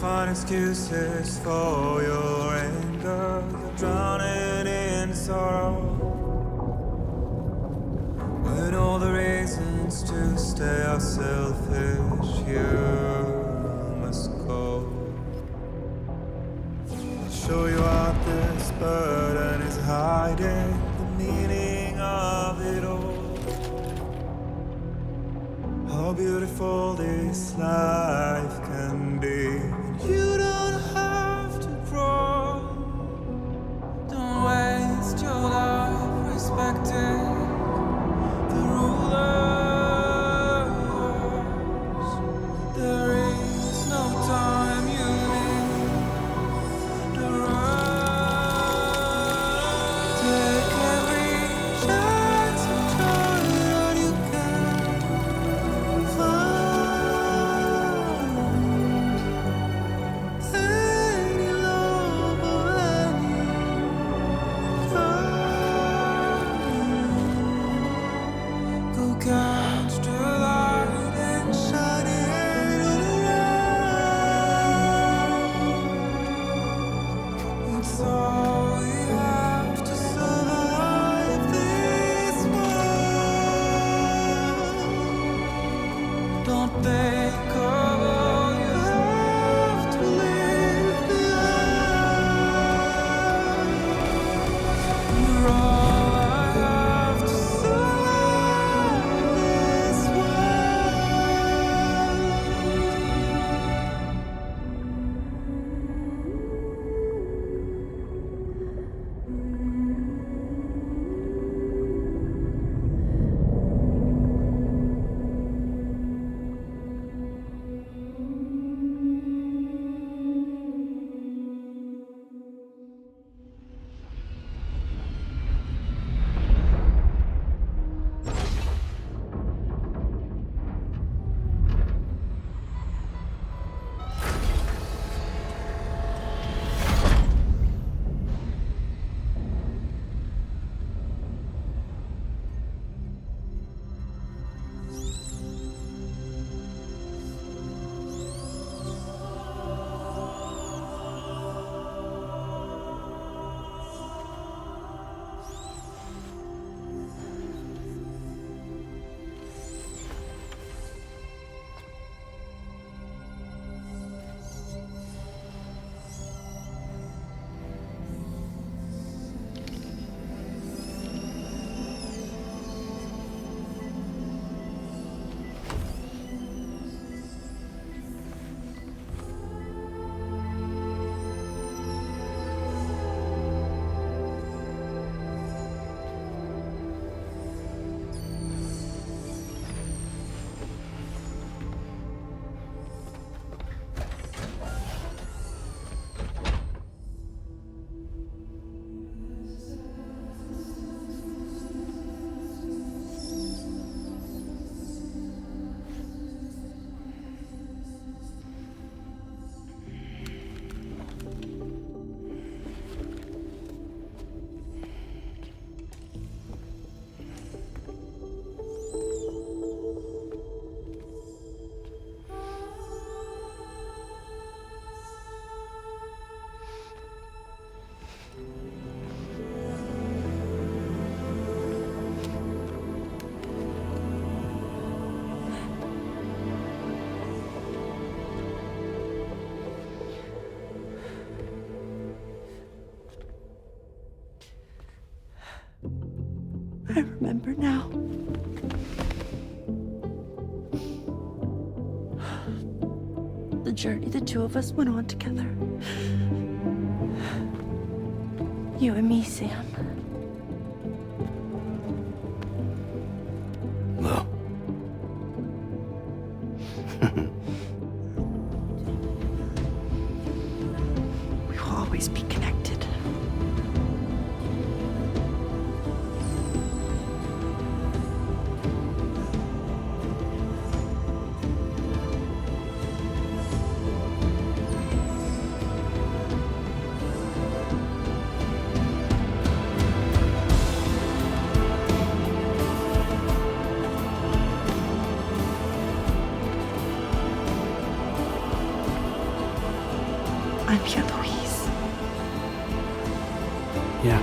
find excuses for your anger. You're drowning in sorrow. When all the reasons to stay are selfish, you must go. I'll show you out this burden is hiding the meaning of it all. How beautiful this life can be. You don't have to grow. Don't waste your life respecting the rulers. There is no time you need to run. Take every chance and joy that you can find. Any love or any kind. Go catch the light and shine it all around. It's all we have to survive this world. Don't think of all you have to leave behind. You're all I have to survive this I remember now. The journey the two of us went on together. You and me, Sam. No. We will always be connected. Pierre Louise. Yeah.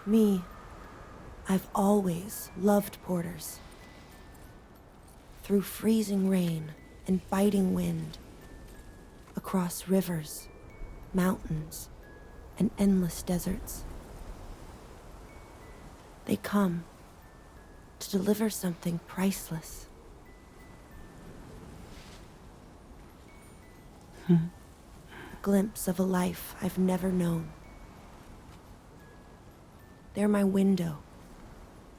Me, I've always loved porters. Through freezing rain and biting wind, across rivers, mountains, and endless deserts. They come to deliver something priceless. A glimpse of a life I've never known. They're my window,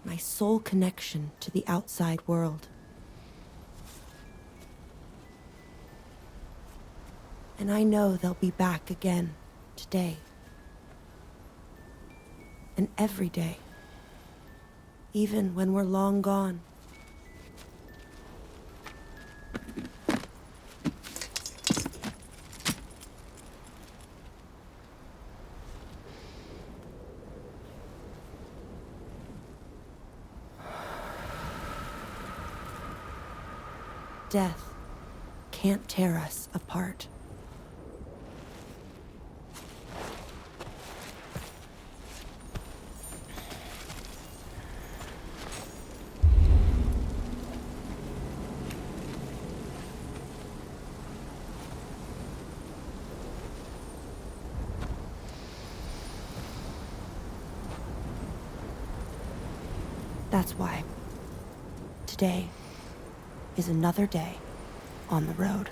my sole connection to the outside world. And I know they'll be back again today. And every day. Even when we're long gone. Death can't tear us apart. That's why today is another day on the road.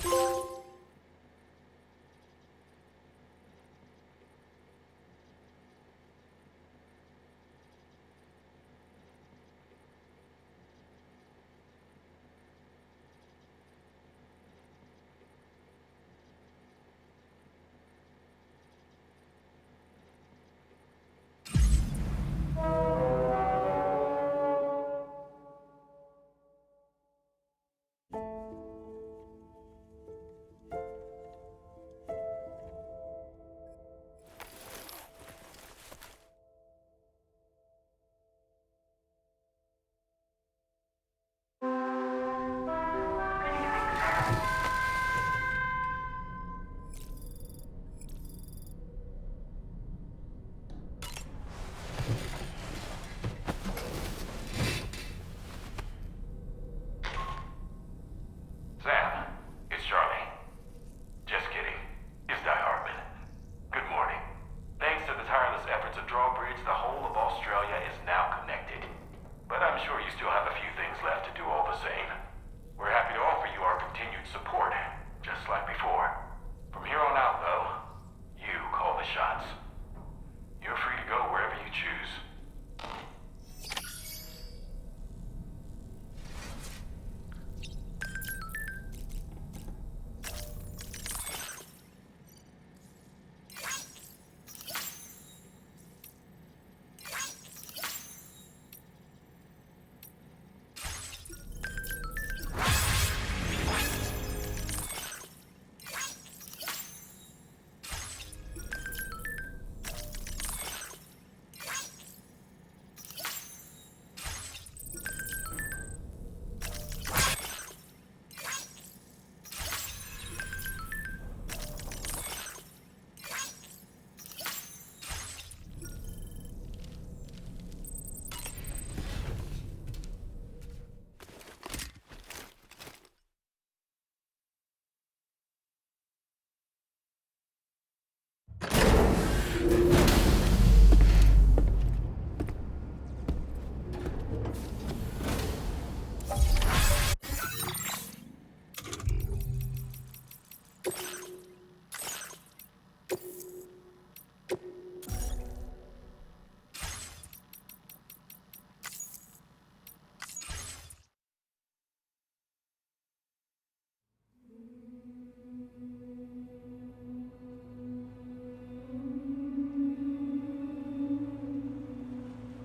you.